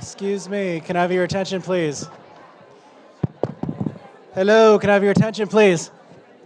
Excuse me, can I have your attention, please? Hello, can I have your attention, please?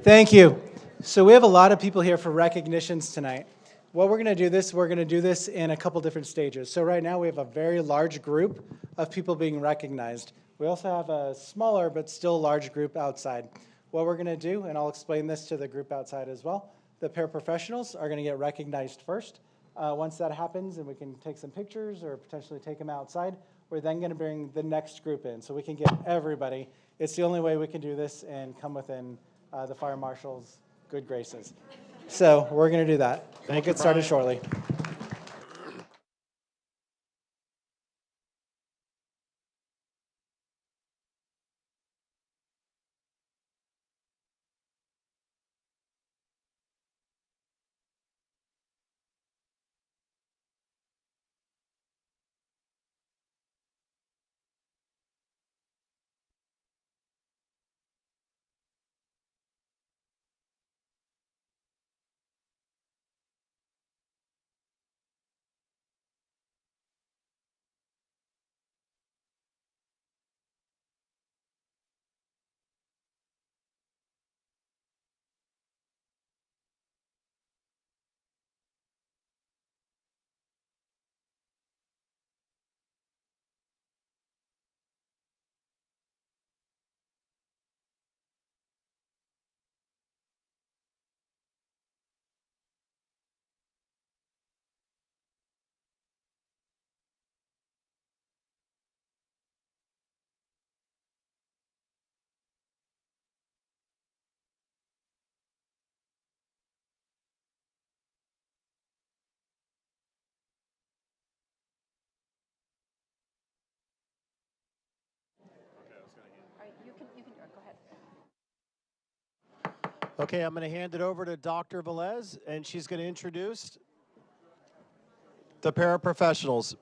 Thank you. So we have a lot of people here for recognitions tonight. What we're going to do this in a couple different stages. So right now we have a very large group of people being recognized. We also have a smaller but still large group outside. What we're going to do, and I'll explain this to the group outside as well, the paraprofessionals are going to get recognized first. Once that happens and we can take some pictures or potentially take them outside, we're then going to bring the next group in so we can get everybody. It's the only way we can do this and come within the fire marshal's good graces. So we're going to do that. We'll get started shortly. Okay, I'm going to hand it over to Dr. Velez, and she's going to introduce the paraprofessionals.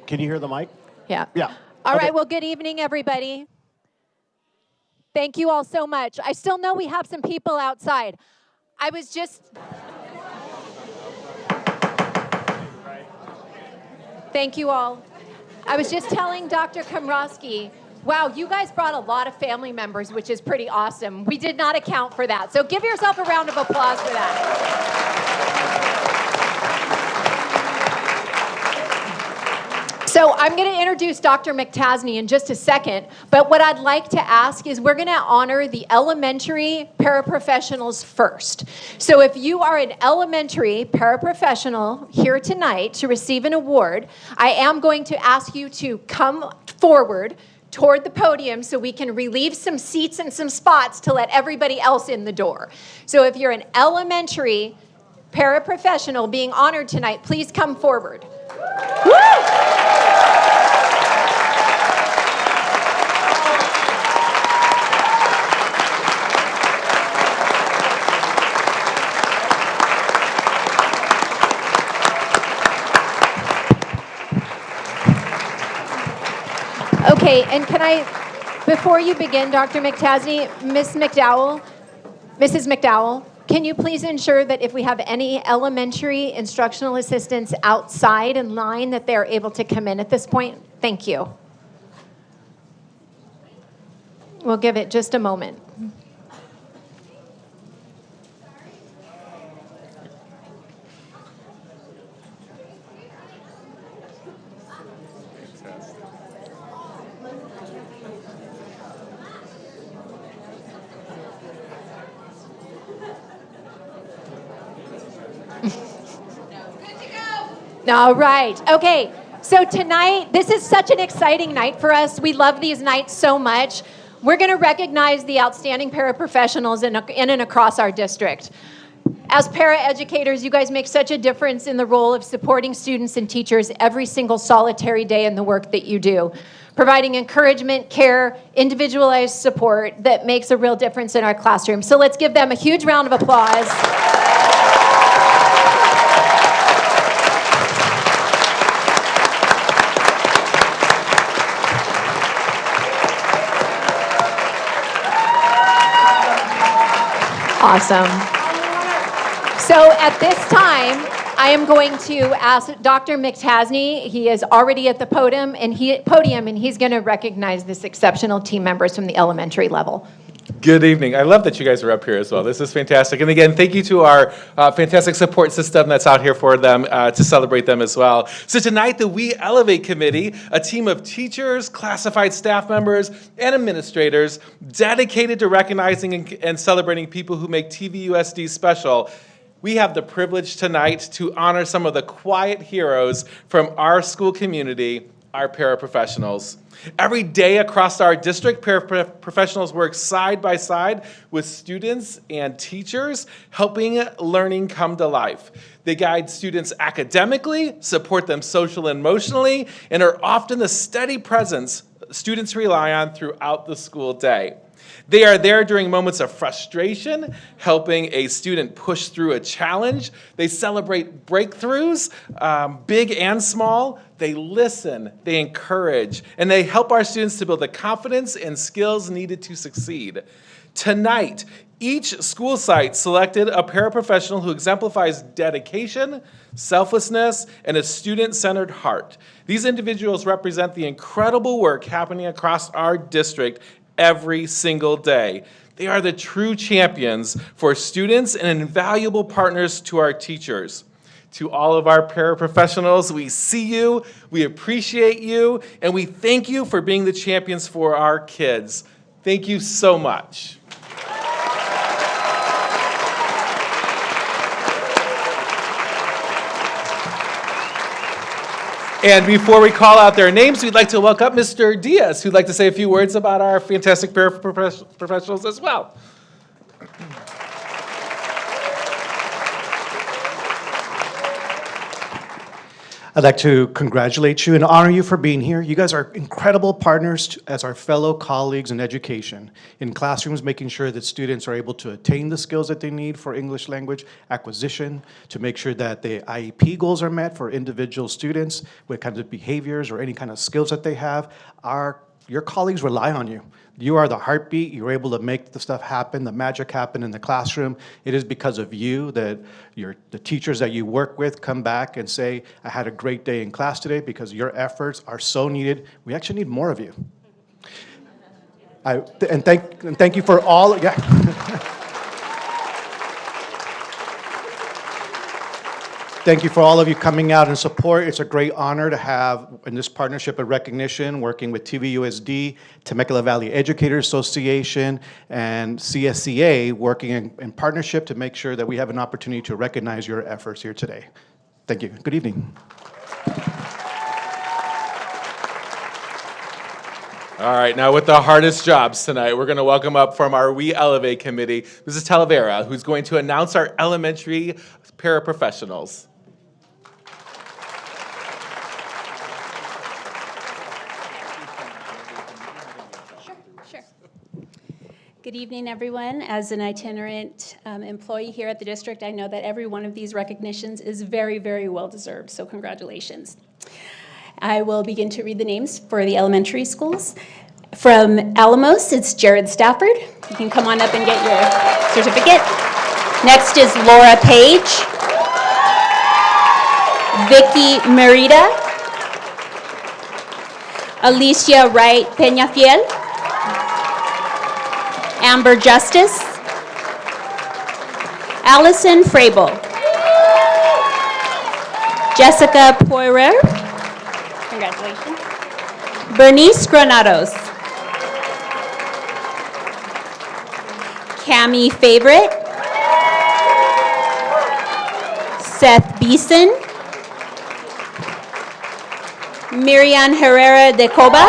Can you hear the mic? Yeah. Yeah. All Okay. right, well, good evening, everybody. Thank you all so much. I still know we have some people outside. I was just... Thank you all. I was just telling Dr. Komrosky, wow, you guys brought a lot of family members, which is pretty awesome. We did not account for that. So give yourself a round of applause for that. So I'm going to introduce Dr. McTasney in just a second, but what I'd like to ask is we're going to honor the elementary paraprofessionals first. So if you are an elementary paraprofessional here tonight to receive an award, I am going to ask you to come forward toward the podium so we can relieve some seats and some spots to let everybody else in the door. So if you're an elementary paraprofessional being honored tonight, please come forward. Woo! Okay, and can I, before you begin, Dr. McTasney, Mrs. McDowell, can you please ensure that if we have any elementary instructional assistants outside in line that they're able to come in at this point? Thank you. We'll give it just a moment. All right. Okay. So tonight, this is such an exciting night for us. We love these nights so much. We're going to recognize the outstanding paraprofessionals in and across our district. As paraeducators, you guys make such a difference in the role of supporting students and teachers every single solitary day in the work that you do, providing encouragement, care, individualized support that makes a real difference in our classroom. So let's give them a huge round of applause. Awesome. So at this time, I am going to ask Dr. McTasney. He is already at the podium, and he's going to recognize this exceptional team members from the elementary level. Good evening. I love that you guys are up here as well. This is fantastic. And again, thank you to our fantastic support system that's out here for them to celebrate them as well. So tonight, the We Elevate Committee, a team of teachers, classified staff members, and administrators dedicated to recognizing and celebrating people who make TVUSD special. We have the privilege tonight to honor some of the quiet heroes from our school community, our paraprofessionals. Every day across our district, paraprofessionals work side by side with students and teachers, helping learning come to life. They guide students academically, support them socially and emotionally, and are often the steady presence students rely on throughout the school day. They are there during moments of frustration, helping a student push through a challenge. They celebrate breakthroughs, big and small. They listen, they encourage, and they help our students to build the confidence and skills needed to succeed. Tonight, each school site selected a paraprofessional who exemplifies dedication, selflessness, and a student-centered heart. These individuals represent the incredible work happening across our district every single day. They are the true champions for students and invaluable partners to our teachers. To all of our paraprofessionals, we see you, we appreciate you, and we thank you for being the champions for our kids. Thank you so much. And before we call out their names, we'd like to welcome Mr. Diaz, who'd like to say a few words about our fantastic paraprofessionals as well. I'd like to congratulate you and honor you for being here. You guys are incredible partners as our fellow colleagues in education, in classrooms, making sure that students are able to attain the skills that they need for English language acquisition, to make sure that the IEP goals are met for individual students, what kinds of behaviors or any kind of skills that they have. Your colleagues rely on you. You are the heartbeat. You're able to make the stuff happen, the magic happen in the classroom. It is because of you that the teachers that you work with come back and say, I had a great day in class today because your efforts are so needed. We actually need more of you. Thank you for all, Thank you for all of you coming out in support. It's a great honor to have in this partnership of recognition, working with TVUSD, Temecula Valley Educators Association, and CSCA, working in partnership to make sure that we have an opportunity to recognize your efforts here today. Thank you. Good evening. All right, now with the hardest jobs tonight, we're going to welcome up from our We Elevate Committee, Mrs. Talavera, who's going to announce our elementary paraprofessionals. Good evening, everyone. As an itinerant employee here at the district, I know that every one of these recognitions is very, very well deserved, so congratulations. I will begin to read the names for the elementary schools. From Alamos, it's Jared Stafford. You can come on up and get your certificate. Next is Laura Page, Vicky Merida, Alicia Wright Peñafiel, Amber Justice, Allison Frable, Jessica Poirier, congratulations, Bernice Granados, Cami Favorite, Seth Beeson, Miriam Herrera de Coba,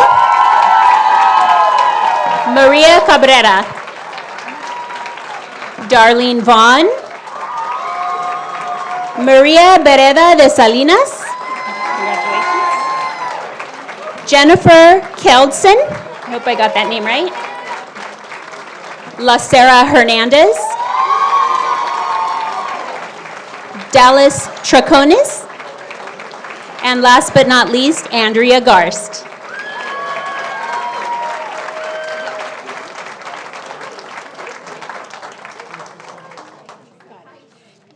Maria Cabrera, Darlene Vaughn, Maria Bereda de Salinas, congratulations, Jennifer Keldson, I hope I got that name right, La Sara Hernandez, Dallas Traconis, and last but not least, Andrea Garst.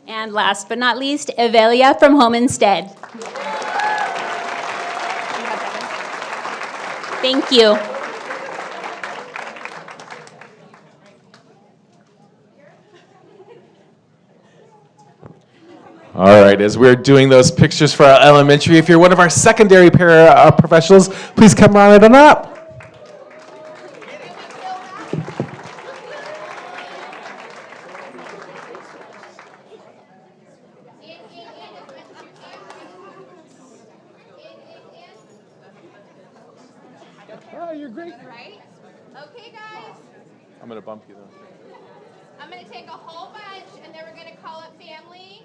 And And last but not least, Evelia from Home Instead. Thank you. All right, as we're doing those pictures for our elementary, if you're one of our secondary professionals, please come right on up. Oh, you're great. Right? Okay, guys. I'm going to bump you, though. I'm going to take a whole bunch, and then we're going to call up family.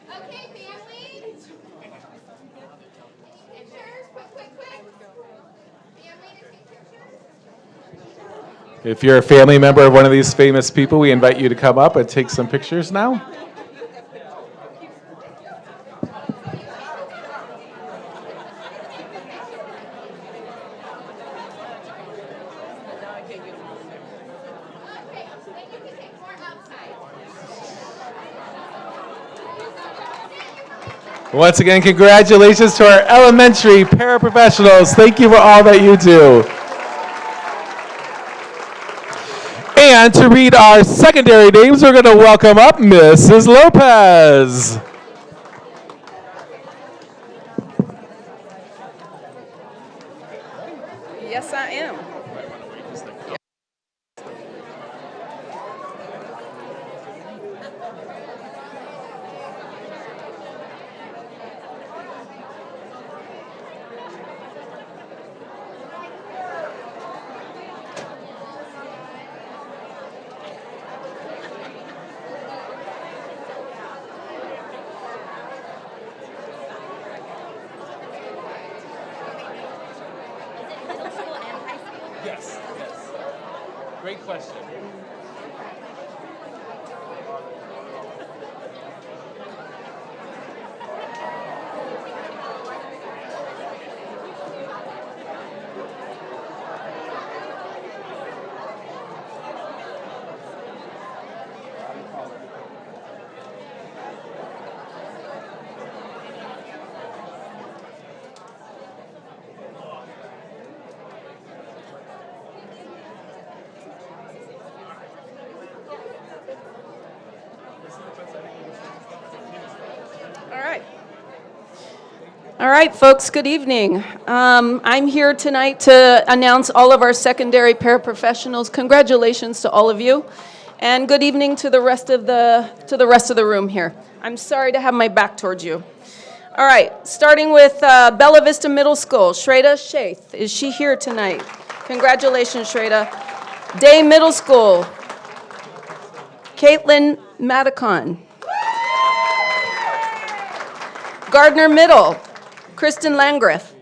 Okay, family. Any pictures? Quick. Family to take pictures. If you're a family member of one of these famous people, we invite you to come up and take some pictures now. Okay, then you can take more outside. Once again, congratulations to our elementary paraprofessionals. Thank you for all that you do. And to read our secondary names, we're going to welcome up Mrs. Lopez. Yes, I am. Yes. Great question. All right, folks, good evening. I'm here tonight to announce all of our secondary paraprofessionals. Congratulations to all of you, and good evening to the rest of the room here. I'm sorry to have my back towards you. All right, starting with Bella Vista Middle School, Shreda Shaith. Is she here tonight? Congratulations, Shreda. Day Middle School, Caitlin Maticon. Gardner Middle, Kristen Landgraf.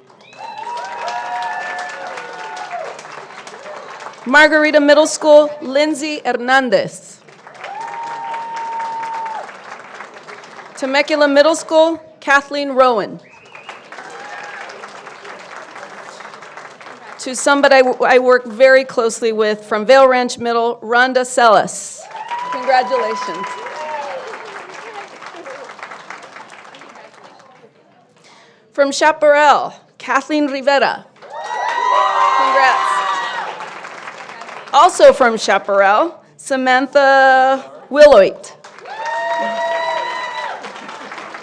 Margarita Middle School, Lindsay Hernandez. Temecula Middle School, Kathleen Rowan. To somebody I work very closely with from Vail Ranch Middle, Rhonda Sellis. Congratulations. From Chaparral, Kathleen Rivera. Congrats. Also from Chaparral, Samantha Willoit.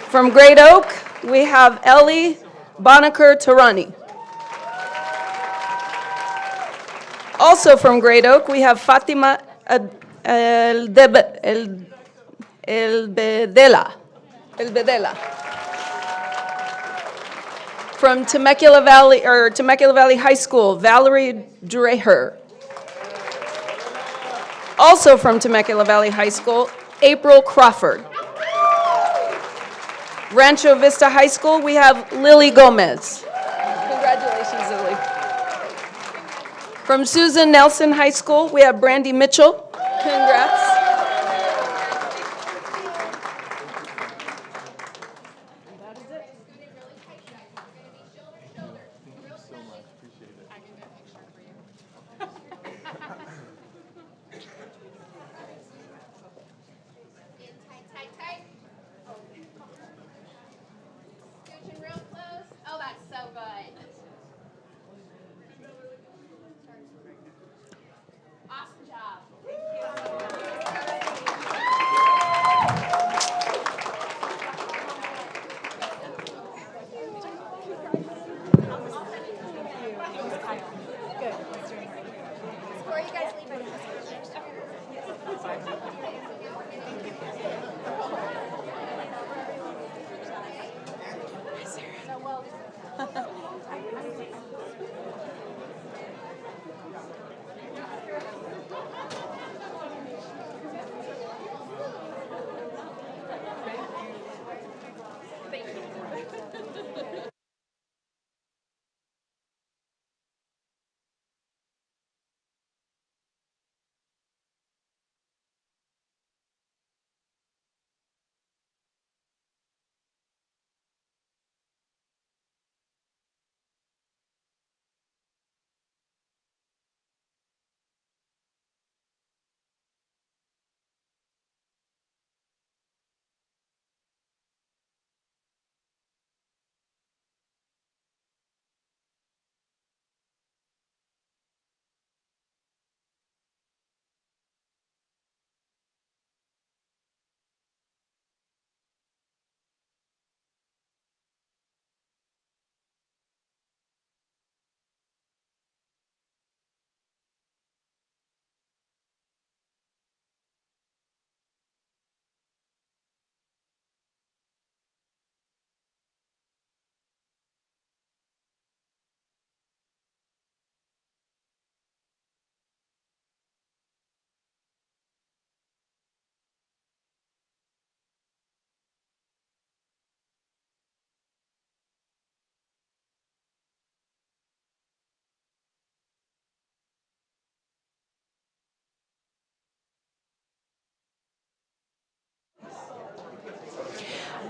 From Great Oak, we have Ellie Bonaker Tarani. Also from Great Oak, we have Fatima Elbedela. From Temecula Valley High School, Valerie Dreher. Also from Temecula Valley High School, April Crawford. Rancho Vista High School, we have Lily Gomez. Congratulations, Lily. From Susan Nelson High School, we have Brandy Mitchell. Congrats.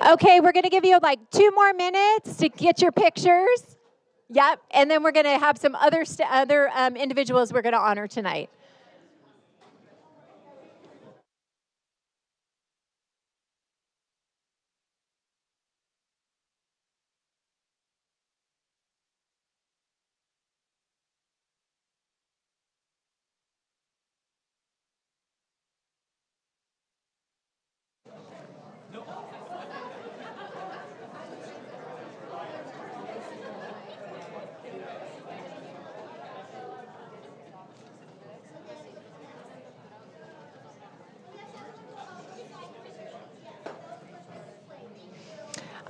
Okay, we're going to give you like 2 more minutes to get your pictures. Yep, and then we're going to have some other individuals we're going to honor tonight.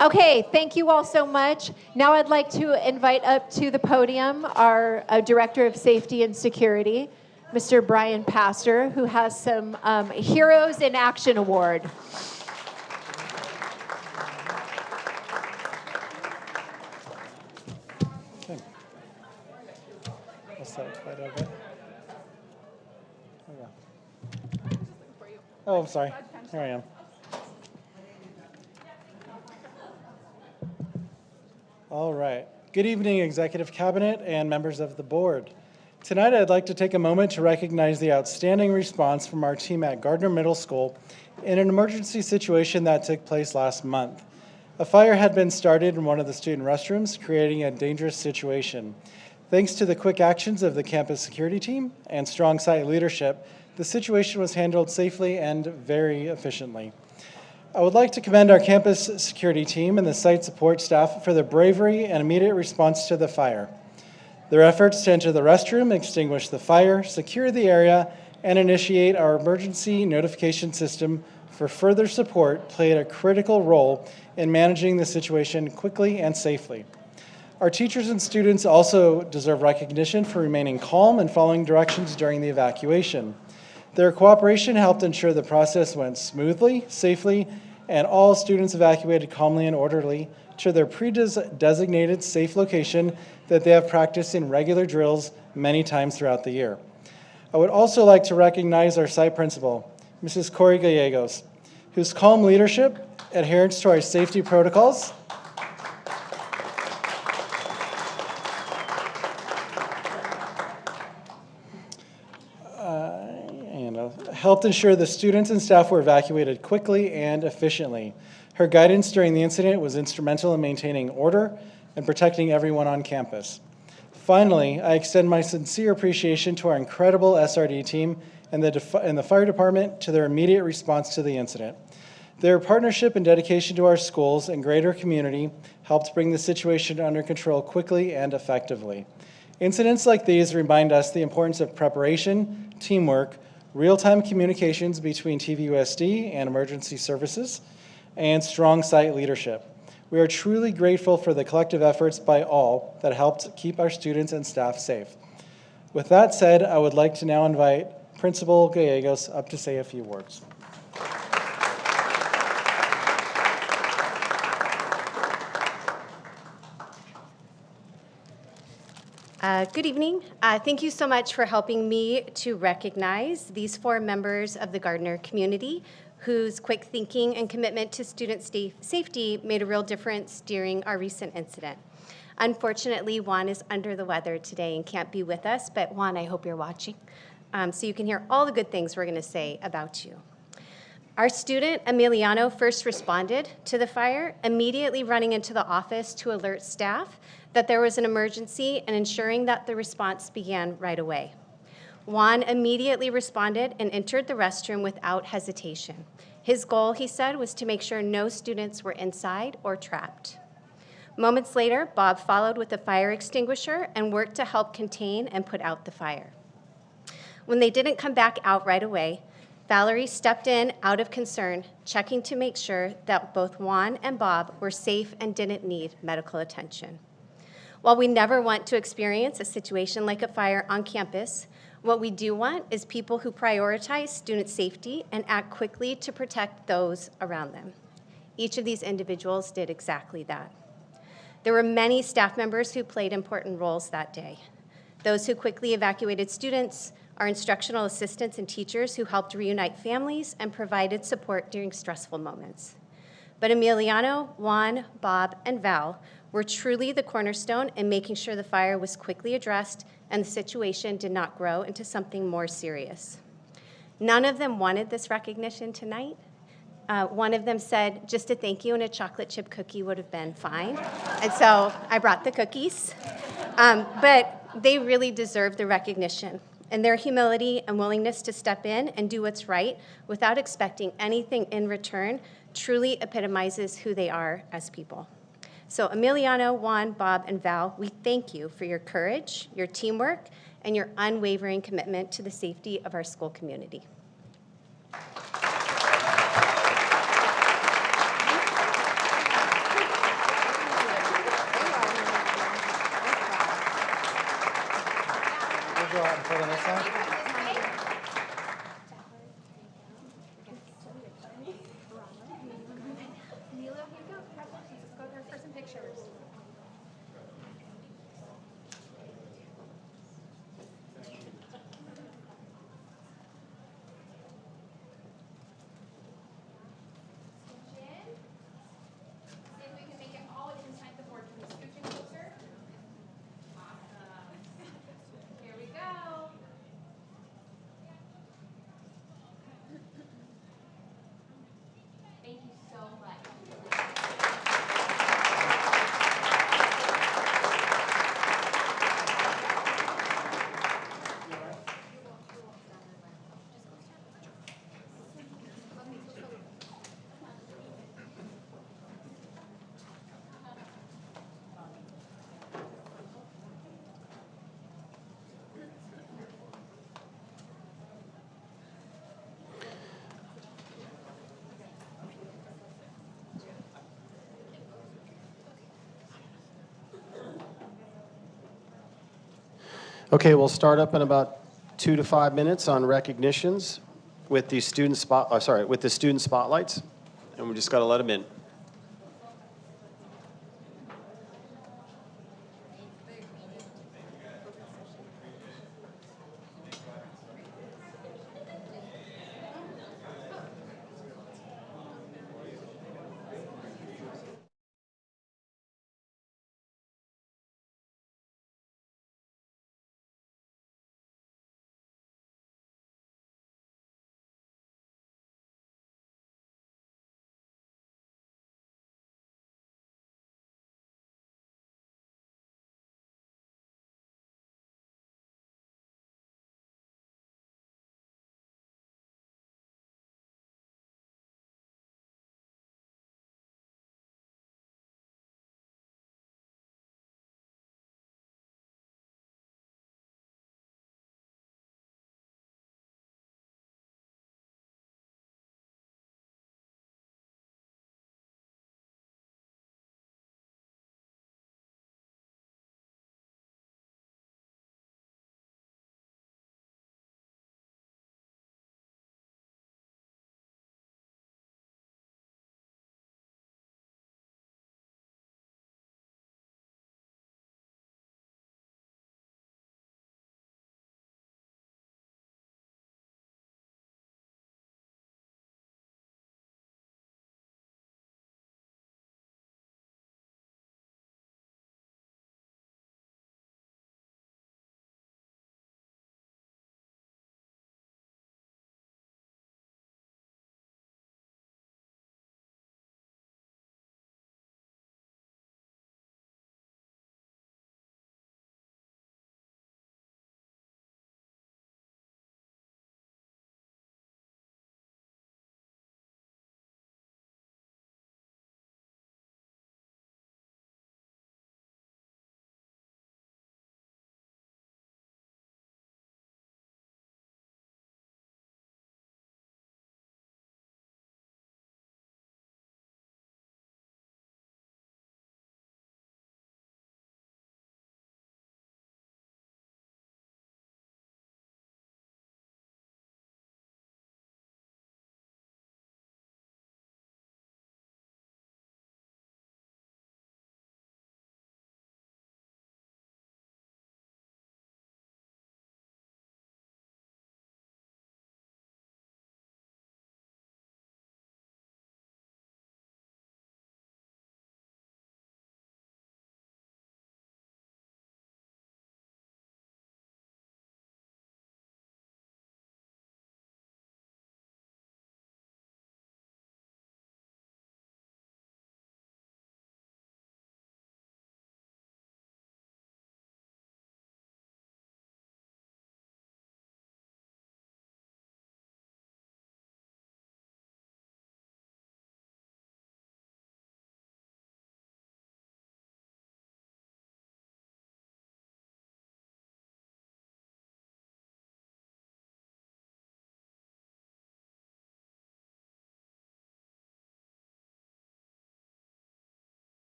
Okay, thank you all so much. Now I'd like to invite up to the podium our Director of Safety and Security, Mr. Brian Pastor, who has some Heroes in Action Award. Okay. I'll set it right over. There we go. Oh, I'm sorry. Here I am. All right. Good evening, Executive Cabinet and members of the board. Tonight, I'd like to take a moment to recognize the outstanding response from our team at Gardner Middle School in an emergency situation that took place last month. A fire had been started in one of the student restrooms, creating a dangerous situation. Thanks to the quick actions of the campus security team and strong site leadership, the situation was handled safely and very efficiently. I would like to commend our campus security team and the site support staff for their bravery and immediate response to the fire. Their efforts to enter the restroom, extinguish the fire, secure the area, and initiate our emergency notification system for further support played a critical role in managing the situation quickly and safely. Our teachers and students also deserve recognition for remaining calm and following directions during the evacuation. Their cooperation helped ensure the process went smoothly, safely, and all students evacuated calmly and orderly to their pre-designated safe location that they have practiced in regular drills many times throughout the year. I would also like to recognize our site principal, Mrs. Corey Gallegos, whose calm leadership, adherence to our safety protocols, helped ensure the students and staff were evacuated quickly and efficiently. Her guidance during the incident was instrumental in maintaining order and protecting everyone on campus. Finally, I extend my sincere appreciation to our incredible SRD team and the fire department to their immediate response to the incident. Their partnership and dedication to our schools and greater community helped bring the situation under control quickly and effectively. Incidents like these remind us the importance of preparation, teamwork, real-time communications between TVUSD and emergency services, and strong site leadership. We are truly grateful for the collective efforts by all that helped keep our students and staff safe. With that said, I would like to now invite Principal Gallegos up to say a few words. Good evening. Thank you so much for helping me to recognize these 4 members of the Gardner community whose quick thinking and commitment to student safety made a real difference during our recent incident. Unfortunately, Juan is under the weather today and can't be with us, but Juan, I hope you're watching, so you can hear all the good things we're going to say about you. Our student, Emiliano, first responded to the fire, immediately running into the office to alert staff that there was an emergency and ensuring that the response began right away. Juan immediately responded and entered the restroom without hesitation. His goal, he said, was to make sure no students were inside or trapped. Moments later, Bob followed with a fire extinguisher and worked to help contain and put out the fire. When they didn't come back out right away, Valerie stepped in out of concern, checking to make sure that both Juan and Bob were safe and didn't need medical attention. While we never want to experience a situation like a fire on campus, what we do want is people who prioritize student safety and act quickly to protect those around them. Each of these individuals did exactly that. There were many staff members who played important roles that day. Those who quickly evacuated students, our instructional assistants and teachers who helped reunite families and provided support during stressful moments. But Emiliano, Juan, Bob, and Val were truly the cornerstone in making sure the fire was quickly addressed and the situation did not grow into something more serious. None of them wanted this recognition tonight. One of them said just a thank you and a chocolate chip cookie would have been fine. And so I brought the cookies. But they really deserve the recognition. And their humility and willingness to step in and do what's right without expecting anything in return truly epitomizes who they are as people. So Emiliano, Juan, Bob, and Val, we thank you for your courage, your teamwork, and your unwavering commitment to the safety of our school community. We'll go out and put on this side. Let's go there for some pictures. See if we can make it all inside the board. Can we scooch in closer? Awesome. Here we go. Thank you so much. Okay, we'll start up in about 2 to 5 minutes on recognitions with the student spotlights, and we just got to let them in.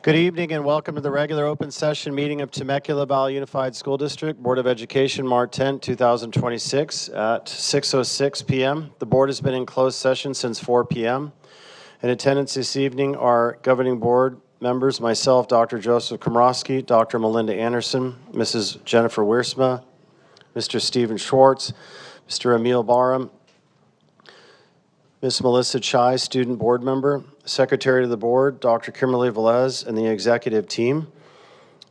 Good evening and welcome to the regular open session meeting of Temecula Valley Unified School District Board of Education, March 10, 2026 at 6:06 p.m. The board has been in closed session since 4 p.m. In attendance this evening are governing board members, myself, Dr. Joseph Komrosky, Dr. Melinda Anderson, Mrs. Jennifer Wiersma, Mr. Stephen Schwartz, Mr. Emil Barham, Ms. Melissa Chai, student board member, Secretary of the Board, Dr. Kimberly Velez, and the executive team.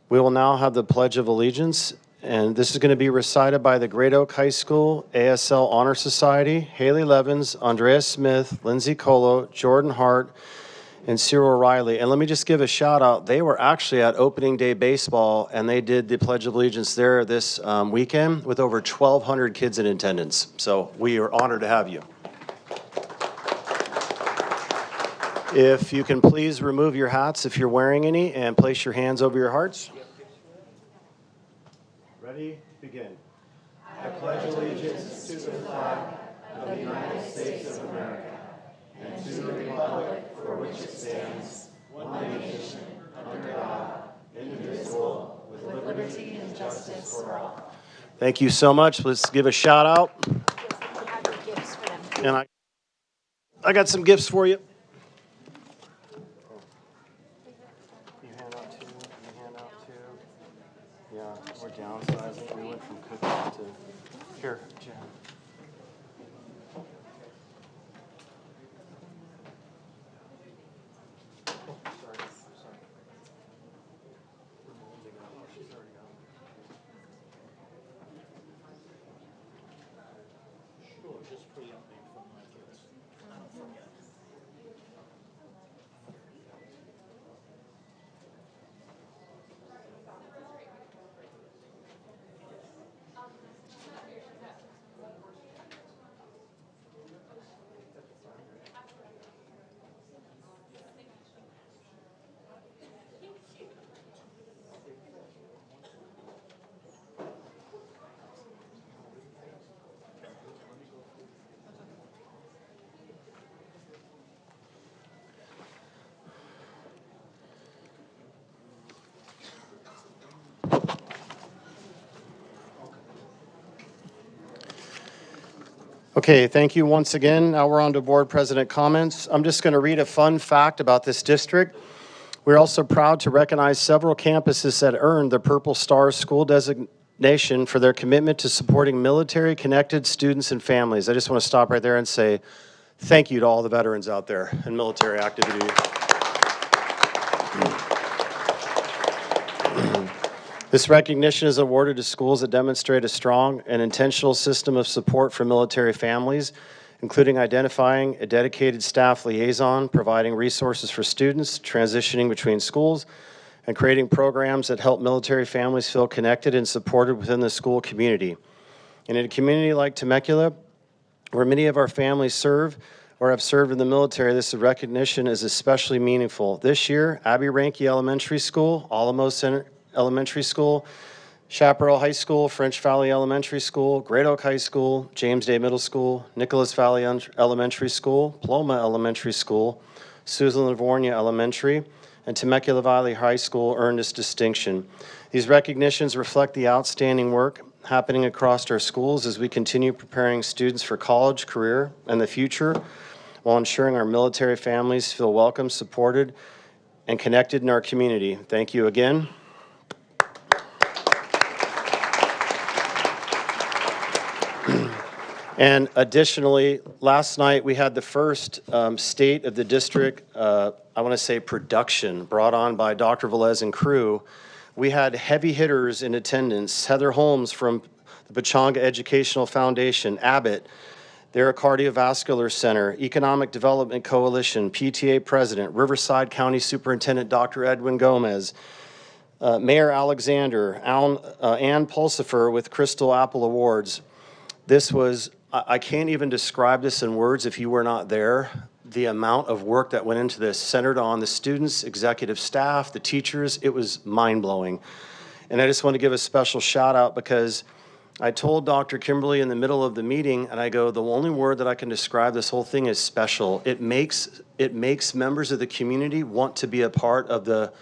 We will now have the Pledge of Allegiance, and this is going to be recited by the Great Oak High School ASL Honor Society, Haley Levins, Andrea Smith, Lindsay Colo, Jordan Hart, and Cyril Riley. And let me just give a shout out. They were actually at opening day baseball, and they did the Pledge of Allegiance there this weekend with over 1,200 kids in attendance. So we are honored to have you. If you can please remove your hats if you're wearing any and place your hands over your hearts. Ready? Begin. I pledge allegiance to the flag of the United States of America and to the republic for which it stands, one nation, under God, indivisible, with liberty and justice for all. Thank you so much. Let's give a shout out. And I got some gifts for you. We're downsizing. We went from cookies to here, Jen. Okay, thank you once again. Now we're on to board president comments. I'm just going to read a fun fact about this district. We're also proud to recognize several campuses that earned the Purple Star School designation for their commitment to supporting military-connected students and families. I just want to stop right there and say thank you to all the veterans out there in military activity. This recognition is awarded to schools that demonstrate a strong and intentional system of support for military families, including identifying a dedicated staff liaison, providing resources for students transitioning between schools, and creating programs that help military families feel connected and supported within the school community. And in a community like Temecula, where many of our families serve or have served in the military, this recognition is especially meaningful. This year, Abbey Ranke Elementary School, Alamo Center Elementary School, Chaparral High School, French Valley Elementary School, Great Oak High School, James Day Middle School, Nicholas Valley Elementary School, Paloma Elementary School, Susan Livornia Elementary, and Temecula Valley High School earned this distinction. These recognitions reflect the outstanding work happening across our schools as we continue preparing students for college, career, and the future, while ensuring our military families feel welcome, supported, and connected in our community. Thank you again. And additionally, last night we had the first State of the District, I want to say production, brought on by Dr. Velez and crew. We had heavy hitters in attendance. Heather Holmes from the Pechanga Educational Foundation, Abbott, their Cardiovascular Center, Economic Development Coalition, PTA President, Riverside County Superintendent Dr. Edwin Gomez, Mayor Alexander, Ann Pulsifer with Crystal Apple Awards. This was, I can't even describe this in words if you were not there. The amount of work that went into this, centered on the students, executive staff, the teachers, it was mind-blowing. And I just want to give a special shout out because I told Dr. Kimberly in the middle of the meeting, and I go, the only word that I can describe this whole thing is special. It makes members of the community want to be a part of the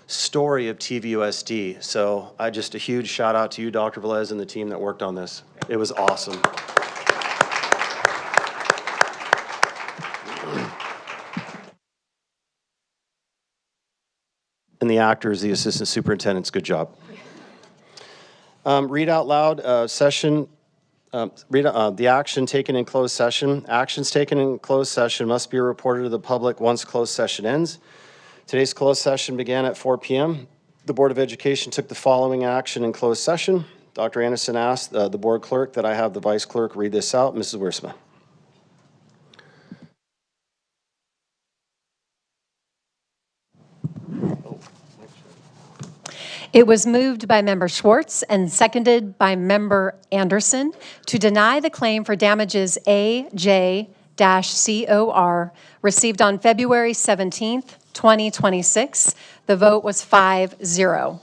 story of TVUSD. So just a huge shout out to you, Dr. Velez, and the team that worked on this. It was awesome. And the actors, the assistant superintendents, good job. Read out loud session. The action taken in closed session. Actions taken in closed session must be reported to the public once closed session ends. Today's closed session began at 4 p.m. The Board of Education took the following action in closed session. Dr. Anderson asked the board clerk that I have the vice clerk read this out. Mrs. Wiersma. It was moved by Member Schwartz and seconded by Member Anderson to deny the claim for damages AJ-COR received on February 17th, 2026. The vote was 5-0.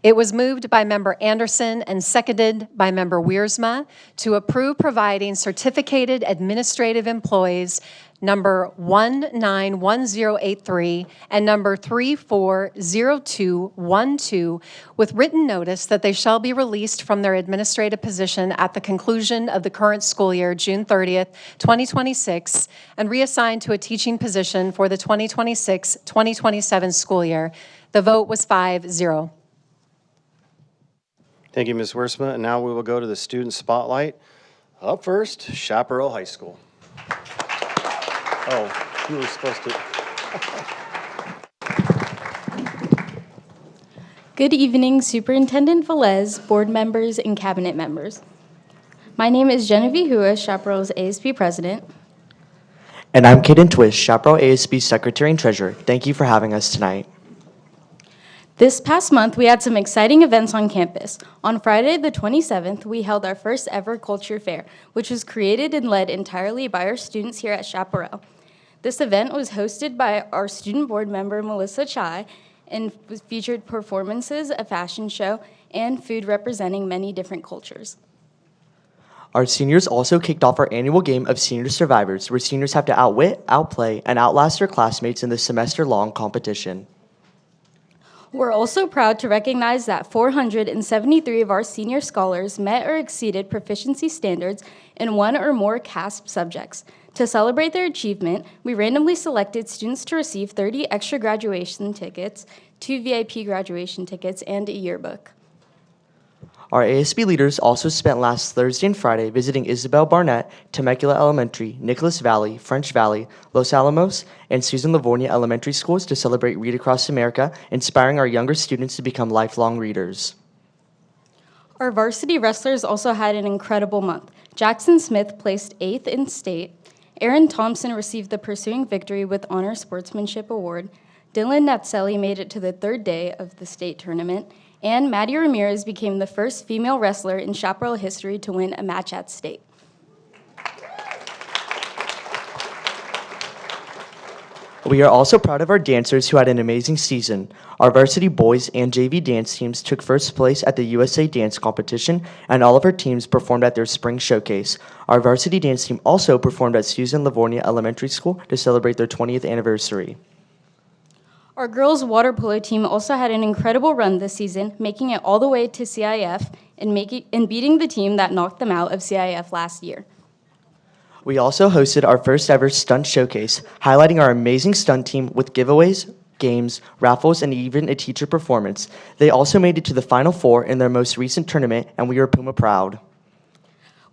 It was moved by Member Anderson and seconded by Member Wiersma to approve providing certificated administrative employees number 191083 and number 340212 with written notice that they shall be released from their administrative position at the conclusion of the current school year, June 30th, 2026, and reassigned to a teaching position for the 2026-2027 school year. The vote was 5-0. Thank you, Ms. Wiersma. And now we will go to the student spotlight. Up first, Chaparral High School. Oh, you were supposed to. Good evening, Superintendent Velez, board members, and cabinet members. My name is Genevieve Hua, Chaparral's ASB president. And I'm Caden Twish, Chaparral ASB secretary and treasurer. Thank you for having us tonight. This past month, we had some exciting events on campus. On Friday, the 27th, we held our first ever culture fair, which was created and led entirely by our students here at Chaparral. This event was hosted by our student board member, Melissa Chai, and featured performances, a fashion show, and food representing many different cultures. Our seniors also kicked off our annual game of Senior Survivors, where seniors have to outwit, outplay, and outlast their classmates in this semester-long competition. We're also proud to recognize that 473 of our senior scholars met or exceeded proficiency standards in one or more CASP subjects. To celebrate their achievement, we randomly selected students to receive 30 extra graduation tickets, 2 VIP graduation tickets, and a yearbook. Our ASB leaders also spent last Thursday and Friday visiting Isabel Barnett, Temecula Elementary, Nicholas Valley, French Valley, Los Alamos, and Susan Livornia Elementary Schools to celebrate Read Across America, inspiring our younger students to become lifelong readers. Our varsity wrestlers also had an incredible month. Jackson Smith placed 8th in state. Aaron Thompson received the Pursuing Victory with Honor Sportsmanship Award. Dylan Natselli made it to the 3rd day of the state tournament. And Maddie Ramirez became the first female wrestler in Chaparral history to win a match at state. We are also proud of our dancers who had an amazing season. Our varsity boys and JV dance teams took first place at the USA Dance Competition, and all of our teams performed at their spring showcase. Our varsity dance team also performed at Susan Livornia Elementary School to celebrate their 20th anniversary. Our girls' water polo team also had an incredible run this season, making it all the way to CIF and beating the team that knocked them out of CIF last year. We also hosted our first ever stunt showcase, highlighting our amazing stunt team with giveaways, games, raffles, and even a teacher performance. They also made it to the Final Four in their most recent tournament, and we are Puma proud.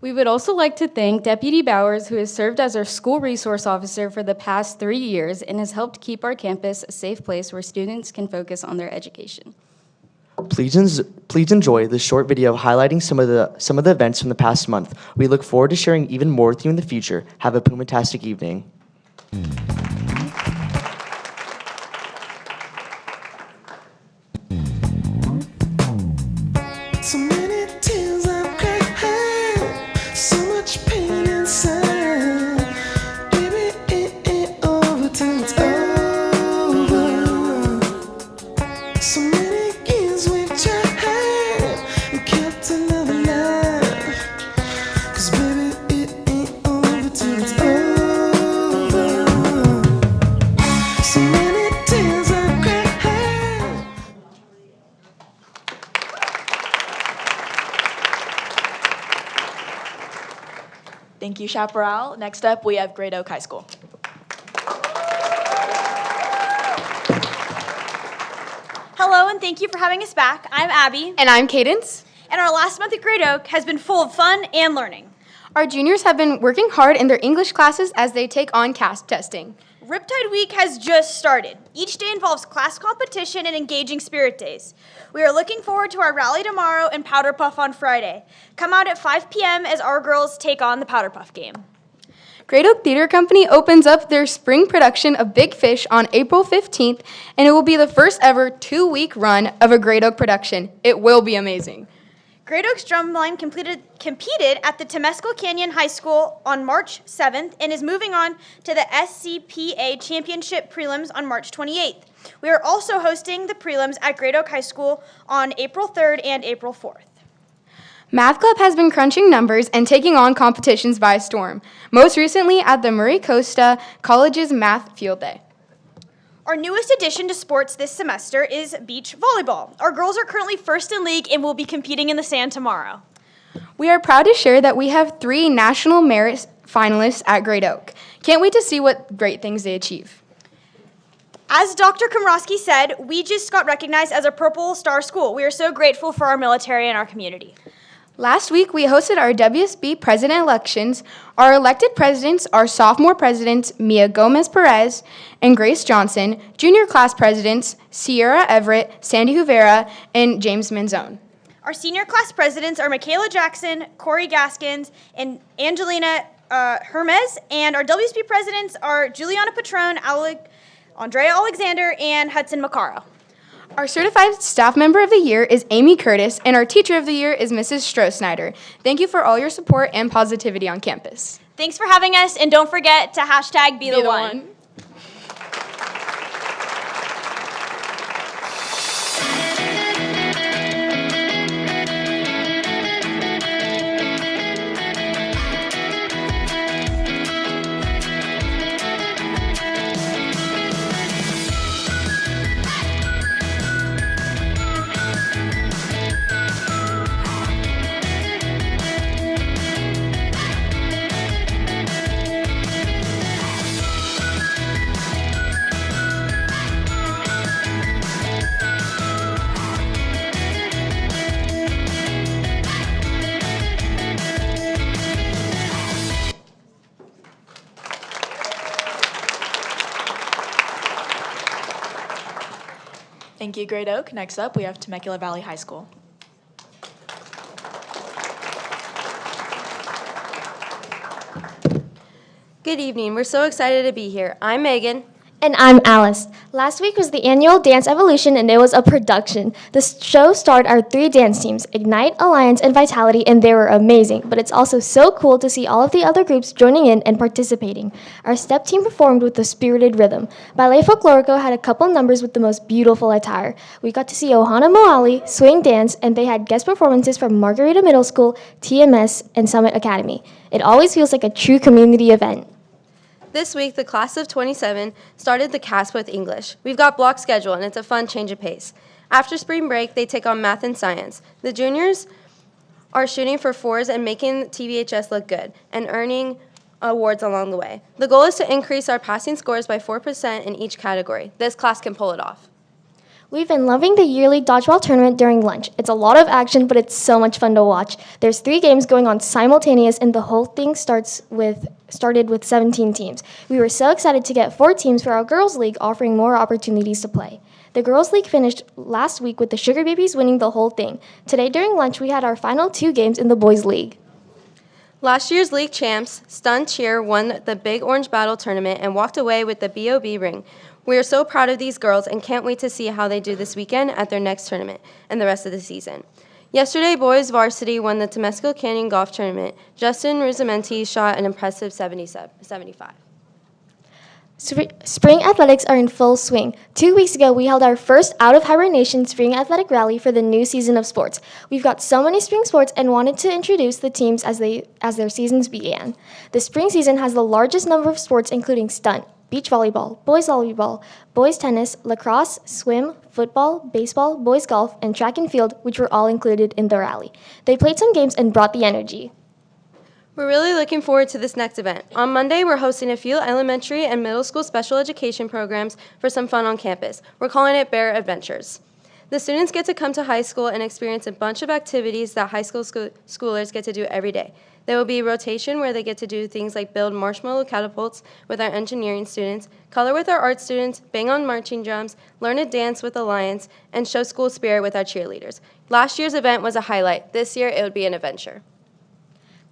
We would also like to thank Deputy Bowers, who has served as our school resource officer for the past 3 years and has helped keep our campus a safe place where students can focus on their education. Please enjoy this short video highlighting some of the events from the past month. We look forward to sharing even more with you in the future. Have a Puma-tastic evening. So many tears I've cried, so much pain inside. Baby, it ain't over till it's over. So many years we've tried and kept another life. 'Cause baby, it ain't over till it's over. Thank you, Chaparral. Next up, we have Great Oak High School. Hello, and thank you for having us back. I'm Abby. And I'm Cadence. And our last month at Great Oak has been full of fun and learning. Our juniors have been working hard in their English classes as they take on CASP testing. Riptide Week has just started. Each day involves class competition and engaging spirit days. We are looking forward to our rally tomorrow and Powder Puff on Friday. Come out at 5 p.m. as our girls take on the Powder Puff game. Great Oak Theater Company opens up their spring production of Big Fish on April 15th, and it will be the first ever 2-week run of a Great Oak production. It will be amazing. Great Oaks Drumline competed at the Temescal Canyon High School on March 7th and is moving on to the SCPA Championship Prelims on March 28th. We are also hosting the prelims at Great Oak High School on April 3rd and April 4th. Math Club has been crunching numbers and taking on competitions by storm, most recently at the Murray Costa College's Math Field Day. Our newest addition to sports this semester is beach volleyball. Our girls are currently first in league and will be competing in the sand tomorrow. We are proud to share that we have 3 National Merit finalists at Great Oak. Can't wait to see what great things they achieve. As Dr. Komrosky said, we just got recognized as a Purple Star School. We are so grateful for our military and our community. Last week, we hosted our WSB president elections. Our elected presidents are sophomore presidents Mia Gomez-Perez and Grace Johnson, junior class presidents Sierra Everett, Sandy Huvera, and James Manzone. Our senior class presidents are Michaela Jackson, Corey Gaskins, and Angelina Hermes, and our WSB presidents are Juliana Patron, Andrea Alexander, and Hudson Macaro. Our certified staff member of the year is Amy Curtis, and our teacher of the year is Mrs. Stroh-Snyder. Thank you for all your support and positivity on campus. Thanks for having us, and don't forget to hashtag be the one. Thank you, Great Oak. Next up, we have Temecula Valley High School. Good evening. We're so excited to be here. I'm Megan. And I'm Alice. Last week was the annual Dance Evolution, and it was a production. The show starred our 3 dance teams, Ignite, Alliance, and Vitality, and they were amazing. But it's also so cool to see all of the other groups joining in and participating. Our step team performed with a spirited rhythm. Ballet Folklorico had a couple numbers with the most beautiful attire. We got to see Ohana Moali, swing dance, and they had guest performances from Margarita Middle School, TMS, and Summit Academy. It always feels like a true community event. This week, the class of 27 started the CASP with English. We've got block schedule, and it's a fun change of pace. After spring break, they take on math and science. The juniors are shooting for 4s and making TVHS look good and earning awards along the way. The goal is to increase our passing scores by 4% in each category. This class can pull it off. We've been loving the yearly dodgeball tournament during lunch. It's a lot of action, but it's so much fun to watch. There's 3 games going on simultaneous, and the whole thing started with 17 teams. We were so excited to get 4 teams for our girls' league, offering more opportunities to play. The girls' league finished last week with the Sugar Babies winning the whole thing. Today during lunch, we had our final 2 games in the boys' league. Last year's league champs, Stun Cheer, won the Big Orange Battle tournament and walked away with the BOB ring. We are so proud of these girls and can't wait to see how they do this weekend at their next tournament and the rest of the season. Yesterday, boys varsity won the Temescal Canyon Golf Tournament. Justin Ruzamenti shot an impressive 75. Spring athletics are in full swing. 2 weeks ago, we held our first out-of-hibernation spring athletic rally for the new season of sports. We've got so many spring sports and wanted to introduce the teams as their seasons began. The spring season has the largest number of sports, including stunt, beach volleyball, boys tennis, lacrosse, swim, football, baseball, boys golf, and track and field, which were all included in the rally. They played some games and brought the energy. We're really looking forward to this next event. On Monday, we're hosting a few elementary and middle school special education programs for some fun on campus. We're calling it Bear Adventures. The students get to come to high school and experience a bunch of activities that high school schoolers get to do every day. There will be rotation where they get to do things like build marshmallow catapults with our engineering students, color with our art students, bang on marching drums, learn to dance with Alliance, and show school spirit with our cheerleaders. Last year's event was a highlight. This year, it would be an adventure.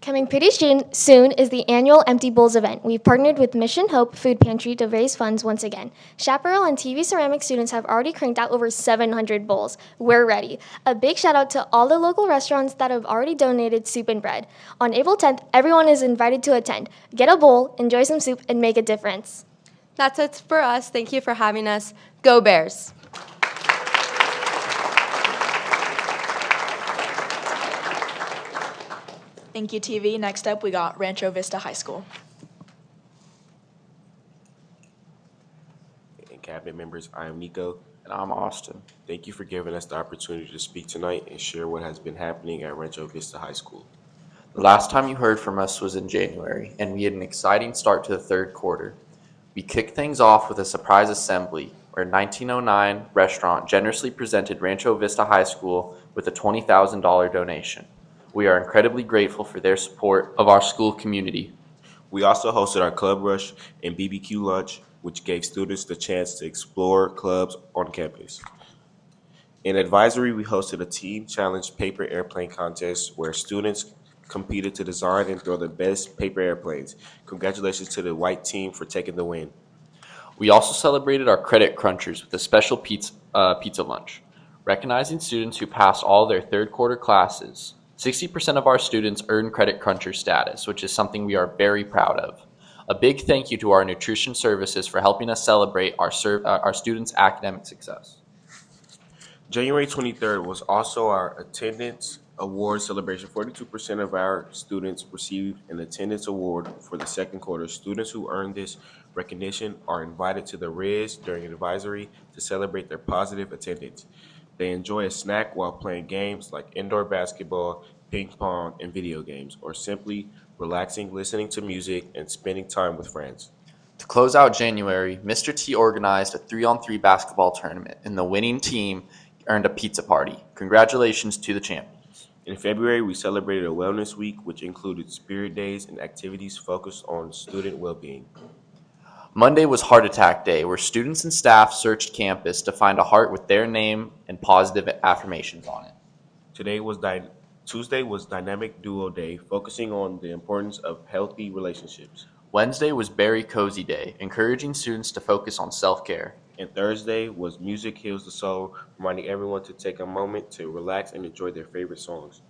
Coming pretty soon is the annual Empty Bowls event. We've partnered with Mission Hope Food Pantry to raise funds once again. Chaparral and TV Ceramic students have already cranked out over 700 bowls. We're ready. A big shout out to all the local restaurants that have already donated soup and bread. On April 10th, everyone is invited to attend. Get a bowl, enjoy some soup, and make a difference. That's it for us. Thank you for having us. Go Bears! Thank you, TV. Next up, we got Rancho Vista High School. And cabinet members, I am Nico. And I'm Austin. Thank you for giving us the opportunity to speak tonight and share what has been happening at Rancho Vista High School. The last time you heard from us was in January, and we had an exciting start to the third quarter. We kicked things off with a surprise assembly, where 1909 Restaurant generously presented Rancho Vista High School with a $20,000 donation. We are incredibly grateful for their support of our school community. We also hosted our Club Rush and BBQ lunch, which gave students the chance to explore clubs on campus. In advisory, we hosted a team challenge paper airplane contest where students competed to design and throw the best paper airplanes. Congratulations to the white team for taking the win. We also celebrated our credit crunchers with a special pizza lunch, recognizing students who passed all their third quarter classes. 60% of our students earn credit cruncher status, which is something we are very proud of. A big thank you to our nutrition services for helping us celebrate our students' academic success. January 23rd was also our attendance award celebration. 42% of our students received an attendance award for the second quarter. Students who earned this recognition are invited to the Riz during advisory to celebrate their positive attendance. They enjoy a snack while playing games like indoor basketball, ping pong, and video games, or simply relaxing, listening to music, and spending time with friends. To close out January, Mr. T organized a 3-on-3 basketball tournament, and the winning team earned a pizza party. Congratulations to the champions. In February, we celebrated a wellness week, which included spirit days and activities focused on student well-being. Monday was Heart Attack Day, where students and staff searched campus to find a heart with their name and positive affirmations on it. Tuesday was Dynamic Duo Day, focusing on the importance of healthy relationships. Wednesday was Berry Cozy Day, encouraging students to focus on self-care. And Thursday was Music Heals the Soul, reminding everyone to take a moment to relax and enjoy their favorite songs.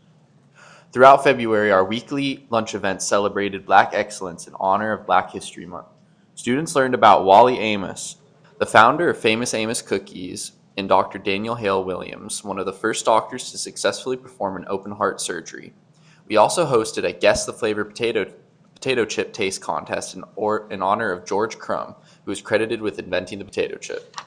Throughout February, our weekly lunch events celebrated Black excellence in honor of Black History Month. Students learned about Wally Amos, the founder of Famous Amos Cookies, and Dr. Daniel Hale Williams, one of the first doctors to successfully perform an open heart surgery. We also hosted a Guess the Flavor potato chip taste contest in honor of George Crumb, who is credited with inventing the potato chip.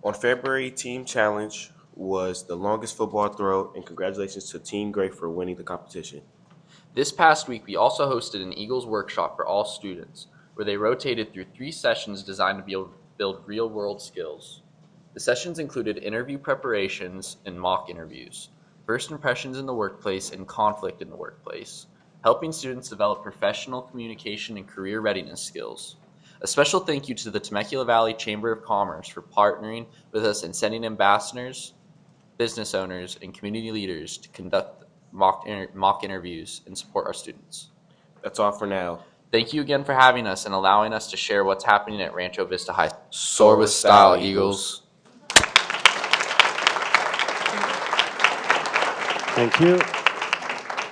On February, Team Challenge was the longest football throw, and congratulations to Team Gray for winning the competition. This past week, we also hosted an Eagles workshop for all students, where they rotated through 3 sessions designed to build real-world skills. The sessions included interview preparations and mock interviews, first impressions in the workplace and conflict in the workplace, helping students develop professional communication and career readiness skills. A special thank you to the Temecula Valley Chamber of Commerce for partnering with us and sending ambassadors, business owners, and community leaders to conduct mock interviews and support our students. That's all for now. Thank you again for having us and allowing us to share what's happening at Rancho Vista High. Soar with style, Eagles. Thank you.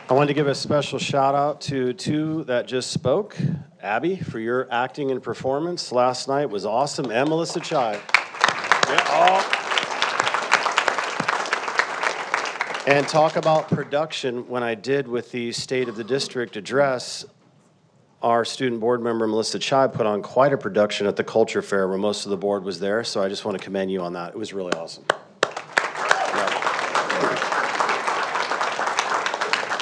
I wanted to give a special shout out to 2 that just spoke. Abby, for your acting and performance last night was awesome, and Melissa Chai. And talk about production. When I did with the State of the District address, our student board member, Melissa Chai, put on quite a production at the Culture Fair where most of the board was there, so I just want to commend you on that. It was really awesome.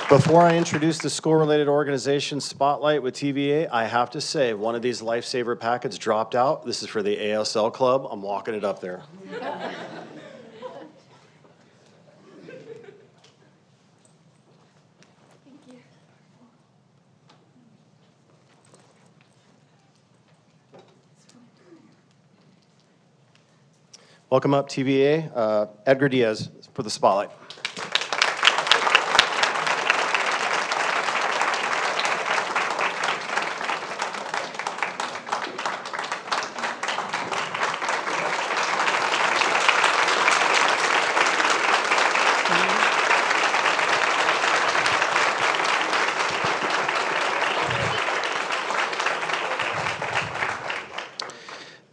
Before I introduce the school-related organization spotlight with TVA, I have to say, one of these Lifesaver packets dropped out. This is for the ASL Club. I'm walking it up there. Welcome up, TVA. Edgar Diaz for the spotlight.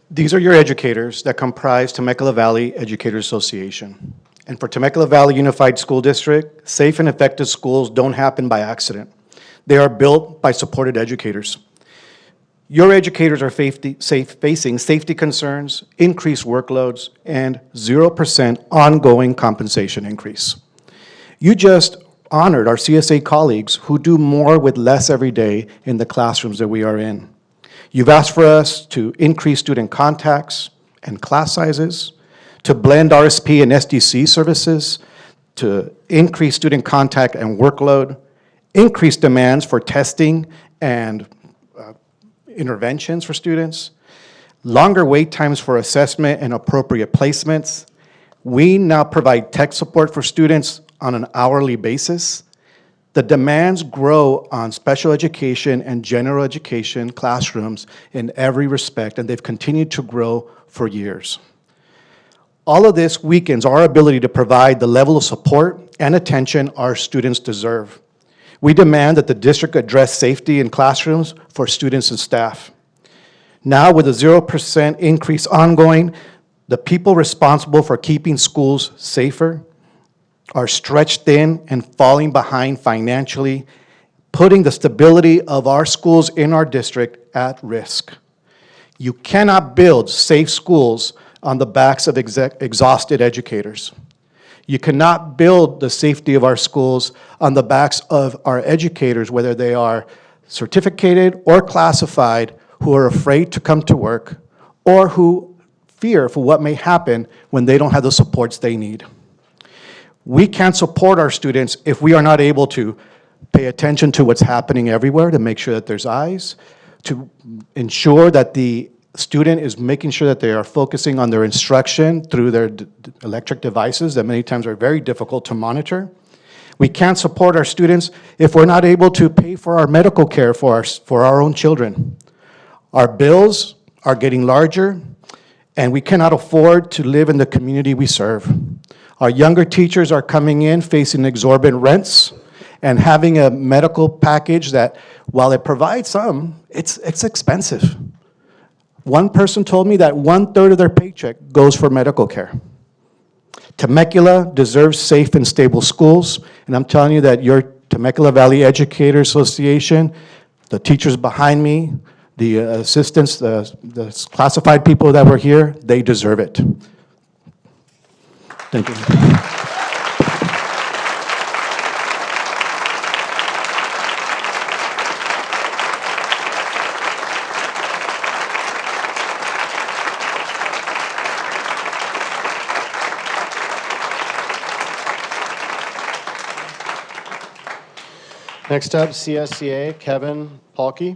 These are your educators that comprise Temecula Valley Educators Association. And for Temecula Valley Unified School District, safe and effective schools don't happen by accident. They are built by supported educators. Your educators are facing safety concerns, increased workloads, and 0% ongoing compensation increase. You just honored our CSA colleagues who do more with less every day in the classrooms that we are in. You've asked for us to increase student contacts and class sizes, to blend RSP and SDC services, to increase student contact and workload, increase demands for testing and interventions for students, longer wait times for assessment and appropriate placements. We now provide tech support for students on an hourly basis. The demands grow on special education and general education classrooms in every respect, and they've continued to grow for years. All of this weakens our ability to provide the level of support and attention our students deserve. We demand that the district address safety in classrooms for students and staff. Now, with a 0% increase ongoing, the people responsible for keeping schools safer are stretched thin and falling behind financially, putting the stability of our schools in our district at risk. You cannot build safe schools on the backs of exhausted educators. You cannot build the safety of our schools on the backs of our educators, whether they are certificated or classified, who are afraid to come to work or who fear for what may happen when they don't have the supports they need. We can't support our students if we are not able to pay attention to what's happening everywhere, to make sure that there's eyes, to ensure that the student is making sure that they are focusing on their instruction through their electric devices that many times are very difficult to monitor. We can't support our students if we're not able to pay for our medical care for our own children. Our bills are getting larger, and we cannot afford to live in the community we serve. Our younger teachers are coming in facing exorbitant rents and having a medical package that, while it provides some, it's expensive. One person told me that 1/3 of their paycheck goes for medical care. Temecula deserves safe and stable schools, and I'm telling you that your Temecula Valley Educators Association, the teachers behind me, the assistants, the classified people that were here, they deserve it. Thank you. Next up, CSCA, Kevin Pahlke.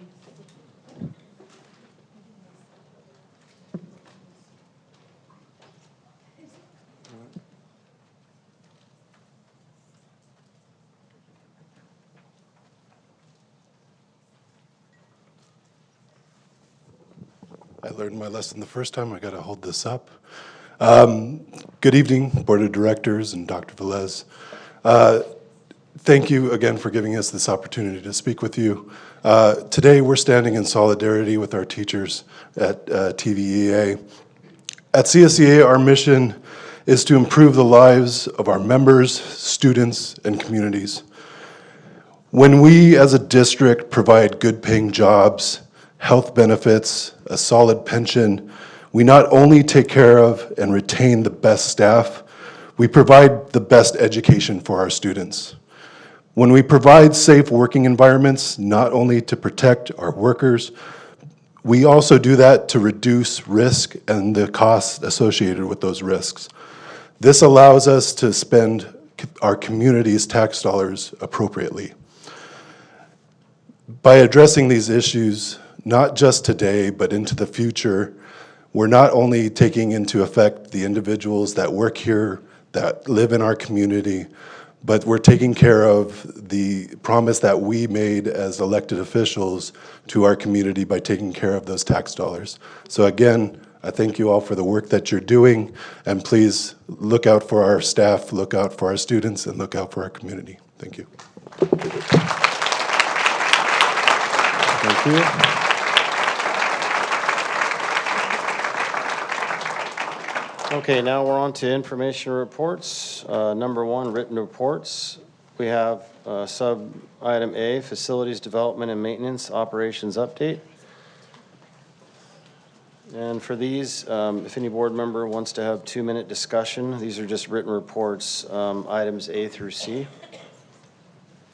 I learned my lesson the first time. I got to hold this up. Good evening, Board of Directors and Dr. Velez. Thank you again for giving us this opportunity to speak with you. Today, we're standing in solidarity with our teachers at TVEA. At CSEA, our mission is to improve the lives of our members, students, and communities. When we as a district provide good-paying jobs, health benefits, a solid pension, we not only take care of and retain the best staff, we provide the best education for our students. When we provide safe working environments, not only to protect our workers, we also do that to reduce risk and the costs associated with those risks. This allows us to spend our community's tax dollars appropriately. By addressing these issues, not just today, but into the future, we're not only taking into effect the individuals that work here, that live in our community, but we're taking care of the promise that we made as elected officials to our community by taking care of those tax dollars. So again, I thank you all for the work that you're doing, and please look out for our staff, look out for our students, and look out for our community. Thank you. Thank you. Okay, now we're on to information reports. Number one, written reports. We have sub-item A, facilities development and maintenance operations update. And for these, if any board member wants to have 2-minute discussion, these are just written reports, items A through C.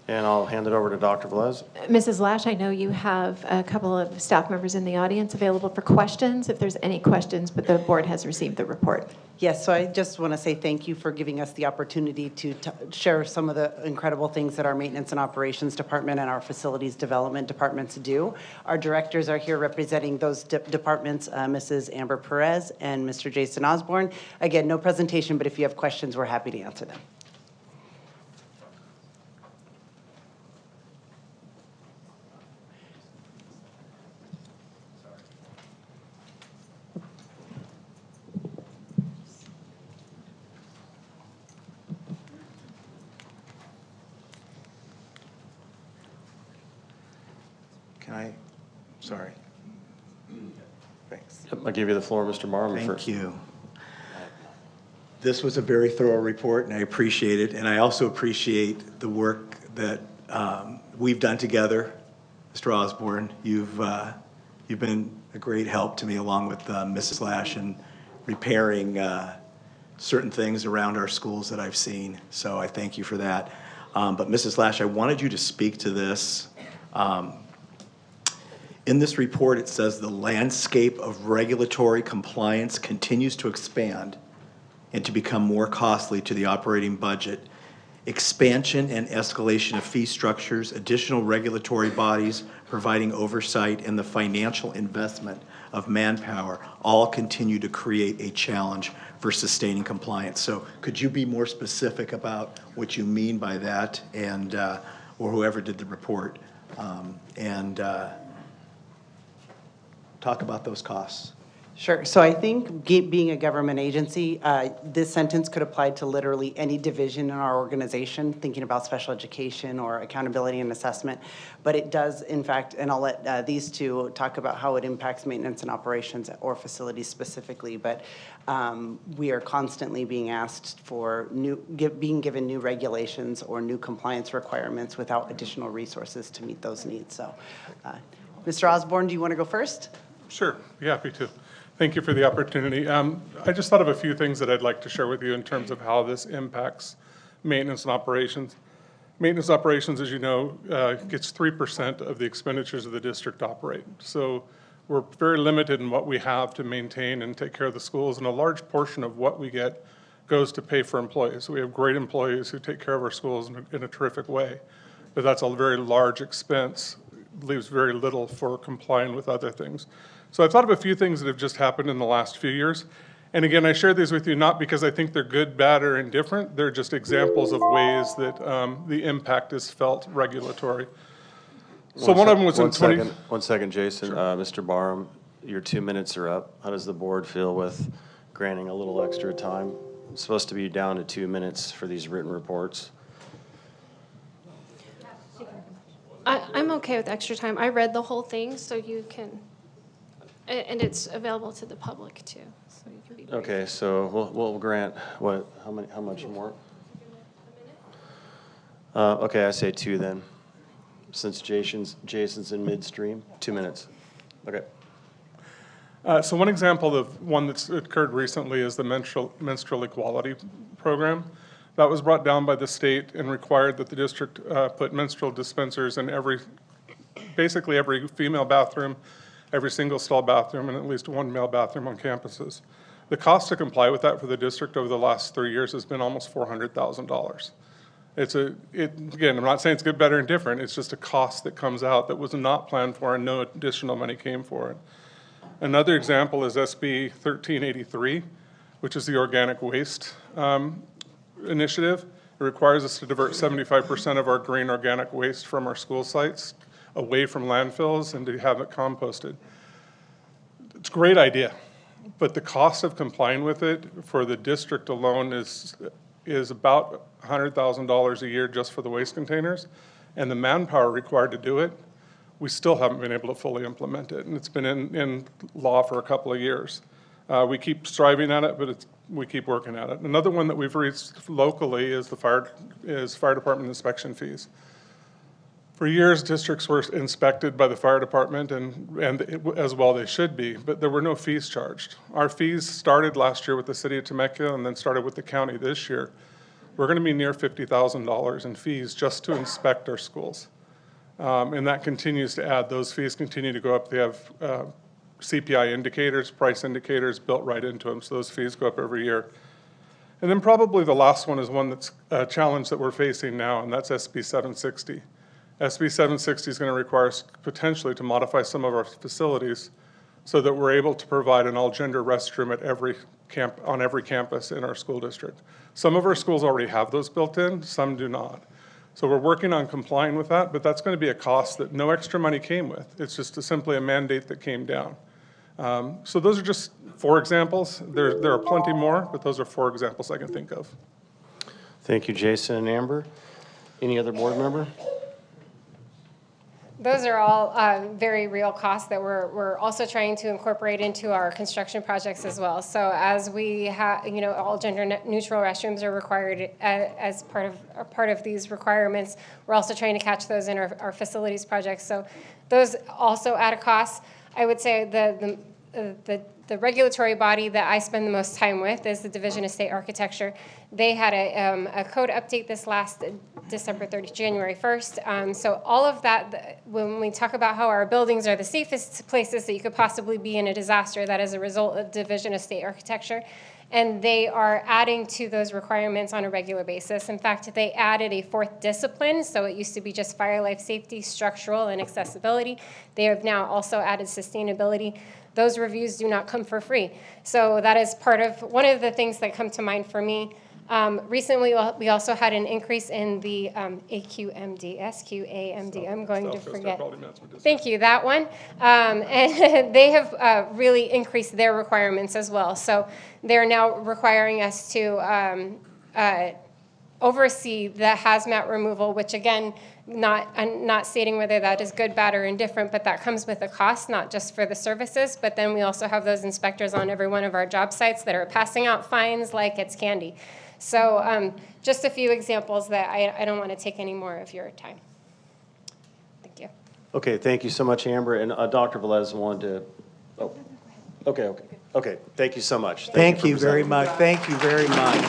And I'll hand it over to Dr. Velez. Mrs. Lash, I know you have a couple of staff members in the audience available for questions, if there's any questions, but the board has received the report. Yes, so I just want to say thank you for giving us the opportunity to share some of the incredible things that our maintenance and operations department and our facilities development departments do. Our directors are here representing those departments, Mrs. Amber Perez and Mr. Jason Osborne. Again, no presentation, but if you have questions, we're happy to answer them. Sorry. Thanks. I'll give you the floor, Mr. Barham. Thank you. This was a very thorough report, and I appreciate it. And I also appreciate the work that we've done together. Mr. Osborne, you've been a great help to me, along with Mrs. Lash, in repairing certain things around our schools that I've seen. So I thank you for that. But Mrs. Lash, I wanted you to speak to this. In this report, it says the landscape of regulatory compliance continues to expand and to become more costly to the operating budget. Expansion and escalation of fee structures, additional regulatory bodies providing oversight, and the financial investment of manpower all continue to create a challenge for sustaining compliance. So could you be more specific about what you mean by that, and or whoever did the report, and talk about those costs? Sure. So I think being a government agency, this sentence could apply to literally any division in our organization, thinking about special education or accountability and assessment. But it does, in fact, and I'll let these two talk about how it impacts maintenance and operations or facilities specifically. But we are constantly being asked for being given new regulations or new compliance requirements without additional resources to meet those needs. So, Mr. Osborne, do you want to go first? Sure, be happy to. Thank you for the opportunity. I just thought of a few things that I'd like to share with you in terms of how this impacts maintenance and operations. Maintenance operations, as you know, gets 3% of the expenditures of the district operate. So we're very limited in what we have to maintain and take care of the schools, and a large portion of what we get goes to pay for employees. So we have great employees who take care of our schools in a terrific way, but that's a very large expense, leaves very little for complying with other things. So I thought of a few things that have just happened in the last few years. And again, I share these with you not because I think they're good, bad, or indifferent. They're just examples of ways that the impact is felt regulatory. So one of them was in 20... One second, Jason. Sure. Mr. Barham, your 2 minutes are up. How does the board feel with granting a little extra time? It's supposed to be down to 2 minutes for these written reports. I'm okay with extra time. I read the whole thing, so you can, and it's available to the public too, so you can be brief. Okay, so we'll grant what? How much more? Okay, I say 2 then, since Jason's in midstream. 2 minutes. Okay. So one example of one that's occurred recently is the menstrual equality program. That was brought down by the state and required that the district put menstrual dispensers in basically every female bathroom, every single stall bathroom, and at least one male bathroom on campuses. The cost to comply with that for the district over the last 3 years has been almost $400,000. Again, I'm not saying it's good, better, and different. It's just a cost that comes out that was not planned for and no additional money came for it. Another example is SB 1383, which is the organic waste initiative. It requires us to divert 75% of our green organic waste from our school sites away from landfills and to have it composted. It's a great idea, but the cost of complying with it for the district alone is about $100,000 a year just for the waste containers, and the manpower required to do it, we still haven't been able to fully implement it, and it's been in law for a couple of years. We keep striving at it, but we keep working at it. Another one that we've reached locally is fire department inspection fees. For years, districts were inspected by the fire department, and as well they should be, but there were no fees charged. Our fees started last year with the city of Temecula and then started with the county this year. We're going to be near $50,000 in fees just to inspect our schools. And that continues to add. Those fees continue to go up. They have CPI indicators, price indicators built right into them, so those fees go up every year. And then probably the last one is one that's a challenge that we're facing now, and that's SB 760. SB 760 is going to require us potentially to modify some of our facilities so that we're able to provide an all-gender restroom at on every campus in our school district. Some of our schools already have those built in, some do not. So we're working on complying with that, but that's going to be a cost that no extra money came with. It's just simply a mandate that came down. So those are just 4 examples. There are plenty more, but those are 4 examples I can think of. Thank you, Jason and Amber. Any other board member? Those are all very real costs that we're also trying to incorporate into our construction projects as well. So as we have, all gender neutral restrooms are required as part of these requirements. We're also trying to catch those in our facilities projects. So those also add a cost. I would say the regulatory body that I spend the most time with is the Division of State Architecture. They had a code update this last January 1st. So all of that, when we talk about how our buildings are the safest places that you could possibly be in a disaster, that is a result of Division of State Architecture. And they are adding to those requirements on a regular basis. In fact, they added a 4th discipline. So it used to be just fire, life safety, structural, and accessibility. They have now also added sustainability. Those reviews do not come for free. So that is one of the things that come to mind for me. Recently, we also had an increase in the AQMD, SQAMD. I'm going to forget. Thank you, that one. And they have really increased their requirements as well. So they're now requiring us to oversee the hazmat removal, which again, I'm not stating whether that is good, bad, or indifferent, but that comes with a cost, not just for the services, but then we also have those inspectors on every one of our job sites that are passing out fines like it's candy. So just a few examples that I don't want to take any more of your time. Thank you. Okay, thank you so much, Amber. And Dr. Velez wanted to, okay. Thank you so much. Thank you very much. Thank you very much.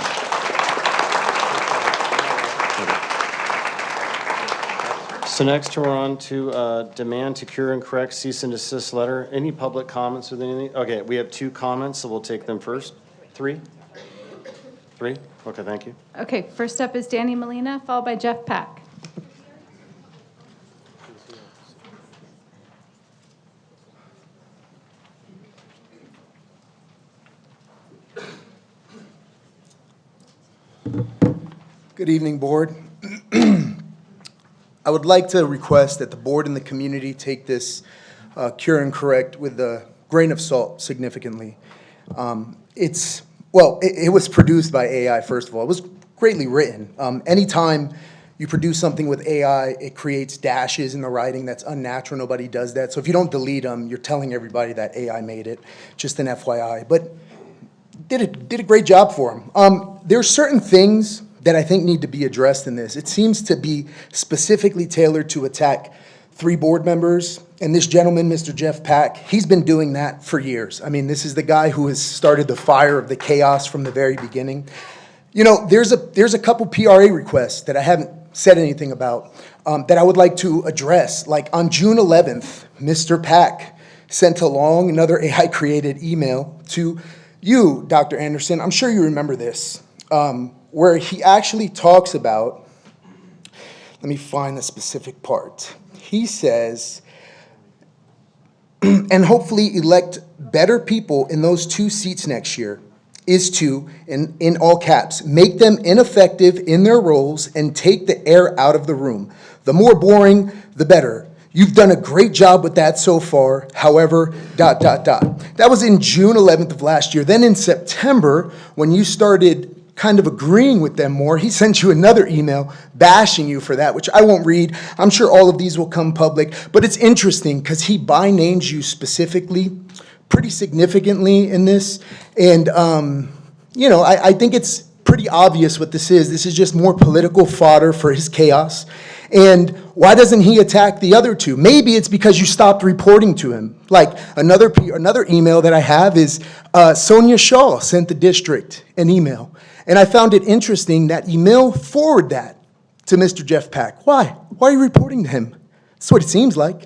So next we're on to demand to cure and correct cease and desist letter. Any public comments with anything? Okay, we have 2 comments, so we'll take them first. 3? 3? Okay, thank you. Okay, first up is Danny Molina, followed by Jeff Pack. Good evening, Board. I would like to request that the Board and the community take this cure and correct with a grain of salt significantly. It was produced by AI, first of all. It was greatly written. Anytime you produce something with AI, it creates dashes in the writing that's unnatural. Nobody does that. So if you don't delete them, you're telling everybody that AI made it. Just an FYI. But did a great job for him. There are certain things that I think need to be addressed in this. It seems to be specifically tailored to attack 3 board members. And this gentleman, Mr. Jeff Pack, he's been doing that for years. I mean, this is the guy who has started the fire of the chaos from the very beginning. You know, there's a couple PRA requests that I haven't said anything about that I would like to address. Like on June 11th, Mr. Pack sent along another AI-created email to you, Dr. Anderson. I'm sure you remember this, where he actually talks about, let me find the specific part. He says, and hopefully elect better people in those 2 seats next year, is to, in all caps, make them ineffective in their roles and take the air out of the room. The more boring, the better. You've done a great job with that so far. However, ... That was in June 11th of last year. Then in September, when you started kind of agreeing with them more, he sent you another email bashing you for that, which I won't read. I'm sure all of these will come public, but it's interesting because he by names you specifically pretty significantly in this. And, you know, I think it's pretty obvious what this is. This is just more political fodder for his chaos. And why doesn't he attack the other 2? Maybe it's because you stopped reporting to him. Like another email that I have is Sonia Shaw sent the district an email. And I found it interesting that email forwarded that to Mr. Jeff Pack. Why? Why are you reporting to him? That's what it seems like.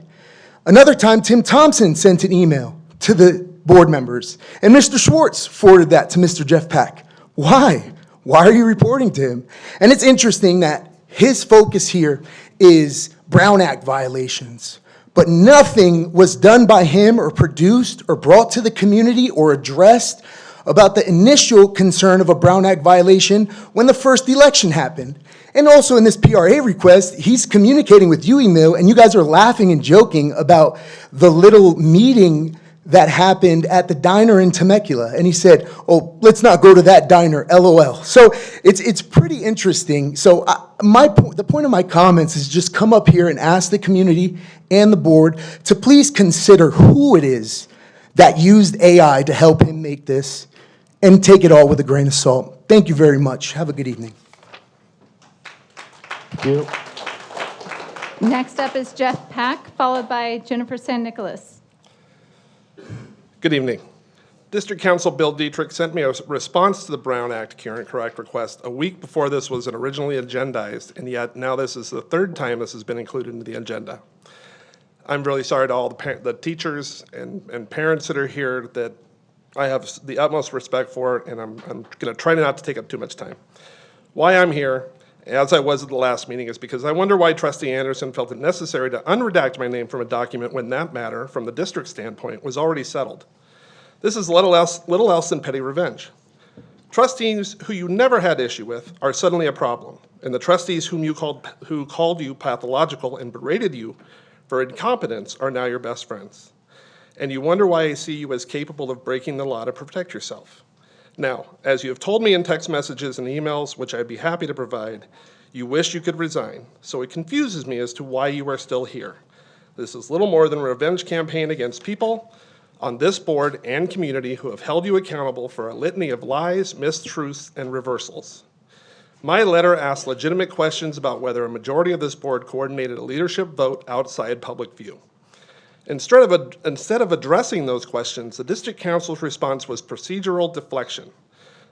Another time, Tim Thompson sent an email to the board members. And Mr. Schwartz forwarded that to Mr. Jeff Pack. Why? Why are you reporting to him? And it's interesting that his focus here is Brown Act violations. But nothing was done by him or produced or brought to the community or addressed about the initial concern of a Brown Act violation when the first election happened. And also in this PRA request, he's communicating with you, Emil, and you guys are laughing and joking about the little meeting that happened at the diner in Temecula. And he said, oh, let's not go to that diner, LOL. So it's pretty interesting. So the point of my comments is just come up here and ask the community and the board to please consider who it is that used AI to help him make this, and take it all with a grain of salt. Thank you very much. Have a good evening. Thank you. Next up is Jeff Pack, followed by Jennifer San Nicolas. Good evening. District Council Bill Dietrich sent me a response to the Brown Act Cure and Correct request a week before this was originally agendized, and yet now this is the 3rd time this has been included in the agenda. I'm really sorry to all the teachers and parents that are here that I have the utmost respect for, and I'm going to try not to take up too much time. Why I'm here, as I was at the last meeting, is because I wonder why Trustee Anderson felt it necessary to unredact my name from a document when that matter, from the district standpoint, was already settled. This is little else than petty revenge. Trustees who you never had issue with are suddenly a problem, and the trustees who called you pathological and berated you for incompetence are now your best friends. And you wonder why I see you as capable of breaking the law to protect yourself. Now, as you have told me in text messages and emails, which I'd be happy to provide, you wish you could resign, so it confuses me as to why you are still here. This is little more than a revenge campaign against people on this board and community who have held you accountable for a litany of lies, mistruths, and reversals. My letter asked legitimate questions about whether a majority of this board coordinated a leadership vote outside public view. Instead of addressing those questions, the district council's response was procedural deflection.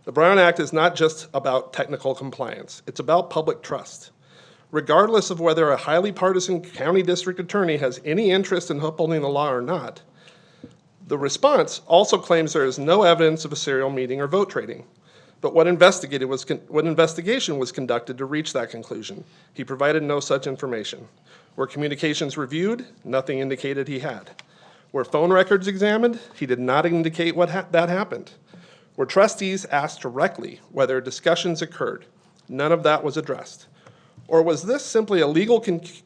The Brown Act is not just about technical compliance, it's about public trust. Regardless of whether a highly partisan county district attorney has any interest in upholding the law or not, the response also claims there is no evidence of a serial meeting or vote trading. But what investigation was conducted to reach that conclusion? He provided no such information. Were communications reviewed? Nothing indicated he had. Were phone records examined? He did not indicate that happened. Were trustees asked directly whether discussions occurred? None of that was addressed. Or was this simply a legal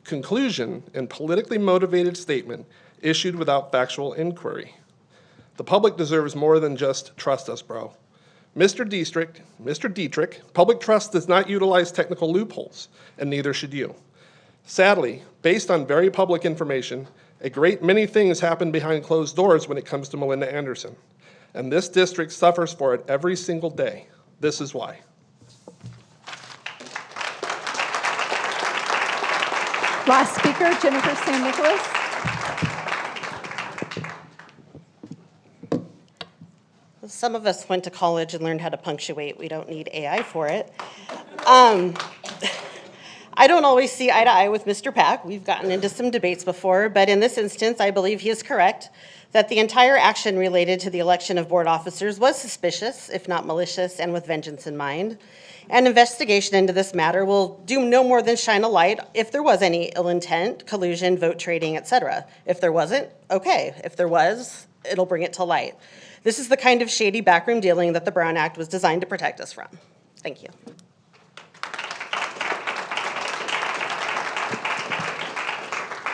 conclusion and politically motivated statement issued without factual inquiry? The public deserves more than just trust us, bro. Mr. Dietrich, public trust does not utilize technical loopholes, and neither should you. Sadly, based on very public information, a great many things happen behind closed doors when it comes to Melinda Anderson, and this district suffers for it every single day. This is why. Last speaker, Jennifer San Nicolas. some of us went to college and learned how to punctuate. We don't need AI for it. I don't always see eye to eye with Mr. Pack. We've gotten into some debates before, but in this instance, I believe he is correct that the entire action related to the election of board officers was suspicious, if not malicious, and with vengeance in mind. An investigation into this matter will do no more than shine a light if there was any ill intent, collusion, vote trading, etc. If there wasn't, okay. If there was, it'll bring it to light. This is the kind of shady backroom dealing that the Brown Act was designed to protect us from. Thank you.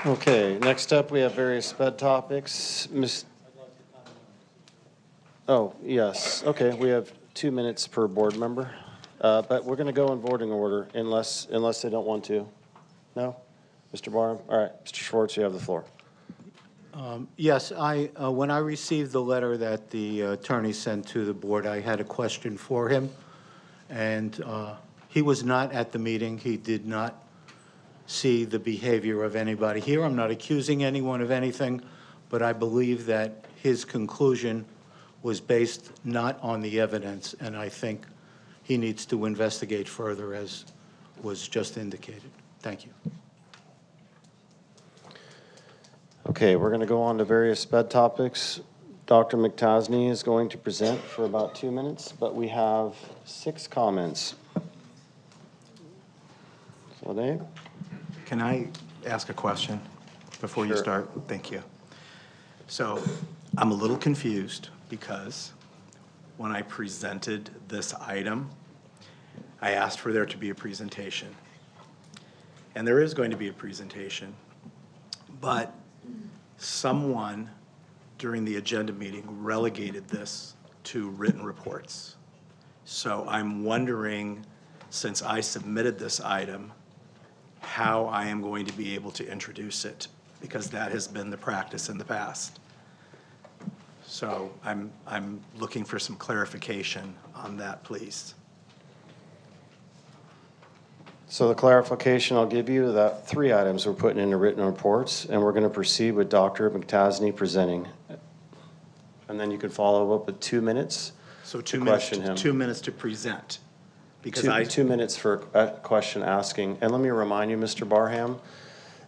Okay, next up, we have various sped topics. Oh, yes, okay, we have 2 minutes per board member, but we're gonna go in voting order unless they don't want to. No? Mr. Barham? All right, Mr. Schwartz, you have the floor. Yes, when I received the letter that the attorney sent to the board, I had a question for him. And he was not at the meeting. He did not see the behavior of anybody here. I'm not accusing anyone of anything, but I believe that his conclusion was based not on the evidence, and I think he needs to investigate further, as was just indicated. Thank you. Okay, we're going to go on to various sped topics. Dr. McTasney is going to present for about 2 minutes, but we have 6 comments. So Dave? Can I ask a question before you Sure. start? Thank you. So I'm a little confused because when I presented this item, I asked for there to be a presentation. And there is going to be a presentation, but someone during the agenda meeting relegated this to written reports. So I'm wondering, since I submitted this item, how I am going to be able to introduce it, because that has been the practice in the past. So I'm looking for some clarification on that, please. So the clarification I'll give you, that 3 items we're putting into written reports, and we're going to proceed with Dr. McTasney presenting. And then you can follow up with 2 minutes So to question him. 2 minutes to present. Because 2 minutes for a question asking. And let me remind you, Mr. Barham,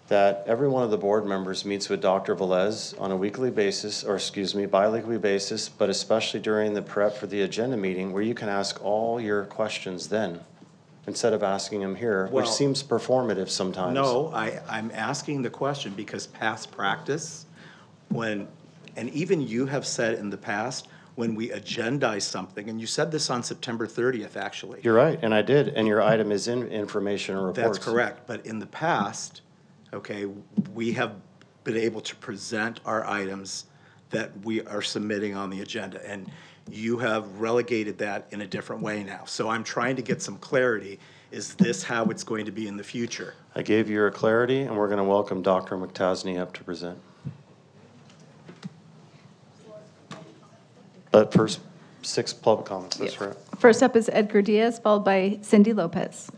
that every one of the board members meets with Dr. Velez on a weekly basis, or excuse me, bi-weekly basis, but especially during the prep for the agenda meeting, where you can ask all your questions then, instead of asking them here, which Well, seems performative sometimes. No, I'm asking the question because past practice, and even you have said in the past, when we agendize something, and you said this on September 30th, actually. You're right, and I did, and your item is in information and reports. That's correct, but in the past, okay, we have been able to present our items that we are submitting on the agenda, and you have relegated that in a different way now. So I'm trying to get some clarity. Is this how it's going to be in the future? I gave you your clarity, and we're going to welcome Dr. McTasney up to present. But first, 6 public comments, that's right. First up is Edgar Diaz, followed by Cindy Lopez.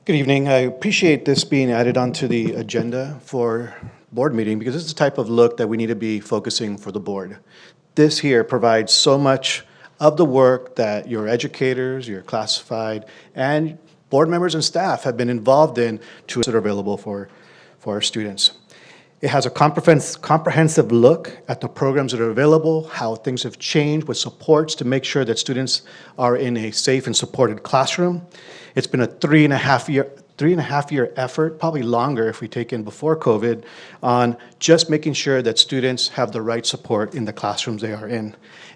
Good evening. I appreciate this being added onto the agenda for board meeting because this is the type of look that we need to be focusing for the board. This here provides so much of the work that your educators, your classified, and board members and staff have been involved in to that are available for our students. It has a comprehensive look at the programs that are available, how things have changed with supports to make sure that students are in a safe and supported classroom. It's been a 3.5 year effort, probably longer if we take in before COVID, on just making sure that students have the right support in the classrooms they are in.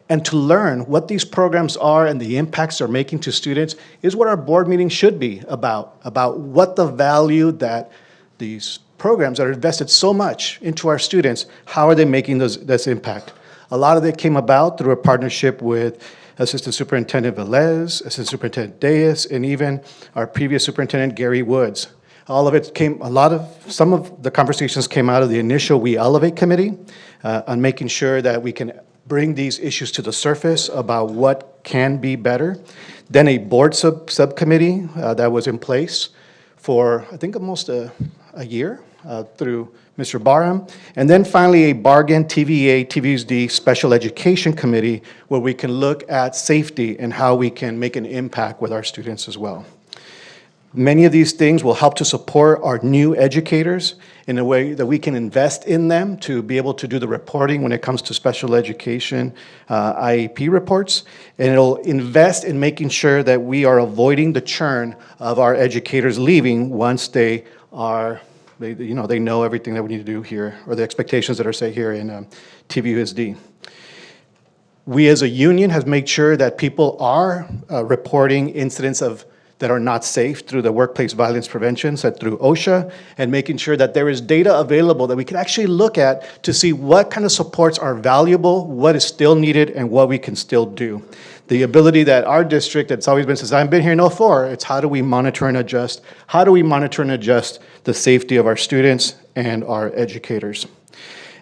And to learn what these programs are and the impacts they're making to students is what our board meeting should be about what the value that these programs that are invested so much into our students, how are they making this impact? A lot of it came about through a partnership with Assistant Superintendent Velez, Assistant Superintendent Diaz, and even our previous superintendent, Gary Woods. All of it came, some of the conversations came out of the initial We Elevate committee on making sure that we can bring these issues to the surface about what can be better. Then a board subcommittee that was in place for, I think, almost a year through Mr. Barham. And then finally, a bargain TVA, TVSD Special Education Committee where we can look at safety and how we can make an impact with our students as well. Many of these things will help to support our new educators in a way that we can invest in them to be able to do the reporting when it comes to special education IEP reports. And it'll invest in making sure that we are avoiding the churn of our educators leaving once they are, they know everything that we need to do here, or the expectations that are set here in TVUSD. We as a union have made sure that people are reporting incidents that are not safe through the workplace violence prevention, set through OSHA, and making sure that there is data available that we can actually look at to see what kind of supports are valuable, what is still needed, and what we can still do. The ability that our district, it's always been since I've been here in 2004, it's how do we monitor and adjust? How do we monitor and adjust the safety of our students and our educators?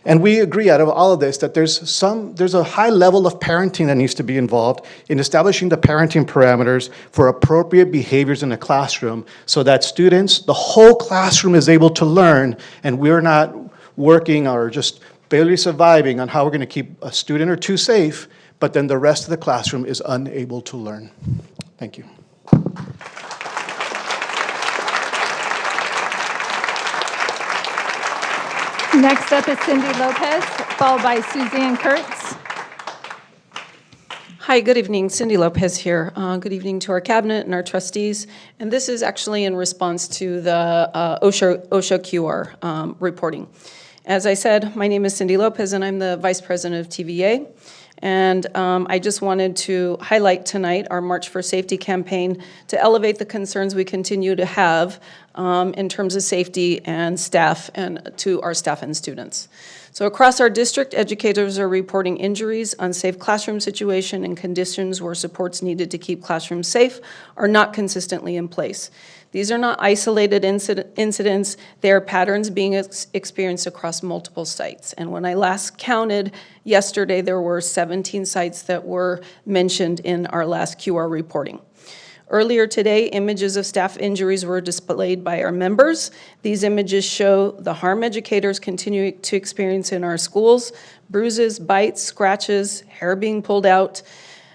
And we agree out of all of this that there's a high level of parenting that needs to be involved in establishing the parenting parameters for appropriate behaviors in the classroom so that students, the whole classroom is able to learn and we're not working or just barely surviving on how we're going to keep a student or two safe, but then the rest of the classroom is unable to learn. Thank you. Next up is Cindy Lopez, followed by Suzanne Kurtz. Hi, good evening. Cindy Lopez here. Good evening to our cabinet and our trustees. And this is actually in response to the OSHA QR reporting. As I said, my name is Cindy Lopez, and I'm the Vice President of TVA. And I just wanted to highlight tonight our March for Safety campaign to elevate the concerns we continue to have in terms of safety and staff and to our staff and students. So across our district, educators are reporting injuries, unsafe classroom situation, and conditions where supports needed to keep classrooms safe are not consistently in place. These are not isolated incidents, they are patterns being experienced across multiple sites. And when I last counted yesterday, there were 17 sites that were mentioned in our last QR reporting. Earlier today, images of staff injuries were displayed by our members. These images show the harm educators continue to experience in our schools: bruises, bites, scratches, hair being pulled out.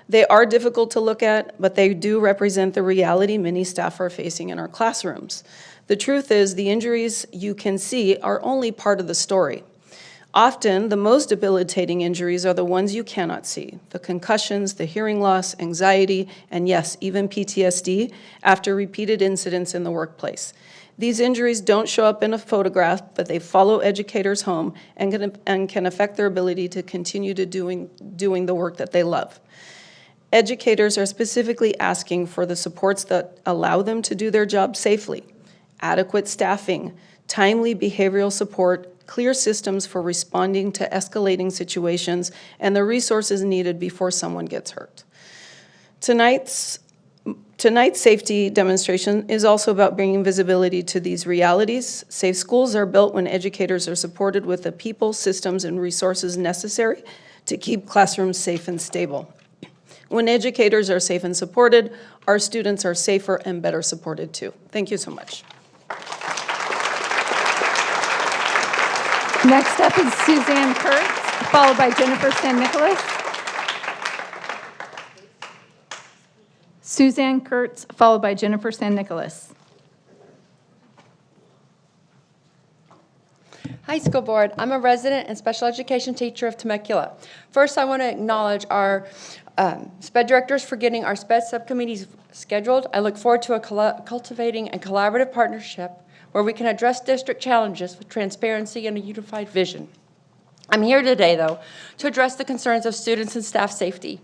They are difficult to look at, but they do represent the reality many staff are facing in our classrooms. The truth is, the injuries you can see are only part of the story. Often, the most debilitating injuries are the ones you cannot see: the concussions, the hearing loss, anxiety, and yes, even PTSD after repeated incidents in the workplace. These injuries don't show up in a photograph, but they follow educators home and can affect their ability to continue to doing the work that they love. Educators are specifically asking for the supports that allow them to do their job safely: adequate staffing, timely behavioral support, clear systems for responding to escalating situations, and the resources needed before someone gets hurt. Tonight's safety demonstration is also about bringing visibility to these realities. Safe schools are built when educators are supported with the people, systems, and resources necessary to keep classrooms safe and stable. When educators are safe and supported, our students are safer and better supported too. Thank you so much. Next up is Suzanne Kurtz, followed by Jennifer San Nicolas. Suzanne Kurtz, followed by Jennifer San Nicolas. Hi, school board. I'm a resident and special education teacher of Temecula. First, I want to acknowledge our SPED directors for getting our SPED subcommittees scheduled. I look forward to cultivating a collaborative partnership where we can address district challenges with transparency and a unified vision. I'm here today, though, to address the concerns of students and staff safety.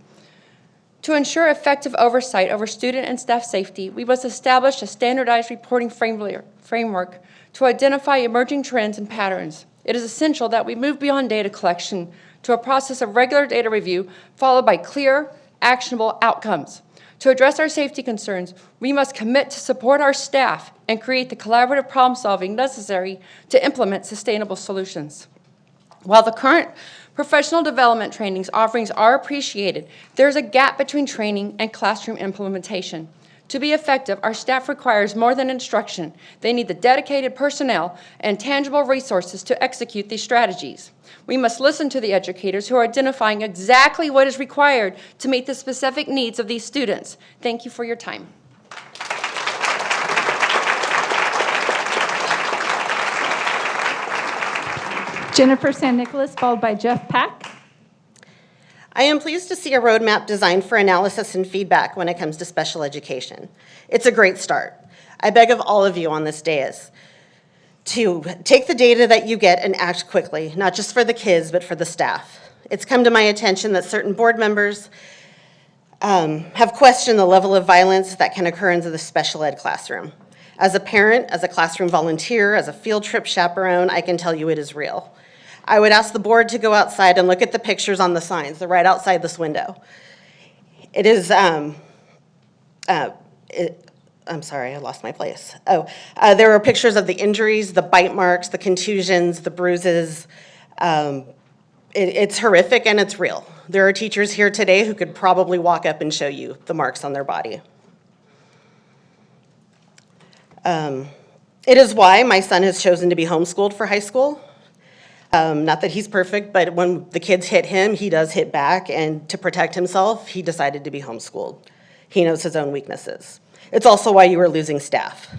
To ensure effective oversight over student and staff safety, we must establish a standardized reporting framework to identify emerging trends and patterns. It is essential that we move beyond data collection to a process of regular data review followed by clear, actionable outcomes. To address our safety concerns, we must commit to support our staff and create the collaborative problem-solving necessary to implement sustainable solutions. While the current Professional development trainings offerings are appreciated. There's a gap between training and classroom implementation. To be effective, our staff requires more than instruction. They need the dedicated personnel and tangible resources to execute these strategies. We must listen to the educators who are identifying exactly what is required to meet the specific needs of these students. Thank you for your time. Jennifer San Nicolas, followed by Jeff Pack. I am pleased to see a roadmap designed for analysis and feedback when it comes to special education. It's a great start. I beg of all of you on this dais to take the data that you get and act quickly, not just for the kids, but for the staff. It's come to my attention that certain board members have questioned the level of violence that can occur in the special ed classroom. As a parent, as a classroom volunteer, as a field trip chaperone, I can tell you it is real. I would ask the board to go outside and look at the pictures on the signs. They're right outside this window. It is, I'm sorry, I lost my place. There are pictures of the injuries, the bite marks, the contusions, the bruises. It's horrific and it's real. There are teachers here today who could probably walk up and show you the marks on their body. It is why my son has chosen to be homeschooled for high school. Not that he's perfect, but when the kids hit him, he does hit back, and to protect himself, he decided to be homeschooled. He knows his own weaknesses. It's also why you are losing staff.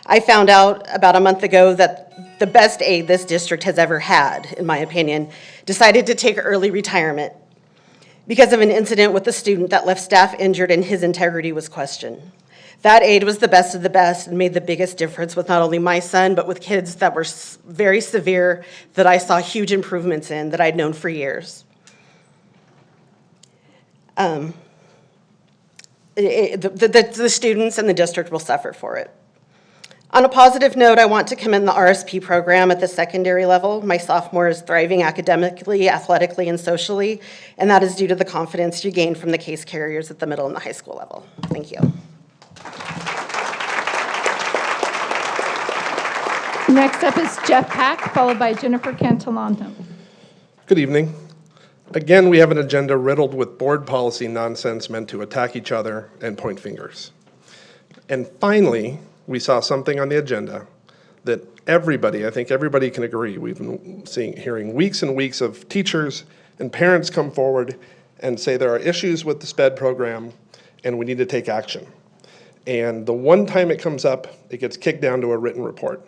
I found out about a month ago that the best aide this district has ever had, in my opinion, decided to take early retirement because of an incident with a student that left staff injured and his integrity was questioned. That aide was the best of the best and made the biggest difference with not only my son, but with kids that were very severe that I saw huge improvements in that I'd known for years. The students and the district will suffer for it. On a positive note, I want to commend the RSP program at the secondary level. My sophomore is thriving academically, athletically, and socially, and that is due to the confidence you gain from the case carriers at the middle and the high school level. Thank you. Next up is Jeff Pack, followed by Jennifer Cantillano. Good evening. Again, we have an agenda riddled with board policy nonsense meant to attack each other and point fingers. And finally, we saw something on the agenda that everybody, I think everybody can agree, we've been hearing weeks and weeks of teachers and parents come forward and say there are issues with the SPED program and we need to take action. And the one time it comes up, it gets kicked down to a written report.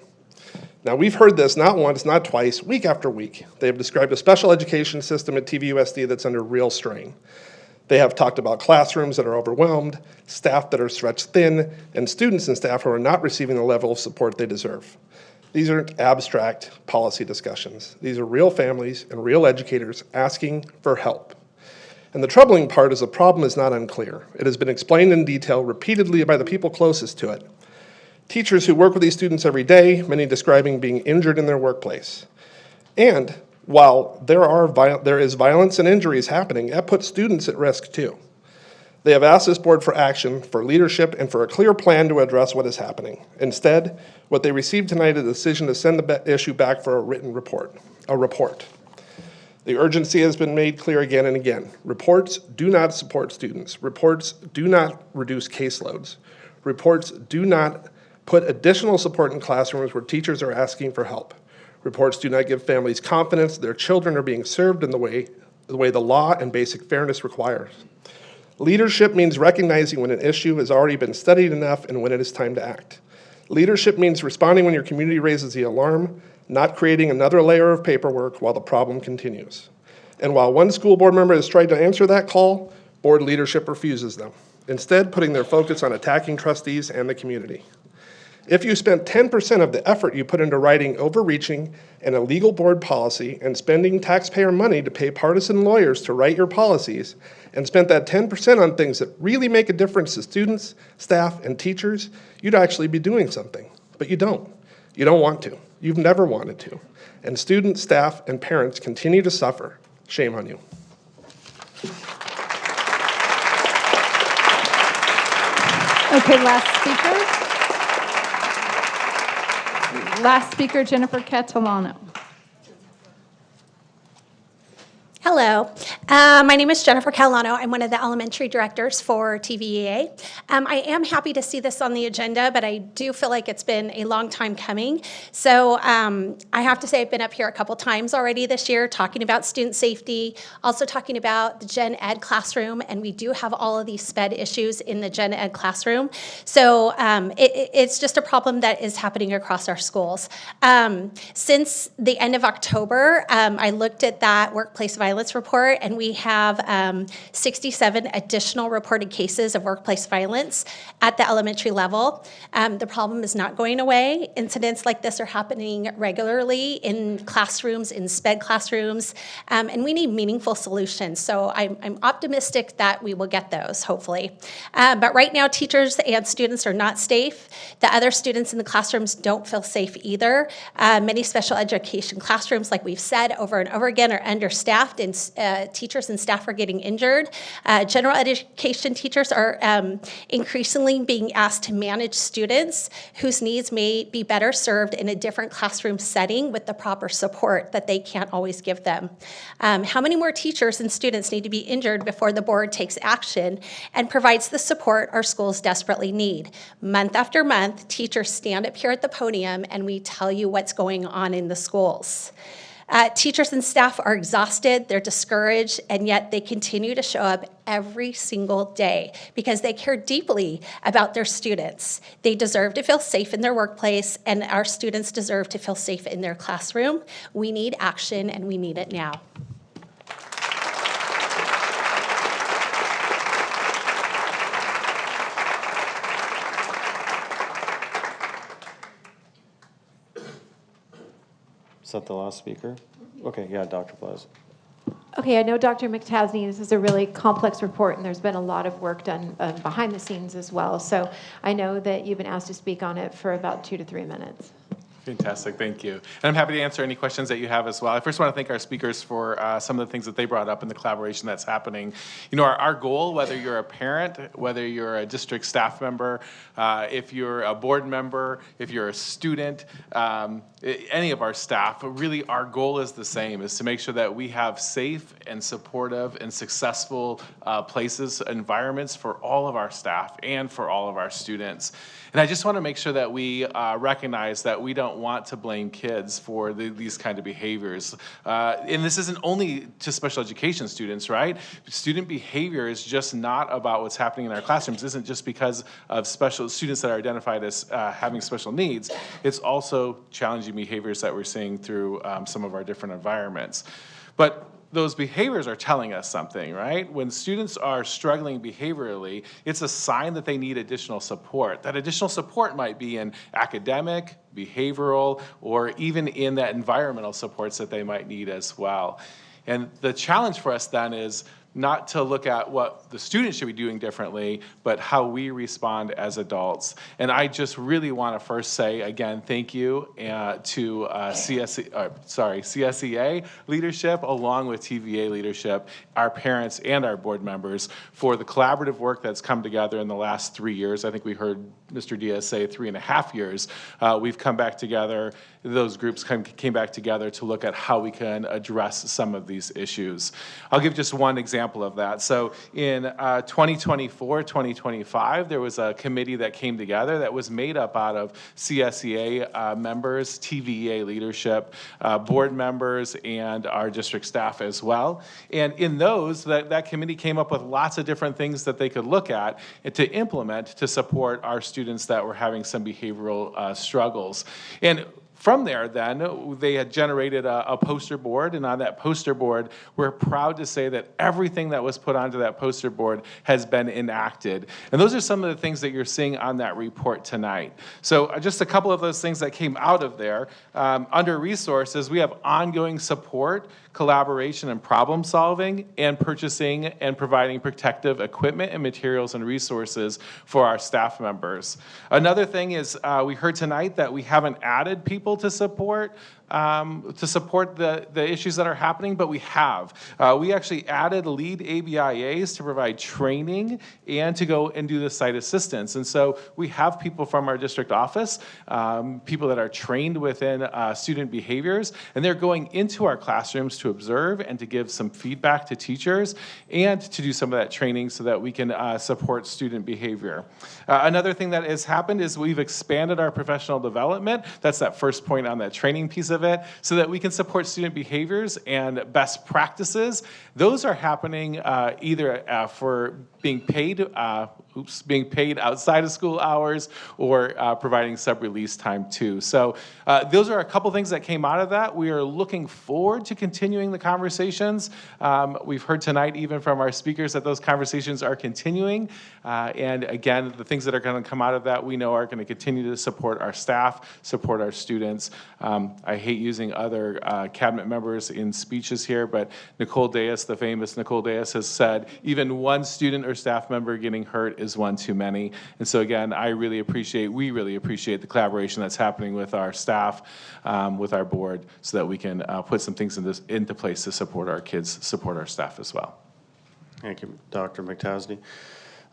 Now, we've heard this not once, not twice, week after week. They have described a special education system at TVUSD that's under real strain. They have talked about classrooms that are overwhelmed, staff that are stretched thin, and students and staff who are not receiving the level of support they deserve. These aren't abstract policy discussions. These are real families and real educators asking for help. And the troubling part is the problem is not unclear. It has been explained in detail repeatedly by the people closest to it. Teachers who work with these students every day, many describing being injured in their workplace. And while there is violence and injuries happening, that puts students at risk too. They have asked this board for action, for leadership, and for a clear plan to address what is happening. Instead, what they received tonight is a decision to send the issue back for a written report, The urgency has been made clear again and again. Reports do not support students. Reports do not reduce caseloads. Reports do not put additional support in classrooms where teachers are asking for help. Reports do not give families confidence their children are being served in the way the law and basic fairness requires. Leadership means recognizing when an issue has already been studied enough and when it is time to act. Leadership means responding when your community raises the alarm, not creating another layer of paperwork while the problem continues. And while one school board member has tried to answer that call, board leadership refuses them, instead putting their focus on attacking trustees and the community. If you spent 10% of the effort you put into writing overreaching and illegal board policy and spending taxpayer money to pay partisan lawyers to write your policies, and spent that 10% on things that really make a difference to students, staff, and teachers, you'd actually be doing something. But you don't. You don't want to. You've never wanted to. And students, staff, and parents continue to suffer. Shame on you. Okay, last speaker. Last speaker, Jennifer Catalano. Hello, my name is Jennifer Calano. I'm one of the elementary directors for TVEA. I am happy to see this on the agenda, but I do feel like it's been a long time coming. So I have to say I've been up here a couple times already this year talking about student safety, also talking about the Gen Ed classroom, and we do have all of these SPED issues in the Gen Ed classroom. So it's just a problem that is happening across our schools. Since the end of October, I looked at that workplace violence report, and we have 67 additional reported cases of workplace violence at the elementary level. The problem is not going away. Incidents like this are happening regularly in classrooms, in SPED classrooms, and we need meaningful solutions. So I'm optimistic that we will get those, hopefully. But right now, teachers and students are not safe. The other students in the classrooms don't feel safe either. Many special education classrooms, like we've said over and over again, are understaffed, and teachers and staff are getting injured. General education teachers are increasingly being asked to manage students whose needs may be better served in a different classroom setting with the proper support that they can't always give them. How many more teachers and students need to be injured before the board takes action and provides the support our schools desperately need? Month after month, teachers stand up here at the podium and we tell you what's going on in the schools. Teachers and staff are exhausted, they're discouraged, and yet they continue to show up every single day because they care deeply about their students. They deserve to feel safe in their workplace, and our students deserve to feel safe in their classroom. We need action, and we need it now. Is that the last speaker? Okay, yeah, Dr. Velez. Okay, I know Dr. McTasney, this is a really complex report, and there's been a lot of work done behind the scenes as well. So I know that you've been asked to speak on it for about 2 to 3 minutes. Fantastic, thank you. And I'm happy to answer any questions that you have as well. I first want to thank our speakers for some of the things that they brought up in the collaboration that's happening. You know, our goal, whether you're a parent, whether you're a district staff member, if you're a board member, if you're a student, any of our staff, really our goal is the same, is to make sure that we have safe and supportive and successful places, environments for all of our staff and for all of our students. And I just want to make sure that we recognize that we don't want to blame kids for these kind of behaviors. And this isn't only to special education students, right? Student behavior is just not about what's happening in our classrooms. It isn't just because of special students that are identified as having special needs. It's also challenging behaviors that we're seeing through some of our different environments. But those behaviors are telling us something, right? When students are struggling behaviorally, it's a sign that they need additional support. That additional support might be in academic, behavioral, or even in that environmental supports that they might need as well. And the challenge for us then is not to look at what the students should be doing differently, but how we respond as adults. And I just really want to first say, again, thank you to CSEA leadership, along with TVA leadership, our parents and our board members, for the collaborative work that's come together in the last 3 years. I think we heard Mr. Diaz say 3.5 years. We've come back together, those groups came back together to look at how we can address some of these issues. I'll give just one example of that. So in 2024, 2025, there was a committee that came together that was made up out of CSEA members, TVA leadership, board members, and our district staff as well. And in those, that committee came up with lots of different things that they could look at to implement to support our students that were having some behavioral struggles. And from there, then, they had generated a poster board, and on that poster board, we're proud to say that everything that was put onto that poster board has been enacted. And those are some of the things that you're seeing on that report tonight. So just a couple of those things that came out of there. Under resources, we have ongoing support, collaboration, and problem solving, and purchasing and providing protective equipment and materials and resources for our staff members. Another thing is we heard tonight that we haven't added people to support. to support the issues that are happening, but we have. We actually added lead ABIAs to provide training and to go and do the site assistance. And so we have people from our district office, people that are trained within student behaviors, and they're going into our classrooms to observe and to give some feedback to teachers and to do some of that training so that we can support student behavior. Another thing that has happened is we've expanded our professional development. That's that first point on that training piece of it, so that we can support student behaviors and best practices. Those are happening either for being paid outside of school hours or providing sub-release time too. So those are a couple things that came out of that. We are looking forward to continuing the conversations. We've heard tonight even from our speakers that those conversations are continuing. And again, the things that are going to come out of that we know are going to continue to support our staff, support our students. I hate using other cabinet members in speeches here, but Nicole Deas, the famous Nicole Deas, has said, even one student or staff member getting hurt is one too many. And so again, we really appreciate the collaboration that's happening with our staff, with our board, so that we can put some things into place to support our kids, support our staff as well. Thank you, Dr. McTasney.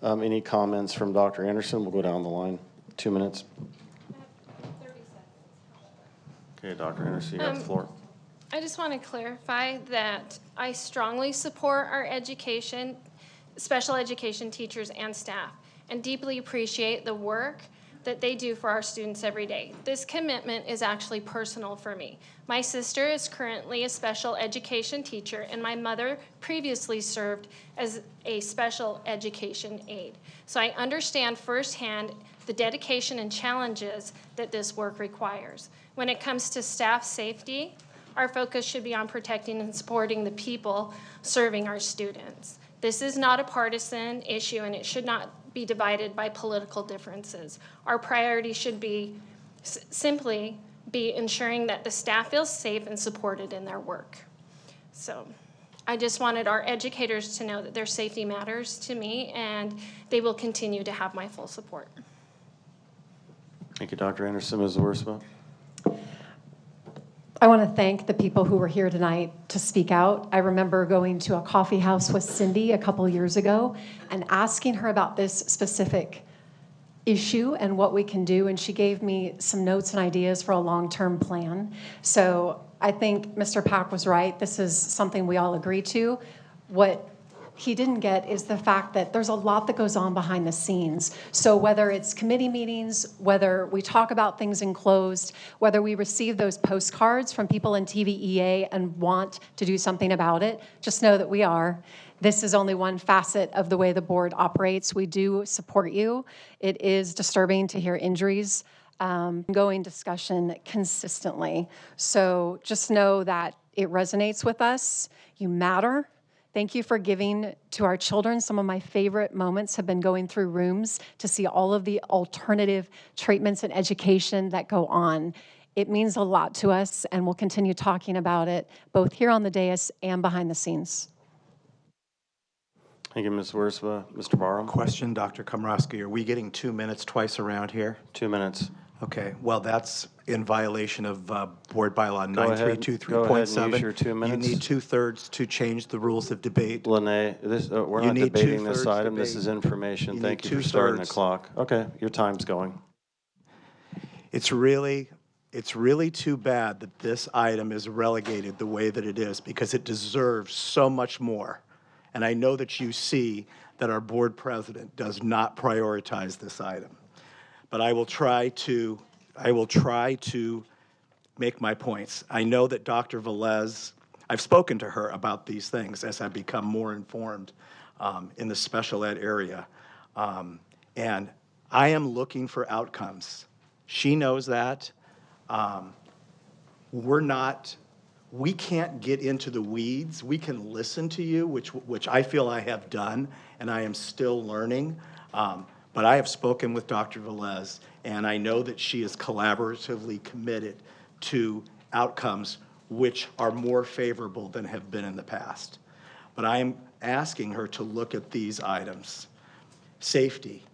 Any comments from Dr. Anderson? We'll go down the line. 2 minutes. Okay, Dr. Anderson, you got the floor. I just want to clarify that I strongly support our education, special education teachers and staff, and deeply appreciate the work that they do for our students every day. This commitment is actually personal for me. My sister is currently a special education teacher, and my mother previously served as a special education aide. So I understand firsthand the dedication and challenges that this work requires. When it comes to staff safety, our focus should be on protecting and supporting the people serving our students. This is not a partisan issue, and it should not be divided by political differences. Our priority should be simply ensuring that the staff feels safe and supported in their work. So I just wanted our educators to know that their safety matters to me, and they will continue to have my full support. Thank you, Dr. Anderson. Ms. Worsma. I want to thank the people who were here tonight to speak out. I remember going to a coffee house with Cindy a couple years ago and asking her about this specific issue and what we can do, and she gave me some notes and ideas for a long-term plan. So I think Mr. Pack was right. This is something we all agree to. What he didn't get is the fact that there's a lot that goes on behind the scenes. So whether it's committee meetings, whether we talk about things in closed, whether we receive those postcards from people in TVEA and want to do something about it, just know that we are. This is only one facet of the way the board operates. We do support you. It is disturbing to hear injuries, ongoing discussion consistently. So just know that it resonates with us. You matter. Thank you for giving to our children. Some of my favorite moments have been going through rooms to see all of the alternative treatments and education that go on. It means a lot to us, and we'll continue talking about it both here on the dais and behind the scenes. Thank you, Ms. Worsma. Mr. Barham. Question, Dr. Komrosky. Are we getting 2 minutes twice around here? 2 minutes. Okay, well, that's in violation of Board Bylaw Go ahead and 9323.7. use your 2 minutes. You need 2/3 to change the rules of debate. Lene, we're You not need debating this 2/3 item. This debate. is information. You Thank need you for starting the 2/3. clock. Okay, your time's going. It's really too bad that this item is relegated the way that it is, because it deserves so much more. And I know that you see that our board president does not prioritize this item. But I will try to make my points. I know that Dr. Velez, I've spoken to her about these things as I become more informed in the special ed area. And I am looking for outcomes. She knows that. We can't get into the weeds. We can listen to you, which I feel I have done, and I am still learning. But I have spoken with Dr. Velez, and I know that she is collaboratively committed to outcomes which are more favorable than have been in the past. But I am asking her to look at these items: safety,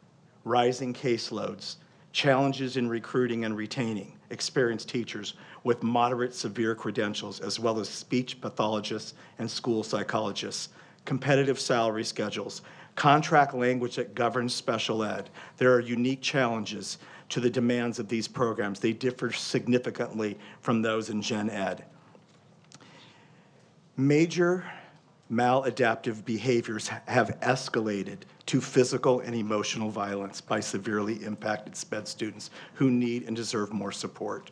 rising caseloads, challenges in recruiting and retaining experienced teachers with moderate severe credentials, as well as speech pathologists and school psychologists, competitive salary schedules, contract language that governs special ed. There are unique challenges to the demands of these programs. They differ significantly from those in gen ed. Major maladaptive behaviors have escalated to physical and emotional violence by severely impacted SPED students who need and deserve more support.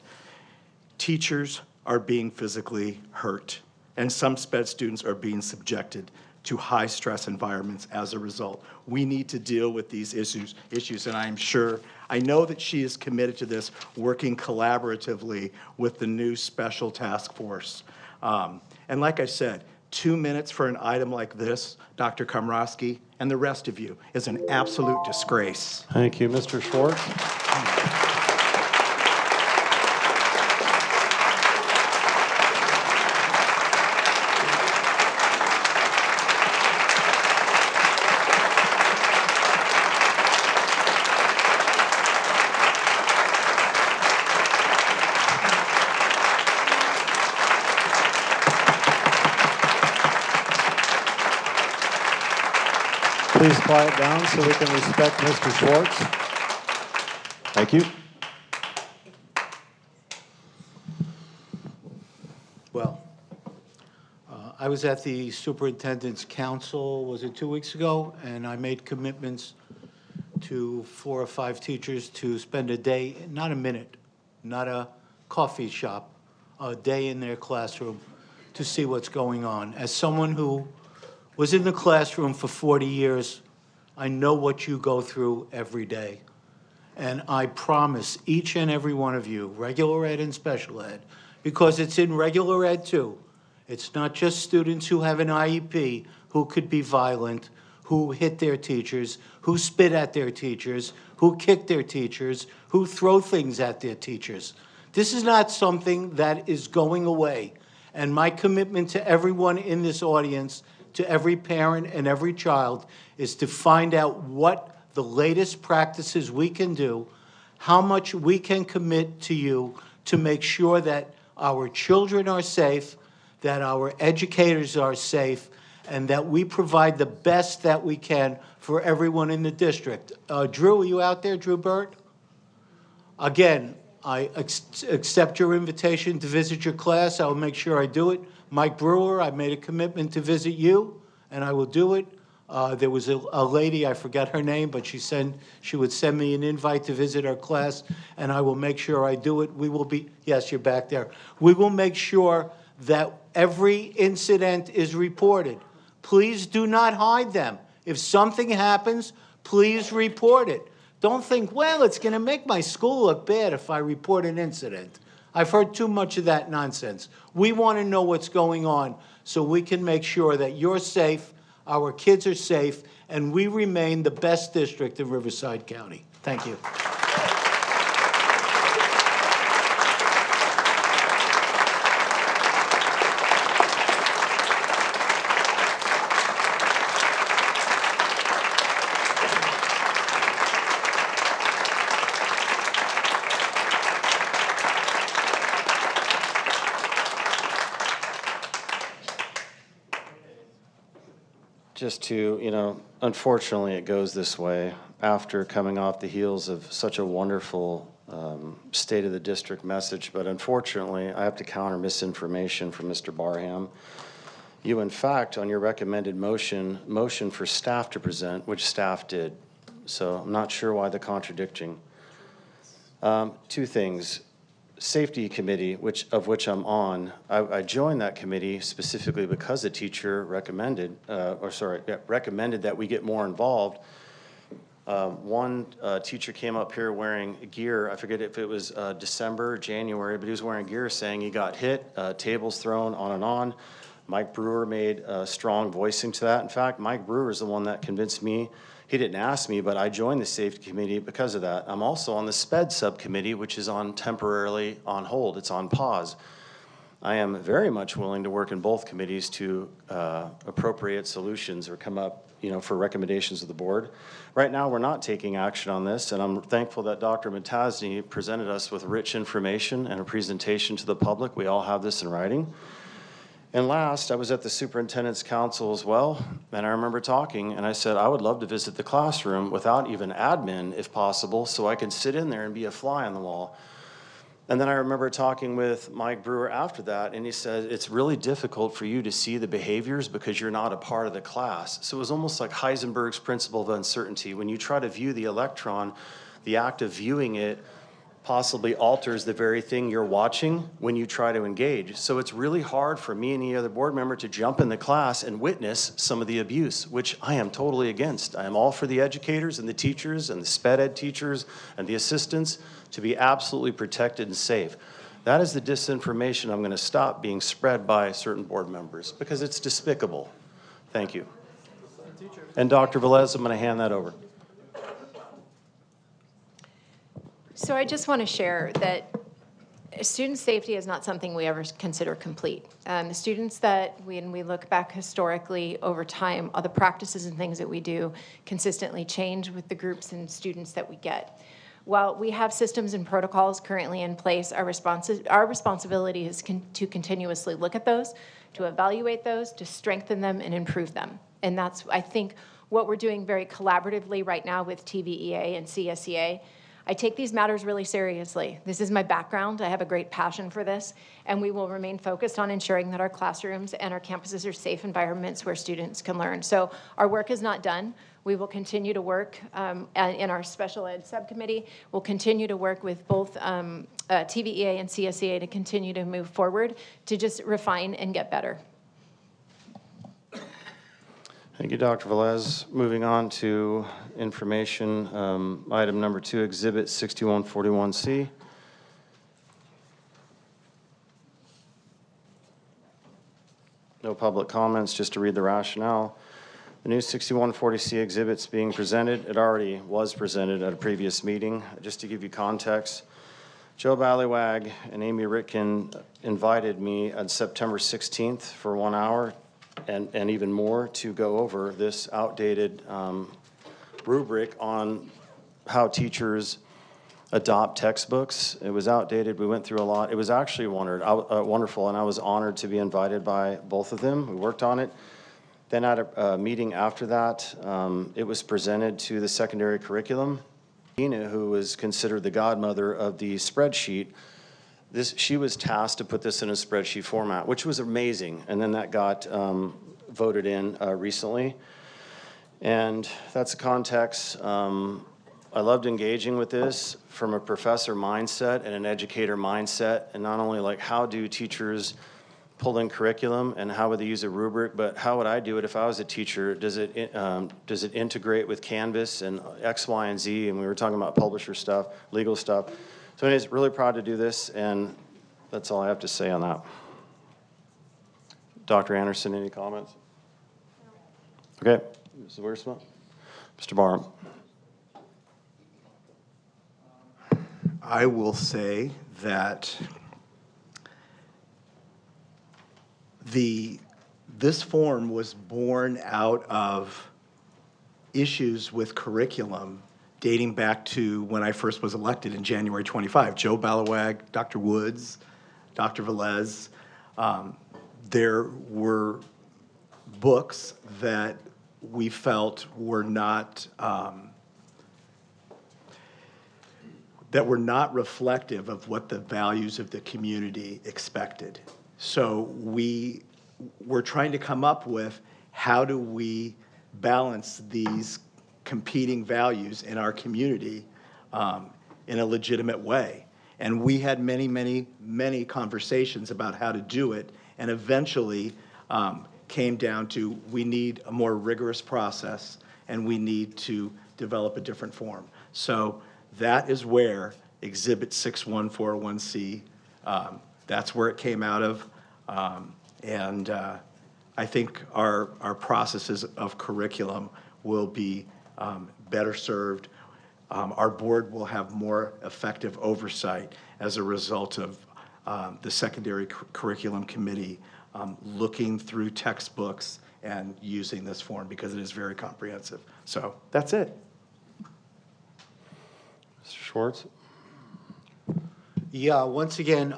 Teachers are being physically hurt, and some SPED students are being subjected to high stress environments as a result. We need to deal with these issues, and I know that she is committed to this, working collaboratively with the new special task force. And like I said, 2 minutes for an item like this, Dr. Komrosky, and the rest of you, is an absolute disgrace. Thank you, Mr. Schwartz. Please quiet down so we can respect Mr. Schwartz. Thank you. Well, I was at the Superintendent's Council, was it 2 weeks ago? And I made commitments to 4 or 5 teachers to spend a day, not a minute, not a coffee shop, a day in their classroom to see what's going on. As someone who was in the classroom for 40 years, I know what you go through every day. And I promise each and every one of you, regular ed and special ed, because it's in regular ed too. It's not just students who have an IEP who could be violent, who hit their teachers, who spit at their teachers, who kick their teachers, who throw things at their teachers. This is not something that is going away. And my commitment to everyone in this audience, to every parent and every child, is to find out what the latest practices we can do, how much we can commit to you to make sure that our children are safe, that our educators are safe, and that we provide the best that we can for everyone in the district. Drew, are you out there, Drew Burt? Again, I accept your invitation to visit your class. I will make sure I do it. Mike Brewer, I made a commitment to visit you, and I will do it. There was a lady, I forgot her name, but she would send me an invite to visit our class, and I will make sure I do it. We will be, yes, you're back there. We will make sure that every incident is reported. Please do not hide them. If something happens, please report it. Don't think, well, it's going to make my school look bad if I report an incident. I've heard too much of that nonsense. We want to know what's going on so we can make sure that you're safe, our kids are safe, and we remain the best district in Riverside County. Thank you. Just to, unfortunately, it goes this way. After coming off the heels of such a wonderful State of the District message, but unfortunately, I have to counter misinformation from Mr. Barham. You, in fact, on your recommended motion for staff to present, which staff did. So I'm not sure why the contradicting. 2 things. Safety committee, of which I'm on, I joined that committee specifically because the teacher recommended that we get more involved. One teacher came up here wearing gear. I forget if it was December or January, but he was wearing gear saying he got hit, tables thrown, on and on. Mike Brewer made a strong voicing to that. In fact, Mike Brewer is the one that convinced me. He didn't ask me, but I joined the safety committee because of that. I'm also on the SPED subcommittee, which is temporarily on hold. It's on pause. I am very much willing to work in both committees to appropriate solutions or come up, for recommendations of the board. Right now, we're not taking action on this, and I'm thankful that Dr. Matasny presented us with rich information and a presentation to the public. We all have this in writing. And last, I was at the Superintendent's Council as well, and I remember talking, and I said, I would love to visit the classroom without even admin, if possible, so I could sit in there and be a fly on the wall. And then I remember talking with Mike Brewer after that, and he said, it's really difficult for you to see the behaviors because you're not a part of the class. So it was almost like Heisenberg's principle of uncertainty. When you try to view the electron, the act of viewing it possibly alters the very thing you're watching when you try to engage. So it's really hard for me and any other board member to jump in the class and witness some of the abuse, which I am totally against. I am all for the educators and the teachers and the sped ed teachers and the assistants to be absolutely protected and safe. That is the disinformation I'm going to stop being spread by certain board members because it's despicable. Thank you. And Dr. Velez, I'm going to hand that over. So I just want to share that student safety is not something we ever consider complete. The students that, when we look back historically over time, all the practices and things that we do consistently change with the groups and students that we get. While we have systems and protocols currently in place, our responsibility is to continuously look at those, to evaluate those, to strengthen them and improve them. And that's, I think, what we're doing very collaboratively right now with TVEA and CSEA. I take these matters really seriously. This is my background. I have a great passion for this, and we will remain focused on ensuring that our classrooms and our campuses are safe environments where students can learn. So our work is not done. We will continue to work in our special ed subcommittee. We'll continue to work with both TVEA and CSEA to continue to move forward to just refine and get better. Thank you, Dr. Velez. Moving on to information, item number 2, Exhibit 6141C. No public comments, just to read the rationale. The new 6140C exhibit's being presented. It already was presented at a previous meeting. Just to give you context, Joe Ballywag and Amy Ritkin invited me on September 16th for 1 hour and even more to go over this outdated rubric on how teachers adopt textbooks. It was outdated. We went through a lot. It was actually wonderful, and I was honored to be invited by both of them. We worked on it. Then at a meeting after that, it was presented to the secondary curriculum. Ina, who was considered the godmother of the spreadsheet, she was tasked to put this in a spreadsheet format, which was amazing. And then that got voted in recently. And that's the context. I loved engaging with this from a professor mindset and an educator mindset, and not only like how do teachers pull in curriculum and how would they use a rubric, but how would I do it if I was a teacher? Does it integrate with Canvas and X, Y, and Z? And we were talking about publisher stuff, legal stuff. So anyways, really proud to do this, and that's all I have to say on that. Dr. Anderson, any comments? Okay, Mrs. Wiersma? Mr. Barham. I will say that this form was born out of issues with curriculum dating back to when I first was elected in January 25. Joe Ballywag, Dr. Woods, Dr. Velez. There were books that we felt were not reflective of what the values of the community expected. So we were trying to come up with how do we balance these competing values in our community in a legitimate way. And we had many, many, many conversations about how to do it, and eventually came down to we need a more rigorous process and we need to develop a different form. So that is where Exhibit 6141C, that's where it came out of. And I think our processes of curriculum will be better served. Our board will have more effective oversight as a result of the secondary curriculum committee looking through textbooks and using this form because it is very comprehensive. So that's it. Mr. Schwartz? Yeah, once again,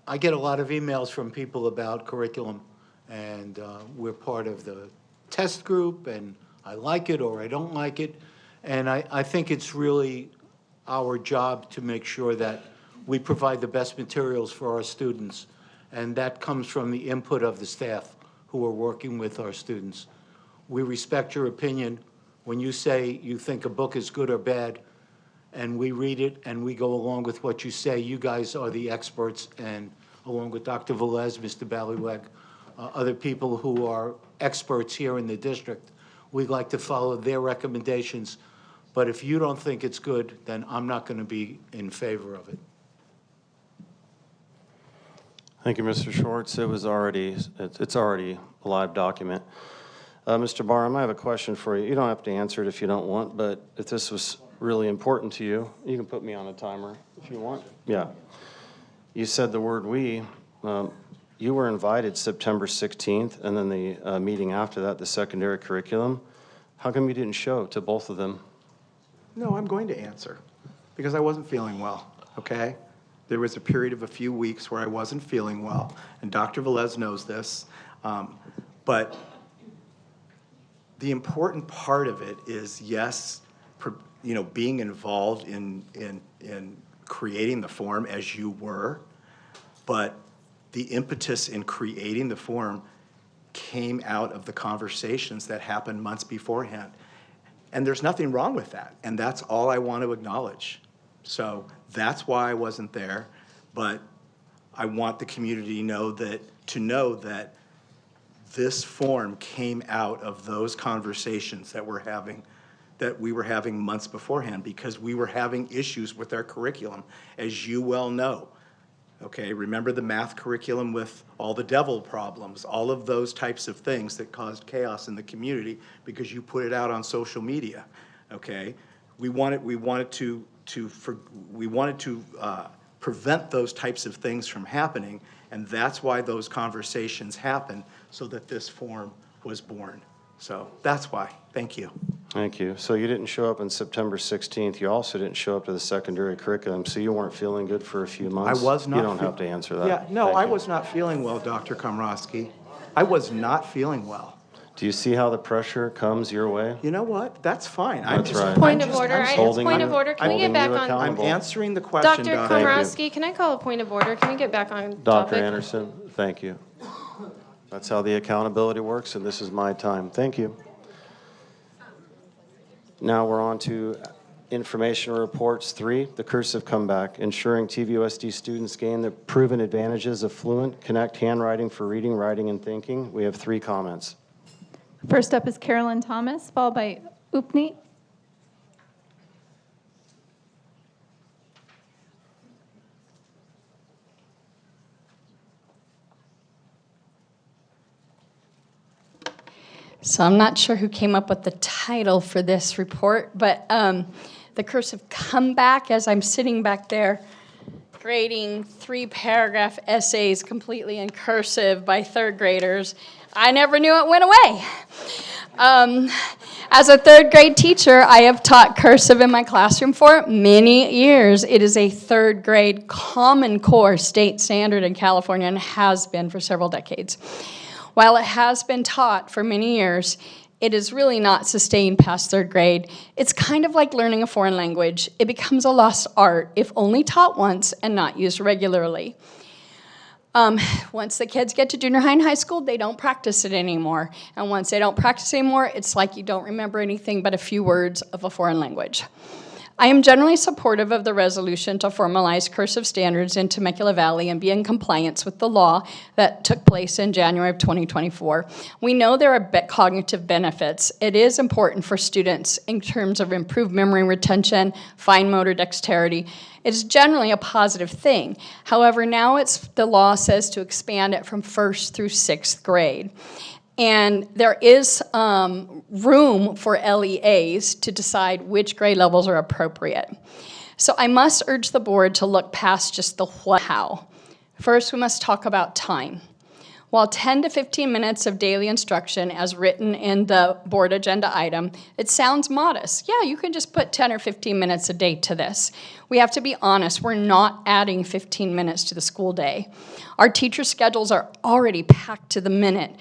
I get a lot of emails from people about curriculum, and we're part of the test group, and I like it or I don't like it. And I think it's really our job to make sure that we provide the best materials for our students, and that comes from the input of the staff who are working with our students. We respect your opinion. When you say you think a book is good or bad, and we read it and we go along with what you say, you guys are the experts, and along with Dr. Velez, Mr. Ballyweg, other people who are experts here in the district, we'd like to follow their recommendations. But if you don't think it's good, then I'm not going to be in favor of it. Thank you, Mr. Schwartz. It's already a live document. Mr. Barham, I have a question for you. You don't have to answer it if you don't want, but if this was really important to you, you can put me on a timer if you want. Yeah. You said the word "we." You were invited September 16th, and then the meeting after that, the secondary curriculum. How come you didn't show to both of them? No, I'm going to answer because I wasn't feeling well, okay? There was a period of a few weeks where I wasn't feeling well, and Dr. Velez knows this. But the important part of it is, yes, being involved in creating the form as you were, but the impetus in creating the form came out of the conversations that happened months beforehand. And there's nothing wrong with that, and that's all I want to acknowledge. So that's why I wasn't there, but I want the community to know that this form came out of those conversations that we were having months beforehand, because we were having issues with our curriculum, as you well know. Okay, remember the math curriculum with all the devil problems, all of those types of things that caused chaos in the community because you put it out on social media. Okay, we wanted to prevent those types of things from happening, and that's why those conversations happened, so that this form was born. So that's why. Thank you. Thank you. So you didn't show up on September 16th. You also didn't show up to the secondary curriculum, so you weren't feeling good for a few months? I was not. You don't have to answer that. Yeah, no, Thank I you. was not feeling well, Dr. Komrosky. I was not feeling well. Do you see how the pressure comes your way? You know what? That's fine. That's right. Point of order. Point of order. Can we get back on? I'm answering the question, Dr. Komrosky, can I call a point of order? Can we get back on Dr. topic? Anderson, thank you. That's how the accountability works, and this is my time. Thank you. Now we're on to information reports 3, the cursive comeback, ensuring TVUSD students gain the proven advantages of fluent, connect handwriting for reading, writing, and thinking. We have 3 comments. First up is Carolyn Thomas, followed by Upneat. So I'm not sure who came up with the title for this report, but the cursive comeback, as I'm sitting back there grading 3-paragraph essays completely in cursive by 3rd graders, I never knew it went away. As a 3rd grade teacher, I have taught cursive in my classroom for many years. It is a 3rd grade Common Core state standard in California and has been for several decades. While it has been taught for many years, it is really not sustained past 3rd grade. It's kind of like learning a foreign language. It becomes a lost art if only taught once and not used regularly. Once the kids get to junior high and high school, they don't practice it anymore. And once they don't practice anymore, it's like you don't remember anything but a few words of a foreign language. I am generally supportive of the resolution to formalize cursive standards in Temecula Valley and be in compliance with the law that took place in January of 2024. We know there are cognitive benefits. It is important for students in terms of improved memory retention, fine motor dexterity. It's generally a positive thing. However, now the law says to expand it from 1st through 6th grade. And there is room for LEAs to decide which grade levels are appropriate. So I must urge the board to look past just the what, how. First, we must talk about time. While 10 to 15 minutes of daily instruction, as written in the board agenda item, it sounds modest. Yeah, you can just put 10 or 15 minutes a day to this. We have to be honest, we're not adding 15 minutes to the school day. Our teacher schedules are already packed to the minute.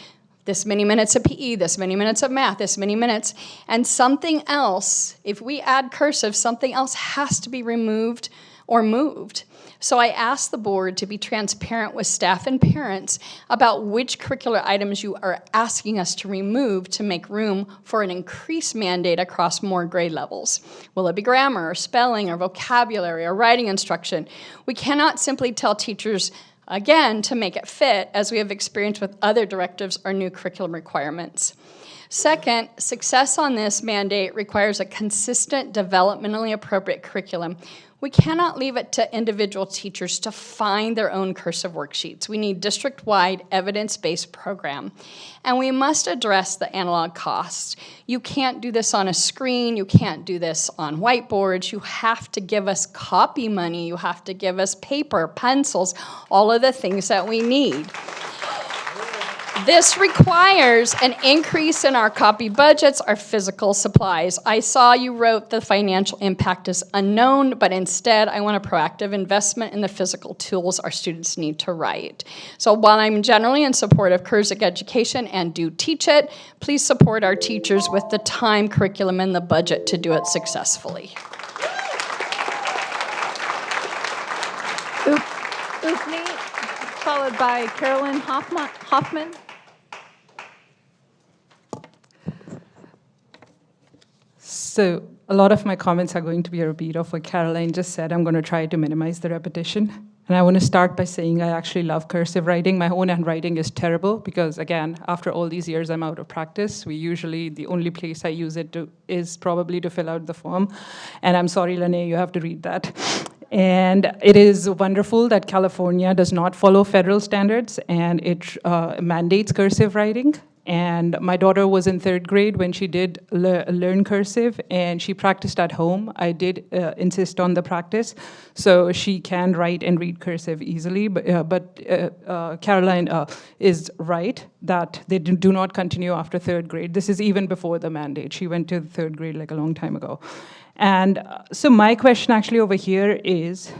This many minutes of PE, this many minutes of math, this many minutes, and something else, if we add cursive, something else has to be removed or moved. So I asked the board to be transparent with staff and parents about which curricular items you are asking us to remove to make room for an increased mandate across more grade levels. Will it be grammar or spelling or vocabulary or writing instruction? We cannot simply tell teachers, again, to make it fit, as we have experienced with other directives or new curriculum requirements. Second, success on this mandate requires a consistent, developmentally appropriate curriculum. We cannot leave it to individual teachers to find their own cursive worksheets. We need district-wide, evidence-based program. And we must address the analog costs. You can't do this on a screen. You can't do this on whiteboards. You have to give us copy money. You have to give us paper, pencils, all of the things that we need. This requires an increase in our copy budgets, our physical supplies. I saw you wrote the financial impact is unknown, but instead I want a proactive investment in the physical tools our students need to write. So while I'm generally in support of cursive education and do teach it, please support our teachers with the time, curriculum, and the budget to do it successfully. Ufni, followed by Carolyn Hoffman. So a lot of my comments are going to be a repeat of what Caroline just said. I'm going to try to minimize the repetition. And I want to start by saying I actually love cursive writing. My own handwriting is terrible because, again, after all these years, I'm out of practice. The only place I use it is probably to fill out the form. And I'm sorry, Lene, you have to read that. And it is wonderful that California does not follow federal standards and it mandates cursive writing. And my daughter was in 3rd grade when she did learn cursive, and she practiced at home. I did insist on the practice, so she can write and read cursive easily. But Caroline is right that they do not continue after 3rd grade. This is even before the mandate. She went to 3rd grade like a long time ago. And so my question actually over here is,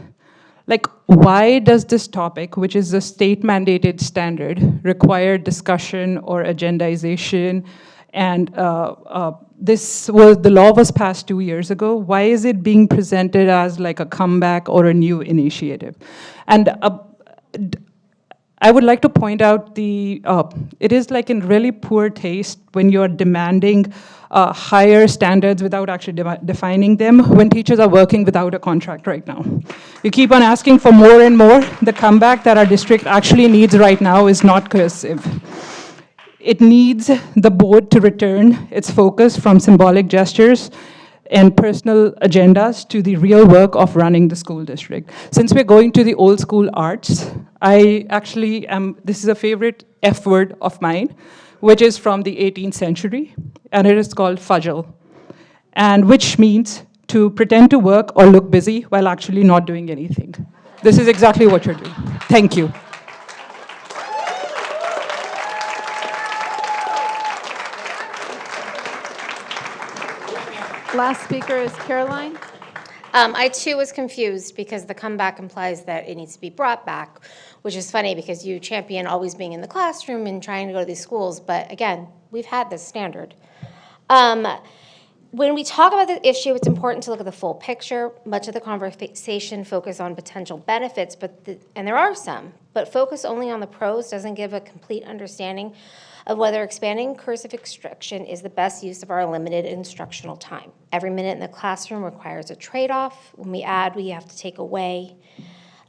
why does this topic, which is a state-mandated standard, require discussion or agendization? And the law was passed 2 years ago. Why is it being presented as like a comeback or a new initiative? And I would like to point out it is like in really poor taste when you're demanding higher standards without actually defining them when teachers are working without a contract right now. You keep on asking for more and more. The comeback that our district actually needs right now is not cursive. It needs the board to return its focus from symbolic gestures and personal agendas to the real work of running the school district. Since we're going to the old school arts, this is a favorite F word of mine, which is from the 18th century, and it is called fudgel, and which means to pretend to work or look busy while actually not doing anything. This is exactly what you're doing. Thank you. Last speaker is Caroline. I too was confused because the comeback implies that it needs to be brought back, which is funny because you champion always being in the classroom and trying to go to these schools. But again, we've had this standard. When we talk about the issue, it's important to look at the full picture. Much of the conversation focus on potential benefits, and there are some, but focus only on the pros doesn't give a complete understanding of whether expanding cursive instruction is the best use of our limited instructional time. Every minute in the classroom requires a trade-off. When we add, we have to take away.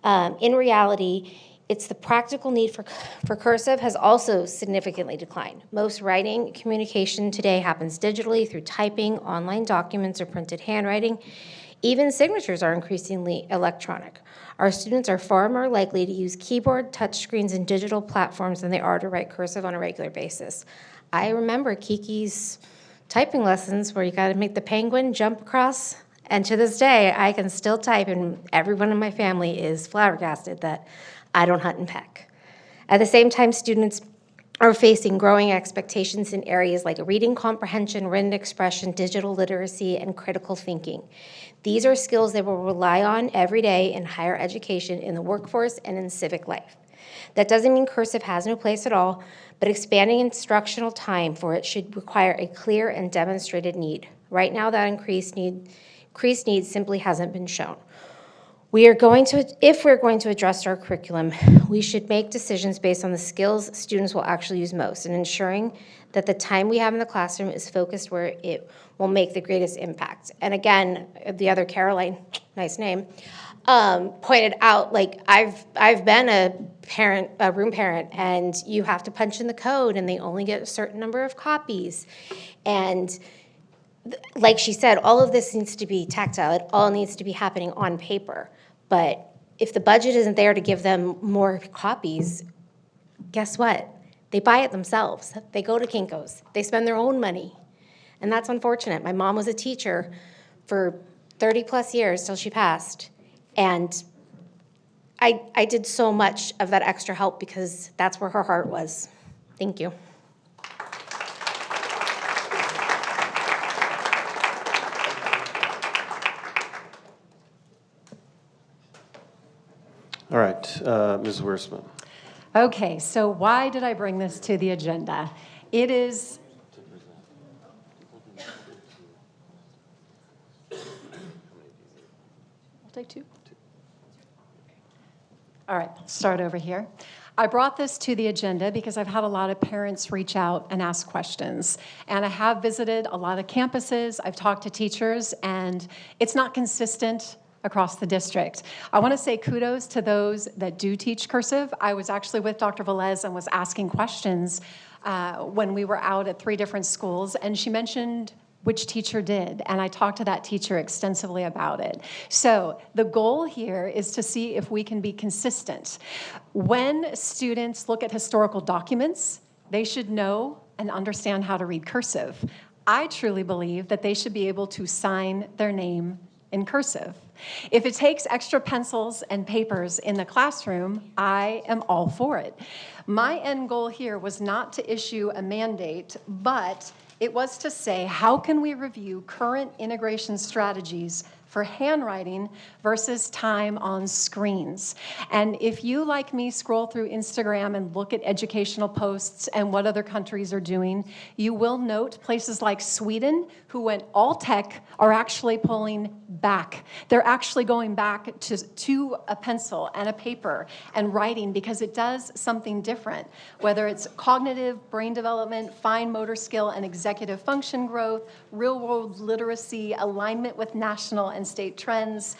In reality, it's the practical need for cursive has also significantly declined. Most writing communication today happens digitally through typing, online documents, or printed handwriting. Even signatures are increasingly electronic. Our students are far more likely to use keyboard, touchscreens, and digital platforms than they are to write cursive on a regular basis. I remember Kiki's typing lessons where you got to make the penguin jump across, and to this day, I can still type, and everyone in my family is flabbergasted that I don't hunt and peck. At the same time, students are facing growing expectations in areas like reading comprehension, written expression, digital literacy, and critical thinking. These are skills they will rely on every day in higher education, in the workforce, and in civic life. That doesn't mean cursive has no place at all, but expanding instructional time for it should require a clear and demonstrated need. Right now, that increased need simply hasn't been shown. If we're going to address our curriculum, we should make decisions based on the skills students will actually use most and ensuring that the time we have in the classroom is focused where it will make the greatest impact. And again, the other Caroline, nice name, pointed out, like, I've been a room parent, and you have to punch in the code and they only get a certain number of copies. And like she said, all of this needs to be tactile. It all needs to be happening on paper. But if the budget isn't there to give them more copies, guess what? They buy it themselves. They go to Kinko's. They spend their own money. And that's unfortunate. My mom was a teacher for 30 plus years till she passed. And I did so much of that extra help because that's where her heart was. Thank you. All right, Ms. Wiersma. Okay, so why did I bring this to the agenda? It is... I'll take two. All right, let's start over here. I brought this to the agenda because I've had a lot of parents reach out and ask questions. And I have visited a lot of campuses. I've talked to teachers, and it's not consistent across the district. I want to say kudos to those that do teach cursive. I was actually with Dr. Velez and was asking questions when we were out at 3 different schools, and she mentioned which teacher did, and I talked to that teacher extensively about it. So the goal here is to see if we can be consistent. When students look at historical documents, they should know and understand how to read cursive. I truly believe that they should be able to sign their name in cursive. If it takes extra pencils and papers in the classroom, I am all for it. My end goal here was not to issue a mandate, but it was to say, how can we review current integration strategies for handwriting versus time on screens? And if you, like me, scroll through Instagram and look at educational posts and what other countries are doing, you will note places like Sweden, who went all tech, are actually pulling back. They're actually going back to a pencil and a paper and writing because it does something different, whether it's cognitive brain development, fine motor skill and executive function growth, real-world literacy, alignment with national and state trends,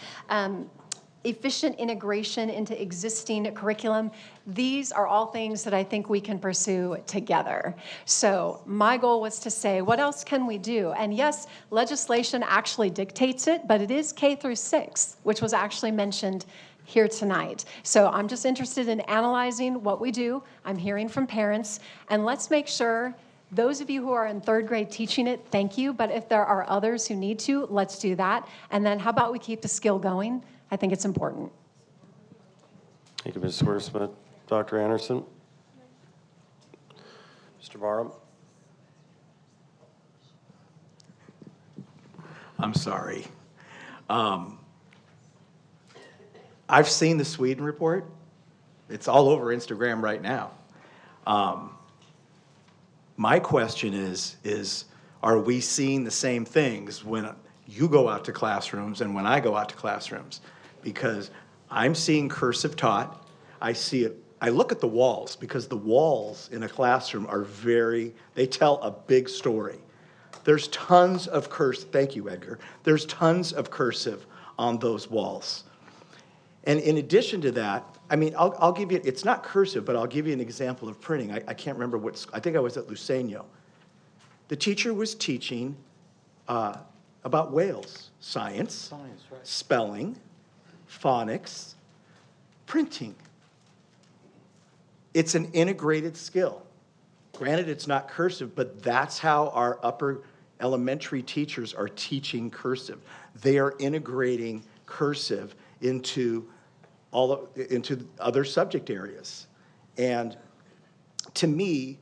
efficient integration into existing curriculum. These are all things that I think we can pursue together. So my goal was to say, what else can we do? And yes, legislation actually dictates it, but it is K through 6, which was actually mentioned here tonight. So I'm just interested in analyzing what we do. I'm hearing from parents, and let's make sure those of you who are in 3rd grade teaching it, thank you, but if there are others who need to, let's do that. And then how about we keep the skill going? I think it's important. Thank you, Ms. Wiersma. Dr. Anderson? Mr. Barham? I'm sorry. I've seen the Sweden report. It's all over Instagram right now. My question is, are we seeing the same things when you go out to classrooms and when I go out to classrooms? Because I'm seeing cursive taught. I see it. I look at the walls because the walls in a classroom are they tell a big story. There's tons of cursive. Thank you, Edgar. There's tons of cursive on those walls. And in addition to that, I mean, I'll give you, it's not cursive, but I'll give you an example of printing. I can't remember I think I was at Luceño. The teacher was teaching about whales, science, right. Spelling, phonics, printing. It's an integrated skill. Granted, it's not cursive, but that's how our upper elementary teachers are teaching cursive. They are integrating cursive into into other subject areas. And to me,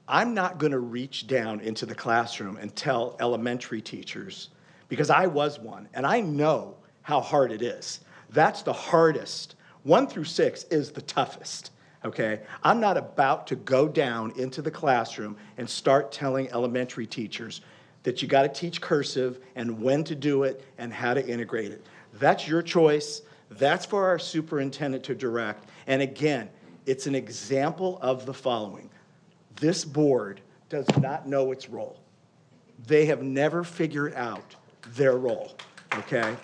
I'm not going to reach down into the classroom and tell elementary teachers, because I was one, and I know how hard it is. That's the hardest. 1 through 6 is the toughest, okay? I'm not about to go down into the classroom and start telling elementary teachers that you got to teach cursive and when to do it and how to integrate it. That's your choice. That's for our superintendent to direct. And again, it's an example of the following. This board does not know its role. They have never figured out their role, okay?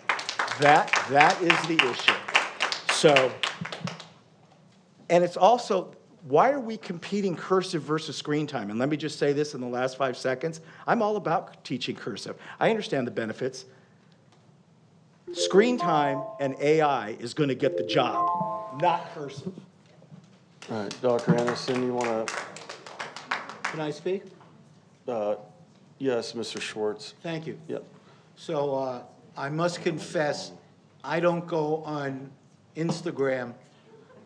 That is the issue. So, and it's also, why are we competing cursive versus screen time? And let me just say this in the last 5 seconds. I'm all about teaching cursive. I understand the benefits. Screen time and AI is going to get the job, not cursive. All right, Dr. Anderson, you want to? Can I speak? Yes, Mr. Schwartz. Thank you. Yep. So I must confess, I don't go on Instagram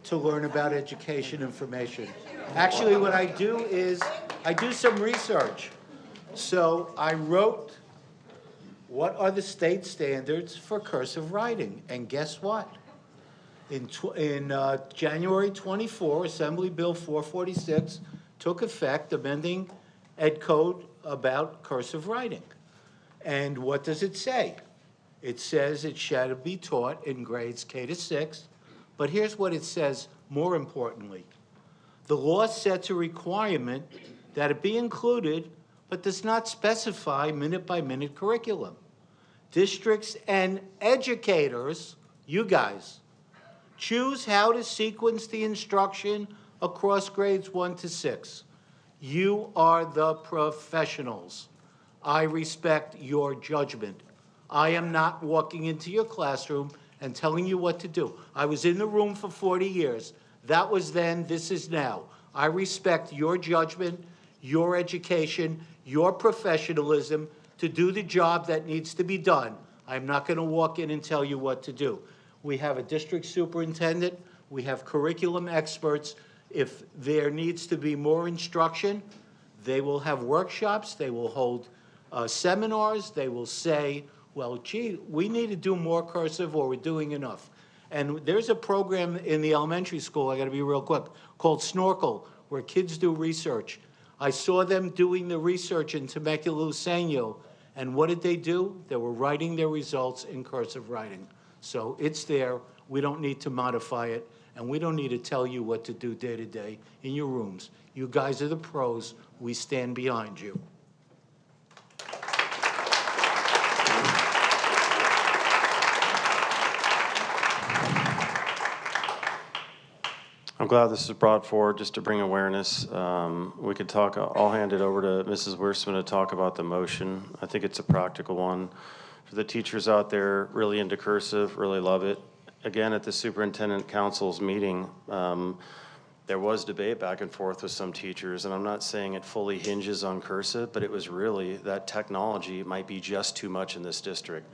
to learn about education information. Actually, what I do is I do some research. So I wrote, what are the state standards for cursive writing? And guess what? In January 24, Assembly Bill 446 took effect, amending Ed Code about cursive writing. And what does it say? It says it shall be taught in grades K to 6, but here's what it says more importantly. The law sets a requirement that it be included, but does not specify minute-by-minute curriculum. Districts and educators, you guys, choose how to sequence the instruction across grades 1 to 6. You are the professionals. I respect your judgment. I am not walking into your classroom and telling you what to do. I was in the room for 40 years. That was then, this is now. I respect your judgment, your education, your professionalism to do the job that needs to be done. I'm not going to walk in and tell you what to do. We have a district superintendent. We have curriculum experts. If there needs to be more instruction, they will have workshops. They will hold seminars. They will say, well, gee, we need to do more cursive or we're doing enough. And there's a program in the elementary school, I got to be real quick, called Snorkel, where kids do research. I saw them doing the research in Temecula-Luiseño, and what did they do? They were writing their results in cursive writing. So it's there. We don't need to modify it, and we don't need to tell you what to do day to day in your rooms. You guys are the pros. We stand behind you. I'm glad this is brought forward just to bring awareness. We could talk, I'll hand it over to Mrs. Wiersma to talk about the motion. I think it's a practical one. For the teachers out there really into cursive, really love it. Again, at the Superintendent Council's meeting, there was debate back and forth with some teachers, and I'm not saying it fully hinges on cursive, but it was really that technology might be just too much in this district.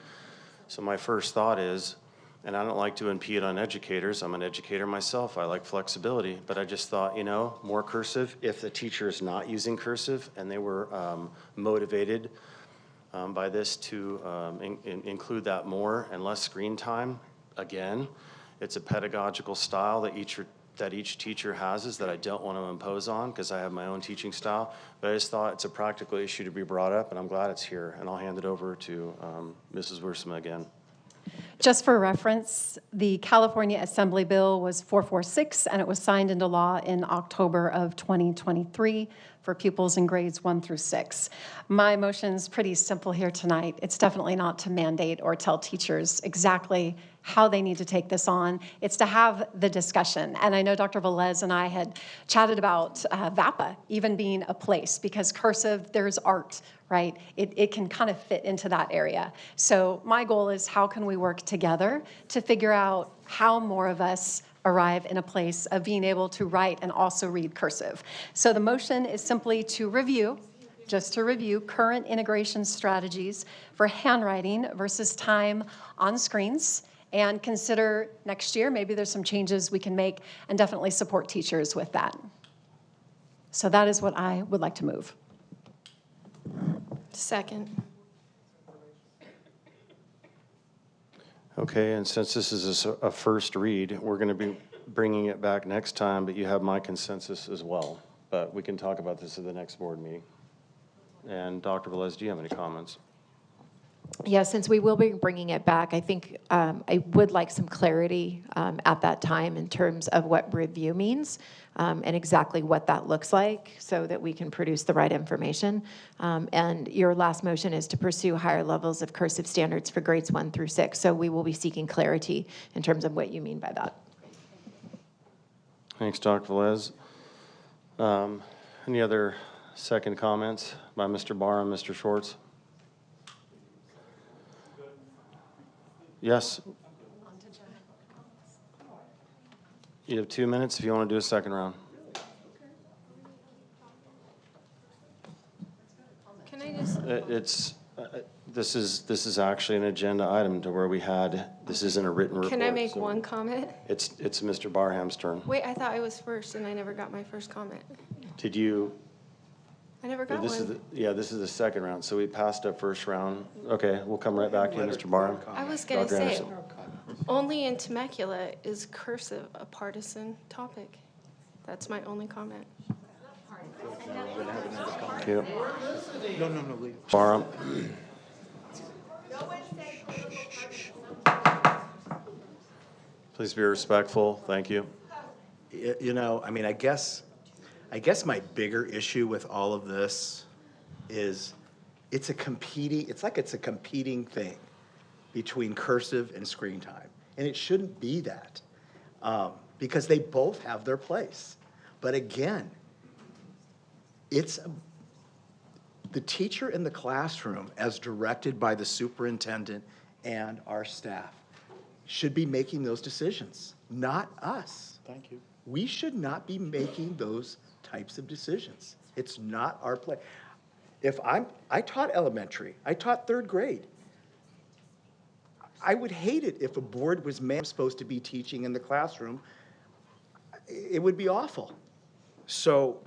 So my first thought is, and I don't like to impede on educators. I'm an educator myself. I like flexibility. But I just thought, you know, more cursive. If the teacher is not using cursive and they were motivated by this to include that more and less screen time, again, it's a pedagogical style that each teacher has that I don't want to impose on because I have my own teaching style. But I just thought it's a practical issue to be brought up, and I'm glad it's here. And I'll hand it over to Mrs. Wiersma again. Just for reference, the California Assembly Bill was 446, and it was signed into law in October of 2023 for pupils in grades 1 through 6. My motion's pretty simple here tonight. It's definitely not to mandate or tell teachers exactly how they need to take this on. It's to have the discussion. And I know Dr. Velez and I had chatted about VAPA even being a place, because cursive, there's art, right? It can kind of fit into that area. So my goal is, how can we work together to figure out how more of us arrive in a place of being able to write and also read cursive. So the motion is simply to review, just to review, current integration strategies for handwriting versus time on screens, and consider next year, maybe there's some changes we can make, and definitely support teachers with that. So that is what I would like to move. Second. Okay, and since this is a first read, we're going to be bringing it back next time, but you have my consensus as well. But we can talk about this at the next board meeting. And Dr. Velez, do you have any comments? Yeah, since we will be bringing it back, I think I would like some clarity at that time in terms of what review means and exactly what that looks like so that we can produce the right information. And your last motion is to pursue higher levels of cursive standards for grades 1 through 6. So we will be seeking clarity in terms of what you mean by that. Thanks, Dr. Velez. Any other second comments by Mr. Barham, Mr. Schwartz? Yes. You have 2 minutes if you want to do a second round. Can I just, This is actually an agenda item to where we had, this isn't a written report. can I make so one comment? It's Mr. Barham's turn. Wait, I thought I was first and I never got my first comment. Did you? I never got This is one. this is the second round, so we passed up first round. Okay, we'll come right back to you, Mr. Barham. I was gonna Dr. say, Anderson. only in Temecula is cursive a partisan topic. That's my only comment. Thank you. No, leave. Barham. Please be respectful. Thank you. You know, I mean, I guess my bigger issue with all of this is it's a competing thing between cursive and screen time. And it shouldn't be that because they both have their place. But again, it's the teacher in the classroom, as directed by the superintendent and our staff, should be making those decisions, not us. Thank you. We should not be making those types of decisions. It's not our place. I taught elementary, I taught third grade. I would hate it if a board was supposed to be teaching in the classroom. It would be awful. So,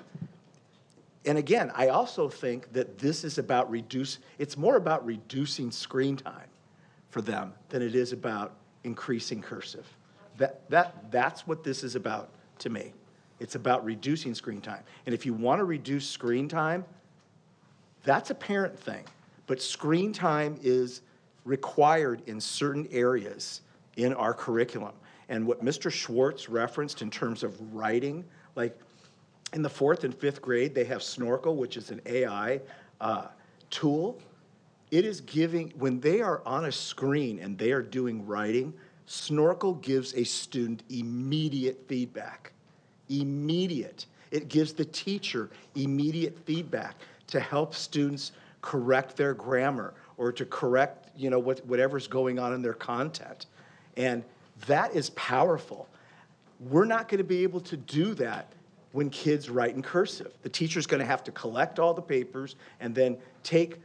and again, I also think that this is about it's more about reducing screen time for them than it is about increasing cursive. That's what this is about to me. It's about reducing screen time. And if you want to reduce screen time, that's a parent thing. But screen time is required in certain areas in our curriculum. And what Mr. Schwartz referenced in terms of writing, like in the 4th and 5th grade, they have Snorkel, which is an AI tool. It is giving, when they are on a screen and they are doing writing, Snorkel gives a student immediate feedback. Immediate. It gives the teacher immediate feedback to help students correct their grammar or to correct, whatever's going on in their content. And that is powerful. We're not going to be able to do that when kids write in cursive. The teacher's going to have to collect all the papers and then take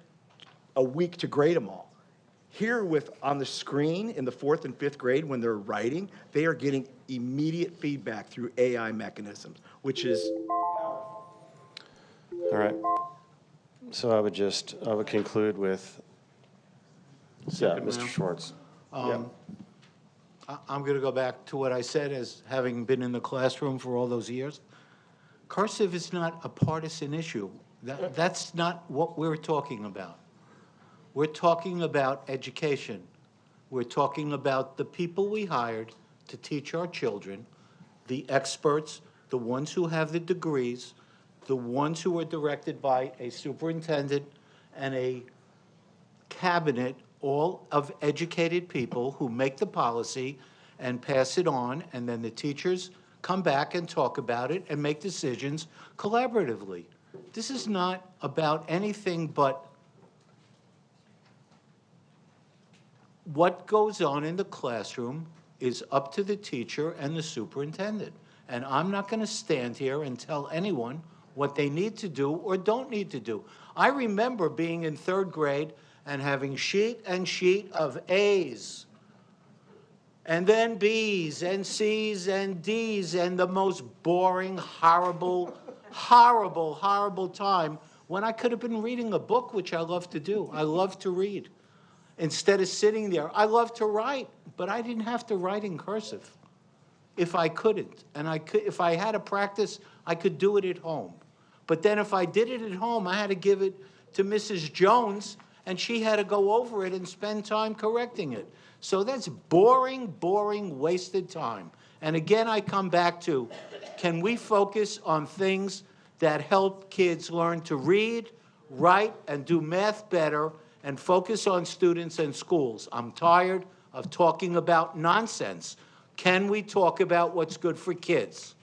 a week to grade them all. Here on the screen in the 4th and 5th grade, when they're writing, they are getting immediate feedback through AI mechanisms, which is... All right. So I would conclude with, Mr. Schwartz. I'm going to go back to what I said as having been in the classroom for all those years. Cursive is not a partisan issue. That's not what we're talking about. We're talking about education. We're talking about the people we hired to teach our children, the experts, the ones who have the degrees, the ones who are directed by a superintendent and a cabinet, all of educated people who make the policy and pass it on, and then the teachers come back and talk about it and make decisions collaboratively. This is not about anything but what goes on in the classroom is up to the teacher and the superintendent. And I'm not going to stand here and tell anyone what they need to do or don't need to do. I remember being in 3rd grade and having sheet and sheet of A's. and then B's and C's and D's and the most boring, horrible, horrible, horrible time when I could have been reading a book, which I love to do. I love to read. Instead of sitting there, I love to write, but I didn't have to write in cursive if I couldn't. And if I had a practice, I could do it at home. But then if I did it at home, I had to give it to Mrs. Jones, and she had to go over it and spend time correcting it. So that's boring, boring, wasted time. And again, I come back to, can we focus on things that help kids learn to read, write, and do math better, and focus on students and schools? I'm tired of talking about nonsense. Can we talk about what's good for kids?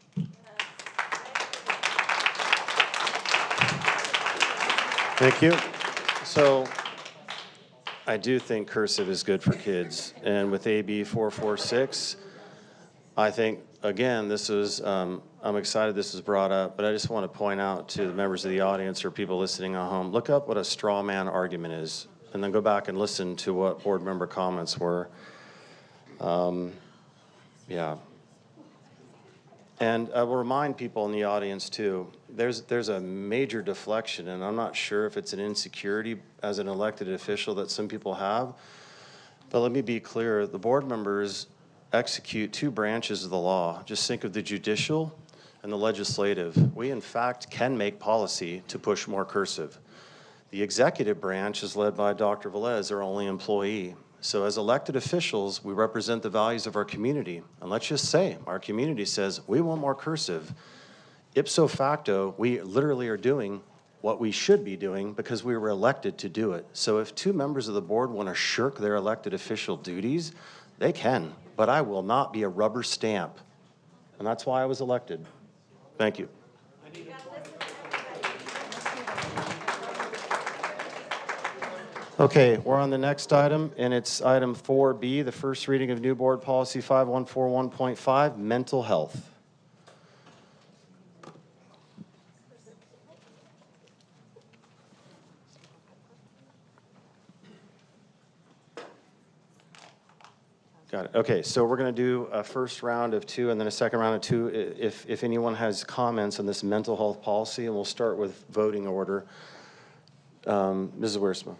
Thank you. So I do think cursive is good for kids. And with AB 446, I think, again, this is, I'm excited this was brought up, but I just want to point out to the members of the audience or people listening at home, look up what a straw man argument is, and then go back and listen to what board member comments were. Yeah. And I will remind people in the audience too, there's a major deflection, and I'm not sure if it's an insecurity as an elected official that some people have, but let me be clear, the board members execute two branches of the law. Just think of the judicial and the legislative. We in fact can make policy to push more cursive. The executive branch is led by Dr. Velez, our only employee. So as elected officials, we represent the values of our community. And let's just say, our community says, we want more cursive. Ipso facto, we literally are doing what we should be doing because we were elected to do it. So if two members of the board want to shirk their elected official duties, they can. But I will not be a rubber stamp. And that's why I was elected. Thank you. Okay, we're on the next item, and it's item 4B, the first reading of new board policy 5141.5, mental health. Got it. Okay, so we're going to do a first round of two and then a second round of two. If anyone has comments on this mental health policy, and we'll start with voting order. Mrs. Wiersma.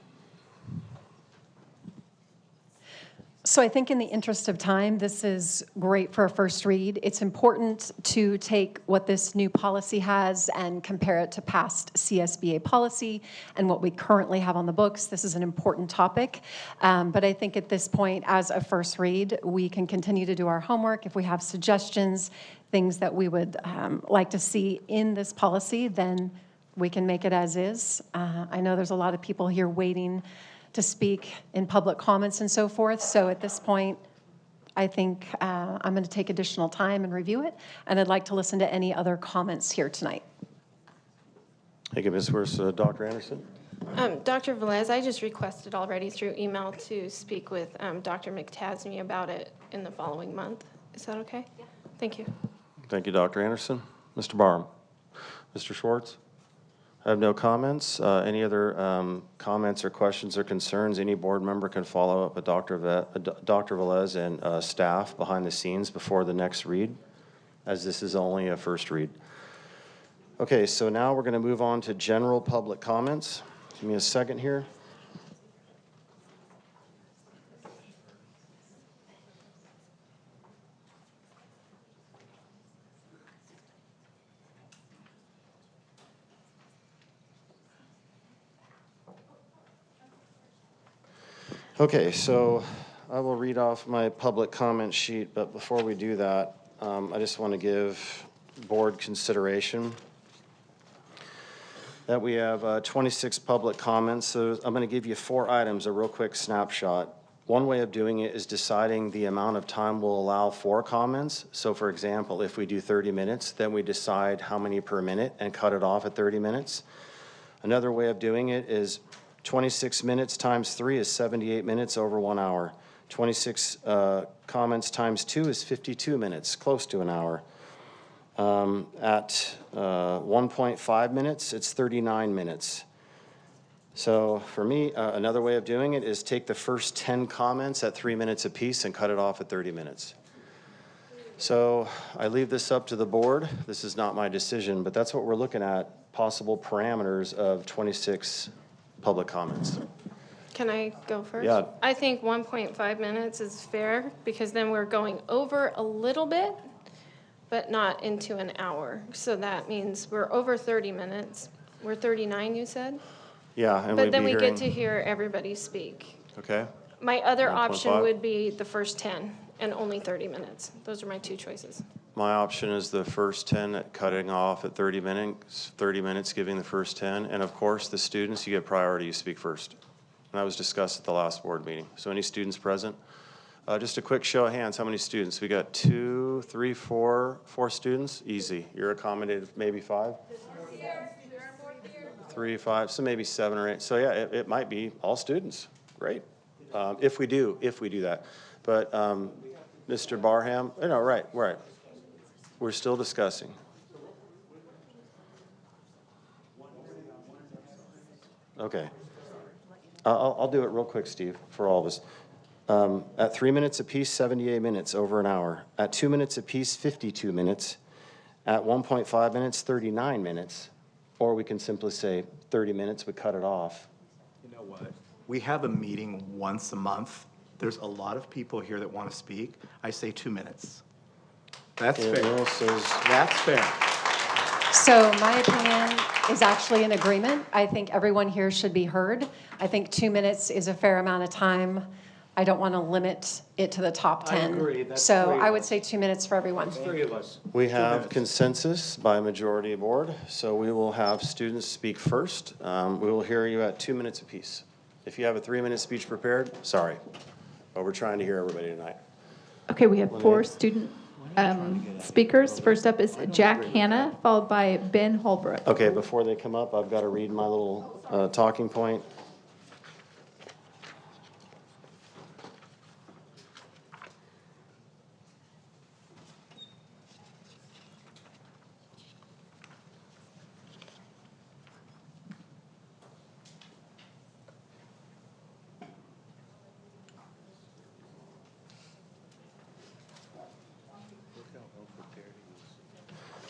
So I think in the interest of time, this is great for a first read. It's important to take what this new policy has and compare it to past CSBA policy and what we currently have on the books. This is an important topic. But I think at this point, as a first read, we can continue to do our homework. If we have suggestions, things that we would like to see in this policy, then we can make it as is. I know there's a lot of people here waiting to speak in public comments and so forth. So at this point, I think I'm going to take additional time and review it, and I'd like to listen to any other comments here tonight. Thank you, Ms. Wiersma. Dr. Anderson? Dr. Velez, I just requested already through email to speak with Dr. McTasney about it in the following month. Is that okay? Yeah. Thank you. Thank you, Dr. Anderson. Mr. Barham? Mr. Schwartz? I have no comments. Any other comments or questions or concerns? Any board member can follow up with Dr. Velez and staff behind the scenes before the next read, as this is only a first read. Okay, so now we're going to move on to general public comments. Give me a second here. Okay, so I will read off my public comment sheet, but before we do that, I just want to give board consideration that we have 26 public comments. So I'm going to give you 4 items, a real quick snapshot. One way of doing it is deciding the amount of time we'll allow for comments. So for example, if we do 30 minutes, then we decide how many per minute and cut it off at 30 minutes. Another way of doing it is 26 minutes times 3 is 78 minutes over 1 hour. 26 comments times 2 is 52 minutes, close to an hour. At 1.5 minutes, it's 39 minutes. So for me, another way of doing it is take the first 10 comments at 3 minutes apiece and cut it off at 30 minutes. So I leave this up to the board. This is not my decision, but that's what we're looking at, possible parameters of 26 public comments. Can I go first? Yeah. I think 1.5 minutes is fair because then we're going over a little bit, but not into an hour. So that means we're over 30 minutes. We're 39, you said? Yeah, and But we'd then be we hearing. get to hear everybody speak. Okay, My other 1.5. option would be the first 10 and only 30 minutes. Those are my two choices. my option is the first 10 at cutting off at 30 minutes, giving the first 10. And of course, the students, you get priority, you speak first. And that was discussed at the last board meeting. So any students present? Just a quick show of hands, how many students? We got 2, 3, 4 students? Easy. You're accommodated, maybe 5? 3, 5, so maybe 7 or 8. So yeah, it might be all students. Great. If we do that. But Mr. Barham, no, right. We're still discussing. Okay. I'll do it real quick, Steve, for all of us. At 3 minutes apiece, 78 minutes, over an hour. At 2 minutes apiece, 52 minutes. At 1.5 minutes, 39 minutes. Or we can simply say 30 minutes, we cut it off. You know what? We have a meeting once a month. There's a lot of people here that want to speak. I say 2 minutes. That's fair. That's fair. So my opinion is actually in agreement. I think everyone here should be heard. I think 2 minutes is a fair amount of time. I don't want to limit it to the top 10. I agree. That's So 3 of I would us. say 2 minutes for everyone. That's 3 of us. We 2 have minutes. consensus by majority of board, so we will have students speak first. We will hear you at 2 minutes apiece. If you have a 3-minute speech prepared, sorry, but we're trying to hear everybody tonight. Okay, we have 4 student speakers. First up is Jack Hanna, followed by Ben Holbrook. Okay, before they come up, I've got to read my little talking point.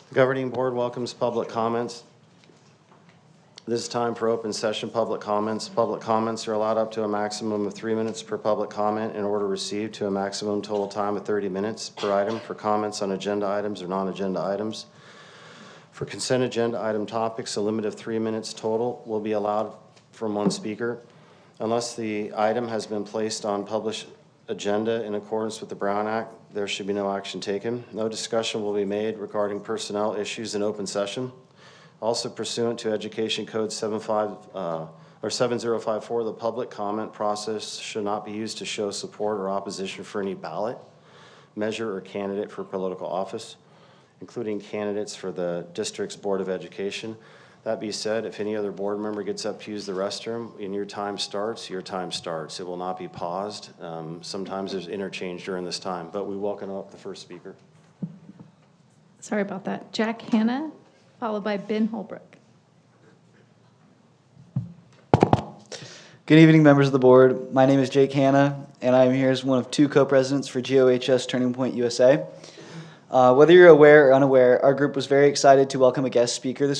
The Governing Board welcomes public comments. This is time for open session public comments. Public comments are allowed up to a maximum of 3 minutes per public comment in order received to a maximum total time of 30 minutes per item for comments on agenda items or non-agenda items. For consent agenda item topics, a limit of 3 minutes total will be allowed from one speaker. Unless the item has been placed on published agenda in accordance with the Brown Act, there should be no action taken. No discussion will be made regarding personnel issues in open session. Also pursuant to Education Code 7054, the public comment process should not be used to show support or opposition for any ballot, measure, or candidate for political office, including candidates for the district's Board of Education. That being said, if any other board member gets up to use the restroom and your time starts, your time starts. It will not be paused. Sometimes there's interchange during this time, but we welcome up the first speaker. Sorry about that. Jack Hanna, followed by Ben Holbrook. Good evening, members of the board. My name is Jake Hanna, and I'm here as one of 2 co-presidents for GOHS Turning Point USA. Whether you're aware or unaware, our group was very excited to welcome a guest speaker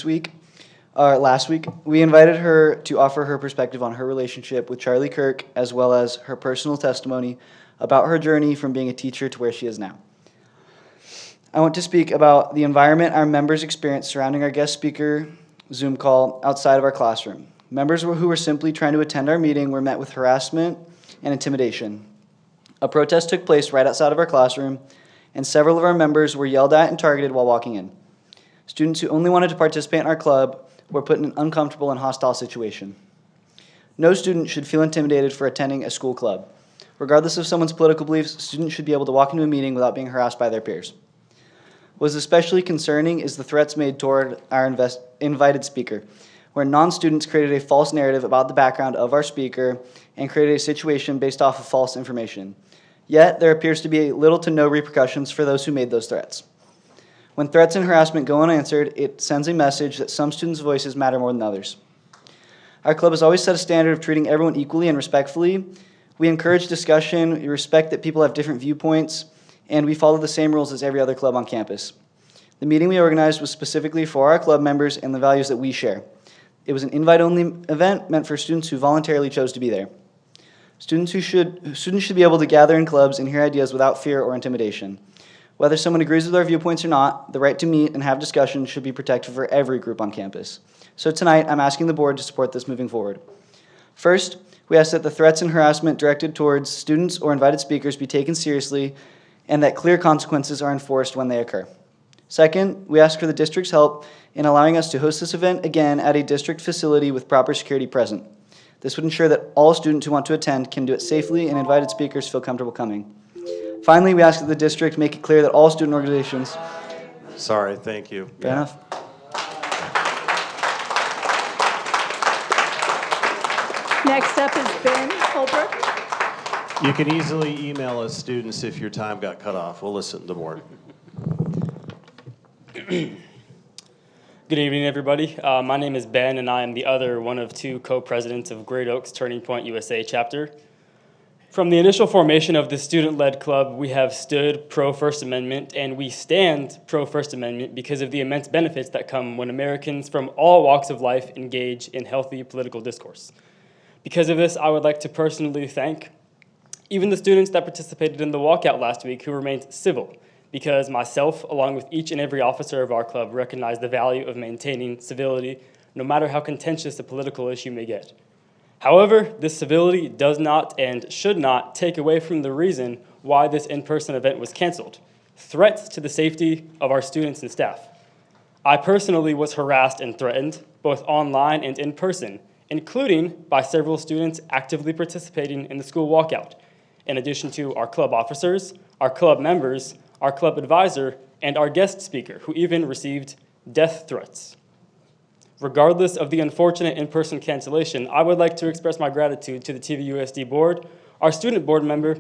last week. We invited her to offer her perspective on her relationship with Charlie Kirk, as well as her personal testimony about her journey from being a teacher to where she is now. I want to speak about the environment our members experienced surrounding our guest speaker Zoom call outside of our classroom. Members who were simply trying to attend our meeting were met with harassment and intimidation. A protest took place right outside of our classroom, and several of our members were yelled at and targeted while walking in. Students who only wanted to participate in our club were put in an uncomfortable and hostile situation. No student should feel intimidated for attending a school club. Regardless of someone's political beliefs, students should be able to walk into a meeting without being harassed by their peers. What is especially concerning is the threats made toward our invited speaker, where non-students created a false narrative about the background of our speaker and created a situation based off of false information. Yet, there appears to be little to no repercussions for those who made those threats. When threats and harassment go unanswered, it sends a message that some students' voices matter more than others. Our club has always set a standard of treating everyone equally and respectfully. We encourage discussion, we respect that people have different viewpoints, and we follow the same rules as every other club on campus. The meeting we organized was specifically for our club members and the values that we share. It was an invite-only event meant for students who voluntarily chose to be there. Students should be able to gather in clubs and hear ideas without fear or intimidation. Whether someone agrees with our viewpoints or not, the right to meet and have discussion should be protected for every group on campus. So tonight, I'm asking the board to support this moving forward. First, we ask that the threats and harassment directed towards students or invited speakers be taken seriously and that clear consequences are enforced when they occur. Second, we ask for the district's help in allowing us to host this event again at a district facility with proper security present. This would ensure that all students who want to attend can do it safely and invited speakers feel comfortable coming. Finally, we ask that the district make it clear that all student organizations... Sorry, thank you. Fair enough. Next up is Ben Holbrook. You can easily email us, students, if your time got cut off. We'll listen to the board. Good evening, everybody. My name is Ben, and I am the other one of two co-presidents of Great Oaks Turning Point USA chapter. From the initial formation of the student-led club, we have stood pro-First Amendment, and we stand pro-First Amendment because of the immense benefits that come when Americans from all walks of life engage in healthy political discourse. Because of this, I would like to personally thank even the students that participated in the walkout last week who remained civil, because myself, along with each and every officer of our club, recognize the value of maintaining civility, no matter how contentious a political issue may get. However, this civility does not and should not take away from the reason why this in-person event was canceled: threats to the safety of our students and staff. I personally was harassed and threatened, both online and in person, including by several students actively participating in the school walkout, in addition to our club officers, our club members, our club advisor, and our guest speaker, who even received death threats. Regardless of the unfortunate in-person cancellation, I would like to express my gratitude to the TVUSD board, our student board member,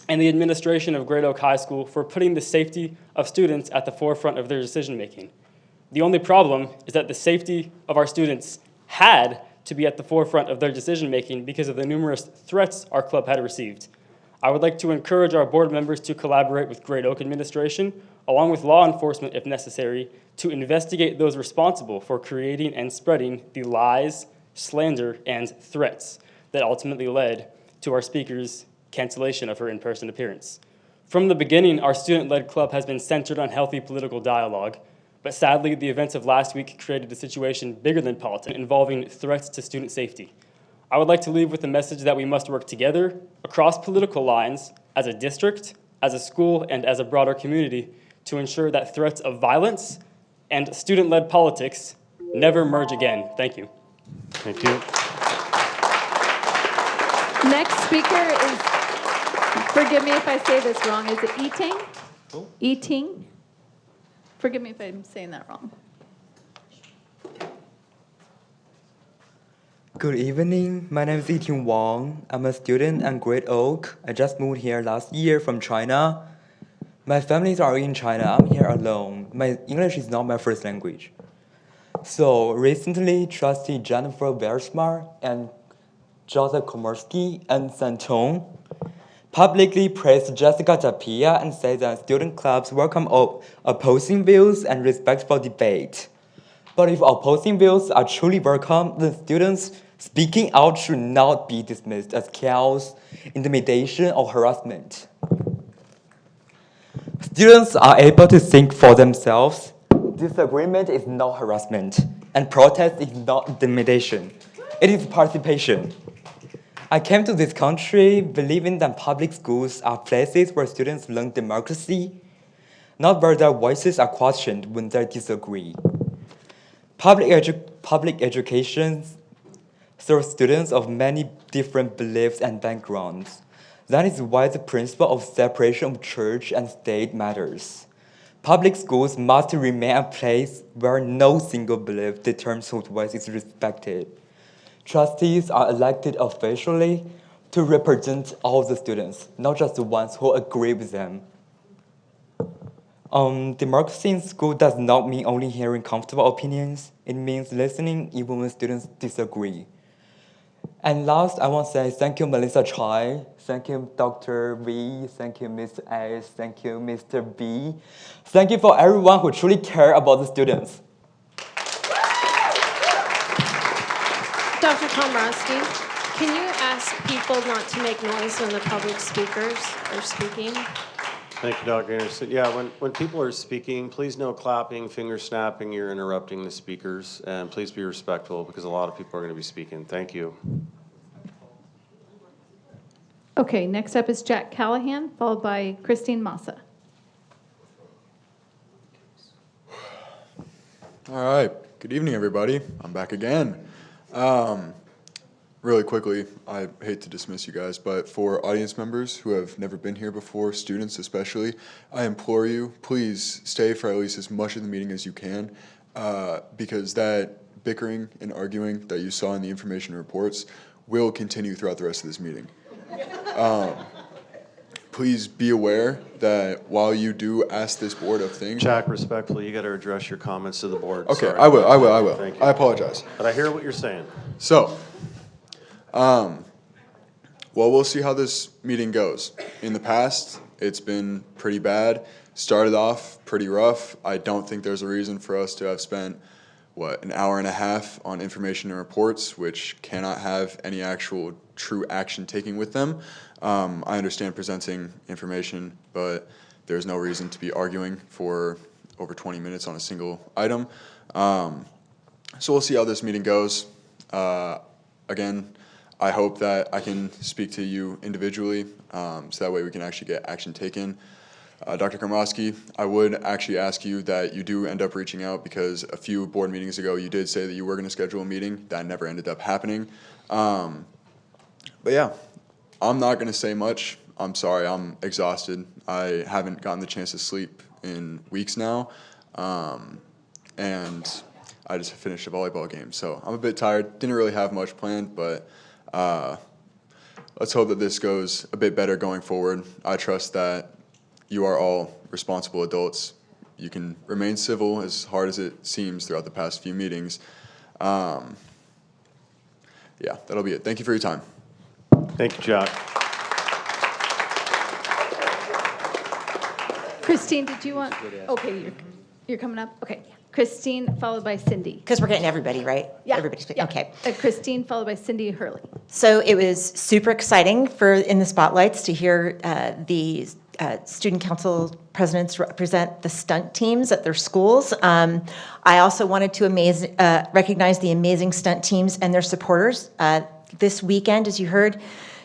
and the administration of Great Oak High School for putting the safety of students at the forefront of their decision-making. The only problem is that the safety of our students had to be at the forefront of their decision-making because of the numerous threats our club had received. I would like to encourage our board members to collaborate with Great Oak administration, along with law enforcement if necessary, to investigate those responsible for creating and spreading the lies, slander, and threats that ultimately led to our speaker's cancellation of her in-person appearance. From the beginning, our student-led club has been centered on healthy political dialogue, but sadly, the events of last week created a situation bigger than politics, involving threats to student safety. I would like to leave with the message that we must work together across political lines as a district, as a school, and as a broader community to ensure that threats of violence and student-led politics never merge again. Thank you. Thank you. Next speaker is, forgive me if I say this wrong, is it Eting? Eting? Forgive me if I'm saying that wrong. Good evening. My name is Yiting Wang. I'm a student at Great Oak. I just moved here last year from China. My families are in China. I'm here alone. My English is not my first language. So recently, Trustee Jennifer Versmar and Joseph Komarsky and Santong publicly praised Jessica Tapia and said that student clubs welcome opposing views and respectful debate. But if opposing views are truly welcome, then students speaking out should not be dismissed as chaos, intimidation, or harassment. Students are able to think for themselves. Disagreement is not harassment, and protest is not intimidation. It is participation. I came to this country believing that public schools are places where students learn democracy, not where their voices are questioned when they disagree. Public education serves students of many different beliefs and backgrounds. That is why the principle of separation of church and state matters. Public schools must remain a place where no single belief determines whose voice is respected. Trustees are elected officially to represent all the students, not just the ones who agree with them. Democracy in school does not mean only hearing comfortable opinions. It means listening even when students disagree. And last, I want to say thank you, Melissa Choi. Thank you, Dr. V. Thank you, Mr. A. Thank you, Mr. B. Thank you for everyone who truly care about the students. Dr. Komrosky, can you ask people not to make noise when the public speakers are speaking? Thank you, Dr. Anderson. Yeah, when people are speaking, please no clapping, finger snapping, you're interrupting the speakers, and please be respectful because a lot of people are going to be speaking. Thank you. Okay, next up is Jack Callahan, followed by Christine Massa. All right. Good evening, everybody. I'm back again. Really quickly, I hate to dismiss you guys, but for audience members who have never been here before, students especially, I implore you, please stay for at least as much of the meeting as you can, because that bickering and arguing that you saw in the information reports will continue throughout the rest of this meeting. Please be aware that while you do ask this board of things... Jack, respectfully, you got to address your comments to the board. Okay, Sorry. I will. Thank you. I apologize. But I hear what you're saying. So, well, we'll see how this meeting goes. In the past, it's been pretty bad. Started off pretty rough. I don't think there's a reason for us to have spent, an hour and a half on information and reports, which cannot have any actual true action taking with them. I understand presenting information, but there's no reason to be arguing for over 20 minutes on a single item. So we'll see how this meeting goes. Again, I hope that I can speak to you individually, so that way we can actually get action taken. Dr. Komrosky, I would actually ask you that you do end up reaching out, because a few board meetings ago you did say that you were going to schedule a meeting. That never ended up happening. But yeah, I'm not going to say much. I'm sorry, I'm exhausted. I haven't gotten the chance to sleep in weeks now, and I just finished a volleyball game, so I'm a bit tired. Didn't really have much planned, but let's hope that this goes a bit better going forward. I trust that you are all responsible adults. You can remain civil, as hard as it seems throughout the past few meetings. Yeah, that'll be it. Thank you for your time. Thank you, Jack. Christine, did you want? Okay, you're coming up. Okay, Christine, followed by Cindy. Because we're getting everybody, right? Yeah. Everybody's Yeah. okay. Christine, followed by Cindy Hurley. So it was super exciting in the spotlights to hear the student council presidents represent the stunt teams at their schools. I also wanted to recognize the amazing stunt teams and their supporters. This weekend, as you heard,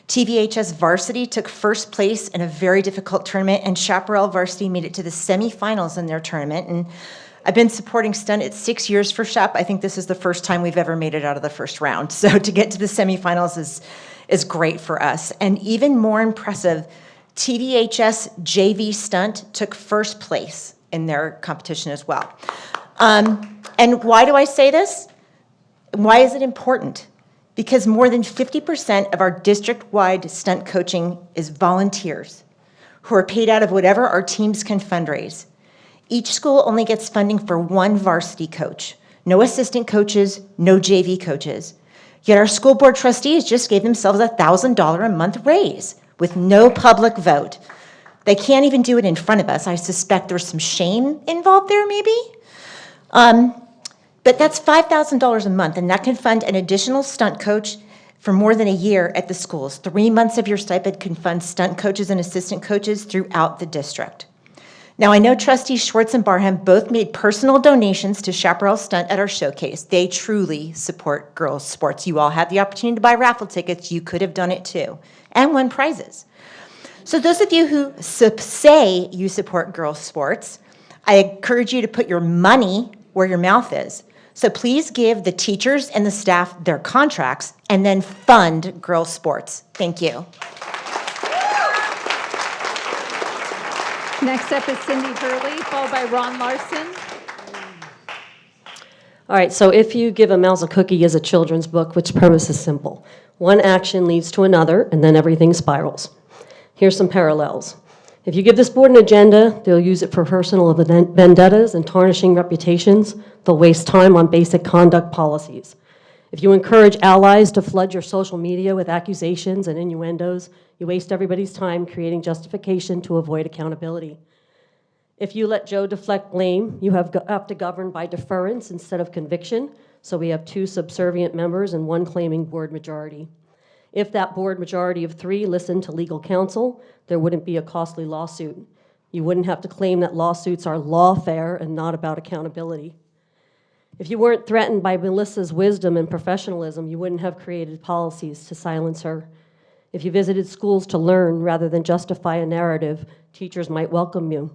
TVHS varsity took first place in a very difficult tournament, and Chaparral varsity made it to the semifinals in their tournament. And I've been supporting stunt at 6 years for Chap. I think this is the first time we've ever made it out of the first round. So to get to the semifinals is great for us. And even more impressive, TVHS JV stunt took first place in their competition as well. And why do I say this? Why is it important? Because more than 50% of our district-wide stunt coaching is volunteers who are paid out of whatever our teams can fundraise. Each school only gets funding for one varsity coach, no assistant coaches, no JV coaches. Yet our school board trustees just gave themselves a $1,000 a month raise with no public vote. They can't even do it in front of us. I suspect there's some shame involved there, maybe. But that's $5,000 a month, and that can fund an additional stunt coach for more than a year at the schools. 3 months of your stipend can fund stunt coaches and assistant coaches throughout the district. Now, I know trustees Schwartz and Barham both made personal donations to Chaparral Stunt at our showcase. They truly support girls' sports. You all had the opportunity to buy raffle tickets. You could have done it too, and won prizes. So those of you who say you support girls' sports, I encourage you to put your money where your mouth is. So please give the teachers and the staff their contracts and then fund girls' sports. Thank you. Next up is Cindy Hurley, followed by Ron Larson. All right, so If You Give a Mouse a Cookie is a children's book, which premise is simple. One action leads to another, and then everything spirals. Here's some parallels. If you give this board an agenda, they'll use it for personal vendettas and tarnishing reputations. They'll waste time on basic conduct policies. If you encourage allies to flood your social media with accusations and innuendos, you waste everybody's time creating justification to avoid accountability. If you let Joe deflect blame, you have to govern by deference instead of conviction, so we have 2 subservient members and 1 claiming board majority. If that board majority of 3 listened to legal counsel, there wouldn't be a costly lawsuit. You wouldn't have to claim that lawsuits are lawfare and not about accountability. If you weren't threatened by Melissa's wisdom and professionalism, you wouldn't have created policies to silence her. If you visited schools to learn rather than justify a narrative, teachers might welcome you.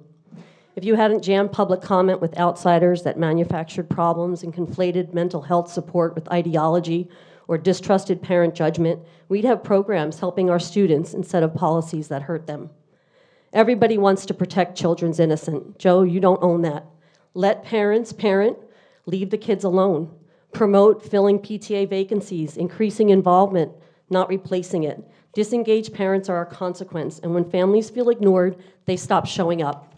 If you hadn't jammed public comment with outsiders that manufactured problems and conflated mental health support with ideology or distrusted parent judgment, we'd have programs helping our students instead of policies that hurt them. Everybody wants to protect children's innocence. Joe, you don't own that. Let parents parent, leave the kids alone. Promote filling PTA vacancies, increasing involvement, not replacing it. Disengaged parents are a consequence, and when families feel ignored, they stop showing up.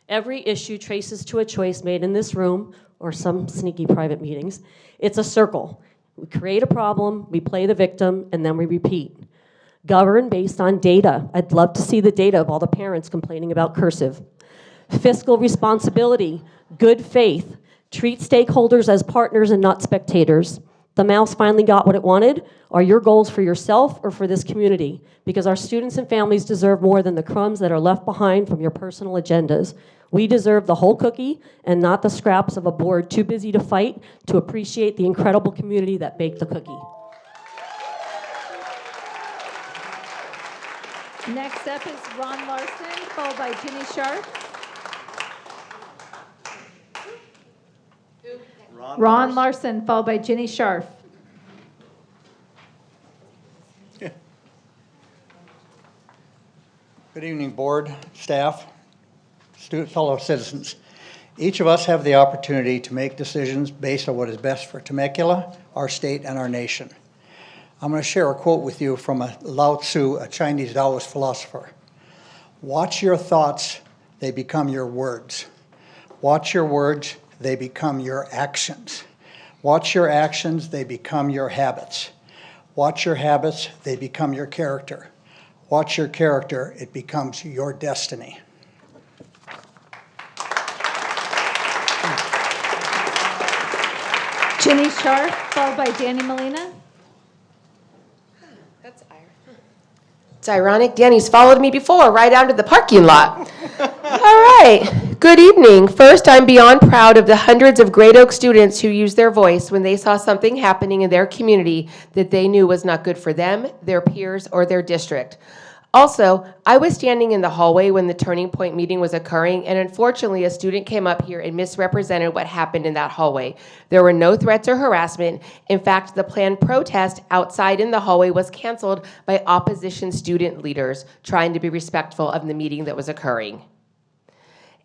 Every issue traces to a choice made in this room or some sneaky private meetings. It's a circle. We create a problem, we play the victim, and then we repeat. Govern based on data. I'd love to see the data of all the parents complaining about cursive. Fiscal responsibility, good faith. Treat stakeholders as partners and not spectators. The mouse finally got what it wanted. Are your goals for yourself or for this community? Because our students and families deserve more than the crumbs that are left behind from your personal agendas. We deserve the whole cookie and not the scraps of a board too busy to fight to appreciate the incredible community that baked the cookie. Next up is Ron Larson, followed by Ginny Sharp. Ron Larson, followed by Ginny Sharp. Good evening, board, staff, fellow citizens. Each of us have the opportunity to make decisions based on what is best for Temecula, our state, and our nation. I'm going to share a quote with you from Lao Tzu, a Chinese Taoist philosopher. Watch your thoughts, they become your words. Watch your words, they become your actions. Watch your actions, they become your habits. Watch your habits, they become your character. Watch your character, it becomes your destiny. Ginny Sharp, followed by Danny Molina. It's ironic, Danny's followed me before, right out of the parking lot. All right, good evening. First, I'm beyond proud of the hundreds of Great Oak students who used their voice when they saw something happening in their community that they knew was not good for them, their peers, or their district. Also, I was standing in the hallway when the Turning Point meeting was occurring, and unfortunately, a student came up here and misrepresented what happened in that hallway. There were no threats or harassment. In fact, the planned protest outside in the hallway was canceled by opposition student leaders trying to be respectful of the meeting that was occurring.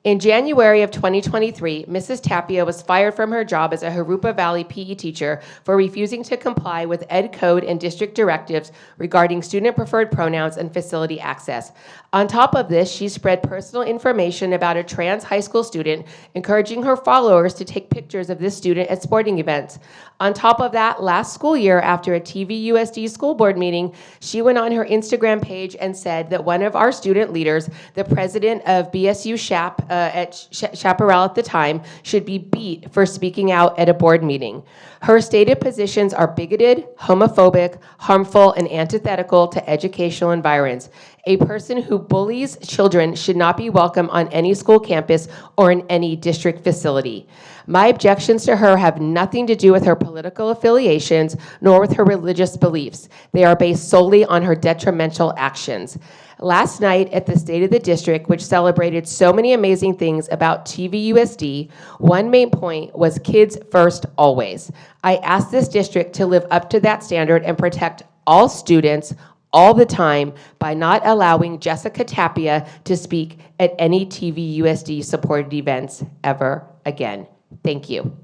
In January of 2023, Mrs. Tapia was fired from her job as a Harupa Valley PE teacher for refusing to comply with Ed Code and district directives regarding student-preferred pronouns and facility access. On top of this, she spread personal information about a trans high school student, encouraging her followers to take pictures of this student at sporting events. On top of that, last school year, after a TVUSD school board meeting, she went on her Instagram page and said that one of our student leaders, the president of BSU SHAP at Chaparral at the time, should be beat for speaking out at a board meeting. Her stated positions are bigoted, homophobic, harmful, and antithetical to educational environs. A person who bullies children should not be welcome on any school campus or in any district facility. My objections to her have nothing to do with her political affiliations nor with her religious beliefs. They are based solely on her detrimental actions. Last night at the State of the District, which celebrated so many amazing things about TVUSD, one main point was kids first always. I asked this district to live up to that standard and protect all students all the time by not allowing Jessica Tapia to speak at any TVUSD supported events ever again. Thank you.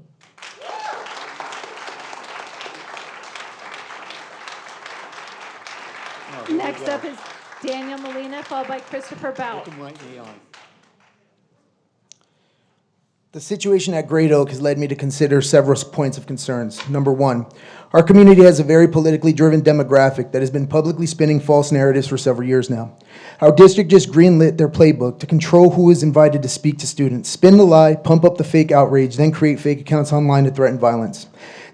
Next up is Daniel Molina, followed by Christopher Bell. The situation at Great Oak has led me to consider several points of concerns. Number one, our community has a very politically driven demographic that has been publicly spinning false narratives for several years now. Our district just greenlit their playbook to control who is invited to speak to students, spin the lie, pump up the fake outrage, then create fake accounts online to threaten violence.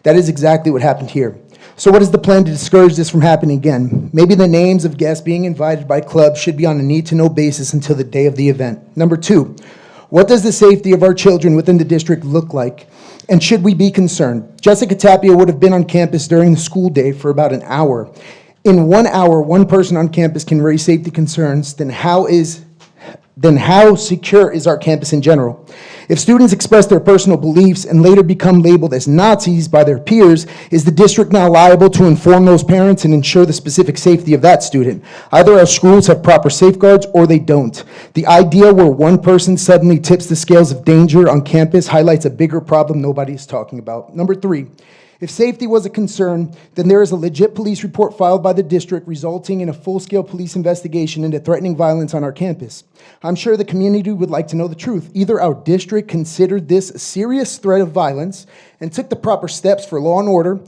That is exactly what happened here. So what is the plan to discourage this from happening again? Maybe the names of guests being invited by clubs should be on a need-to-know basis until the day of the event. Number two, what does the safety of our children within the district look like? And should we be concerned? Jessica Tapia would have been on campus during the school day for about an hour. In 1 hour, one person on campus can raise safety concerns, then how secure is our campus in general? If students express their personal beliefs and later become labeled as Nazis by their peers, is the district now liable to inform those parents and ensure the specific safety of that student? Either our schools have proper safeguards or they don't. The idea where one person suddenly tips the scales of danger on campus highlights a bigger problem nobody is talking about. Number three, if safety was a concern, then there is a legit police report filed by the district resulting in a full-scale police investigation into threatening violence on our campus. I'm sure the community would like to know the truth. Either our district considered this a serious threat of violence and took the proper steps for law and order,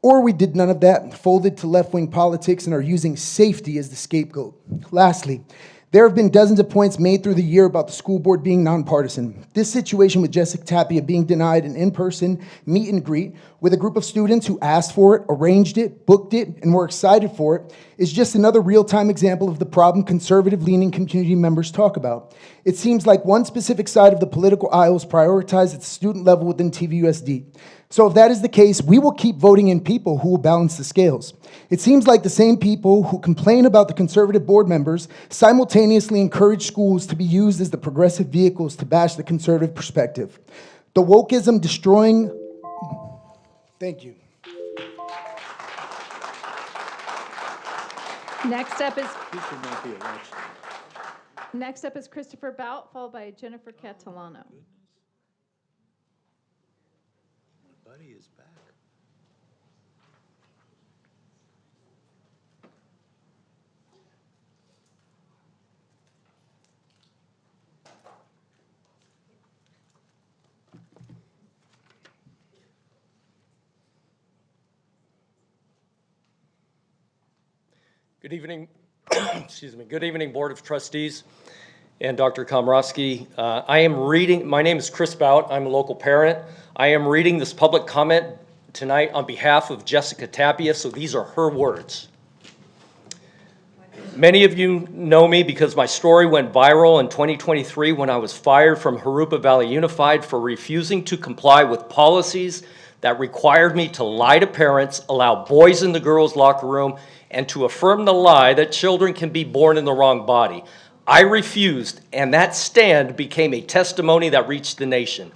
or we did none of that, folded to left-wing politics, and are using safety as the scapegoat. Lastly, there have been dozens of points made through the year about the school board being nonpartisan. This situation with Jessica Tapia being denied an in-person meet and greet with a group of students who asked for it, arranged it, booked it, and were excited for it is just another real-time example of the problem conservative-leaning community members talk about. It seems like one specific side of the political aisle is prioritized at the student level within TVUSD. So if that is the case, we will keep voting in people who will balance the scales. It seems like the same people who complain about the conservative board members simultaneously encourage schools to be used as the progressive vehicles to bash the conservative perspective. The wokeism destroying... Thank you. Next up is Christopher Bout, followed by Jennifer Catalano. Buddy is back. Good evening, excuse me. Good evening, Board of Trustees and Dr. Komrosky. My name is Chris Bout. I'm a local parent. I am reading this public comment tonight on behalf of Jessica Tapia, so these are her words. Many of you know me because my story went viral in 2023 when I was fired from Jurupa Valley Unified for refusing to comply with policies that required me to lie to parents, allow boys in the girls' locker room, and to affirm the lie that children can be born in the wrong body. I refused, and that stand became a testimony that reached the nation.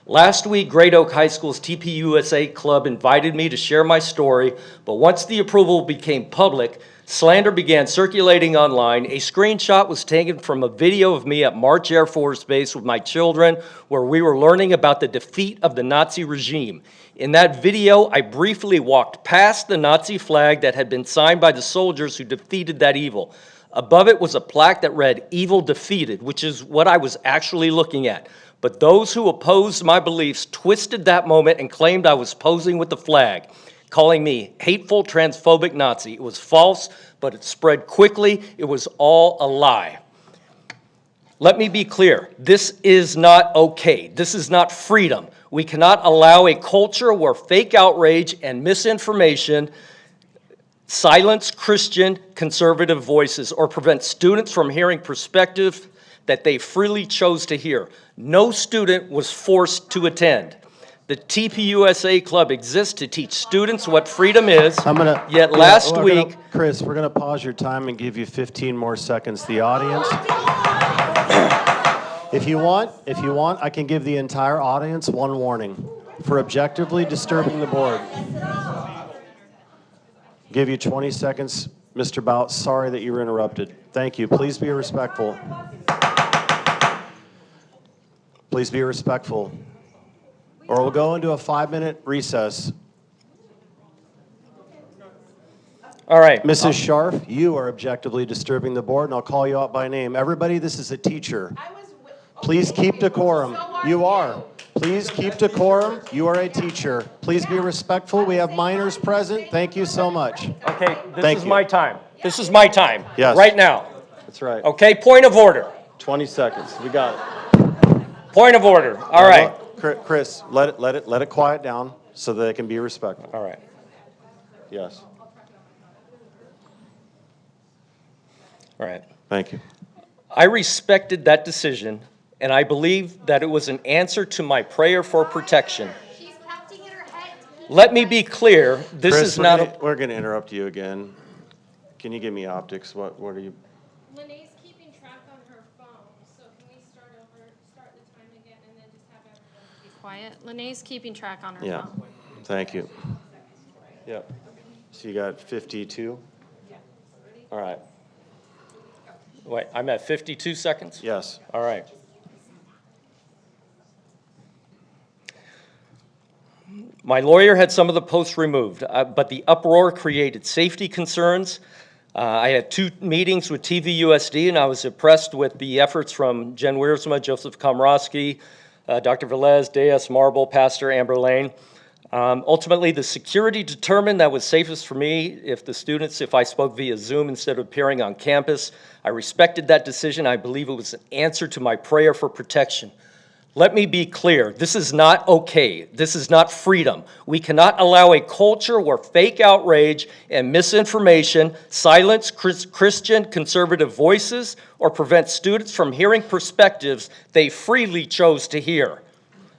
Last week, Great Oak High School's TPUSA Club invited me to share my story, but once the approval became public, slander began circulating online. A screenshot was taken from a video of me at March Air Force Base with my children, where we were learning about the defeat of the Nazi regime. In that video, I briefly walked past the Nazi flag that had been signed by the soldiers who defeated that evil. Above it was a plaque that read, "Evil defeated," which is what I was actually looking at. But those who opposed my beliefs twisted that moment and claimed I was posing with the flag, calling me hateful, transphobic Nazi. It was false, but it spread quickly. It was all a lie. Let me be clear. This is not okay. This is not freedom. We cannot allow a culture where fake outrage and misinformation silence Christian conservative voices or prevent students from hearing perspectives that they freely chose to hear. No student was forced to attend. The TPUSA Club exists to teach students what freedom is, yet last week... Chris, we're going to pause your time and give you 15 more seconds. The audience... If you want, I can give the entire audience one warning for objectively disturbing the board. Give you 20 seconds, Mr. Bout. Sorry that you were interrupted. Thank you. Please be respectful. Please be respectful. Or we'll go into a 5-minute recess. All right. Mrs. Scharf, you are objectively disturbing the board, and I'll call you out by name. Everybody, this is a teacher. Please keep decorum. You are. Please keep decorum. You are a teacher. Please be respectful. We have minors present. Thank you so much. Okay, this Thank is you. my time. This is my time. Yes. Right now. That's right. Okay, point of order. 20 seconds. We got it. Point of order. All right. Chris, let it quiet down so that it can be respectful. All right. Yes. All right. Thank you. I respected that decision, and I believe that it was an answer to my prayer for protection. Let me be clear, this Chris, is not we're going to interrupt you again. Can you give me optics? What are you? Lenee's keeping track on her phone, so can we start the time again, and then just have everyone be quiet? Lenee's keeping track on her Yeah. Oh. phone. Thank you. Yep. So you got 52? All right. Wait, I'm at 52 seconds? Yes. All right. My lawyer had some of the posts removed, but the uproar created safety concerns. I had 2 meetings with TVUSD, and I was impressed with the efforts from Jen Wiersma, Joseph Komrosky, Dr. Velez, Deus, Marble, Pastor Amber Lane. Ultimately, the security determined that was safest for me if I spoke via Zoom instead of appearing on campus. I respected that decision. I believe it was an answer to my prayer for protection. Let me be clear, this is not okay. This is not freedom. We cannot allow a culture where fake outrage and misinformation silence Christian conservative voices or prevent students from hearing perspectives they freely chose to hear.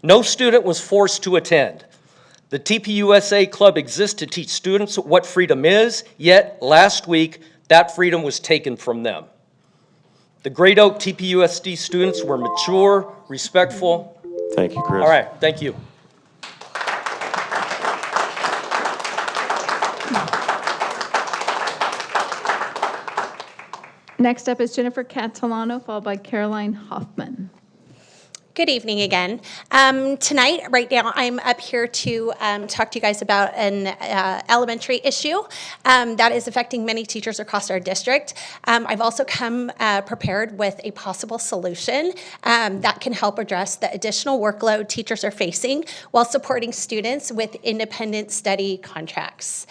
No student was forced to attend. The TPUSA Club exists to teach students what freedom is, yet last week, that freedom was taken from them. The Great Oak TPUSD students were mature, respectful. Thank you, Chris. All right, thank you. Next up is Jennifer Catalano, followed by Caroline Hoffman. Good evening again. Tonight, right now, I'm up here to talk to you guys about an elementary issue that is affecting many teachers across our district. I've also come prepared with a possible solution that can help address the additional workload teachers are facing while supporting students with independent study contracts.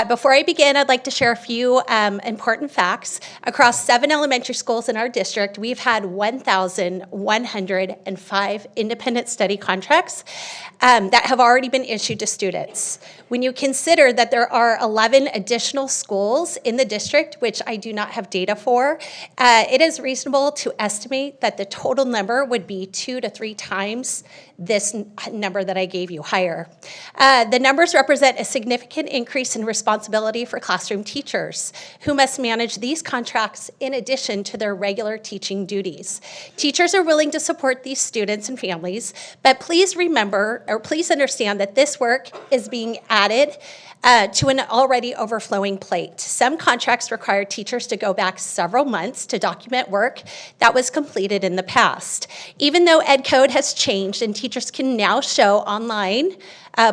Before I begin, I'd like to share a few important facts. Across 7 elementary schools in our district, we've had 1,105 independent study contracts that have already been issued to students. When you consider that there are 11 additional schools in the district, which I do not have data for, it is reasonable to estimate that the total number would be 2 to 3 times this number that I gave you, higher. The numbers represent a significant increase in responsibility for classroom teachers who must manage these contracts in addition to their regular teaching duties. Teachers are willing to support these students and families, but please remember, or please understand that this work is being added to an already overflowing plate. Some contracts require teachers to go back several months to document work that was completed in the past. Even though Ed Code has changed and teachers can now show online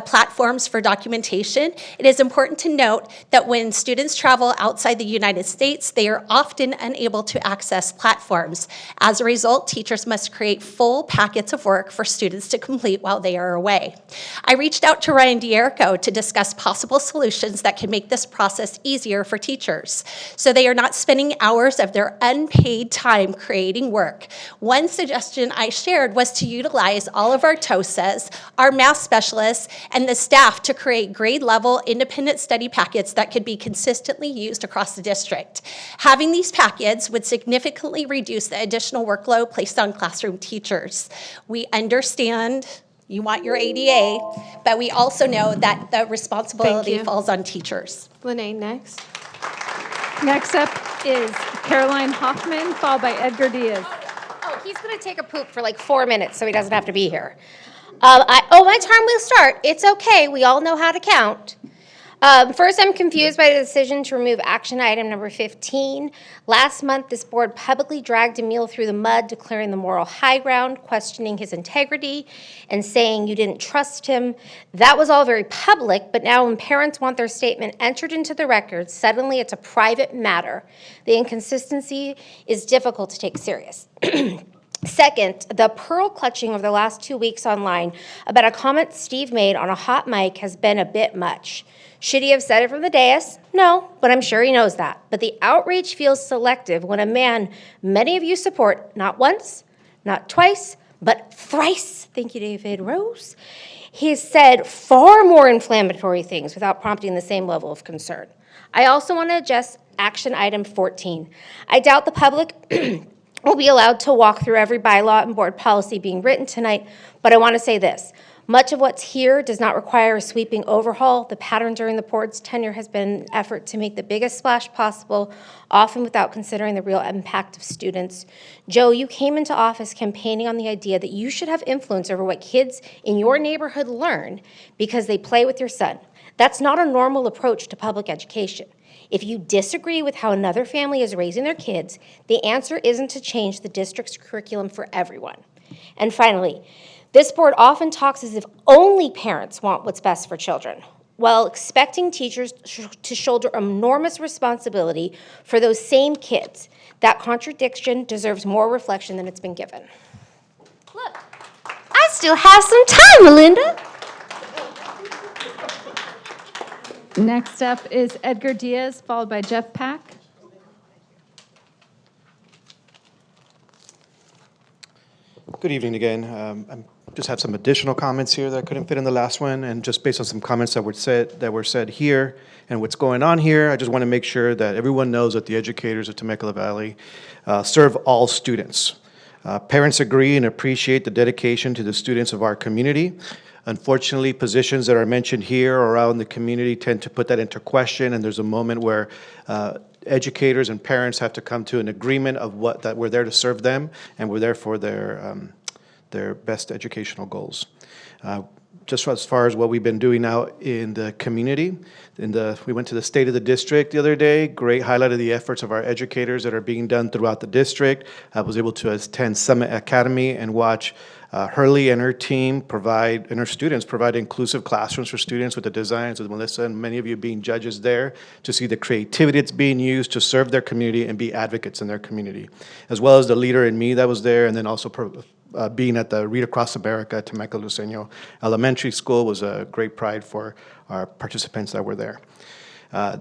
platforms for documentation, it is important to note that when students travel outside the United States, they are often unable to access platforms. As a result, teachers must create full packets of work for students to complete while they are away. I reached out to Ryan D'Erico to discuss possible solutions that can make this process easier for teachers, so they are not spending hours of their unpaid time creating work. One suggestion I shared was to utilize all of our TOSAs, our math specialists, and the staff to create grade-level independent study packets that could be consistently used across the district. Having these packets would significantly reduce the additional workload placed on classroom teachers. We understand you want your ADA, but we also know that the responsibility falls on teachers. Lenee, next. Next up is Caroline Hoffman, followed by Edgar Diaz. Oh, he's going to take a poop for like 4 minutes so he doesn't have to be here. My time will start. It's okay. We all know how to count. First, I'm confused by the decision to remove action item number 15. Last month, this board publicly dragged Emil through the mud, declaring the moral high ground, questioning his integrity, and saying you didn't trust him. That was all very public, but now when parents want their statement entered into the record, suddenly it's a private matter. The inconsistency is difficult to take serious. Second, the pearl clutching over the last 2 weeks online about a comment Steve made on a hot mic has been a bit much. Should he have said it from the dais? No, but I'm sure he knows that. But the outrage feels selective when a man many of you support, not once, not twice, but thrice, thank you, David Rose, he's said far more inflammatory things without prompting the same level of concern. I also want to address action item 14. I doubt the public will be allowed to walk through every bylaw and board policy being written tonight, but I want to say this. Much of what's here does not require a sweeping overhaul. The pattern during the board's tenure has been an effort to make the biggest splash possible, often without considering the real impact of students. Joe, you came into office campaigning on the idea that you should have influence over what kids in your neighborhood learn because they play with your son. That's not a normal approach to public education. If you disagree with how another family is raising their kids, the answer isn't to change the district's curriculum for everyone. And finally, this board often talks as if only parents want what's best for children, while expecting teachers to shoulder enormous responsibility for those same kids. That contradiction deserves more reflection than it's been given. Look, I still have some time, Melinda. Next up is Edgar Diaz, followed by Jeff Pack. Good evening again. I just have some additional comments here that I couldn't fit in the last one, and just based on some comments that were said here and what's going on here, I just want to make sure that everyone knows that the educators of Temecula Valley serve all students. Parents agree and appreciate the dedication to the students of our community. Unfortunately, positions that are mentioned here or around the community tend to put that into question, and there's a moment where educators and parents have to come to an agreement of that we're there to serve them and we're there for their best educational goals. Just as far as what we've been doing now in the community, we went to the State of the District the other day. Great highlight of the efforts of our educators that are being done throughout the district. I was able to attend Summit Academy and watch Hurley and her team and her students provide inclusive classrooms for students with the designs with Melissa and many of you being judges there to see the creativity that's being used to serve their community and be advocates in their community, as well as the leader in me that was there, and then also being at the Read Across America Temecula Luceño Elementary School was a great pride for our participants that were there.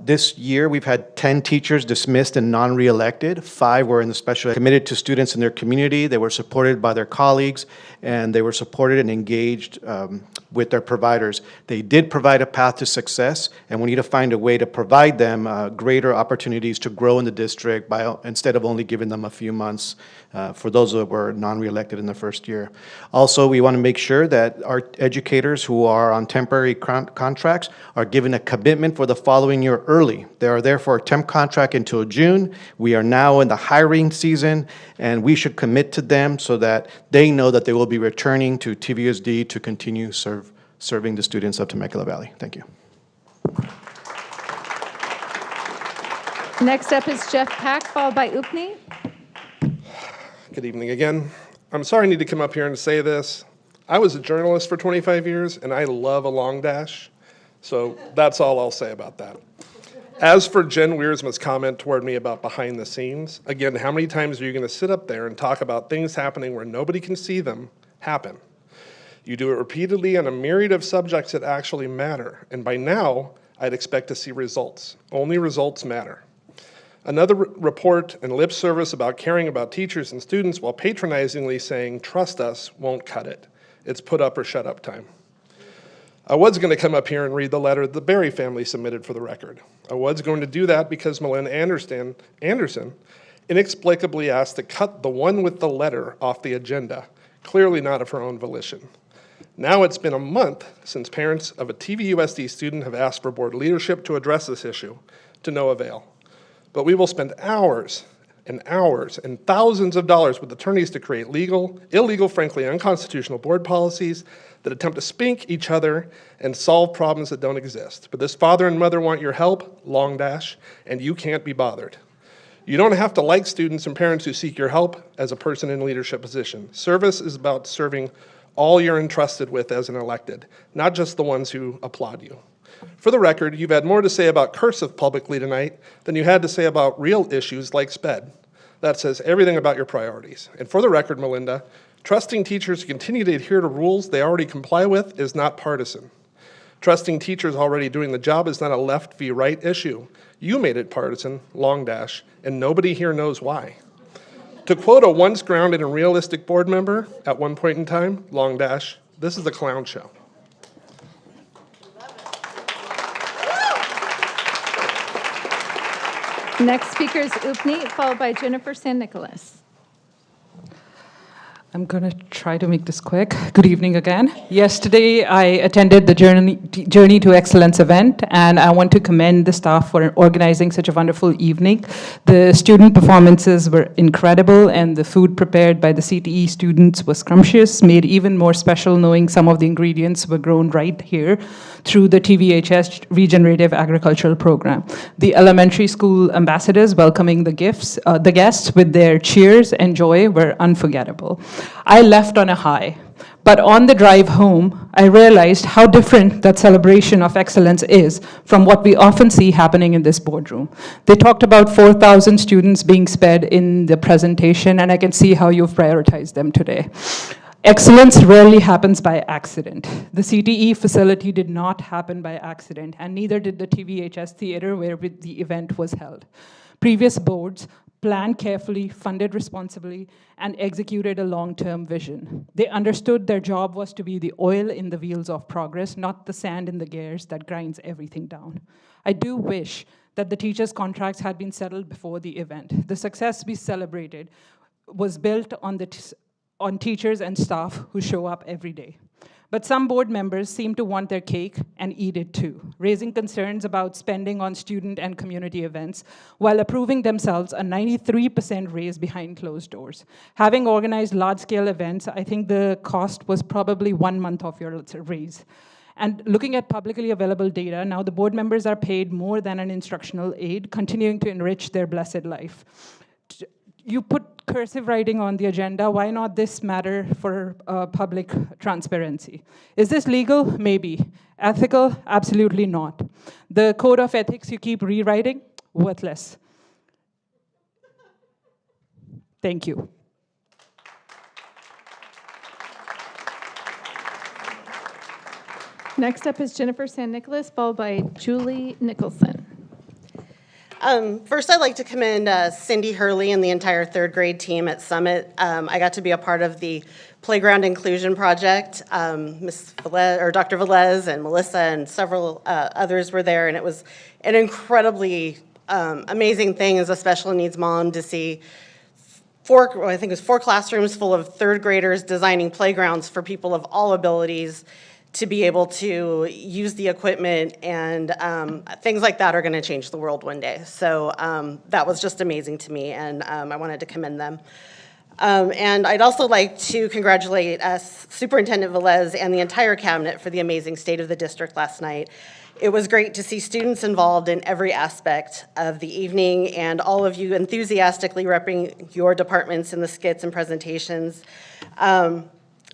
This year, we've had 10 teachers dismissed and non-reelected. 5 were in the special committed to students in their community. They were supported by their colleagues, and they were supported and engaged with their providers. They did provide a path to success, and we need to find a way to provide them greater opportunities to grow in the district instead of only giving them a few months for those that were non-reelected in the first year. Also, we want to make sure that our educators who are on temporary contracts are given a commitment for the following year early. They are there for a temp contract until June. We are now in the hiring season, and we should commit to them so that they know that they will be returning to TVSD to continue serving the students of Temecula Valley. Thank you. Next up is Jeff Pack, followed by Upni. Good evening again. I'm sorry I need to come up here and say this. I was a journalist for 25 years, and I love a long dash, so that's all I'll say about that. As for Jen Wiersma's comment toward me about behind the scenes, again, how many times are you going to sit up there and talk about things happening where nobody can see them happen? You do it repeatedly on a myriad of subjects that actually matter, and by now, I'd expect to see results. Only results matter. Another report and lip service about caring about teachers and students while patronizingly saying, trust us, won't cut it. It's put up or shut up time. I was going to come up here and read the letter the Berry family submitted for the record. I was going to do that because Melinda Anderson inexplicably asked to cut the one with the letter off the agenda, clearly not of her own volition. Now it's been a month since parents of a TVUSD student have asked for board leadership to address this issue, to no avail. But we will spend hours and hours and thousands of dollars with attorneys to create illegal, frankly unconstitutional board policies that attempt to spink each other and solve problems that don't exist. But this father and mother want your help, long dash, and you can't be bothered. You don't have to like students and parents who seek your help as a person in leadership position. Service is about serving all you're entrusted with as an elected, not just the ones who applaud you. For the record, you've had more to say about cursive publicly tonight than you had to say about real issues like SPED. that says everything about your priorities. And for the record, Melinda, trusting teachers to continue to adhere to rules they already comply with is not partisan. Trusting teachers already doing the job is not a left v. right issue. You made it partisan, long dash, and nobody here knows why. To quote a once grounded and realistic board member at one point in time, long dash, this is a clown show. Next speaker is Upni, followed by Jennifer San Nicolas. I'm going to try to make this quick. Good evening again. Yesterday, I attended the Journey to Excellence event, and I want to commend the staff for organizing such a wonderful evening. The student performances were incredible, and the food prepared by the CTE students was scrumptious, made even more special knowing some of the ingredients were grown right here through the TVHS Regenerative Agricultural Program. The elementary school ambassadors welcoming the guests with their cheers and joy were unforgettable. I left on a high, but on the drive home, I realized how different that celebration of excellence is from what we often see happening in this boardroom. They talked about 4,000 students being sped in the presentation, and I can see how you've prioritized them today. Excellence rarely happens by accident. The CTE facility did not happen by accident, and neither did the TVHS theater where the event was held. Previous boards planned carefully, funded responsibly, and executed a long-term vision. They understood their job was to be the oil in the wheels of progress, not the sand in the gears that grinds everything down. I do wish that the teachers' contracts had been settled before the event. The success we celebrated was built on teachers and staff who show up every day. But some board members seem to want their cake and eat it too, raising concerns about spending on student and community events while approving themselves a 93% raise behind closed doors. Having organized large-scale events, I think the cost was probably 1 month of your raise. And looking at publicly available data, now the board members are paid more than an instructional aide, continuing to enrich their blessed life. You put cursive writing on the agenda. Why not this matter for public transparency? Is this legal? Maybe. Ethical? Absolutely not. The code of ethics you keep rewriting? Worthless. Thank you. Next up is Jennifer San Nicolas, followed by Julie Nicholson. First, I'd like to commend Cindy Hurley and the entire third grade team at Summit. I got to be a part of the Playground Inclusion Project. Dr. Velez and Melissa and several others were there, and it was an incredibly amazing thing as a special needs mom to see four classrooms full of third graders designing playgrounds for people of all abilities to be able to use the equipment, and things like that are going to change the world one day. So that was just amazing to me, and I wanted to commend them. And I'd also like to congratulate Superintendent Velez and the entire cabinet for the amazing state of the district last night. It was great to see students involved in every aspect of the evening, and all of you enthusiastically repping your departments in the skits and presentations.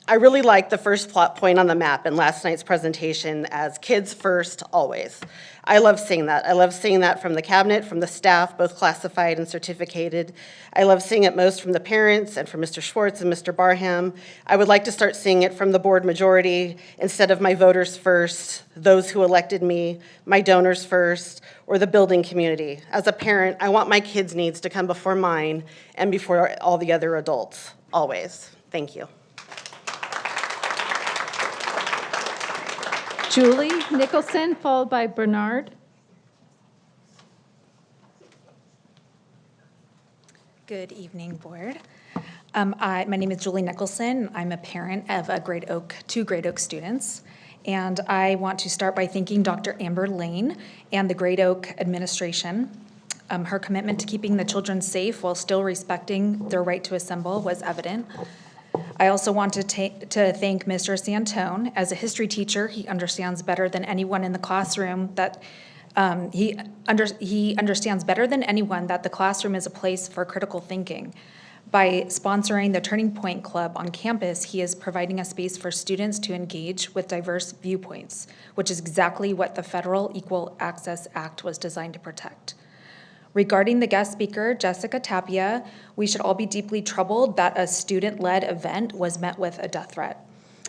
I really liked the first plot point on the map in last night's presentation as kids first, always. I love seeing that. I love seeing that from the cabinet, from the staff, both classified and certificated. I love seeing it most from the parents and from Mr. Schwartz and Mr. Barham. I would like to start seeing it from the board majority instead of my voters first, those who elected me, my donors first, or the building community. As a parent, I want my kids' needs to come before mine and before all the other adults, always. Thank you. Julie Nicholson, followed by Bernard. Good evening, board. My name is Julie Nicholson. I'm a parent of two Great Oak students. And I want to start by thanking Dr. Amber Lane and the Great Oak administration. Her commitment to keeping the children safe while still respecting their right to assemble was evident. I also want to thank Mr. Santone. As a history teacher, he understands better than anyone in the classroom that he understands better than anyone that the classroom is a place for critical thinking. By sponsoring the Turning Point Club on campus, he is providing a space for students to engage with diverse viewpoints, which is exactly what the Federal Equal Access Act was designed to protect. Regarding the guest speaker, Jessica Tapia, we should all be deeply troubled that a student-led event was met with a death threat.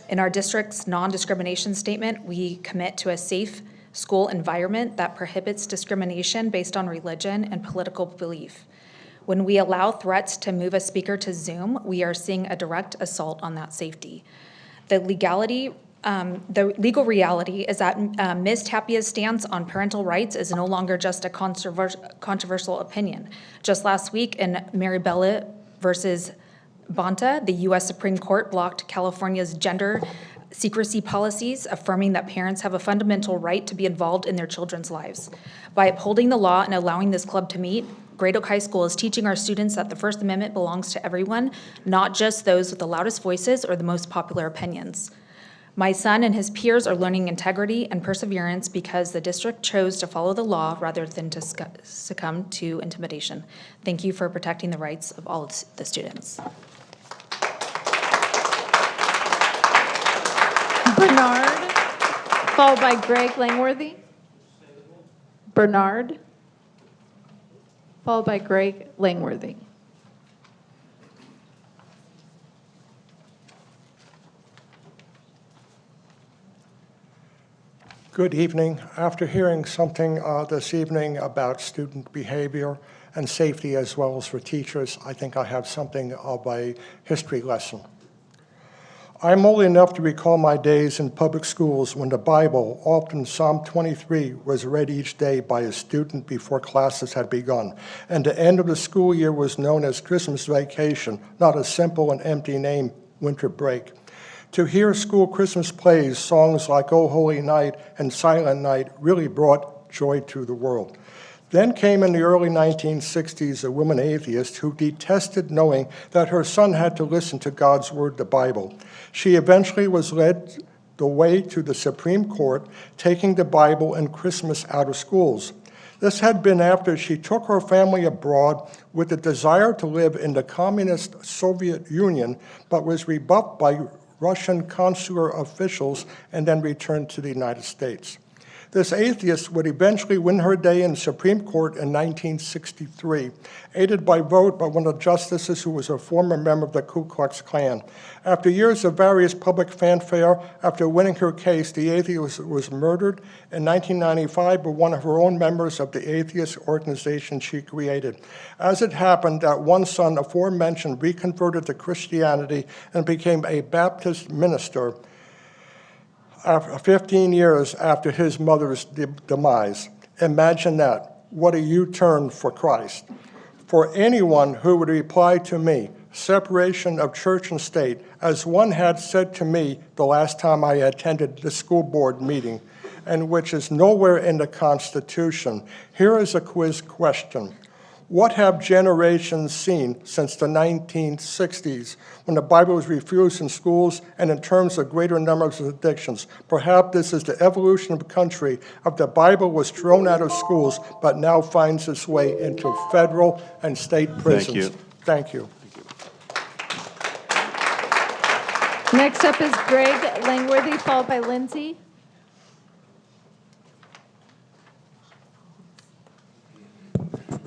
In our district's non-discrimination statement, we commit to a safe school environment that prohibits discrimination based on religion and political belief. When we allow threats to move a speaker to Zoom, we are seeing a direct assault on that safety. The legal reality is that Ms. Tapia's stance on parental rights is no longer just a controversial opinion. Just last week in Maribela versus Bonta, the U.S. Supreme Court blocked California's gender secrecy policies, affirming that parents have a fundamental right to be involved in their children's lives. By upholding the law and allowing this club to meet, Great Oak High School is teaching our students that the First Amendment belongs to everyone, not just those with the loudest voices or the most popular opinions. My son and his peers are learning integrity and perseverance because the district chose to follow the law rather than to succumb to intimidation. Thank you for protecting the rights of all of the students. Bernard, followed by Greg Langworthy. Bernard, followed by Greg Langworthy. Good evening. After hearing something this evening about student behavior and safety as well as for teachers, I think I have something of a history lesson. I'm old enough to recall my days in public schools when the Bible, often Psalm 23, was read each day by a student before classes had begun, and the end of the school year was known as Christmas vacation, not a simple and empty name, winter break. To hear school Christmas plays, songs like O Holy Night and Silent Night really brought joy to the world. Then came in the early 1960s a woman atheist who detested knowing that her son had to listen to God's word, the Bible. She eventually was led the way to the Supreme Court, taking the Bible and Christmas out of schools. This had been after she took her family abroad with the desire to live in the communist Soviet Union, but was rebuffed by Russian consular officials and then returned to the United States. This atheist would eventually win her day in the Supreme Court in 1963, aided by vote by one of the justices who was a former member of the Ku Klux Klan. After years of various public fanfare, after winning her case, the atheist was murdered in 1995 by one of her own members of the atheist organization she created. As it happened, that one son aforementioned reconverted to Christianity and became a Baptist minister 15 years after his mother's demise. Imagine that. What a U-turn for Christ. For anyone who would reply to me, separation of church and state, as one had said to me the last time I attended the school board meeting, and which is nowhere in the Constitution, here is a quiz question. What have generations seen since the 1960s when the Bible was refused in schools and in terms of greater numbers of addictions? Perhaps this is the evolution of the country of the Bible was thrown out of schools but now finds its way into federal and state prisons. Thank you. Next up is Greg Langworthy, followed by Lindsay.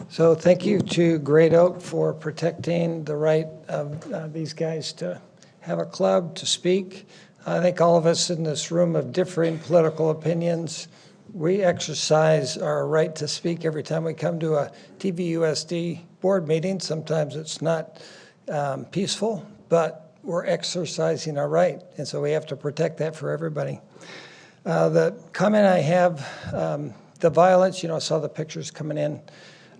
So thank you to Great Oak for protecting the right of these guys to have a club, to speak. I think all of us in this room have differing political opinions. We exercise our right to speak every time we come to a TVUSD board meeting. Sometimes it's not peaceful, but we're exercising our right, and so we have to protect that for everybody. The comment I have, the violence, I saw the pictures coming in.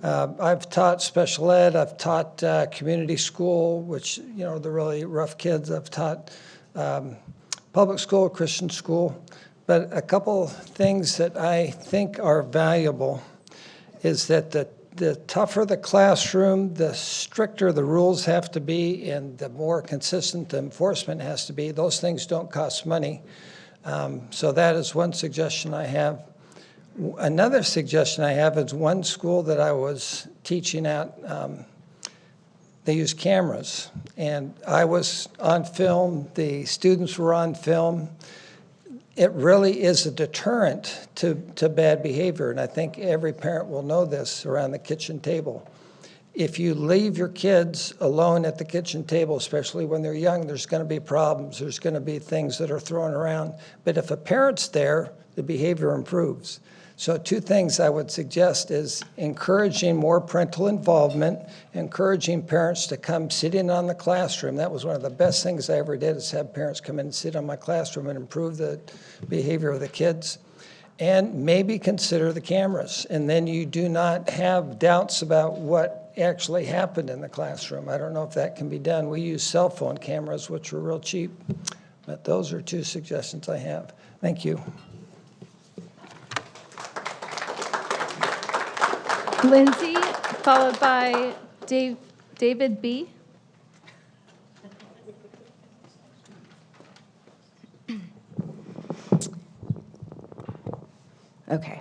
I've taught special ed, I've taught community school, which, the really rough kids. I've taught public school, Christian school. But a couple things that I think are valuable is that the tougher the classroom, the stricter the rules have to be, and the more consistent the enforcement has to be. Those things don't cost money. So that is one suggestion I have. Another suggestion I have is one school that I was teaching at, they use cameras, and I was on film, the students were on film. it really is a deterrent to bad behavior, and I think every parent will know this around the kitchen table. If you leave your kids alone at the kitchen table, especially when they're young, there's going to be problems. There's going to be things that are thrown around. But if a parent's there, the behavior improves. So 2 things I would suggest is encouraging more parental involvement, encouraging parents to come sit in on the classroom. That was one of the best things I ever did, is have parents come in and sit on my classroom and improve the behavior of the kids. And maybe consider the cameras. And then you do not have doubts about what actually happened in the classroom. I don't know if that can be done. We use cell phone cameras, which are real cheap. But those are 2 suggestions I have. Thank you. Lindsay, followed by David B. Okay.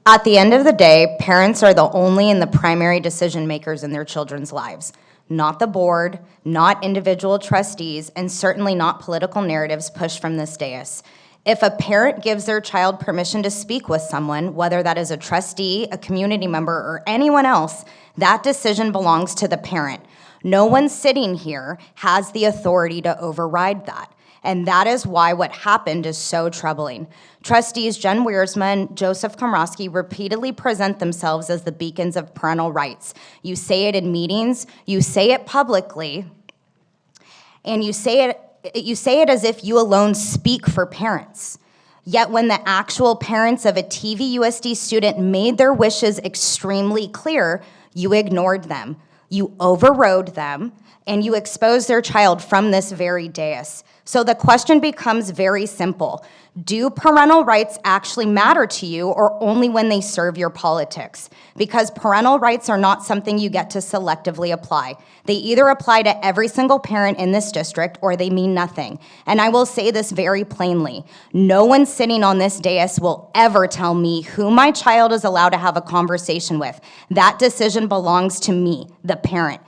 At the end of the day, parents are the only and the primary decision makers in their children's lives, not the board, not individual trustees, and certainly not political narratives pushed from this dais. If a parent gives their child permission to speak with someone, whether that is a trustee, a community member, or anyone else, that decision belongs to the parent. No one sitting here has the authority to override that. And that is why what happened is so troubling. Trustees Jen Wiersma and Joseph Komrosky repeatedly present themselves as the beacons of parental rights. You say it in meetings, you say it publicly, and you say it as if you alone speak for parents. Yet when the actual parents of a TVUSD student made their wishes extremely clear, you ignored them, you overrode them, and you exposed their child from this very dais. So the question becomes very simple. Do parental rights actually matter to you, or only when they serve your politics? Because parental rights are not something you get to selectively apply. They either apply to every single parent in this district, or they mean nothing. And I will say this very plainly. No one sitting on this dais will ever tell me who my child is allowed to have a conversation with. That decision belongs to me, the parent.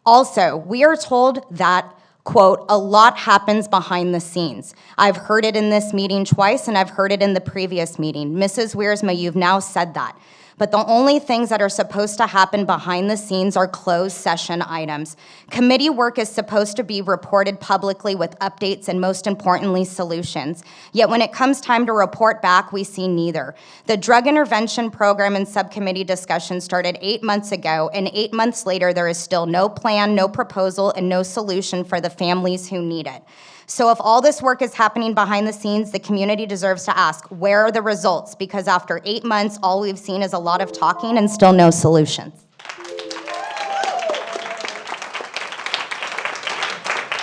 Also, we are told that, quote, a lot happens behind the scenes. I've heard it in this meeting twice, and I've heard it in the previous meeting. Mrs. Wiersma, you've now said that. But the only things that are supposed to happen behind the scenes are closed session items. Committee work is supposed to be reported publicly with updates and, most importantly, solutions. Yet when it comes time to report back, we see neither. The drug intervention program and subcommittee discussion started 8 months ago, and 8 months later, there is still no plan, no proposal, and no solution for the families who need it. So if all this work is happening behind the scenes, the community deserves to ask, where are the results? Because after 8 months, all we've seen is a lot of talking and still no solutions.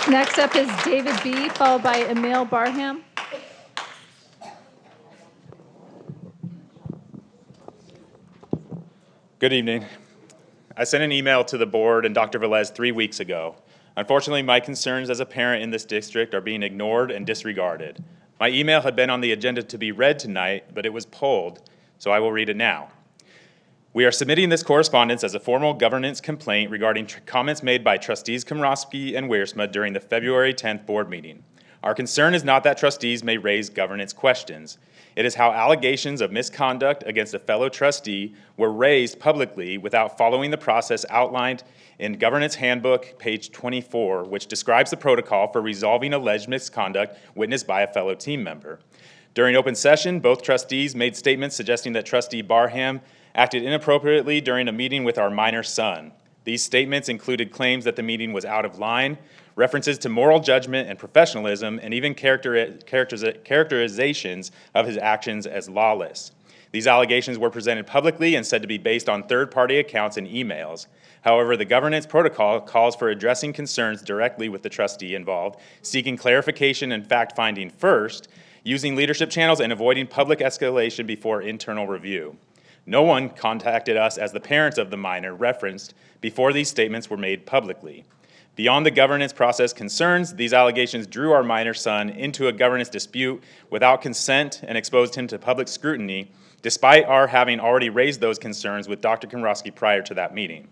Next up is David B., followed by Emil Barham. Good evening. I sent an email to the board and Dr. Velez 3 weeks ago. Unfortunately, my concerns as a parent in this district are being ignored and disregarded. My email had been on the agenda to be read tonight, but it was pulled, so I will read it now. We are submitting this correspondence as a formal governance complaint regarding comments made by trustees Komrosky and Wiersma during the February 10th board meeting. Our concern is not that trustees may raise governance questions. It is how allegations of misconduct against a fellow trustee were raised publicly without following the process outlined in Governance Handbook, page 24, which describes the protocol for resolving alleged misconduct witnessed by a fellow team member. During open session, both trustees made statements suggesting that Trustee Barham acted inappropriately during a meeting with our minor son. These statements included claims that the meeting was out of line, references to moral judgment and professionalism, and even characterizations of his actions as lawless. These allegations were presented publicly and said to be based on third-party accounts and emails. However, the governance protocol calls for addressing concerns directly with the trustee involved, seeking clarification and fact-finding first, using leadership channels, and avoiding public escalation before internal review. No one contacted us as the parents of the minor referenced before these statements were made publicly. Beyond the governance process concerns, these allegations drew our minor son into a governance dispute without consent and exposed him to public scrutiny, despite our having already raised those concerns with Dr. Komrosky prior to that meeting.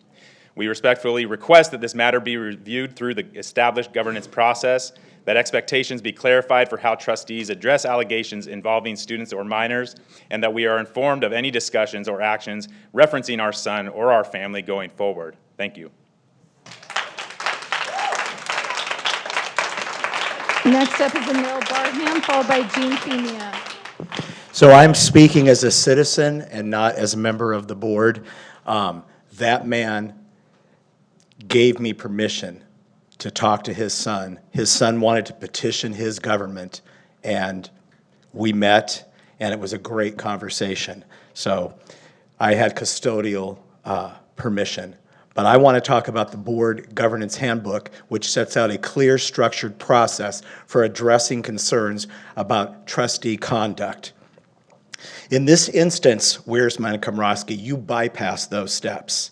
We respectfully request that this matter be reviewed through the established governance process, that expectations be clarified for how trustees address allegations involving students or minors, and that we are informed of any discussions or actions referencing our son or our family going forward. Thank you. Next up is Emil Barham, followed by Jean Femia. So I'm speaking as a citizen and not as a member of the board. That man gave me permission to talk to his son. His son wanted to petition his government, and we met, and it was a great conversation. So I had custodial permission. But I want to talk about the board governance handbook, which sets out a clear, structured process for addressing concerns about trustee conduct. In this instance, Wiersma and Komrosky, you bypassed those steps.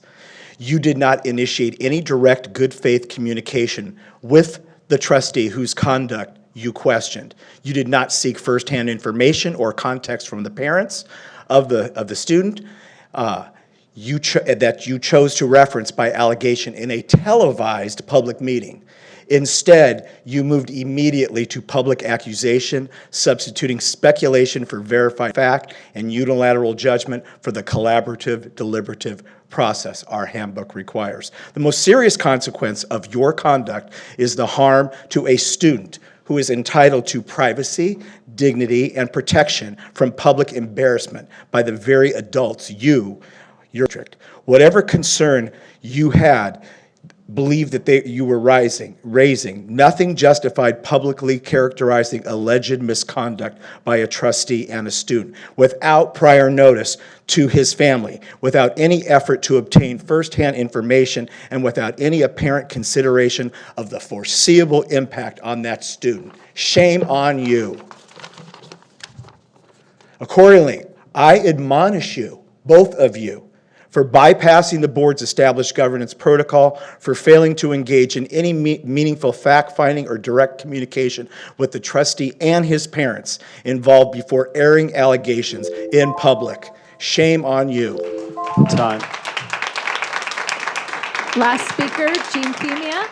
You did not initiate any direct good faith communication with the trustee whose conduct you questioned. You did not seek firsthand information or context from the parents of the student that you chose to reference by allegation in a televised public meeting. Instead, you moved immediately to public accusation, substituting speculation for verified fact and unilateral judgment for the collaborative, deliberative process our handbook requires. The most serious consequence of your conduct is the harm to a student who is entitled to privacy, dignity, and protection from public embarrassment by the very adults your district. Whatever concern you had, believed that you were raising, nothing justified publicly characterizing alleged misconduct by a trustee and a student without prior notice to his family, without any effort to obtain firsthand information, and without any apparent consideration of the foreseeable impact on that student. Shame on you. Accordingly, I admonish you, both of you, for bypassing the board's established governance protocol, for failing to engage in any meaningful fact-finding or direct communication with the trustee and his parents involved before airing allegations in public. Shame on you. Time. Last speaker, Jean Femia.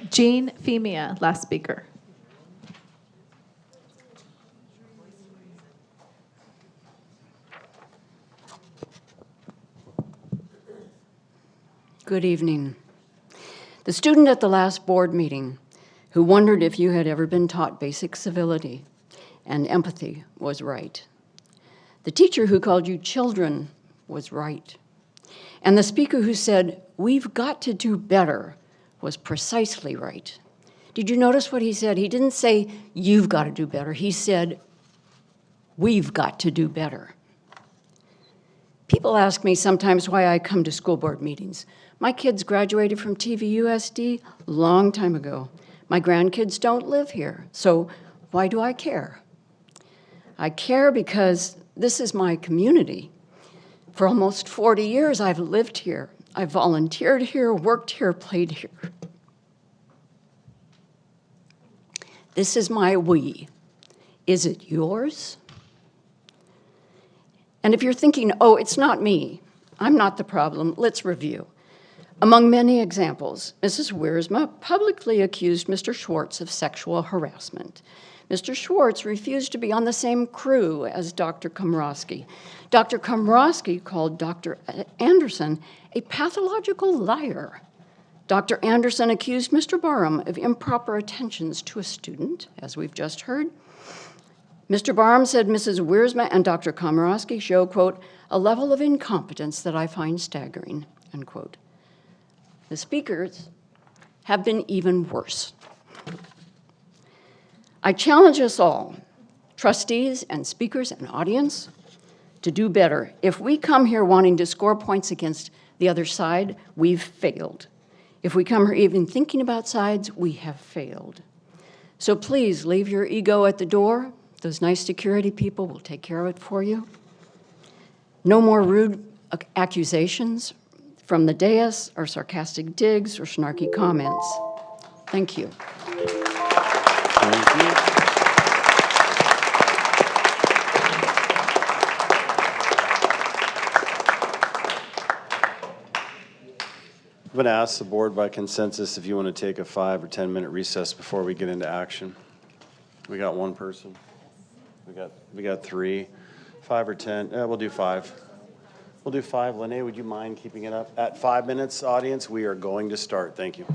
Jean Femia, last speaker. Good evening. The student at the last board meeting who wondered if you had ever been taught basic civility and empathy was right. The teacher who called you children was right. And the speaker who said, "We've got to do better," was precisely right. Did you notice what he said? He didn't say, "You've got to do better." He said, "We've got to do better." People ask me sometimes why I come to school board meetings. My kids graduated from TVUSD a long time ago. My grandkids don't live here, so why do I care? I care because this is my community. For almost 40 years, I've lived here. I've volunteered here, worked here, played here. This is my we. Is it yours? And if you're thinking, oh, it's not me, I'm not the problem, let's review. Among many examples, Mrs. Wiersma publicly accused Mr. Schwartz of sexual harassment. Mr. Schwartz refused to be on the same crew as Dr. Komrosky. Dr. Komrosky called Dr. Anderson a pathological liar. Dr. Anderson accused Mr. Barham of improper attentions to a student, as we've just heard. Mr. Barham said Mrs. Wiersma and Dr. Komrosky show, quote, a level of incompetence that I find staggering, end quote. The speakers have been even worse. I challenge us all, trustees and speakers and audience, to do better. If we come here wanting to score points against the other side, we've failed. If we come here even thinking about sides, we have failed. So please leave your ego at the door. Those nice security people will take care of it for you. No more rude accusations from the dais or sarcastic digs or snarky comments. Thank you. Thank you. I'm going to ask the board by consensus if you want to take a 5 or 10-minute recess before we get into action. We got one person. We got 3, 5 or 10. We'll do 5. We'll do 5. Lene, would you mind keeping it up? At 5 minutes, audience, we are going to start. Thank you.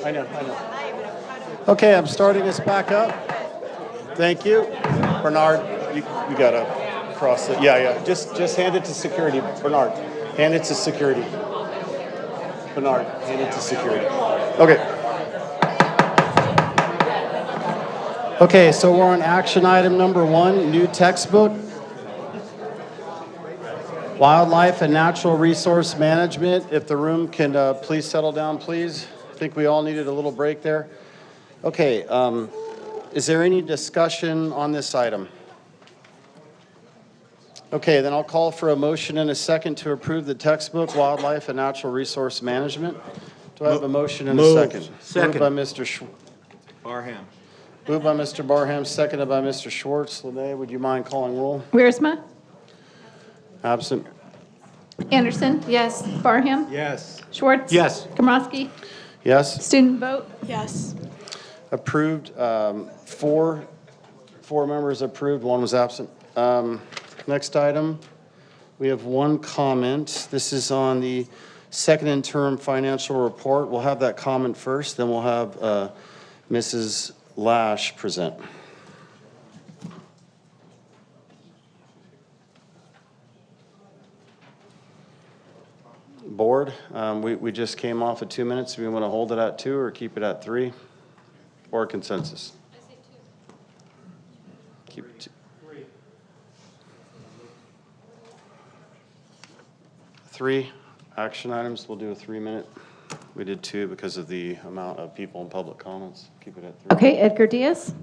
I know. Okay, I'm starting us back up. Thank you. Bernard, you got to cross it. Yeah. Just hand it to security. Bernard, hand it to security. Bernard, hand it to security. Okay. Okay, so we're on action item number 1, new textbook. Wildlife and Natural Resource Management. If the room can please settle down, please. I think we all needed a little break there. Okay, is there any discussion on this item? Okay, then I'll call for a motion and a second to approve the textbook, Wildlife and Natural Resource Management. Do I have a motion and a second? Second. Moved by Mr. Barham. Moved by Mr. Barham, seconded by Mr. Schwartz. Lene, would you mind calling roll? Wiersma? Absent. Anderson? Yes. Barham? Yes. Schwartz? Yes. Komrosky? Yes. Student vote? Yes. Approved. Four members approved, 1 was absent. Next item, we have 1 comment. This is on the second interim financial report. We'll have that comment first, then we'll have Mrs. Lash present. Board, we just came off of 2 minutes. Do we want to hold it at 2 or keep it at 3? Or consensus? Keep it 2. 3 action items. We'll do a 3-minute. We did 2 because of the amount of people in public comments. Keep it at 3. Okay, Edgar Diaz?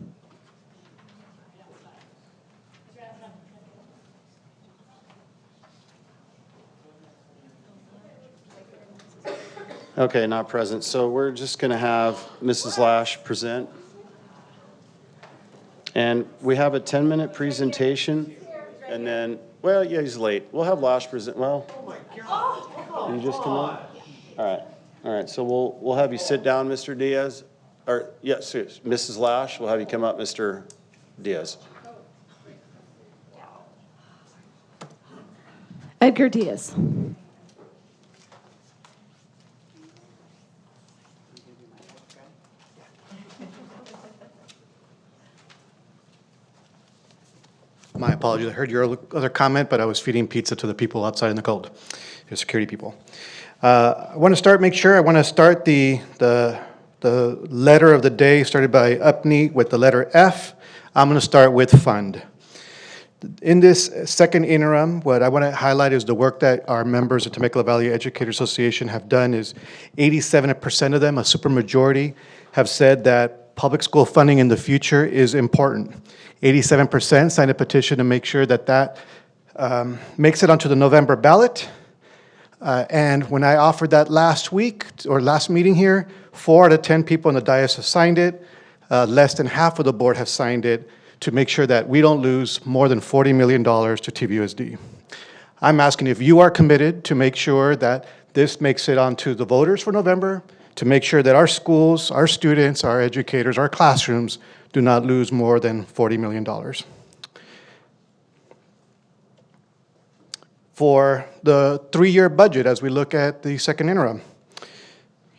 Okay, not present. So we're just going to have Mrs. Lash present. And we have a 10-minute presentation. And then, well, yeah, he's late. We'll have Lash present. Well, you just come on? All right. So we'll have you sit down, Mr. Diaz. Or, yes, Mrs. Lash, we'll have you come up, Mr. Diaz. Edgar Diaz. My apologies. I heard your other comment, but I was feeding pizza to the people outside in the cold, the security people. I want to start the the letter of the day started by Upney with the letter F. I'm going to start with fund. In this second interim, what I want to highlight is the work that our members of Temecula Valley Educator Association have done is 87% of them, a supermajority, have said that public school funding in the future is important. 87% signed a petition to make sure that that makes it onto the November ballot. And when I offered that last week, or last meeting here, 4 out of 10 people in the dais have signed it. Less than half of the board have signed it to make sure that we don't lose more than $40 million to TVUSD. I'm asking if you are committed to make sure that this makes it onto the voters for November, to make sure that our schools, our students, our educators, our classrooms do not lose more than $40 million. For the 3-year budget, as we look at the second interim,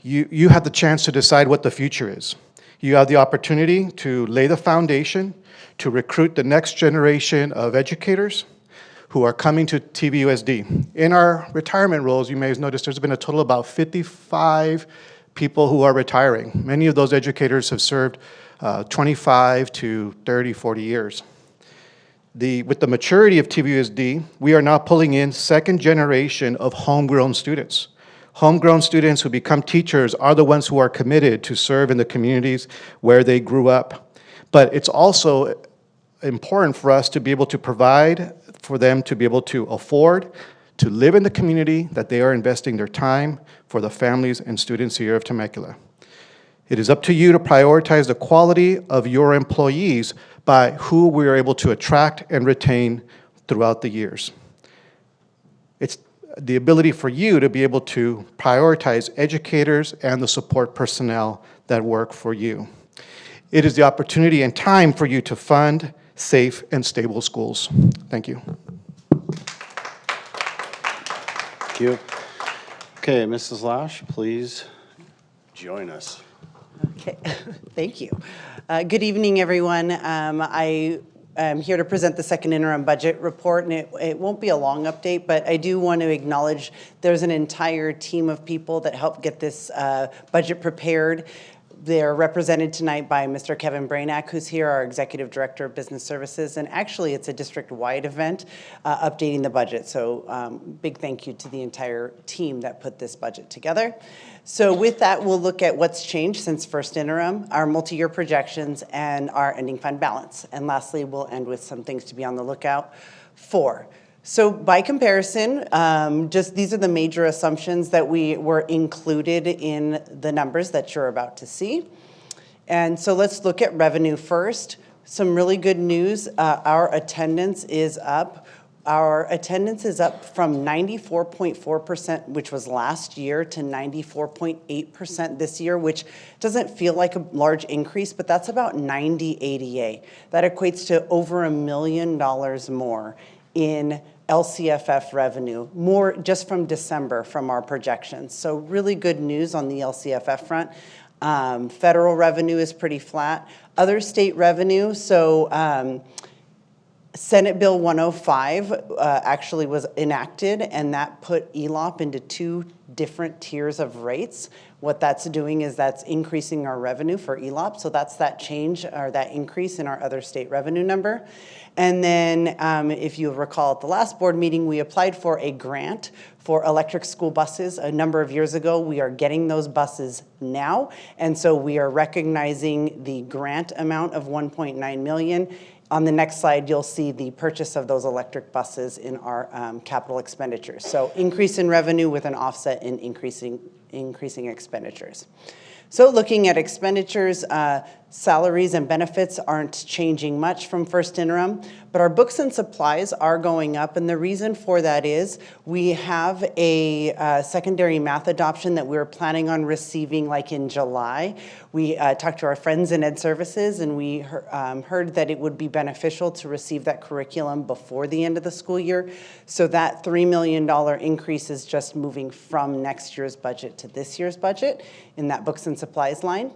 you have the chance to decide what the future is. You have the opportunity to lay the foundation, to recruit the next generation of educators who are coming to TVUSD. In our retirement rolls, you may have noticed there's been a total of about 55 people who are retiring. Many of those educators have served 25 to 30, 40 years. With the maturity of TVUSD, we are now pulling in second generation of homegrown students. Homegrown students who become teachers are the ones who are committed to serve in the communities where they grew up. But it's also important for us to be able to provide for them to be able to afford to live in the community that they are investing their time for the families and students here of Temecula. It is up to you to prioritize the quality of your employees by who we are able to attract and retain throughout the years. It's the ability for you to be able to prioritize educators and the support personnel that work for you. It is the opportunity and time for you to fund safe and stable schools. Thank you. Thank you. Okay, Mrs. Lash, please join us. Okay, thank you. Good evening, everyone. I am here to present the second interim budget report, and it won't be a long update, but I do want to acknowledge there's an entire team of people that helped get this budget prepared. They're represented tonight by Mr. Kevin Brainack, who's here, our Executive Director of Business Services, and actually it's a district-wide event updating the budget. So big thank you to the entire team that put this budget together. So with that, we'll look at what's changed since first interim, our multi-year projections, and our ending fund balance. And lastly, we'll end with some things to be on the lookout for. So by comparison, just these are the major assumptions that were included in the numbers that you're about to see. And so let's look at revenue first. Some really good news, our attendance is up. Our attendance is up from 94.4%, which was last year, to 94.8% this year, which doesn't feel like a large increase, but that's about 90 ADA. That equates to over $1 million more in LCFF revenue, more just from December from our projections. So really good news on the LCFF front. Federal revenue is pretty flat. Other state revenue, so Senate Bill 105 actually was enacted, and that put ELOP into 2 different tiers of rates. What that's doing is that's increasing our revenue for ELOP, so that's that change or that increase in our other state revenue number. And then if you recall at the last board meeting, we applied for a grant for electric school buses a number of years ago. We are getting those buses now, and so we are recognizing the grant amount of $1.9 million. On the next slide, you'll see the purchase of those electric buses in our capital expenditures. So increase in revenue with an offset in increasing expenditures. So looking at expenditures, salaries and benefits aren't changing much from first interim, but our books and supplies are going up, and the reason for that is we have a secondary math adoption that we're planning on receiving like in July. We talked to our friends in Ed Services, and we heard that it would be beneficial to receive that curriculum before the end of the school year. So that $3 million increase is just moving from next year's budget to this year's budget in that books and supplies line.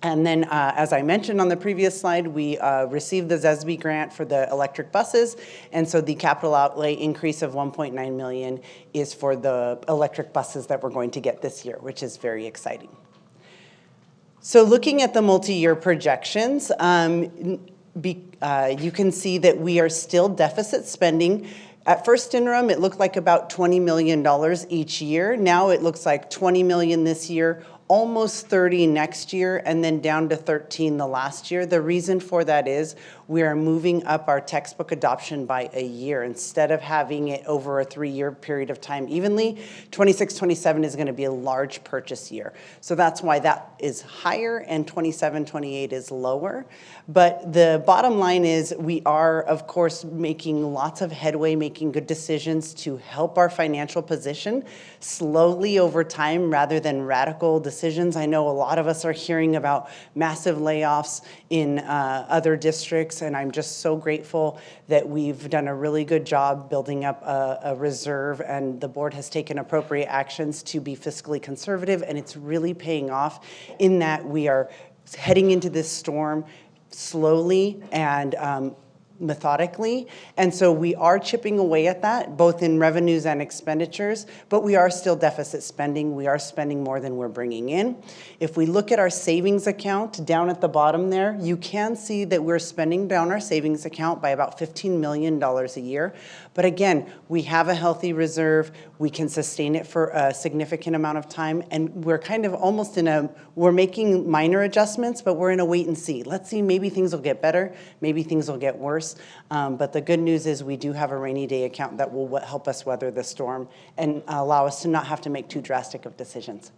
And then, as I mentioned on the previous slide, we received the ZESB grant for the electric buses, and so the capital outlay increase of $1.9 million is for the electric buses that we're going to get this year, which is very exciting. So looking at the multi-year projections, you can see that we are still deficit spending. At first interim, it looked like about $20 million each year. Now it looks like $20 million this year, almost 30 next year, and then down to 13 the last year. The reason for that is we are moving up our textbook adoption by a year. Instead of having it over a 3-year period of time evenly, 26-27 is going to be a large purchase year. So that's why that is higher and 27-28 is lower. But the bottom line is we are, of course, making lots of headway, making good decisions to help our financial position slowly over time rather than radical decisions. I know a lot of us are hearing about massive layoffs in other districts, and I'm just so grateful that we've done a really good job building up a reserve, and the board has taken appropriate actions to be fiscally conservative, and it's really paying off in that we are heading into this storm slowly and methodically. And so we are chipping away at that, both in revenues and expenditures, but we are still deficit spending. We are spending more than we're bringing in. If we look at our savings account down at the bottom there, you can see that we're spending down our savings account by about $15 million a year. But again, we have a healthy reserve. We can sustain it for a significant amount of time. And we're kind of almost we're making minor adjustments, but we're in a wait and see. Let's see, maybe things will get better. Maybe things will get worse. But the good news is we do have a rainy day account that will help us weather the storm and allow us to not have to make too drastic of decisions.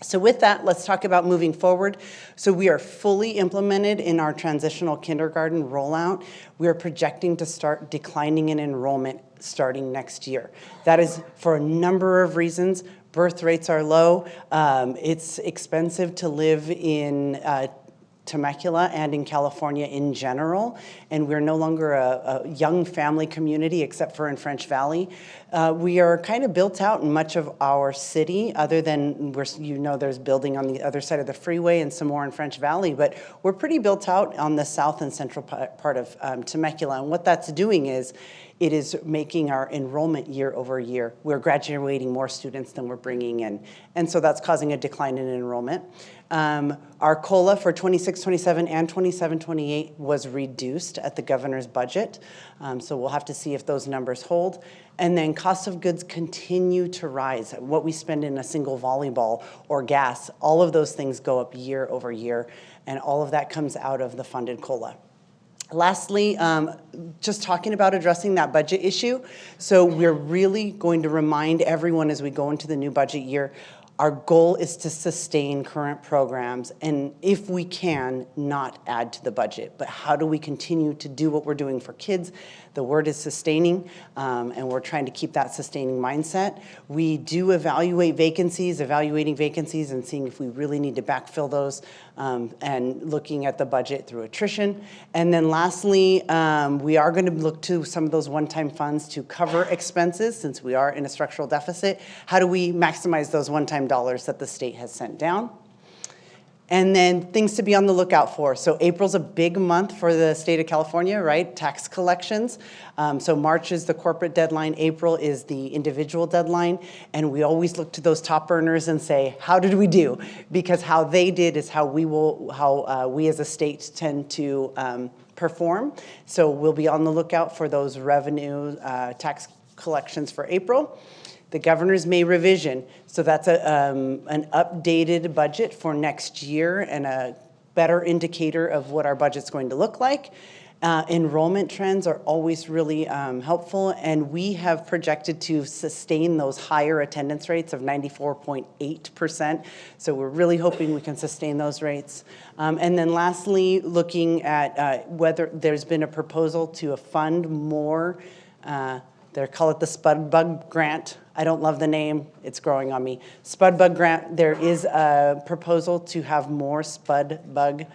So with that, let's talk about moving forward. So we are fully implemented in our transitional kindergarten rollout. We are projecting to start declining in enrollment starting next year. That is for a number of reasons. Birth rates are low. It's expensive to live in Temecula and in California in general, and we're no longer a young family community except for in French Valley. We are kind of built out in much of our city, other than there's building on the other side of the freeway and some more in French Valley, but we're pretty built out on the south and central part of Temecula, and what that's doing is it is making our enrollment year over year. We're graduating more students than we're bringing in, and so that's causing a decline in enrollment. Our COLA for 26-27 and 27-28 was reduced at the governor's budget, so we'll have to see if those numbers hold. And then costs of goods continue to rise. What we spend in a single volleyball or gas, all of those things go up year over year, and all of that comes out of the funded COLA. Lastly, just talking about addressing that budget issue. So we're really going to remind everyone as we go into the new budget year, our goal is to sustain current programs and, if we can, not add to the budget. But how do we continue to do what we're doing for kids? The word is sustaining, and we're trying to keep that sustaining mindset. We do evaluating vacancies and seeing if we really need to backfill those, and looking at the budget through attrition. And then lastly, we are going to look to some of those one-time funds to cover expenses since we are in a structural deficit. How do we maximize those one-time dollars that the state has sent down? And then things to be on the lookout for. So April's a big month for the state of California, right? Tax collections. So March is the corporate deadline. April is the individual deadline. And we always look to those top earners and say, how did we do? Because how they did is how we as a state tend to perform. So we'll be on the lookout for those revenue tax collections for April. The governor's May revision, so that's an updated budget for next year and a better indicator of what our budget's going to look like. Enrollment trends are always really helpful, and we have projected to sustain those higher attendance rates of 94.8%. So we're really hoping we can sustain those rates. And then lastly, looking at whether there's been a proposal to fund more, they call it the Spud Bug Grant. I don't love the name. It's growing on me. Spud Bug Grant, there is a proposal to have more Spud Bug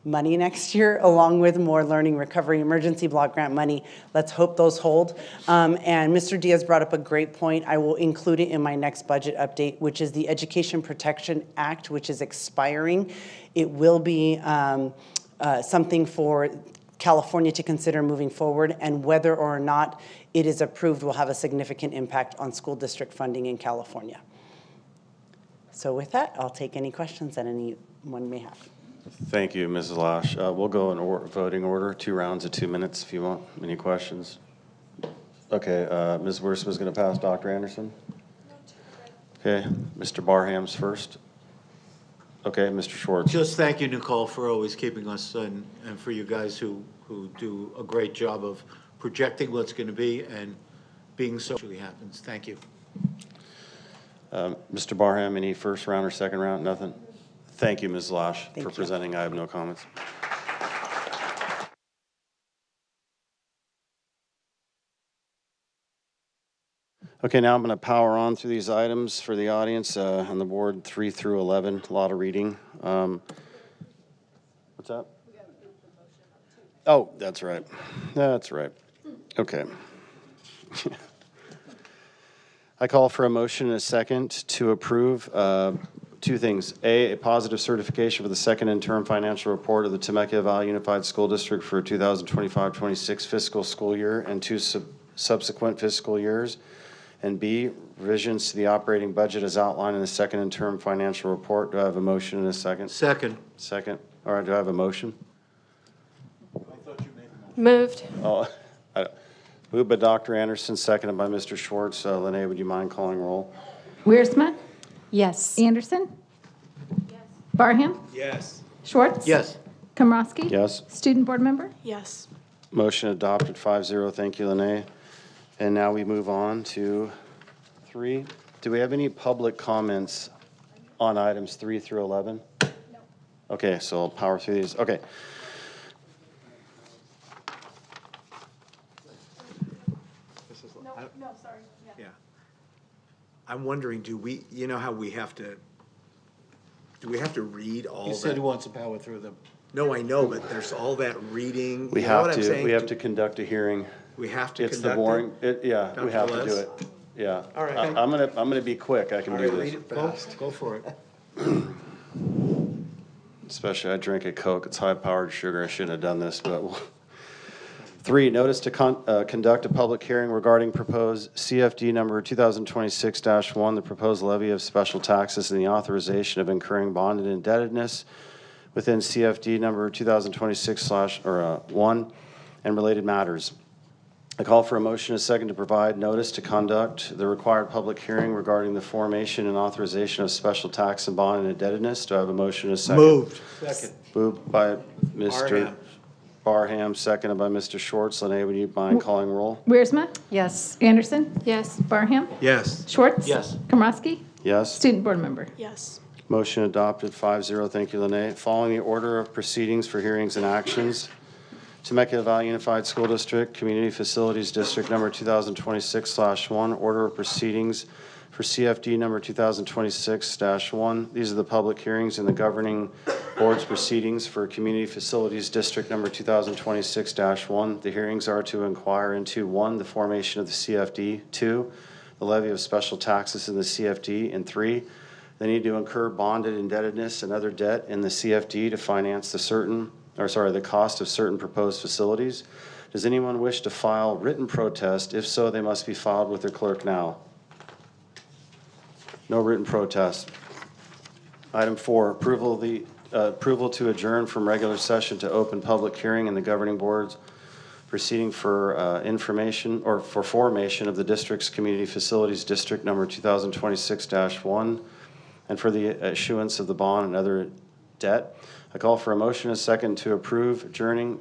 money next year, along with more Learning Recovery Emergency Block Grant money. Let's hope those hold. And Mr. Diaz brought up a great point. I will include it in my next budget update, which is the Education Protection Act, which is expiring. It will be something for California to consider moving forward, and whether or not it is approved will have a significant impact on school district funding in California. So with that, I'll take any questions that any one may have. Thank you, Mrs. Lash. We'll go in voting order, 2 rounds of 2 minutes if you want. Any questions? Okay, Ms. Wiersma is going to pass Dr. Anderson. Okay, Mr. Barham's first. Okay, Mr. Schwartz. Just thank you, Nicole, for always keeping us, and for you guys who do a great job of projecting what's going to be and being so actually happens. Thank you. Mr. Barham, any first round or second round? Nothing? Thank you, Ms. Lash, Thank for you. presenting. I have no comments. Okay, now I'm going to power on through these items for the audience on the board, 3 through 11, a lot of reading. What's that? Oh, that's right. That's right. Okay. I call for a motion and a second to approve 2 things. A positive certification for the second interim financial report of the Temecula Valley Unified School District for 2025-26 fiscal school year and 2 subsequent fiscal years. And B, revisions to the operating budget as outlined in the second interim financial report. Do I have a motion and a second? Second. Second. All right, do I have a motion? Moved. Oh, moved by Dr. Anderson, seconded by Mr. Schwartz. Lene, would you mind calling roll? Wiersma? Yes. Anderson? Yes. Barham? Yes. Schwartz? Yes. Komrosky? Yes. Student Board Member? Yes. Motion adopted 5-0. Thank you, Lene. And now we move on to 3. Do we have any public comments on items 3 through 11? No. Okay, so I'll power through these. Okay. I'm wondering, do we, you know how we have to, do we have to read all He that? said he wants to power through them. No, I know, but there's all that reading. We You know what have I'm to, saying? we have to conduct a hearing. We have to It's the conduct boring, it? yeah, we Dr. have to do Les? it. Yeah. All right. I'm gonna be quick. I can All do right, read this. it fast. Go for it. Especially I drink a Coke. It's high-powered sugar. I shouldn't have done this, but 3, notice to conduct a public hearing regarding proposed CFD number 2026-1, the proposed levy of special taxes and the authorization of incurring bond and indebtedness within CFD number 2026/1 and related matters. I call for a motion and a second to provide notice to conduct the required public hearing regarding the formation and authorization of special tax and bond and indebtedness. Do I have a motion and a second? Moved. Second. Moved by Mr. Barham. Barham, seconded by Mr. Schwartz. Lene, would you mind calling roll? Wiersma? Yes. Anderson? Yes. Barham? Yes. Schwartz? Yes. Komrosky? Yes. Student Board Member? Yes. Motion adopted 5-0. Thank you, Lene. Following the order of proceedings for hearings and actions, Temecula Valley Unified School District, Community Facilities District Number 2026/1, order of proceedings for CFD number 2026-1. These are the public hearings in the governing board's proceedings for Community Facilities District number 2026-1. The hearings are to inquire into 1, the formation of the CFD, 2, the levy of special taxes in the CFD, and 3, they need to incur bonded indebtedness and other debt in the CFD to finance the cost of certain proposed facilities. Does anyone wish to file written protest? If so, they must be filed with their clerk now. No written protest. Item 4, approval to adjourn from regular session to open public hearing in the governing board's proceeding for information or for formation of the district's Community Facilities District number 2026-1 and for the issuance of the bond and other debt. I call for a motion and a second to approve adjourning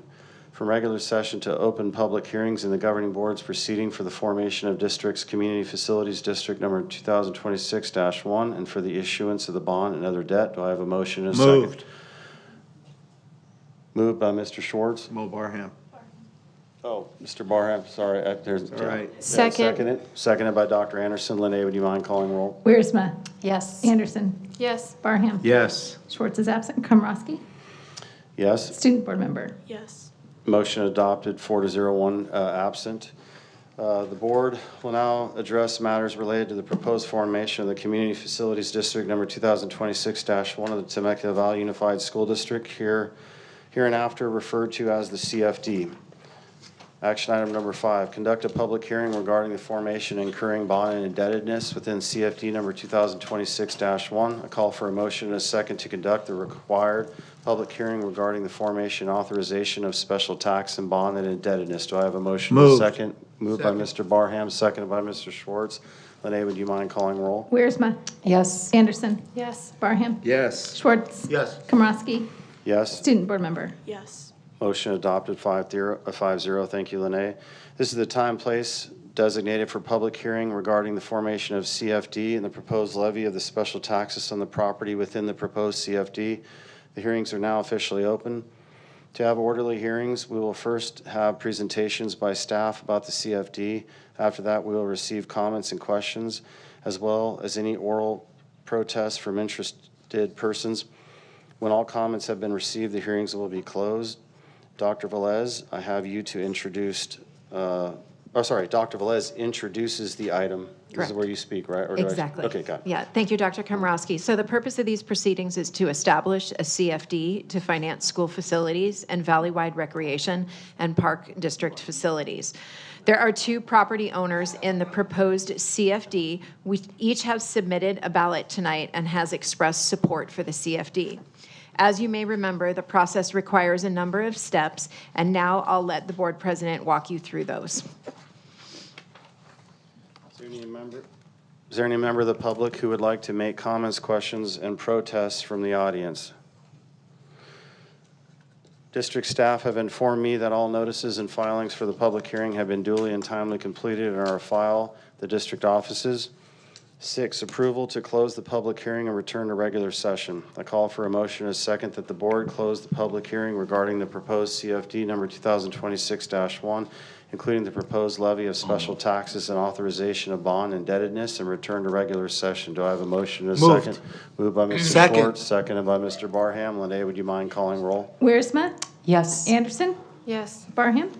from regular session to open public hearings in the governing board's proceeding for the formation of district's Community Facilities District number 2026-1 and for the issuance of the bond and other debt. Do I have a motion and a second? Moved. Moved by Mr. Schwartz. Mo Barham. Oh, Mr. Barham, sorry. There's All right. Second. Seconded by Dr. Anderson. Lene, would you mind calling roll? Wiersma? Yes. Anderson? Yes. Barham? Yes. Schwartz is absent. Komrosky? Yes. Student Board Member? Yes. Motion adopted, 4-0, 1 absent. The board will now address matters related to the proposed formation of the Community Facilities District number 2026-1 of the Temecula Valley Unified School District, hereinafter referred to as the CFD. Action item number 5, conduct a public hearing regarding the formation and incurring bond and indebtedness within CFD number 2026-1. I call for a motion and a second to conduct the required public hearing regarding the formation and authorization of special tax and bond and indebtedness. Do I have a motion? and a Moved. second? Moved by Mr. Barham, seconded by Mr. Schwartz. Lene, would you mind calling roll? Wiersma. Yes. Anderson. Yes. Barham. Yes. Schwartz. Yes. Komrosky. Yes. Student Board Member. Yes. Motion adopted 5-0. Thank you, Lene. This is the time, place designated for public hearing regarding the formation of CFD and the proposed levy of the special taxes on the property within the proposed CFD. The hearings are now officially open. To have orderly hearings, we will first have presentations by staff about the CFD. After that, we will receive comments and questions, as well as any oral protests from interested persons. When all comments have been received, the hearings will be closed. Dr. Velez, I have you to introduce, Dr. Velez introduces the item. This Correct. is where you speak, right? Or do I- Exactly. Okay, got it. Yeah, thank you, Dr. Komrosky. So the purpose of these proceedings is to establish a CFD to finance school facilities and valley-wide recreation and park district facilities. There are 2 property owners in the proposed CFD. We each have submitted a ballot tonight and has expressed support for the CFD. As you may remember, the process requires a number of steps, and now I'll let the board president walk you through those. Is there any member of the public who would like to make comments, questions, and protests from the audience? District staff have informed me that all notices and filings for the public hearing have been duly and timely completed and are file the district offices. 6, approval to close the public hearing and return to regular session. I call for a motion and a second that the board close the public hearing regarding the proposed CFD number 2026-1, including the proposed levy of special taxes and authorization of bond indebtedness, and return to regular session. Do I have a motion and a Moved. second? Moved by Mr. Second. Schwartz, seconded by Mr. Barham. Lene, would you mind calling roll? Wiersma. Yes. Anderson. Yes. Barham.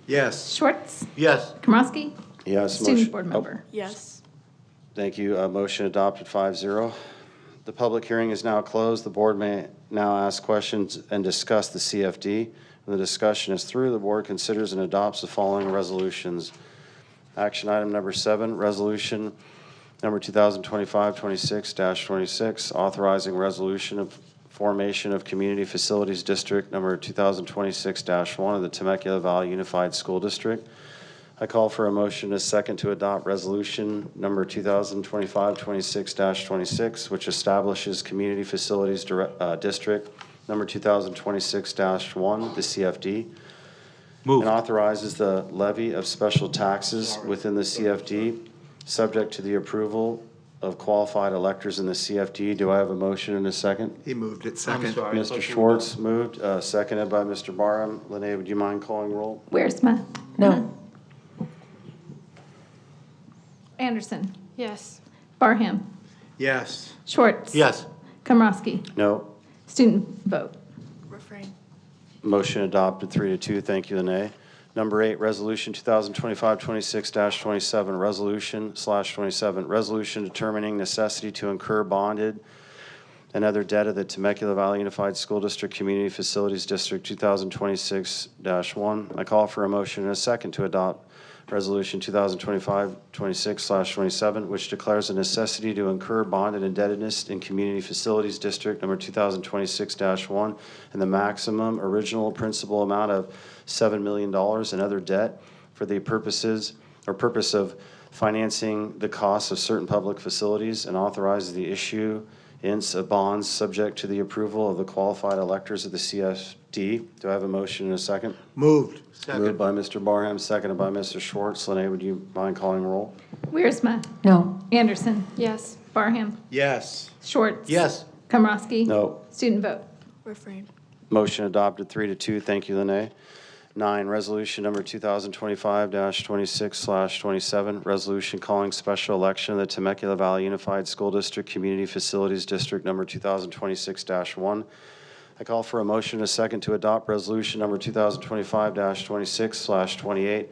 Yes. Schwartz. Yes. Komrosky. Yes. Student motion- Board oh, Member. Yes. Thank you. Motion adopted 5-0. The public hearing is now closed. The board may now ask questions and discuss the CFD. When the discussion is through, the board considers and adopts the following resolutions. Action item number 7, resolution number 2025-26-26, authorizing resolution of formation of Community Facilities District number 2026-1 of the Temecula Valley Unified School District. I call for a motion and a second to adopt resolution number 2025-26-26, which establishes Community Facilities District number 2026-1, the CFD. Moved. And authorizes the levy of special taxes within the CFD, subject to the approval of qualified electors in the CFD. Do I have a motion and a second? He moved it I'm second. sorry. I Mr. thought you Schwartz moved, seconded by Mr. Barham. Lene, would you mind calling roll? Wiersma. No. Anderson. Yes. Barham. Yes. Schwartz. Yes. Komrosky. No. Student vote. Refrain. Motion adopted 3-2. Thank you, Lene. Number 8, resolution 2025-26-27, resolution/27, resolution determining necessity to incur bonded and other debt of the Temecula Valley Unified School District Community Facilities District 2026-1. I call for a motion and a second to adopt Resolution 2025-26/27, which declares a necessity to incur bond and indebtedness in Community Facilities District number 2026-1 and the maximum original principal amount of $7 million and other debt for the purpose of financing the costs of certain public facilities, and authorizes the issuance of bonds subject to the approval of the qualified electors of the CFD. Do I have a motion and a second? Moved. Moved by Mr. Barham, seconded by Mr. Schwartz. Lene, would you mind calling roll? Wiersma. No. Anderson. Yes. Barham. Yes. Schwartz. Yes. Komrosky. No. Student vote. Refrain. Motion adopted 3-2. Thank you, Lene. 9, resolution number 2025-26/27, resolution calling special election of the Temecula Valley Unified School District Community Facilities District number 2026-1. I call for a motion and a second to adopt resolution number 2025-26/28,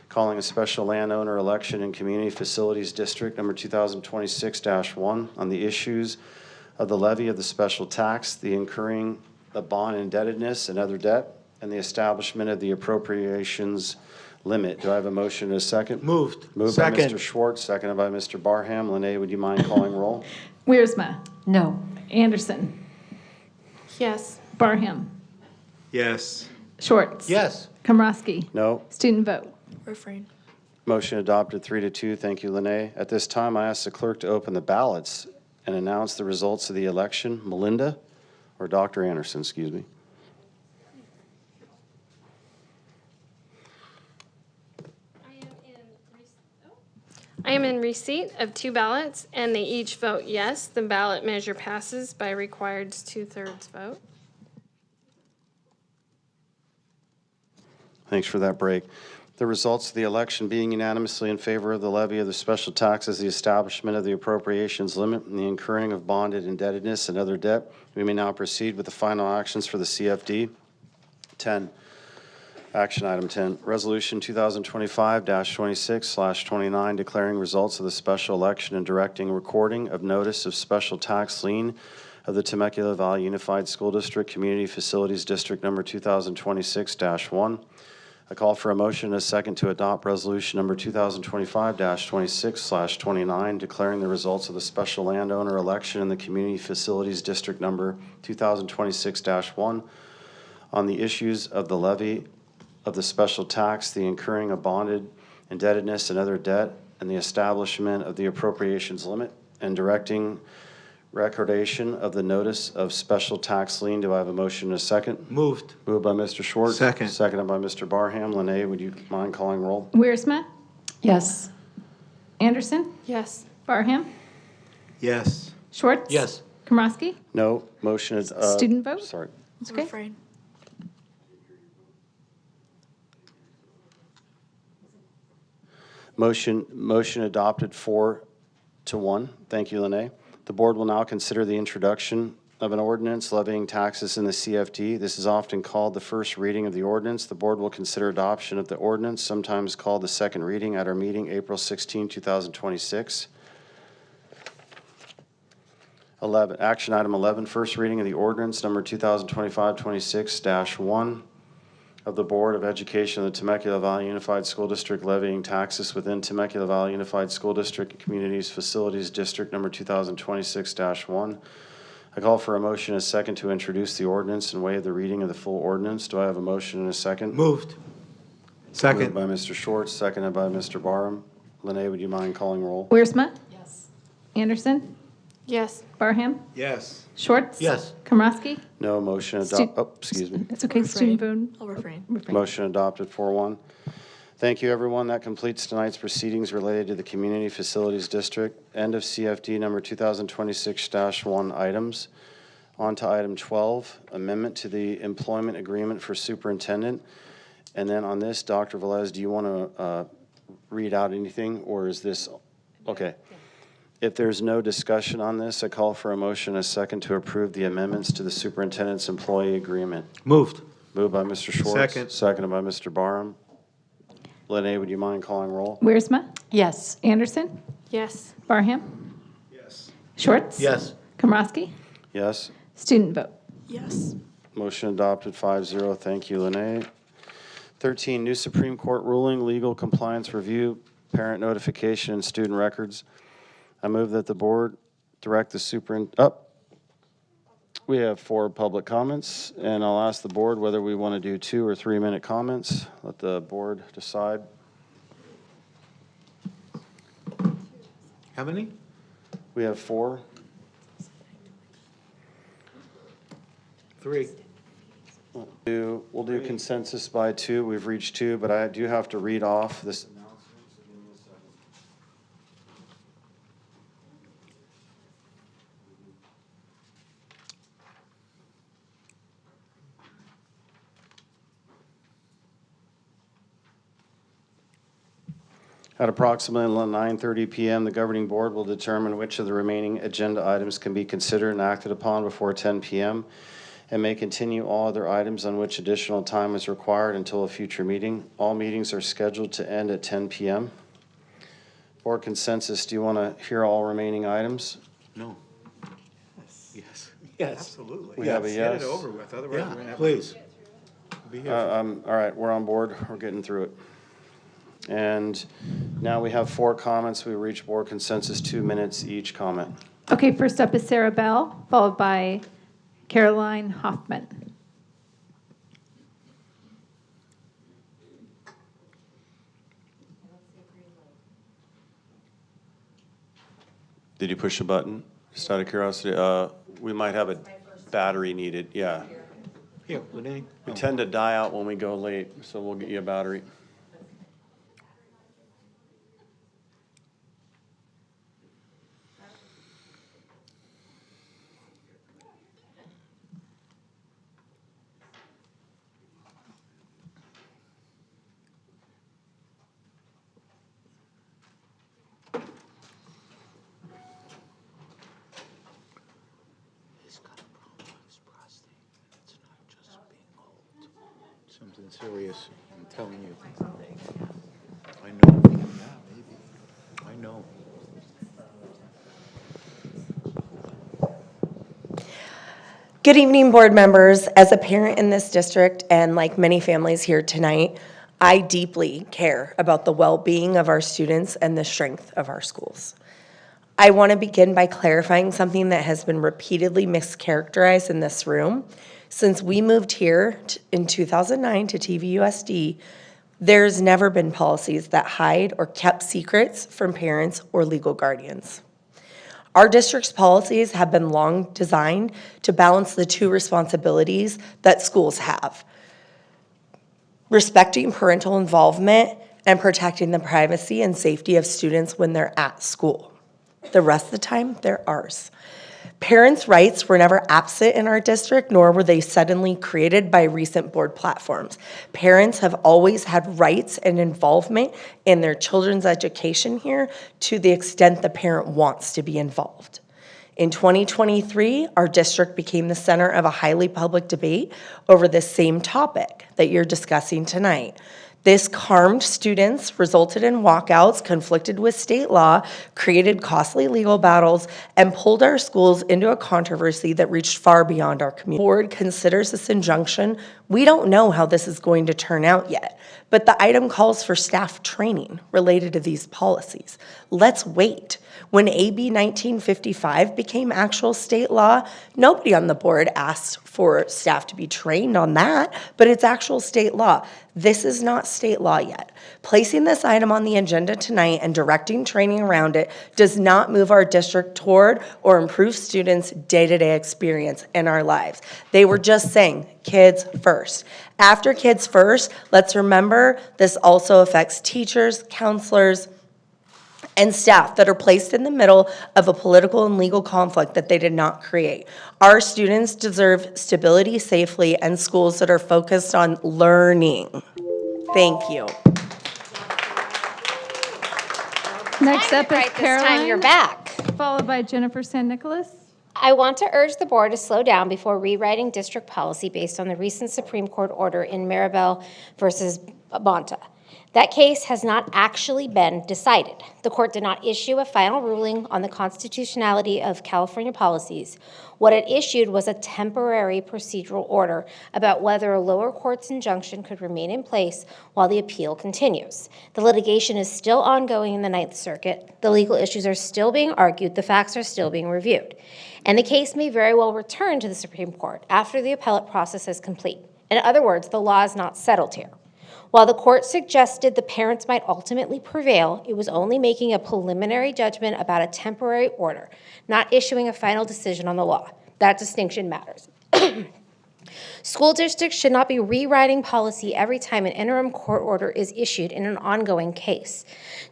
calling a special landowner election in Community Facilities District number 2026-1 on the issues of the levy of the special tax, the incurring of bond indebtedness and other debt, and the establishment of the appropriations limit. Do I have a motion and a second? Moved. Moved by Second. Mr. Schwartz, seconded by Mr. Barham. Lene, would you mind calling roll? Wiersma. No. Anderson. Yes. Barham. Yes. Schwartz. Yes. Komrosky. No. Student vote. Refrain. Motion adopted 3-2. Thank you, Lene. At this time, I ask the clerk to open the ballots and announce the results of the election. Melinda, or Dr. Anderson, excuse me. I am in receipt of 2 ballots, and they each vote yes. The ballot measure passes by required 2/3 vote. Thanks for that break. The results of the election being unanimously in favor of the levy of the special taxes, the establishment of the appropriations limit, and the incurring of bonded indebtedness and other debt, we may now proceed with the final actions for the CFD. 10. Action item 10, Resolution 2025-26/29, declaring results of the special election and directing recording of notice of special tax lien of the Temecula Valley Unified School District Community Facilities District Number 2026-1. I call for a motion and a second to adopt Resolution Number 2025-26/29, declaring the results of the special landowner election in the Community Facilities District Number 2026-1 on the issues of the levy of the special tax, the incurring of bonded indebtedness and other debt, and the establishment of the appropriations limit, and directing recordation of the notice of special tax lien. Do I have a motion and a second? Moved. Moved by Mr. Schwartz. Second. Seconded by Mr. Barham. Lene, would you mind calling roll? Wiersma. Yes. Anderson. Yes. Barham. Yes. Schwartz. Yes. Komrosky. No. Motion is, Student vote? sorry. It's okay. Refrain. Motion adopted 4-1. Thank you, Lene. The board will now consider the introduction of an ordinance levying taxes in the CFD. This is often called the first reading of the ordinance. The board will consider adoption of the ordinance, sometimes called the second reading, at our meeting April 16, 2026. 11, action item 11, first reading of the ordinance number 2025-26-1 of the Board of Education of the Temecula Valley Unified School District levying taxes within Temecula Valley Unified School District Communities Facilities District number 2026-1. I call for a motion and a second to introduce the ordinance and waive the reading of the full ordinance. Do I have a motion and a second? Moved. Second. Moved by Mr. Schwartz, seconded by Mr. Barham. Lene, would you mind calling roll? Wiersma. Yes. Anderson. Yes. Barham. Yes. Schwartz. Yes. Komrosky. No. Motion Stu- adopted. Oh, excuse me. It's okay. Student vote. I'll refrain. Motion adopted 4-1. Thank you, everyone. That completes tonight's proceedings related to the Community Facilities District. End of CFD number 2026-1 items. On to item 12, amendment to the employment agreement for superintendent. And then on this, Dr. Velez, do you want to read out anything, or is this, okay. If there's no discussion on this, I call for a motion and a second to approve the amendments to the superintendent's employee agreement. Moved. Moved by Mr. Schwartz. Second. Seconded by Mr. Barham. Lene, would you mind calling roll? Wiersma. Yes. Anderson. Yes. Barham. Yes. Schwartz. Yes. Komrosky. Yes. Student vote. Yes. Motion adopted 5-0. Thank you, Lene. 13, new Supreme Court ruling, legal compliance review, parent notification, and student records. I move that the board direct the we have 4 public comments, and I'll ask the board whether we want to do 2 or 3 minute comments. Let the board decide. How many? We have 4. 3. We'll do consensus by 2. We've reached 2, but I do have to read off this. At approximately 9:30 p.m., the governing board will determine which of the remaining agenda items can be considered and acted upon before 10 p.m. and may continue all other items on which additional time is required until a future meeting. All meetings are scheduled to end at 10 p.m. Board consensus, do you want to hear all remaining items? No. Yes. Yes. Absolutely. We have a yes. Get it over with, otherwise we're going to have. Please. Be here. All right, we're on board. We're getting through it. And now we have 4 comments. We reach board consensus, 2 minutes each comment. Okay, first up is Sarah Bell, followed by Caroline Hoffman. Did you push a button? Just out of curiosity, we might have a battery needed, yeah. Here, Renee. We tend to die out when we go late, so we'll get you a battery. Something serious, I'm telling you. I know. Yeah, maybe. I know. Good evening, board members. As a parent in this district, and like many families here tonight, I deeply care about the well-being of our students and the strength of our schools. I want to begin by clarifying something that has been repeatedly mischaracterized in this room. Since we moved here in 2009 to TVUSD, there's never been policies that hide or kept secrets from parents or legal guardians. Our district's policies have been long designed to balance the 2 responsibilities that schools have: respecting parental involvement and protecting the privacy and safety of students when they're at school. The rest of the time, they're ours. Parents' rights were never absent in our district, nor were they suddenly created by recent board platforms. Parents have always had rights and involvement in their children's education here to the extent the parent wants to be involved. In 2023, our district became the center of a highly public debate over this same topic that you're discussing tonight. This harmed students, resulted in walkouts, conflicted with state law, created costly legal battles, and pulled our schools into a controversy that reached far beyond our community. The board considers this injunction. We don't know how this is going to turn out yet, but the item calls for staff training related to these policies. Let's wait. When AB 1955 became actual state law, nobody on the board asked for staff to be trained on that, but it's actual state law. This is not state law yet. Placing this item on the agenda tonight and directing training around it does not move our district toward or improve students' day-to-day experience in our lives. They were just saying, kids first. After kids first, let's remember this also affects teachers, counselors, and staff that are placed in the middle of a political and legal conflict that they did not create. Our students deserve stability, safely, and schools that are focused on learning. Thank you. Next up is Right, this time you're Caroline, back. followed by Jennifer San Nicolas. I want to urge the board to slow down before rewriting district policy based on the recent Supreme Court order in Maribel versus Bonta. That case has not actually been decided. The court did not issue a final ruling on the constitutionality of California policies. What it issued was a temporary procedural order about whether a lower court's injunction could remain in place while the appeal continues. The litigation is still ongoing in the Ninth Circuit. The legal issues are still being argued. The facts are still being reviewed. And the case may very well return to the Supreme Court after the appellate process is complete. In other words, the law is not settled here. While the court suggested the parents might ultimately prevail, it was only making a preliminary judgment about a temporary order, not issuing a final decision on the law. That distinction matters. School districts should not be rewriting policy every time an interim court order is issued in an ongoing case.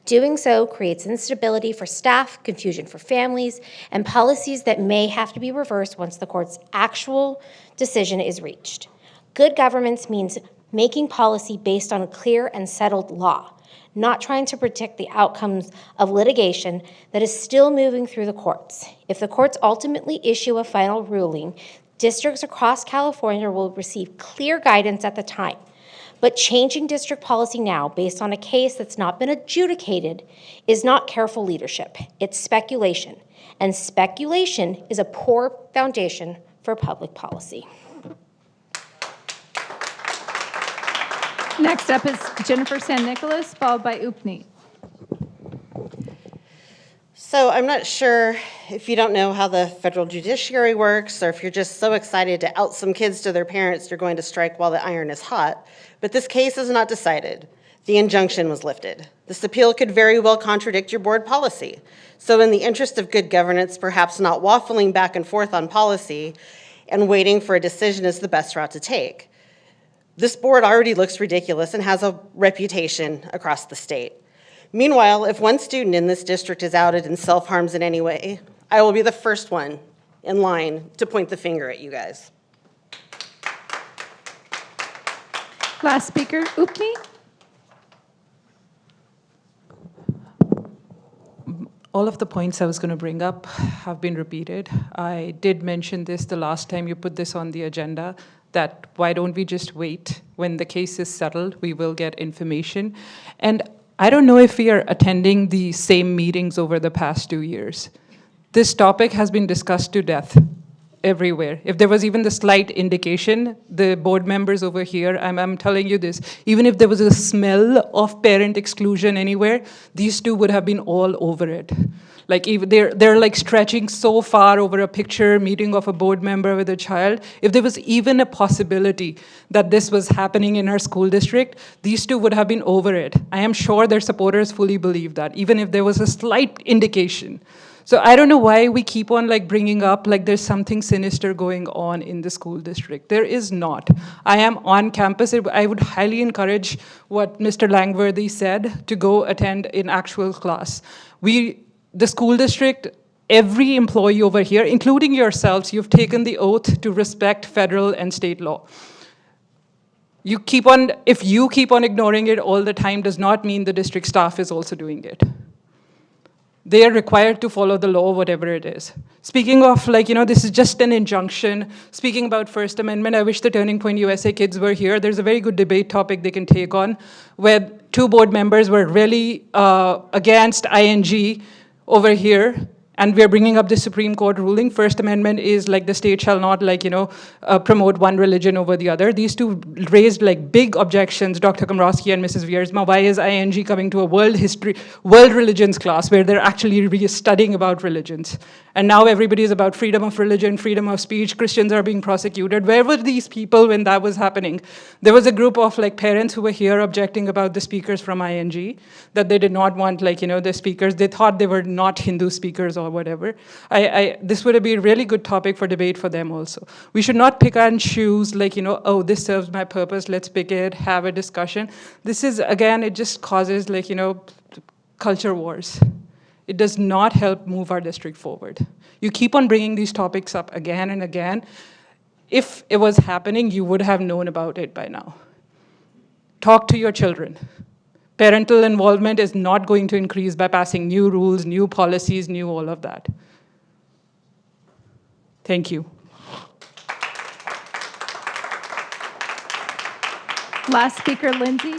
Doing so creates instability for staff, confusion for families, and policies that may have to be reversed once the court's actual decision is reached. Good governance means making policy based on a clear and settled law, not trying to predict the outcomes of litigation that is still moving through the courts. If the courts ultimately issue a final ruling, districts across California will receive clear guidance at the time. But changing district policy now based on a case that's not been adjudicated is not careful leadership. It's speculation. And speculation is a poor foundation for public policy. Next up is Jennifer San Nicolas, followed by Upni. So I'm not sure if you don't know how the federal judiciary works, or if you're just so excited to out some kids to their parents, you're going to strike while the iron is hot. But this case is not decided. The injunction was lifted. This appeal could very well contradict your board policy. So in the interest of good governance, perhaps not waffling back and forth on policy and waiting for a decision is the best route to take. This board already looks ridiculous and has a reputation across the state. Meanwhile, if one student in this district is outed and self-harms in any way, I will be the first one in line to point the finger at you guys. Last speaker, Upni. All of the points I was going to bring up have been repeated. I did mention this the last time you put this on the agenda, that why don't we just wait? When the case is settled, we will get information. And I don't know if we are attending the same meetings over the past 2 years. This topic has been discussed to death everywhere. If there was even the slight indication, the board members over here, I'm telling you this, even if there was a smell of parent exclusion anywhere, these two would have been all over it. Like even they're like stretching so far over a picture meeting of a board member with a child. If there was even a possibility that this was happening in our school district, these two would have been over it. I am sure their supporters fully believe that, even if there was a slight indication. So I don't know why we keep on like bringing up like there's something sinister going on in the school district. There is not. I am on campus. I would highly encourage what Mr. Langworthy said to go attend an actual class. The school district, every employee over here, including yourselves, you've taken the oath to respect federal and state law. If you keep on ignoring it all the time, does not mean the district staff is also doing it. They are required to follow the law, whatever it is. Speaking of, this is just an injunction. Speaking about First Amendment, I wish the Turning Point USA kids were here. There's a very good debate topic they can take on, where 2 board members were really against ING over here, and we're bringing up the Supreme Court ruling. First Amendment is like the state shall not promote one religion over the other. These two raised like big objections, Dr. Komrosky and Mrs. Wiersma. Why is ING coming to a world religions class where they're actually studying about religions? And now everybody is about freedom of religion, freedom of speech. Christians are being prosecuted. Where were these people when that was happening? There was a group of parents who were here objecting about the speakers from ING, that they did not want the speakers. They thought they were not Hindu speakers or whatever. This would be a really good topic for debate for them also. We should not pick and choose oh, this serves my purpose, let's pick it, have a discussion. This is, again, it just causes culture wars. It does not help move our district forward. You keep on bringing these topics up again and again. If it was happening, you would have known about it by now. Talk to your children. Parental involvement is not going to increase by passing new rules, new policies, new all of that. Thank you. Last speaker, Lindsay.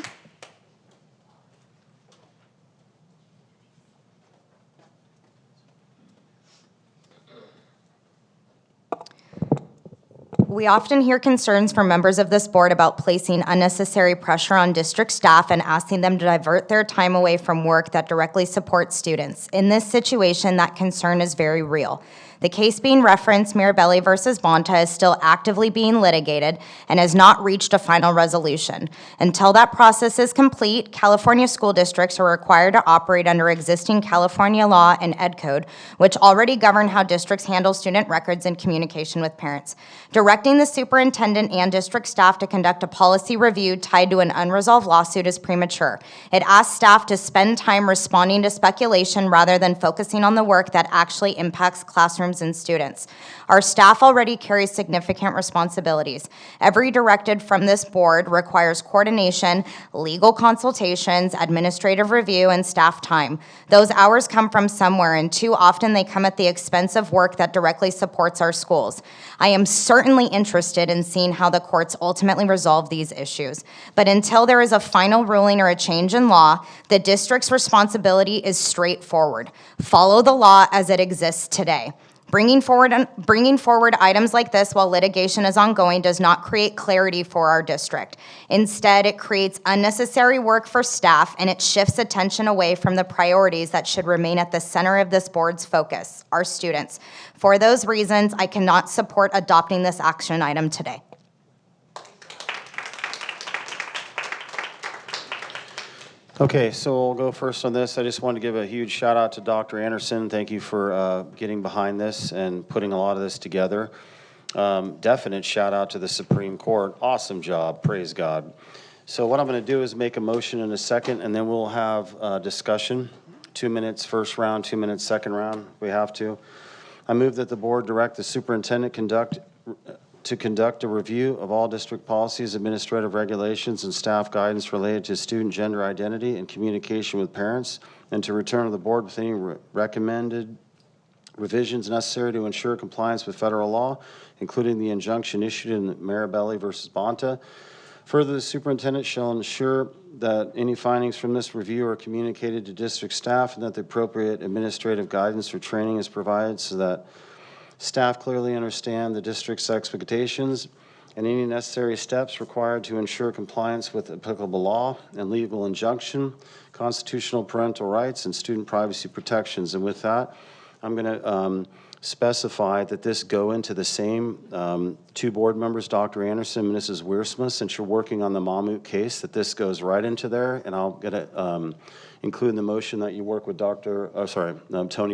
We often hear concerns from members of this board about placing unnecessary pressure on district staff and asking them to divert their time away from work that directly supports students. In this situation, that concern is very real. The case being referenced, Mirabelli versus Bonta, is still actively being litigated and has not reached a final resolution. Until that process is complete, California school districts are required to operate under existing California law and Ed Code, which already govern how districts handle student records and communication with parents. Directing the superintendent and district staff to conduct a policy review tied to an unresolved lawsuit is premature. It asks staff to spend time responding to speculation rather than focusing on the work that actually impacts classrooms and students. Our staff already carries significant responsibilities. Every directive from this board requires coordination, legal consultations, administrative review, and staff time. Those hours come from somewhere, and too often they come at the expense of work that directly supports our schools. I am certainly interested in seeing how the courts ultimately resolve these issues. But until there is a final ruling or a change in law, the district's responsibility is straightforward. Follow the law as it exists today. Bringing forward items like this while litigation is ongoing does not create clarity for our district. Instead, it creates unnecessary work for staff, and it shifts attention away from the priorities that should remain at the center of this board's focus, our students. For those reasons, I cannot support adopting this action item today. Okay, so we'll go first on this. I just want to give a huge shout out to Dr. Anderson. Thank you for getting behind this and putting a lot of this together. Definite shout out to the Supreme Court. Awesome job. Praise God. So what I'm going to do is make a motion in a second, and then we'll have discussion. 2 minutes first round, 2 minutes second round. We have to. I move that the board direct the superintendent to conduct a review of all district policies, administrative regulations, and staff guidance related to student gender identity and communication with parents, and to return to the board with any recommended revisions necessary to ensure compliance with federal law, including the injunction issued in Mirabelli versus Bonta. Further, the superintendent shall ensure that any findings from this review are communicated to district staff and that the appropriate administrative guidance or training is provided so that staff clearly understand the district's expectations and any necessary steps required to ensure compliance with applicable law and legal injunction, constitutional parental rights, and student privacy protections. And with that, I'm going to specify that this go into the same two board members, Dr. Anderson and Mrs. Wiersma, since you're working on the Mammut case, that this goes right into there, and I'll get it include in the motion that you work with Tony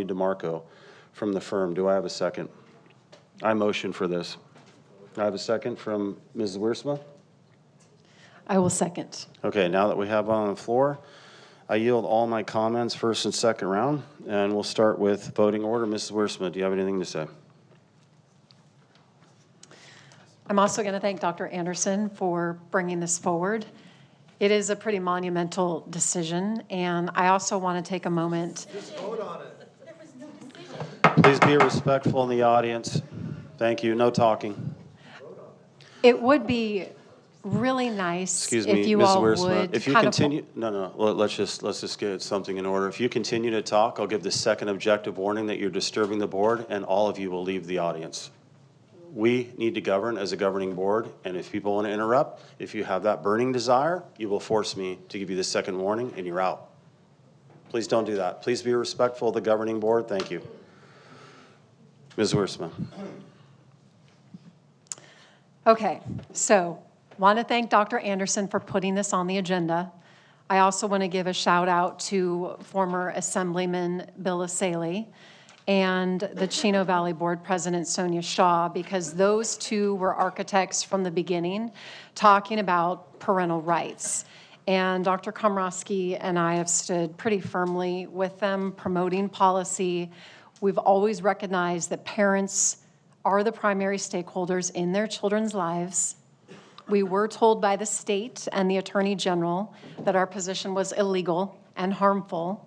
DeMarco from the firm. Do I have a second? I motion for this. I have a second from Mrs. Wiersma. I will second. Okay, now that we have it on the floor, I yield all my comments first and second round, and we'll start with voting order. Mrs. Wiersma, do you have anything to say? I'm also going to thank Dr. Anderson for bringing this forward. It is a pretty monumental decision, and I also want to take a moment. Just vote on it. Please be respectful in the audience. Thank you. No talking. It would be really nice Excuse me, if you Ms. all Wiersma. would If you kind of- continue, let's just get something in order. If you continue to talk, I'll give the second objective warning that you're disturbing the board, and all of you will leave the audience. We need to govern as a governing board, and if people want to interrupt, if you have that burning desire, you will force me to give you the second warning, and you're out. Please don't do that. Please be respectful of the governing board. Thank you. Ms. Wiersma. Okay, so want to thank Dr. Anderson for putting this on the agenda. I also want to give a shout out to former Assemblyman Bill Asaley and the Chino Valley Board President Sonia Shaw, because those two were architects from the beginning talking about parental rights. And Dr. Komrosky and I have stood pretty firmly with them promoting policy. We've always recognized that parents are the primary stakeholders in their children's lives. We were told by the state and the Attorney General that our position was illegal and harmful.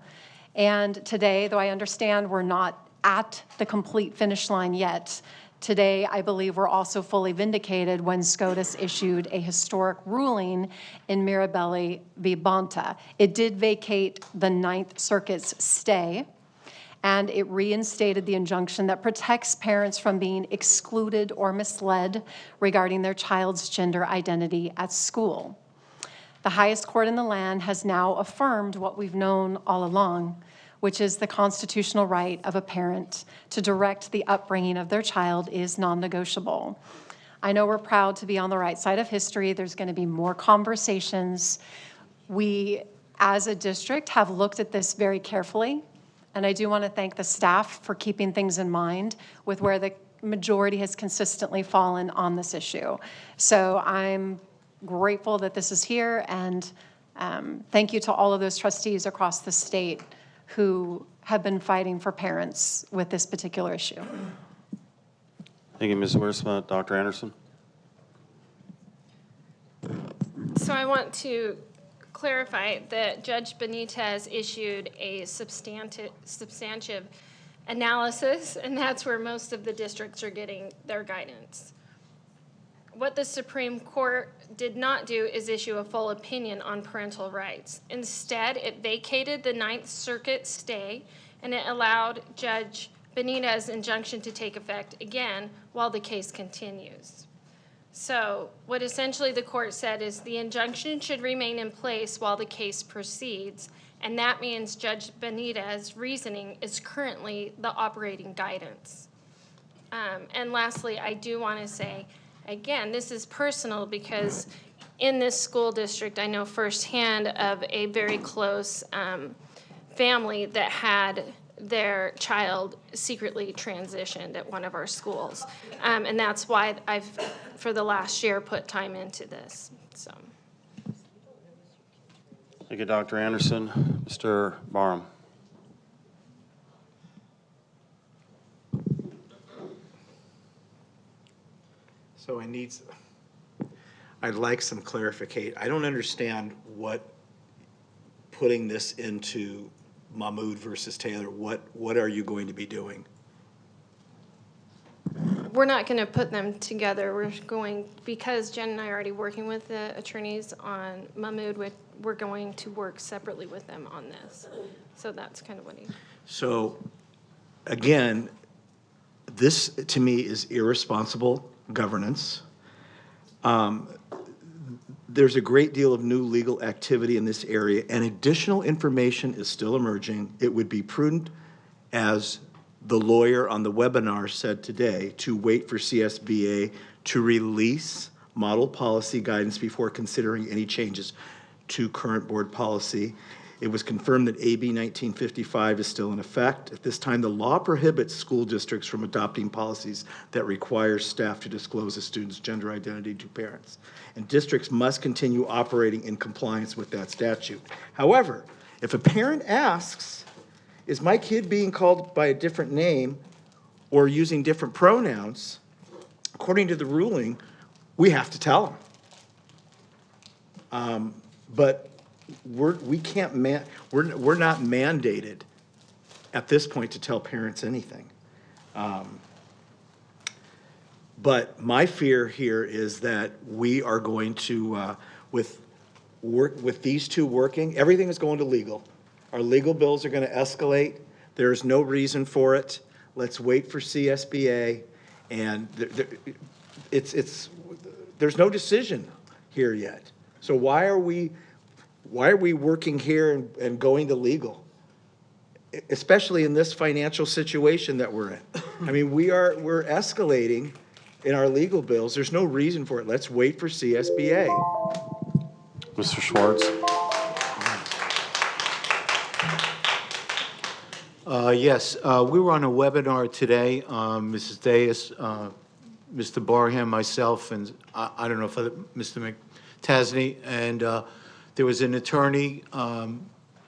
And today, though I understand we're not at the complete finish line yet, today I believe we're also fully vindicated when SCOTUS issued a historic ruling in Mirabelli v. Bonta. It did vacate the Ninth Circuit's stay, and it reinstated the injunction that protects parents from being excluded or misled regarding their child's gender identity at school. The highest court in the land has now affirmed what we've known all along, which is the constitutional right of a parent to direct the upbringing of their child is non-negotiable. I know we're proud to be on the right side of history. There's going to be more conversations. We, as a district, have looked at this very carefully. And I do want to thank the staff for keeping things in mind with where the majority has consistently fallen on this issue. So I'm grateful that this is here, and thank you to all of those trustees across the state who have been fighting for parents with this particular issue. Thank you, Ms. Wiersma. Dr. Anderson? So I want to clarify that Judge Benitez issued a substantive analysis, and that's where most of the districts are getting their guidance. What the Supreme Court did not do is issue a full opinion on parental rights. Instead, it vacated the Ninth Circuit stay, and it allowed Judge Benitez's injunction to take effect again while the case continues. So what essentially the court said is the injunction should remain in place while the case proceeds, and that means Judge Benitez's reasoning is currently the operating guidance. And lastly, I do want to say, again, this is personal because in this school district, I know firsthand of a very close family that had their child secretly transitioned at one of our schools. And that's why I've, for the last year, put time into this, so. Thank you, Dr. Anderson. Mr. Barham. So I'd like some clarification. I don't understand what putting this into Mahmoud versus Taylor, what are you going to be doing? We're not going to put them together. We're going, because Jen and I are already working with the attorneys on Mahmoud, we're going to work separately with them on this. So that's kind of what he. So, again, this to me is irresponsible governance. There's a great deal of new legal activity in this area, and additional information is still emerging. It would be prudent, as the lawyer on the webinar said today, to wait for CSBA to release model policy guidance before considering any changes to current board policy. It was confirmed that AB 1955 is still in effect. At this time, the law prohibits school districts from adopting policies that require staff to disclose a student's gender identity to parents. And districts must continue operating in compliance with that statute. However, if a parent asks, is my kid being called by a different name or using different pronouns, according to the ruling, we have to tell them. But we're not mandated at this point to tell parents anything. But my fear here is that we are going to, with these two working, everything is going to legal. Our legal bills are going to escalate. There's no reason for it. Let's wait for CSBA, and there's no decision here yet. So why are we working here and going to legal, especially in this financial situation that we're in? I mean, we're escalating in our legal bills. There's no reason for it. Let's wait for CSBA. Mr. Schwartz. Yes, we were on a webinar today, Mrs. Dais, Mr. Barham, myself, and I don't know if Mr. McTasney, and there was an attorney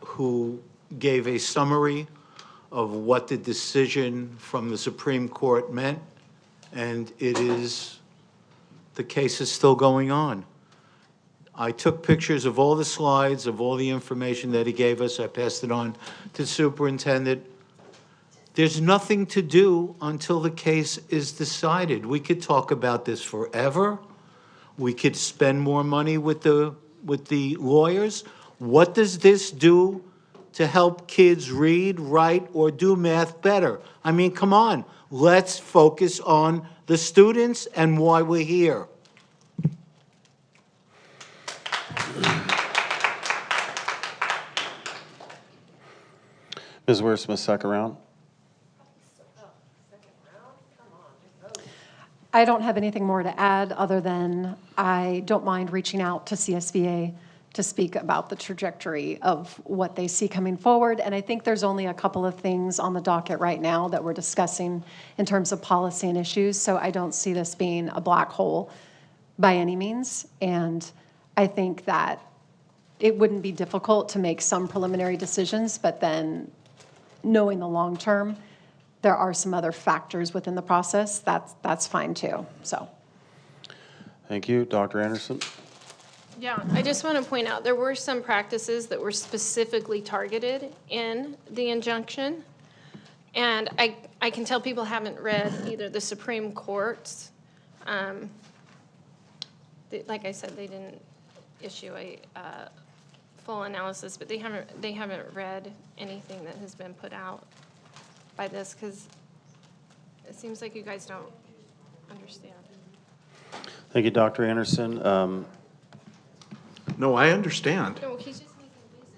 who gave a summary of what the decision from the Supreme Court meant, and the case is still going on. I took pictures of all the slides, of all the information that he gave us. I passed it on to the superintendent. There's nothing to do until the case is decided. We could talk about this forever. We could spend more money with the lawyers. What does this do to help kids read, write, or do math better? I mean, come on. Let's focus on the students and why we're here. Ms. Wiersma, second round. I don't have anything more to add other than I don't mind reaching out to CSBA to speak about the trajectory of what they see coming forward. And I think there's only a couple of things on the docket right now that we're discussing in terms of policy and issues. So I don't see this being a black hole by any means. And I think that it wouldn't be difficult to make some preliminary decisions, but then knowing the long term, there are some other factors within the process. That's fine too. So. Thank you. Dr. Anderson. Yeah, I just want to point out, there were some practices that were specifically targeted in the injunction. And I can tell people haven't read either the Supreme Court's, like I said, they didn't issue a full analysis, but they haven't read anything that has been put out by this, because It seems like you guys don't understand. Thank you, Dr. Anderson. No, I understand. No, he's just making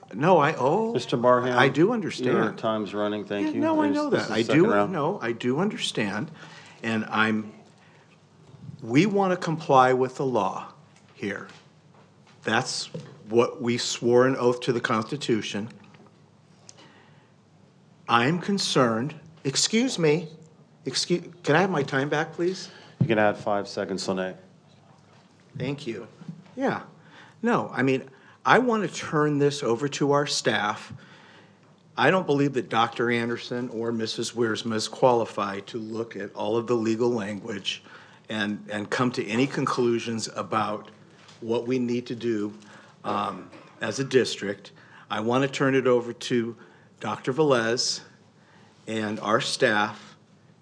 reasons. No, Mr. Barham? I do understand. Your time's running, thank Yeah, you. no, I There's- know this that. is I the second do, round. no, I do understand. And we want to comply with the law here. That's what we swore an oath to the Constitution. I'm concerned, excuse me, can I have my time back, please? You can add 5 seconds, Lene. Thank you. Yeah. No, I mean, I want to turn this over to our staff. I don't believe that Dr. Anderson or Mrs. Wiersma is qualified to look at all of the legal language and come to any conclusions about what we need to do as a district. I want to turn it over to Dr. Velez and our staff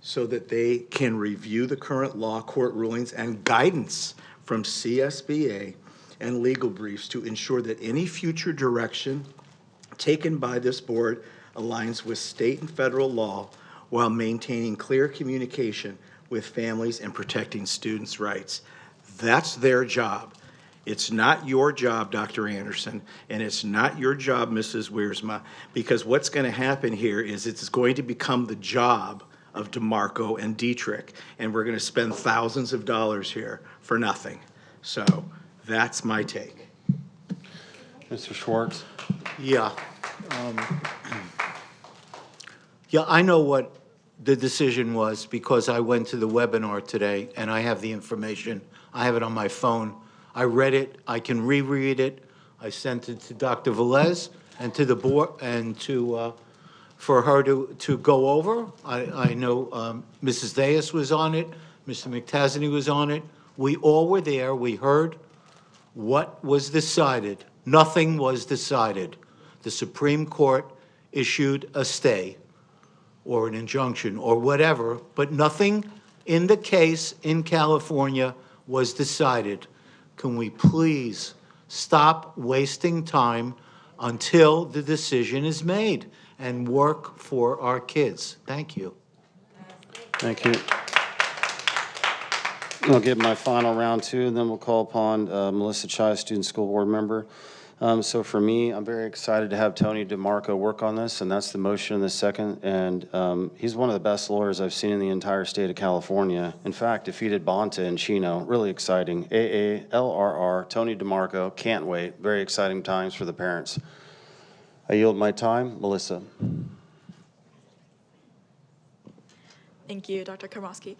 so that they can review the current law, court rulings, and guidance from CSBA and legal briefs to ensure that any future direction taken by this board aligns with state and federal law while maintaining clear communication with families and protecting students' rights. That's their job. It's not your job, Dr. Anderson, and it's not your job, Mrs. Wiersma, because what's going to happen here is it's going to become the job of DeMarco and Dietrich, and we're going to spend thousands of dollars here for nothing. So that's my take. Mr. Schwartz? Yeah. Yeah, I know what the decision was because I went to the webinar today and I have the information. I have it on my phone. I read it. I can reread it. I sent it to Dr. Velez and to the board and to for her to go over. I know Mrs. Thayas was on it. Mr. McTasney was on it. We all were there. We heard what was decided. Nothing was decided. The Supreme Court issued a stay or an injunction or whatever, but nothing in the case in California was decided. Can we please stop wasting time until the decision is made and work for our kids? Thank you. Thank you. I'll give my final round two, and then we'll call upon Melissa Chai, student school board member. So for me, I'm very excited to have Tony DeMarco work on this, and that's the motion in the second. And he's one of the best lawyers I've seen in the entire state of California. In fact, defeated Bonta and Chino. Really exciting. AALRR, Tony DeMarco, can't wait. Very exciting times for the parents. I yield my time. Melissa. Thank you, Dr. Karmosky.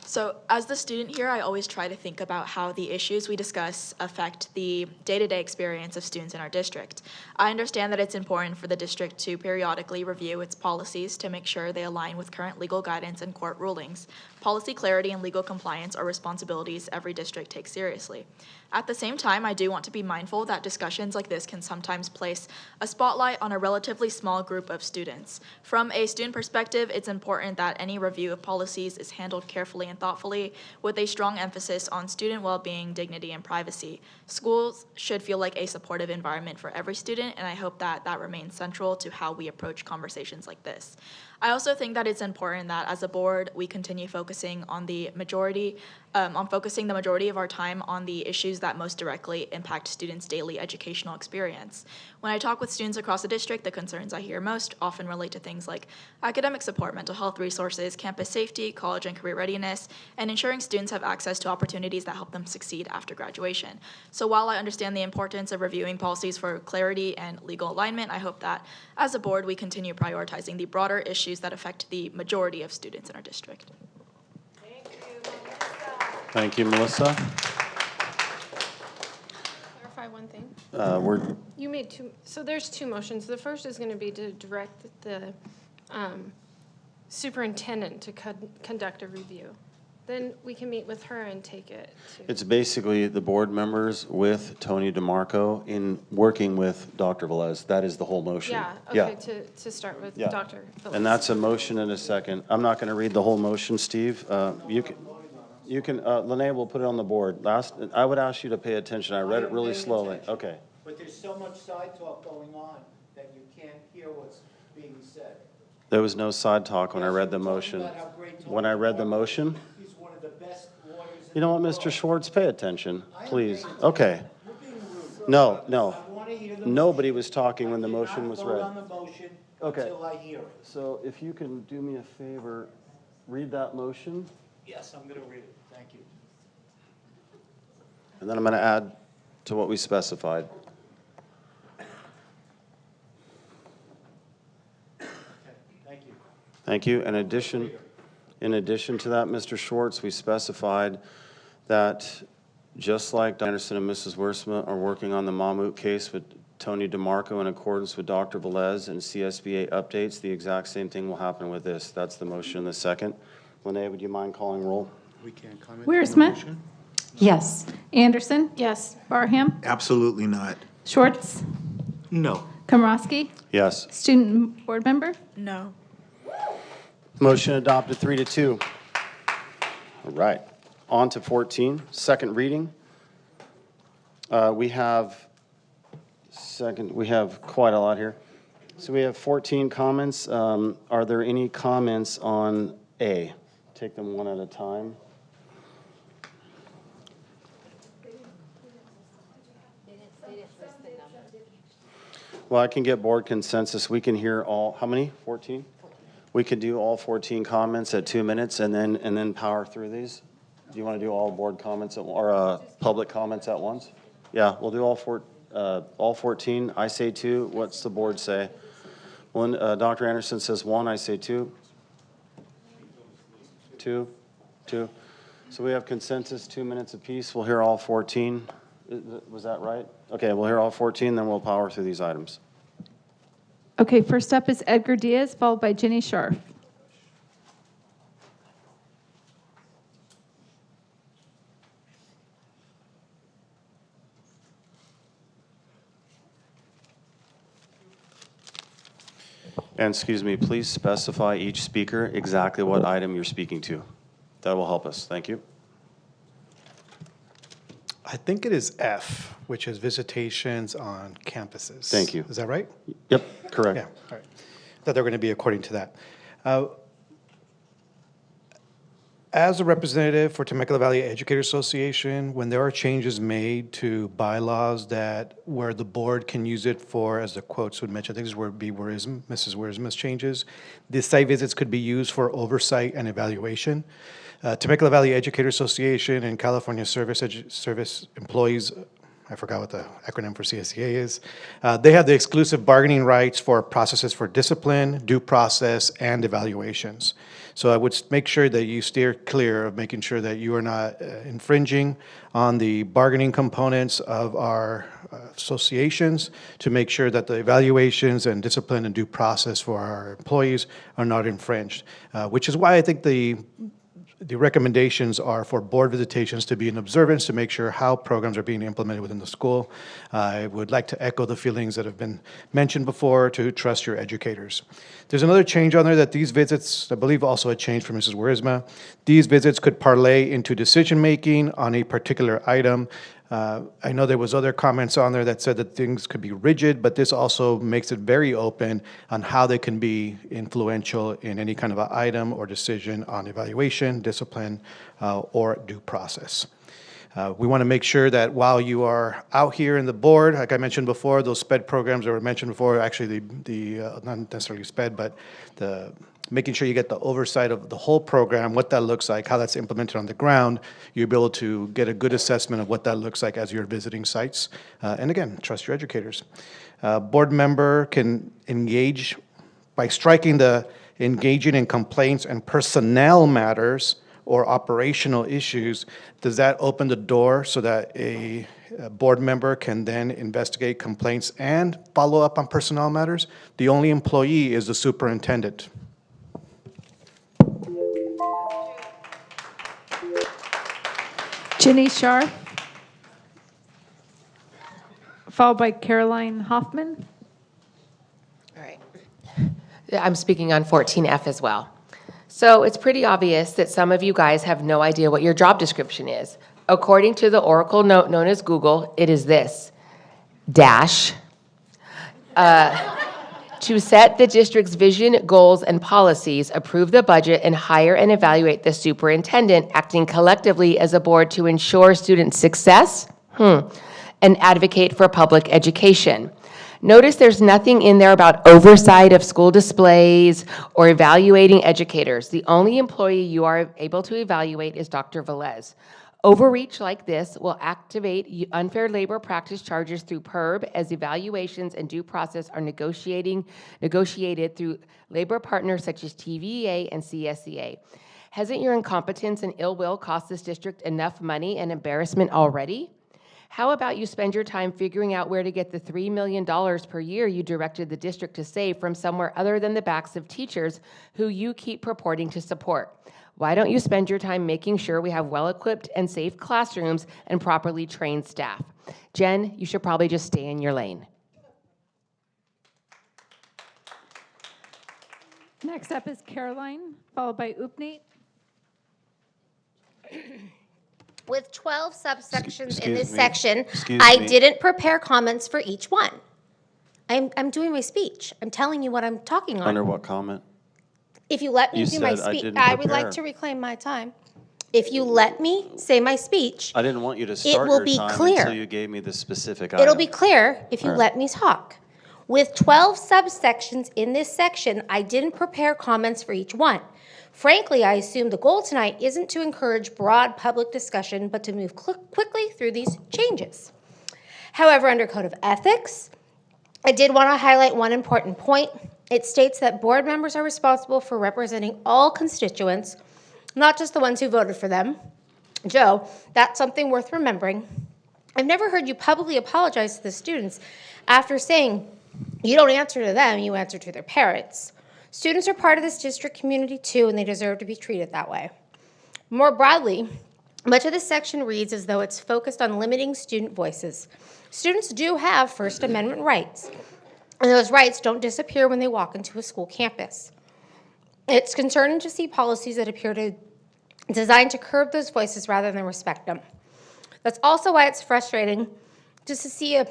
So as the student here, I always try to think about how the issues we discuss affect the day-to-day experience of students in our district. I understand that it's important for the district to periodically review its policies to make sure they align with current legal guidance and court rulings. Policy clarity and legal compliance are responsibilities every district takes seriously. At the same time, I do want to be mindful that discussions like this can sometimes place a spotlight on a relatively small group of students. From a student perspective, it's important that any review of policies is handled carefully and thoughtfully, with a strong emphasis on student well-being, dignity, and privacy. Schools should feel like a supportive environment for every student, and I hope that that remains central to how we approach conversations like this. I also think that it's important that as a board, we continue focusing on the majority of our time on the issues that most directly impact students' daily educational experience. When I talk with students across the district, the concerns I hear most often relate to things like academic support, mental health resources, campus safety, college and career readiness, and ensuring students have access to opportunities that help them succeed after graduation. So while I understand the importance of reviewing policies for clarity and legal alignment, I hope that as a board, we continue prioritizing the broader issues that affect the majority of students in our district. Thank you, Melissa. Clarify one thing. We're You made two, so there's two motions. The first is going to be to direct the superintendent to conduct a review. Then we can meet with her and take it to. It's basically the board members with Tony DeMarco in working with Dr. Velez. That is the whole motion. Yeah, okay, to start with Yeah. Dr. Phillips. And that's a motion and a second. I'm not going to read the whole motion, Steve. You can, Lene will put it on the board. I would ask you to pay attention. I read it really slowly. Okay. But there's so much side talk going on that you can't hear what's being said. There was no side talk when I read the motion. When I read the motion? You know what, Mr. Schwartz, pay attention, please. Okay. No, no. Nobody was talking when the motion was read. Okay. Until I hear it. So if you can do me a favor, read that motion, Yes, I'm going to read it. Thank you. and then I'm going to add to what we specified. Thank you. Thank you. In addition to that, Mr. Schwartz, we specified that just like Anderson and Mrs. Wiersma are working on the Mammut case with Tony DeMarco in accordance with Dr. Velez and CSBA updates, the exact same thing will happen with this. That's the motion in the second. Lene, would you mind calling roll? We can't comment. Wiersma? Yes. Anderson? Yes. Barham? Absolutely not. Schwartz? No. Komrosky? Yes. Student board member? No. Motion adopted 3-2. All right. On to 14, second reading. We have quite a lot here. So we have 14 comments. Are there any comments on A? Take them one at a time. Well, I can get board consensus. We can hear all, how many? 14? We could do all 14 comments at 2 minutes and then power through these. Do you want to do all board comments or public comments at once? Yeah, we'll do all 14. I say 2. What's the board say? Well, Dr. Anderson says 1. I say 2. 2. So we have consensus, 2 minutes apiece. We'll hear all 14. Was that right? Okay, we'll hear all 14, then we'll power through these items. Okay, first up is Edgar Diaz, followed by Jenny Scharf. And excuse me, please specify each speaker exactly what item you're speaking to. That will help us. Thank you. I think it is F, which is visitations on campuses. Thank you. Is that right? Yep, correct. Yeah, all right. Thought they were going to be according to that. As a representative for Temecula Valley Educator Association, when there are changes made to bylaws where the board can use it for, as the quotes would mention, I think this would be Mrs. Wiersma's changes, the site visits could be used for oversight and evaluation. Temecula Valley Educator Association and California Service Employees, I forgot what the acronym for CSEA is, they have the exclusive bargaining rights for processes for discipline, due process, and evaluations. So I would make sure that you steer clear of making sure that you are not infringing on the bargaining components of our associations to make sure that the evaluations and discipline and due process for our employees are not infringed, which is why I think the recommendations are for board visitations to be in observance to make sure how programs are being implemented within the school. I would like to echo the feelings that have been mentioned before to trust your educators. There's another change on there that these visits, I believe also a change for Mrs. Wiersma. These visits could parlay into decision-making on a particular item. I know there was other comments on there that said that things could be rigid, but this also makes it very open on how they can be influential in any kind of an item or decision on evaluation, discipline, or due process. We want to make sure that while you are out here in the board, like I mentioned before, those SPED programs that were mentioned before, actually not necessarily SPED, but making sure you get the oversight of the whole program, what that looks like, how that's implemented on the ground, you'll be able to get a good assessment of what that looks like as you're visiting sites. And again, trust your educators. Board member can engage by striking the engaging in complaints and personnel matters or operational issues. Does that open the door so that a board member can then investigate complaints and follow up on personnel matters? The only employee is the superintendent. Jenny Scharf, followed by Caroline Hoffman. All right. I'm speaking on 14F as well. So it's pretty obvious that some of you guys have no idea what your job description is. According to the Oracle known as Google, it is this, dash, to set the district's vision, goals, and policies, approve the budget, and hire and evaluate the superintendent, acting collectively as a board to ensure student success, and advocate for public education. Notice there's nothing in there about oversight of school displays or evaluating educators. The only employee you are able to evaluate is Dr. Velez. Overreach like this will activate unfair labor practice charges through PERB as evaluations and due process are negotiated through labor partners such as TVA and CSEA. Hasn't your incompetence and ill will cost this district enough money and embarrassment already? How about you spend your time figuring out where to get the $3 million per year you directed the district to save from somewhere other than the backs of teachers who you keep purporting to support? Why don't you spend your time making sure we have well-equipped and safe classrooms and properly trained staff? Jen, you should probably just stay in your lane. Next up is Caroline, followed by Upneet. With 12 subsections in Excuse this me. section, Excuse I me. didn't prepare comments for each one. I'm doing my speech. I'm telling you what I'm talking on. Under what comment? If you let me You do my said I speech, didn't I would prepare. like to reclaim my time. If you let me say my speech, I didn't want you to start will your be time clear. until you gave me the specific item. it'll be clear if you All right. let me talk. With 12 subsections in this section, I didn't prepare comments for each one. Frankly, I assume the goal tonight isn't to encourage broad public discussion, but to move quickly through these changes. However, under Code of Ethics, I did want to highlight one important point. It states that board members are responsible for representing all constituents, not just the ones who voted for them. Joe, that's something worth remembering. I've never heard you publicly apologize to the students after saying you don't answer to them, you answer to their parents. Students are part of this district community too, and they deserve to be treated that way. More broadly, much of this section reads as though it's focused on limiting student voices. Students do have First Amendment rights, and those rights don't disappear when they walk into a school campus. It's concerning to see policies that appear to designed to curb those voices rather than respect them. That's also why it's frustrating just to see a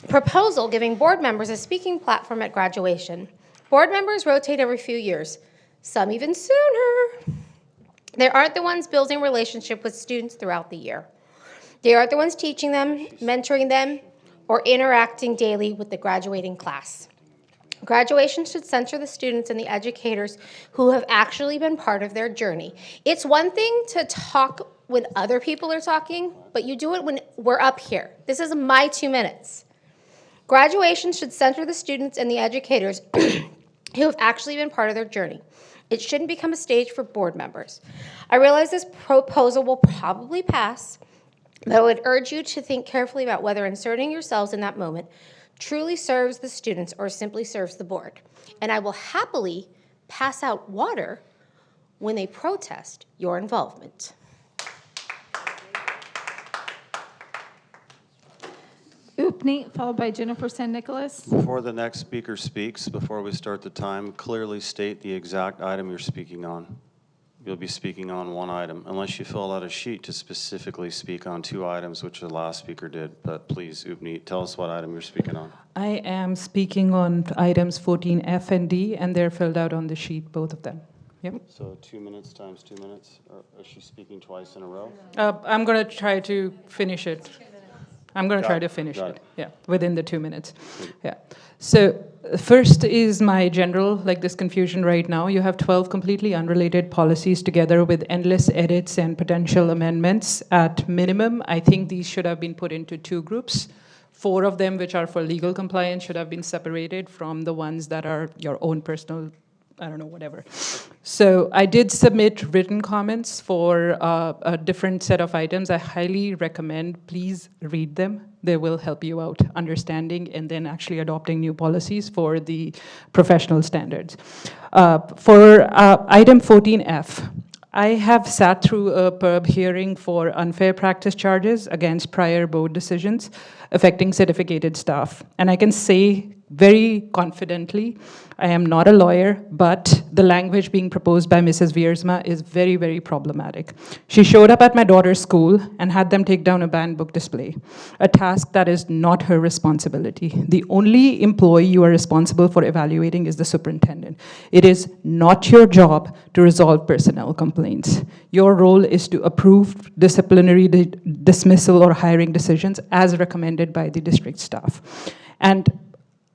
proposal giving board members a speaking platform at graduation. Board members rotate every few years, some even sooner. They aren't the ones building relationship with students throughout the year. They aren't the ones teaching them, mentoring them, or interacting daily with the graduating class. Graduation should center the students and the educators who have actually been part of their journey. It's one thing to talk when other people are talking, but you do it when we're up here. This is my 2 minutes. Graduation should center the students and the educators who have actually been part of their journey. It shouldn't become a stage for board members. I realize this proposal will probably pass, but I would urge you to think carefully about whether inserting yourselves in that moment truly serves the students or simply serves the board. And I will happily pass out water when they protest your involvement. Upneet, followed by Jennifer San Nicolas. Before the next speaker speaks, before we start the time, clearly state the exact item you're speaking on. You'll be speaking on one item, unless you fill out a sheet to specifically speak on 2 items, which the last speaker did. But please, Upneet, tell us what item you're speaking on. I am speaking on items 14F and D, and they're filled out on the sheet, both of them. Yep. So 2 minutes times 2 minutes, or is she speaking twice in a row? I'm going to try to finish it. I'm going to Got try it. to finish Got it. it. Yeah, within the 2 minutes. Yeah. So first is my general, this confusion right now. You have 12 completely unrelated policies together with endless edits and potential amendments. At minimum, I think these should have been put into 2 groups. 4 of them, which are for legal compliance, should have been separated from the ones that are your own personal, I don't know, whatever. So I did submit written comments for a different set of items. I highly recommend, please read them. They will help you out understanding and then actually adopting new policies for the professional standards. For item 14F, I have sat through a PERB hearing for unfair practice charges against prior board decisions affecting certificated staff. And I can say very confidently, I am not a lawyer, but the language being proposed by Mrs. Wiersma is very, very problematic. She showed up at my daughter's school and had them take down a banned book display, a task that is not her responsibility. The only employee you are responsible for evaluating is the superintendent. It is not your job to resolve personnel complaints. Your role is to approve disciplinary dismissal or hiring decisions as recommended by the district staff. And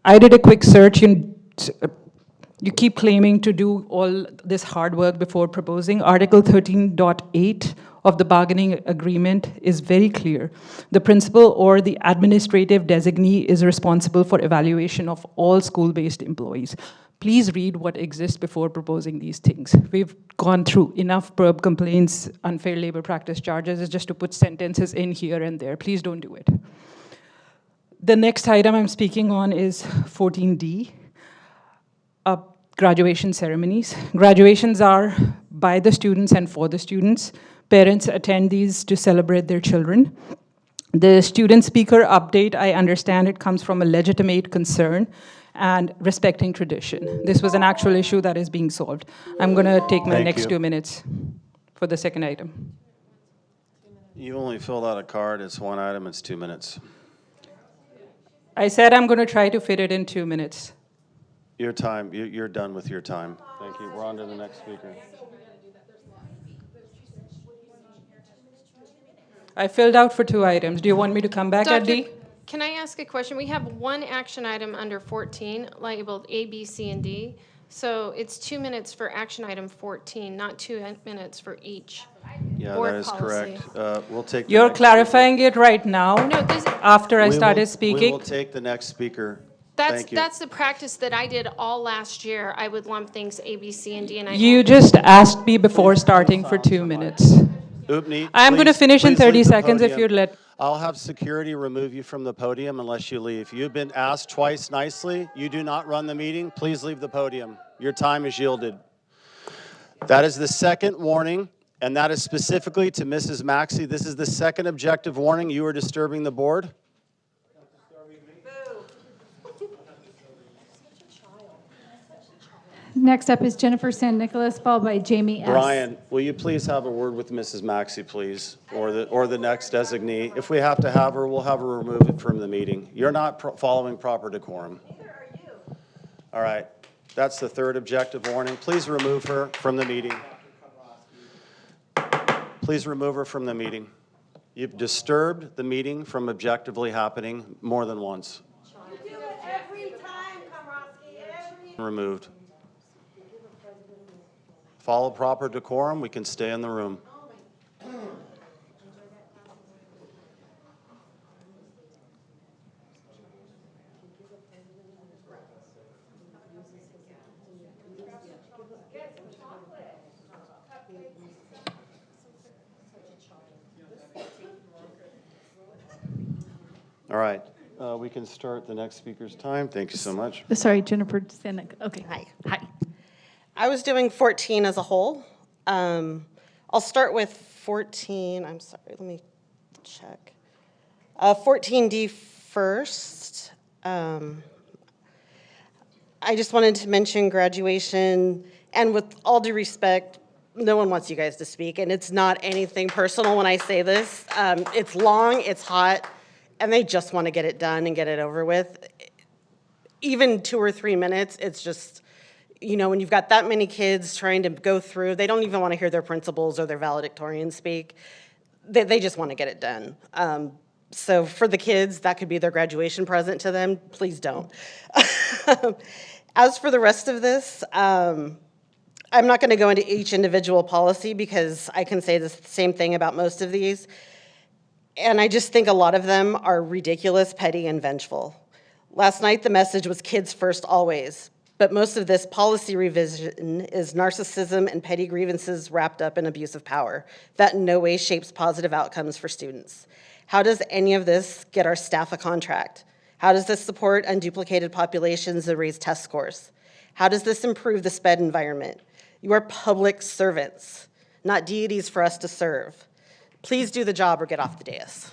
I did a quick search. You keep claiming to do all this hard work before proposing. Article 13.8 of the bargaining agreement is very clear. The principal or the administrative designee is responsible for evaluation of all school-based employees. Please read what exists before proposing these things. We've gone through enough PERB complaints, unfair labor practice charges, is just to put sentences in here and there. Please don't do it. The next item I'm speaking on is 14D, graduation ceremonies. Graduations are by the students and for the students. Parents attend these to celebrate their children. The student speaker update, I understand it comes from a legitimate concern and respecting tradition. This was an actual issue that is being solved. I'm gonna take my next 2 minutes for the second item. You only filled out a card, it's one item, it's 2 minutes. I said I'm gonna try to fit it in 2 minutes. Your time, you're done with your time. Thank you. We're on to the next speaker. I filled out for 2 items. Do you want me to come back, Addi? Can I ask a question? We have one action item under 14 labeled A, B, C, and D. So it's 2 minutes for action item 14, not 2 minutes for each. Yeah, board that is policy. correct. We'll take the You're next clarifying it right now, after I speaker. started We speaking. will take the next speaker. That's Thank you. that's the practice that I did all last year. I would lump things A, B, C, and D, and I. You just asked me before starting for 2 minutes. Oopnie, I'm going to please- finish in please leave 30 the seconds if podium. you'd let. I'll have security remove you from the podium unless you leave. You've been asked twice nicely. You do not run the meeting. Please leave the podium. Your time is yielded. That is the second warning, and that is specifically to Mrs. Maxey. This is the second objective warning. You are disturbing the board. Next up is Jennifer San Nicolas, followed by Jamie S. Brian, will you please have a word with Mrs. Maxey, please, or the next designee? If we have to have her, we'll have her remove it from the meeting. You're not following proper decorum. Neither are you. All right, that's the third objective warning. Please remove her from the meeting. Please remove her from the meeting. You've disturbed the meeting from objectively happening more than once. You do it every time, Komrosky, Removed. Follow proper decorum, we can stay in the room. All right, we can start the next speaker's time. Thank you so much. Sorry, Jennifer San Nicolas. Okay. Hi. I was doing 14 as a whole. I'll start with 14. I'm sorry, let me check. 14D first. I just wanted to mention graduation, and with all due respect, no one wants you guys to speak, and it's not anything personal when I say this. It's long, it's hot, and they just want to get it done and get it over with. Even 2 or 3 minutes, it's just, you know, when you've got that many kids trying to go through, they don't even want to hear their principals or their valedictorian speak. They just want to get it done. So for the kids, that could be their graduation present to them. Please don't. As for the rest of this, I'm not going to go into each individual policy because I can say the same thing about most of these. And I just think a lot of them are ridiculous, petty, and vengeful. Last night, the message was kids first always. But most of this policy revision is narcissism and petty grievances wrapped up in abuse of power. That in no way shapes positive outcomes for students. How does any of this get our staff a contract? How does this support unduplicated populations that raise test scores? How does this improve the SPED environment? You are public servants, not deities for us to serve. Please do the job or get off the dais.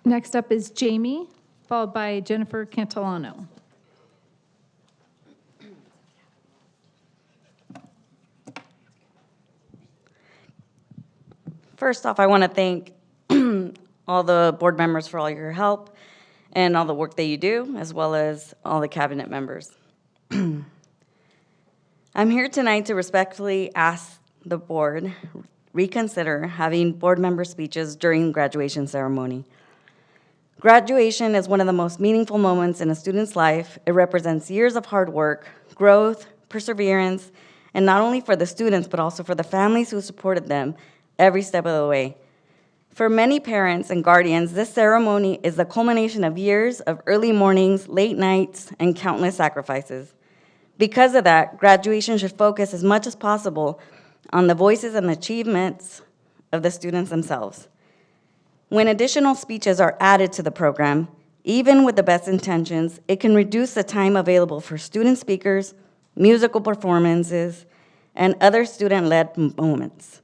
Next up is Jamie, followed by Jennifer Cantalano. First off, I want to thank all the board members for all your help and all the work that you do, as well as all the cabinet members. I'm here tonight to respectfully ask the board reconsider having board member speeches during graduation ceremony. Graduation is one of the most meaningful moments in a student's life. It represents years of hard work, growth, perseverance, and not only for the students, but also for the families who supported them every step of the way. For many parents and guardians, this ceremony is the culmination of years of early mornings, late nights, and countless sacrifices. Because of that, graduation should focus as much as possible on the voices and achievements of the students themselves. When additional speeches are added to the program, even with the best intentions, it can reduce the time available for student speakers, musical performances, and other student-led moments.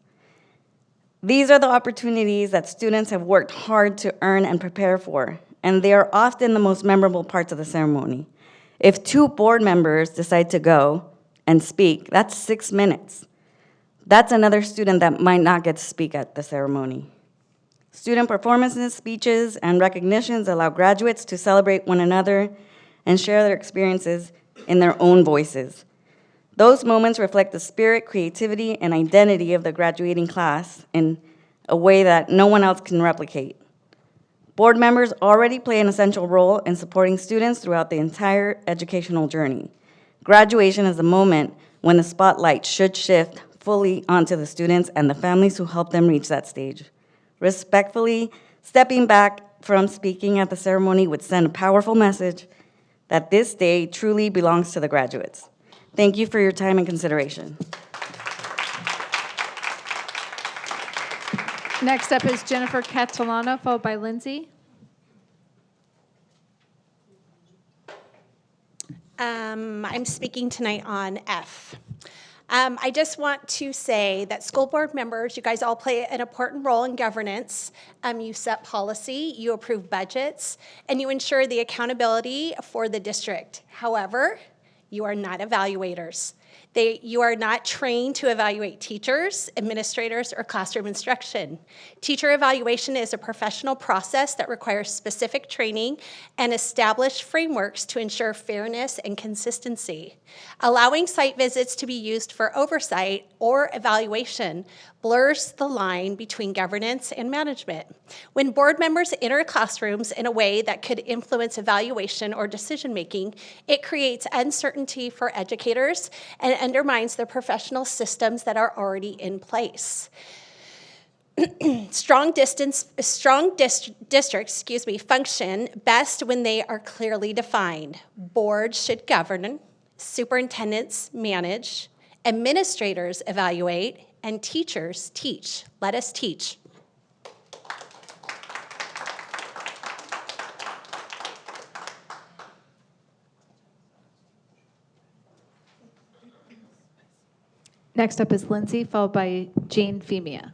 These are the opportunities that students have worked hard to earn and prepare for, and they are often the most memorable parts of the ceremony. If 2 board members decide to go and speak, that's 6 minutes. That's another student that might not get to speak at the ceremony. Student performances, speeches, and recognitions allow graduates to celebrate one another and share their experiences in their own voices. Those moments reflect the spirit, creativity, and identity of the graduating class in a way that no one else can replicate. Board members already play an essential role in supporting students throughout the entire educational journey. Graduation is the moment when the spotlight should shift fully onto the students and the families who help them reach that stage. Respectfully, stepping back from speaking at the ceremony would send a powerful message that this day truly belongs to the graduates. Thank you for your time and consideration. Next up is Jennifer Catalano, followed by Lindsay. I'm speaking tonight on F. I just want to say that school board members, you guys all play an important role in governance. You set policy, you approve budgets, and you ensure the accountability for the district. However, you are not evaluators. You are not trained to evaluate teachers, administrators, or classroom instruction. Teacher evaluation is a professional process that requires specific training and established frameworks to ensure fairness and consistency. Allowing site visits to be used for oversight or evaluation blurs the line between governance and management. When board members enter classrooms in a way that could influence evaluation or decision-making, it creates uncertainty for educators and undermines the professional systems that are already in place. Strong districts, function best when they are clearly defined. Boards should govern, superintendents manage, administrators evaluate, and teachers teach. Let us teach. Next up is Lindsay, followed by Jane Femia.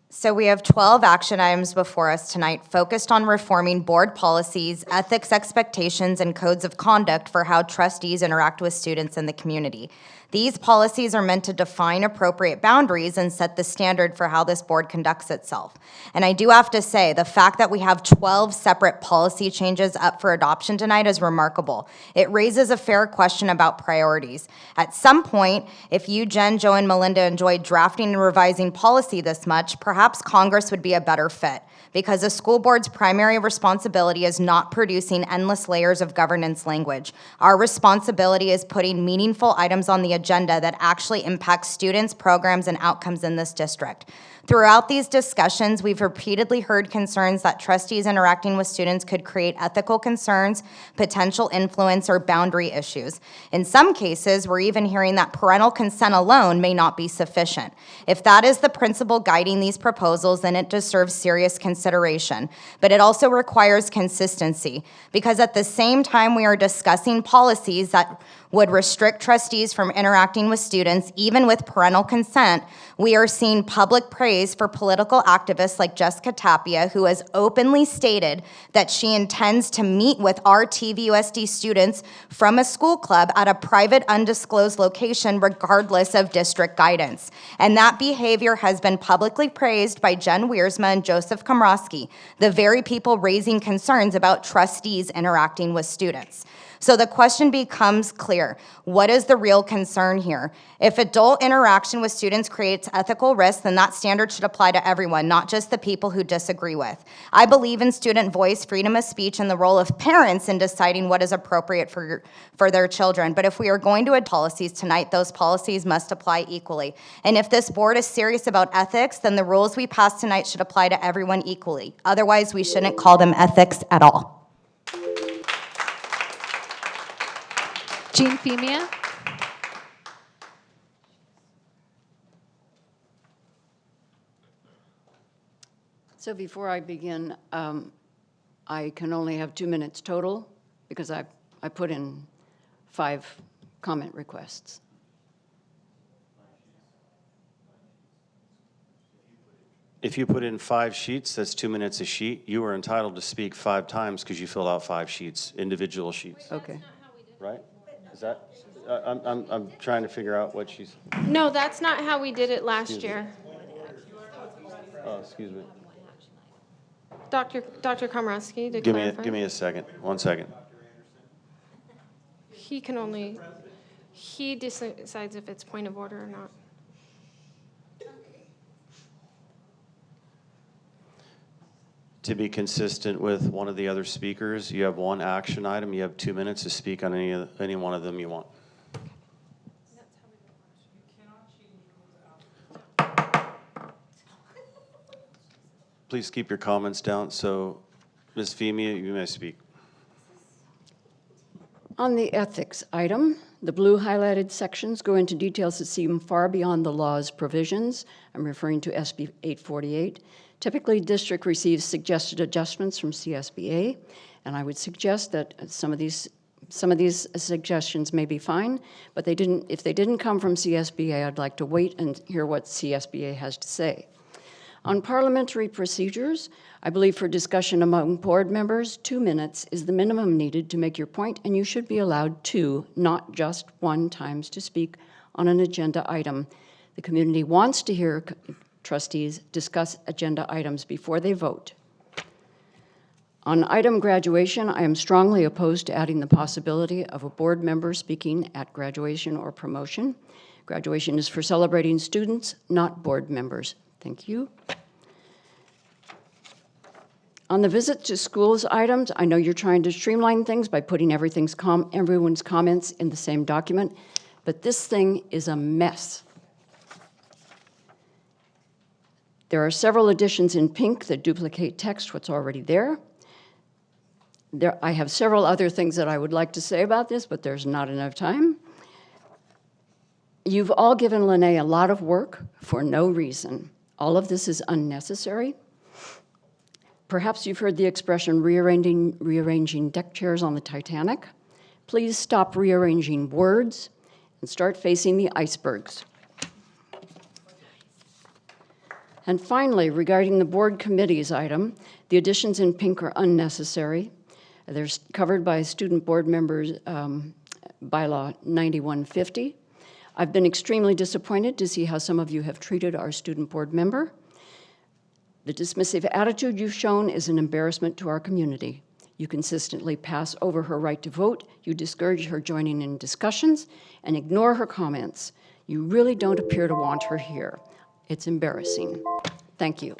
So we have 12 action items before us tonight focused on reforming board policies, ethics expectations, and codes of conduct for how trustees interact with students in the community. These policies are meant to define appropriate boundaries and set the standard for how this board conducts itself. And I do have to say, the fact that we have 12 separate policy changes up for adoption tonight is remarkable. It raises a fair question about priorities. At some point, if you, Jen, Joe, and Melinda enjoyed drafting and revising policy this much, perhaps Congress would be a better fit, because a school board's primary responsibility is not producing endless layers of governance language. Our responsibility is putting meaningful items on the agenda that actually impact students, programs, and outcomes in this district. Throughout these discussions, we've repeatedly heard concerns that trustees interacting with students could create ethical concerns, potential influence, or boundary issues. In some cases, we're even hearing that parental consent alone may not be sufficient. If that is the principle guiding these proposals, then it deserves serious consideration. But it also requires consistency, because at the same time we are discussing policies that would restrict trustees from interacting with students, even with parental consent, we are seeing public praise for political activists like Jessica Tapia, who has openly stated that she intends to meet with our TVUSD students from a school club at a private, undisclosed location, regardless of district guidance. And that behavior has been publicly praised by Jen Wiersma and Joseph Komrosky, the very people raising concerns about trustees interacting with students. So the question becomes clear. What is the real concern here? If adult interaction with students creates ethical risks, then that standard should apply to everyone, not just the people who disagree with. I believe in student voice, freedom of speech, and the role of parents in deciding what is appropriate for their children. But if we are going to add policies tonight, those policies must apply equally. And if this board is serious about ethics, then the rules we pass tonight should apply to everyone equally. Otherwise, we shouldn't call them ethics at all. Jean Femia. So before I begin, I can only have 2 minutes total because I put in 5 comment requests. If you put in 5 sheets, that's 2 minutes a sheet. You are entitled to speak 5 times because you filled out 5 sheets, individual sheets. Okay. Right? Is that, I'm trying to figure out what she's, No, that's not how we did it last year. oh, excuse me. Dr. Komrosky, to Give clarify. me a second, 1 second. He can only, he decides if it's point of order or not. To be consistent with one of the other speakers, you have 1 action item, you have 2 minutes to speak on any one of them you want. Please keep your comments down, so Ms. Femia, you may speak. On the ethics item, the blue highlighted sections go into details that seem far beyond the law's provisions. I'm referring to SB 848. Typically, district receives suggested adjustments from CSBA, and I would suggest that some of these suggestions may be fine, but if they didn't come from CSBA, I'd like to wait and hear what CSBA has to say. On parliamentary procedures, I believe for discussion among board members, 2 minutes is the minimum needed to make your point, and you should be allowed 2, not just 1 times to speak on an agenda item. The community wants to hear trustees discuss agenda items before they vote. On item graduation, I am strongly opposed to adding the possibility of a board member speaking at graduation or promotion. Graduation is for celebrating students, not board members. Thank you. On the visit to schools items, I know you're trying to streamline things by putting everyone's comments in the same document, but this thing is a mess. There are several additions in pink that duplicate text what's already there. I have several other things that I would like to say about this, but there's not enough time. You've all given Lene a lot of work for no reason. All of this is unnecessary. Perhaps you've heard the expression rearranging deck chairs on the Titanic. Please stop rearranging words and start facing the icebergs. And finally, regarding the board committees item, the additions in pink are unnecessary. They're covered by Student Board Members Bylaw 9150. I've been extremely disappointed to see how some of you have treated our student board member. The dismissive attitude you've shown is an embarrassment to our community. You consistently pass over her right to vote, you discourage her joining in discussions, and ignore her comments. You really don't appear to want her here. It's embarrassing. Thank you.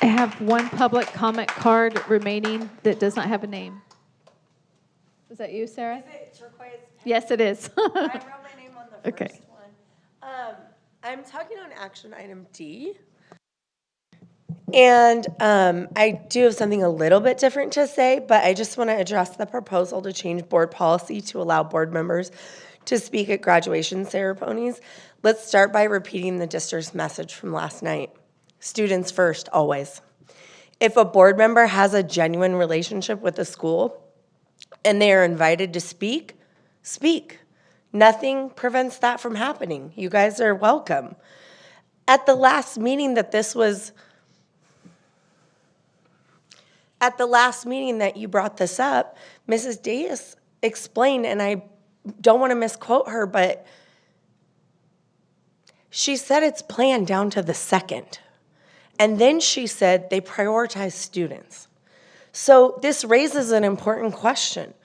I have 1 public comment card remaining that does not have a name. Was that you, Sarah? Is it turquoise? Yes, it is. I wrote my name on the Okay. first one. I'm talking on action item D. And I do have something a little bit different to say, but I just want to address the proposal to change board policy to allow board members to speak at graduation ceremonies. Let's start by repeating the district's message from last night. Students first, always. If a board member has a genuine relationship with the school and they are invited to speak, speak. Nothing prevents that from happening. You guys are welcome. At the last meeting that you brought this up, Mrs. Diaz explained, and I don't want to misquote her, but she said it's planned down to the second. And then she said they prioritize students. So this raises an important question.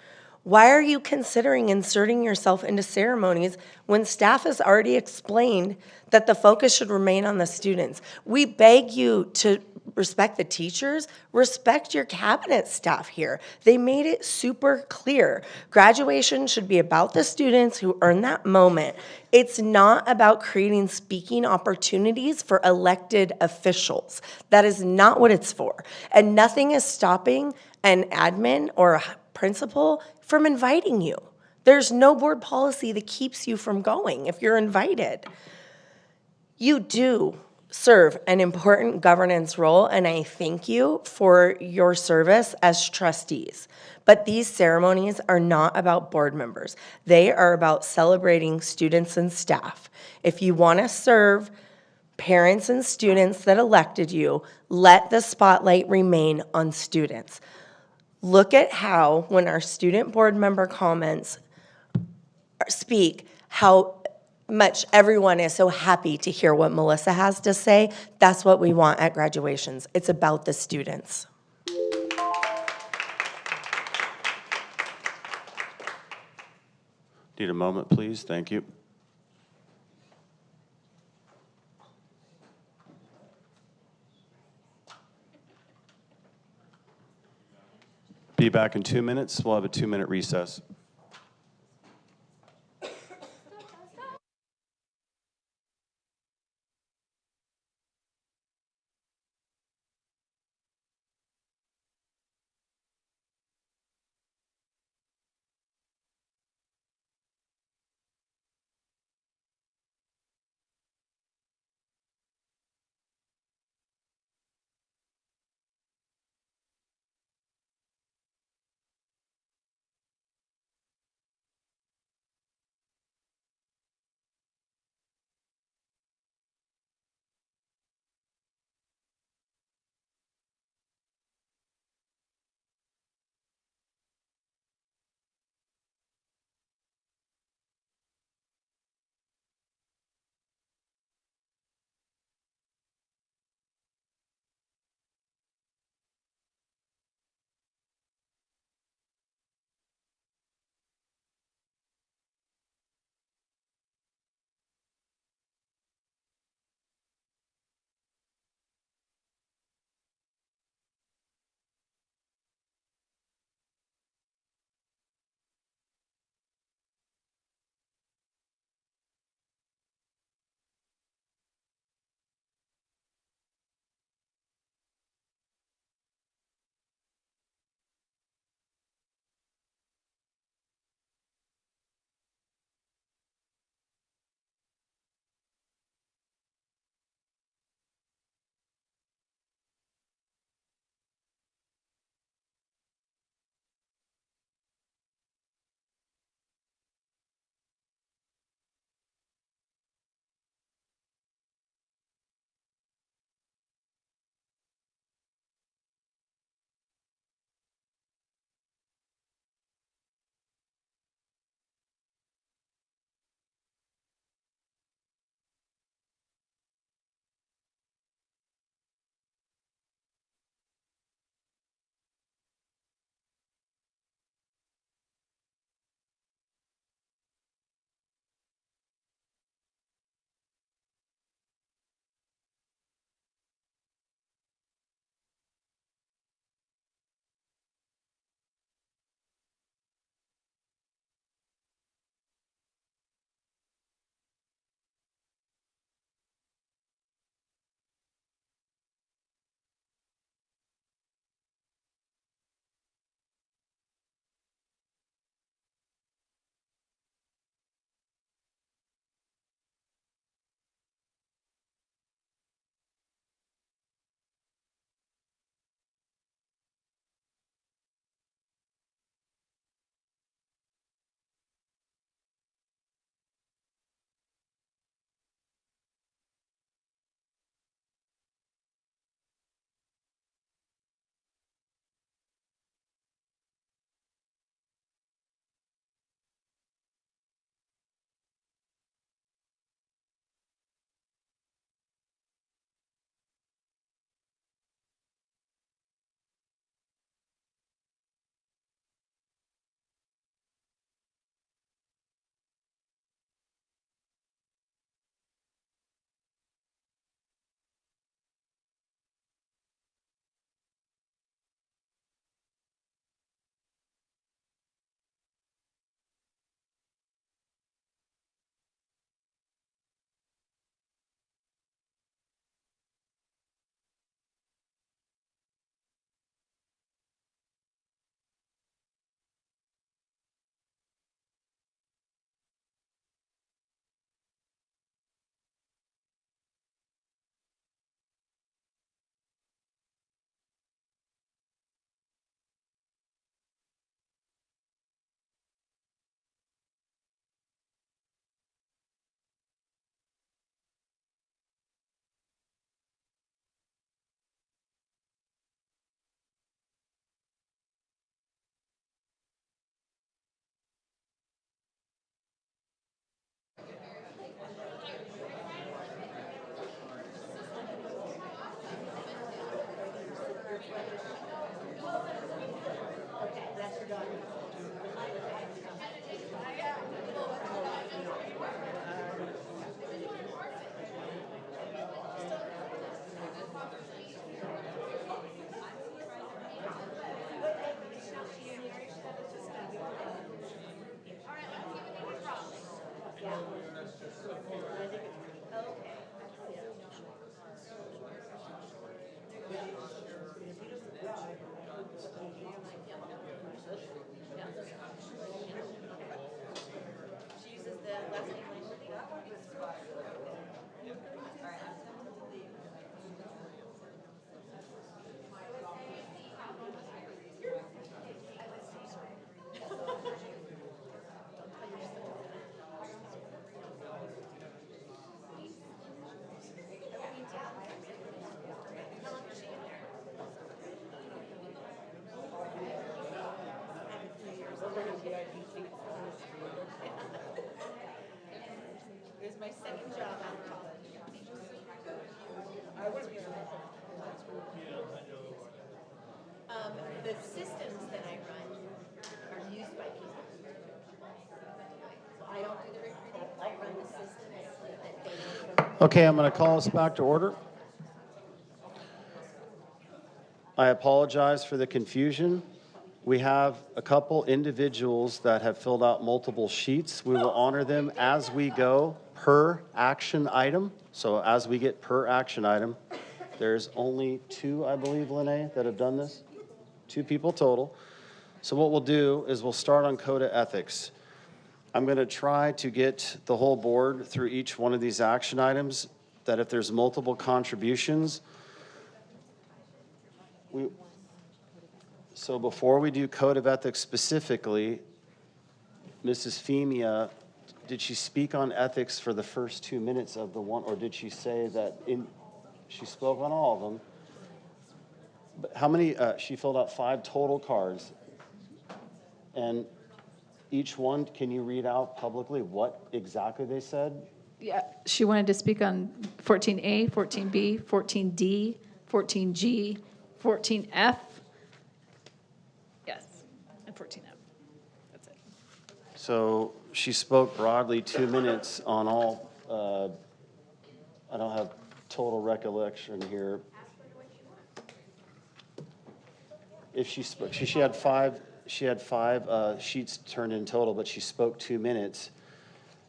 Why are you considering inserting yourself into ceremonies when staff has already explained that the focus should remain on the students? We beg you to respect the teachers, respect your cabinet staff here. They made it super clear. Graduation should be about the students who earn that moment. It's not about creating speaking opportunities for elected officials. That is not what it's for. And nothing is stopping an admin or a principal from inviting you. There's no board policy that keeps you from going if you're invited. You do serve an important governance role, and I thank you for your service as trustees. But these ceremonies are not about board members. They are about celebrating students and staff. If you want to serve parents and students that elected you, let the spotlight remain on students. Look at how, when our student board member comments speak, how much everyone is so happy to hear what Melissa has to say. That's what we want at graduations. It's about the students. Need a moment, please. Thank you. Be back in 2 minutes. We'll have a 2-minute recess. The systems that I run are used by people. I don't do the recruiting, I run the systems that they. Okay, I'm going to call us back to order. I apologize for the confusion. We have a couple individuals that have filled out multiple sheets. We will honor them as we go per action item. So as we get per action item, there's only two, I believe, Lene, that have done this. 2 people total. So what we'll do is we'll start on code of ethics. I'm going to try to get the whole board through each one of these action items, that if there's multiple contributions, so before we do code of ethics specifically, Mrs. Femia, did she speak on ethics for the first 2 minutes of the one, or did she say that she spoke on all of them? But how many, she filled out 5 total cards. And each one, can you read out publicly what exactly they said? Yeah, she wanted to speak on 14A, 14B, 14D, 14G, 14F. Yes, and 14F. That's it. So she spoke broadly 2 minutes on all, I don't have total recollection here. If she spoke, she had five sheets turned in total, but she spoke 2 minutes.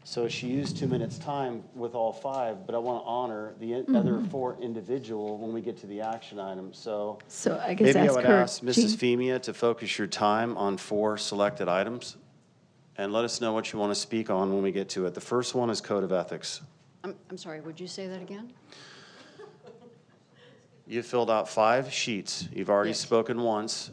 So she used 2 minutes time with all 5, but I want to honor the other 4 individual when we get to the action item. So I guess maybe I ask would her, ask Mrs. Femia to focus your time on 4 selected items and let us know what you want to speak on when we get to it. The first one is code of ethics. I'm sorry, would you say that again? You filled out 5 sheets. You've already Yes. spoken once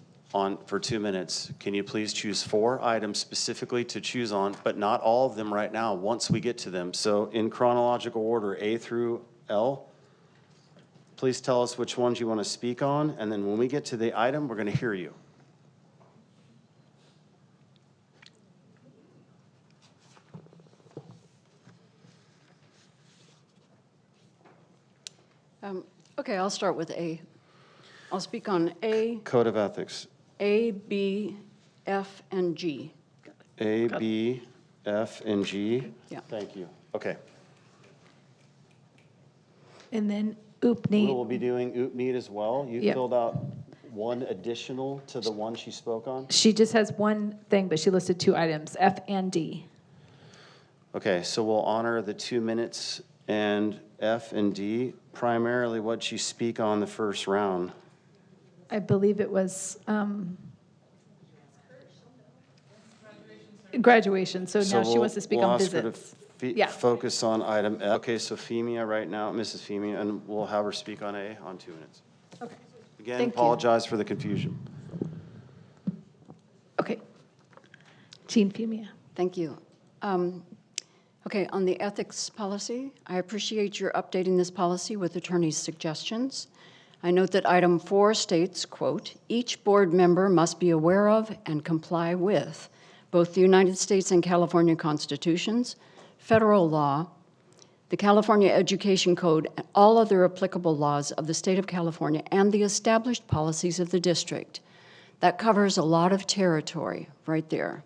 for 2 minutes. Can you please choose 4 items specifically to choose on, but not all of them right now, once we get to them. So in chronological order, A through L, please tell us which ones you want to speak on, and then when we get to the item, we're going to hear you. Okay, I'll start with A. I'll speak on A, Code of ethics. A, B, F, and G. A, B, F, and G. Yeah. Thank you. Okay. And then We OOPNE. will be doing OOPNEAD as well. You Yep. filled out one additional to the one she spoke on? She just has one thing, but she listed 2 items, F and D. Okay, so we'll honor the 2 minutes and F and D. Primarily, what'd you speak on the first round? I believe it was graduation, so now she wants to speak we'll on ask her to visits. Yeah. focus on item F. Okay, so Femia right now, Mrs. Femia, and we'll have her speak on A on 2 minutes. Okay. Again, Thank you. apologize for the confusion. Okay. Jean Femia. Thank you. Okay, on the ethics policy, I appreciate your updating this policy with attorney's suggestions. I note that item 4 states, quote, "Each board member must be aware of and comply with both the United States and California constitutions, federal law, the California Education Code, and all other applicable laws of the state of California and the established policies of the district." That covers a lot of territory right there.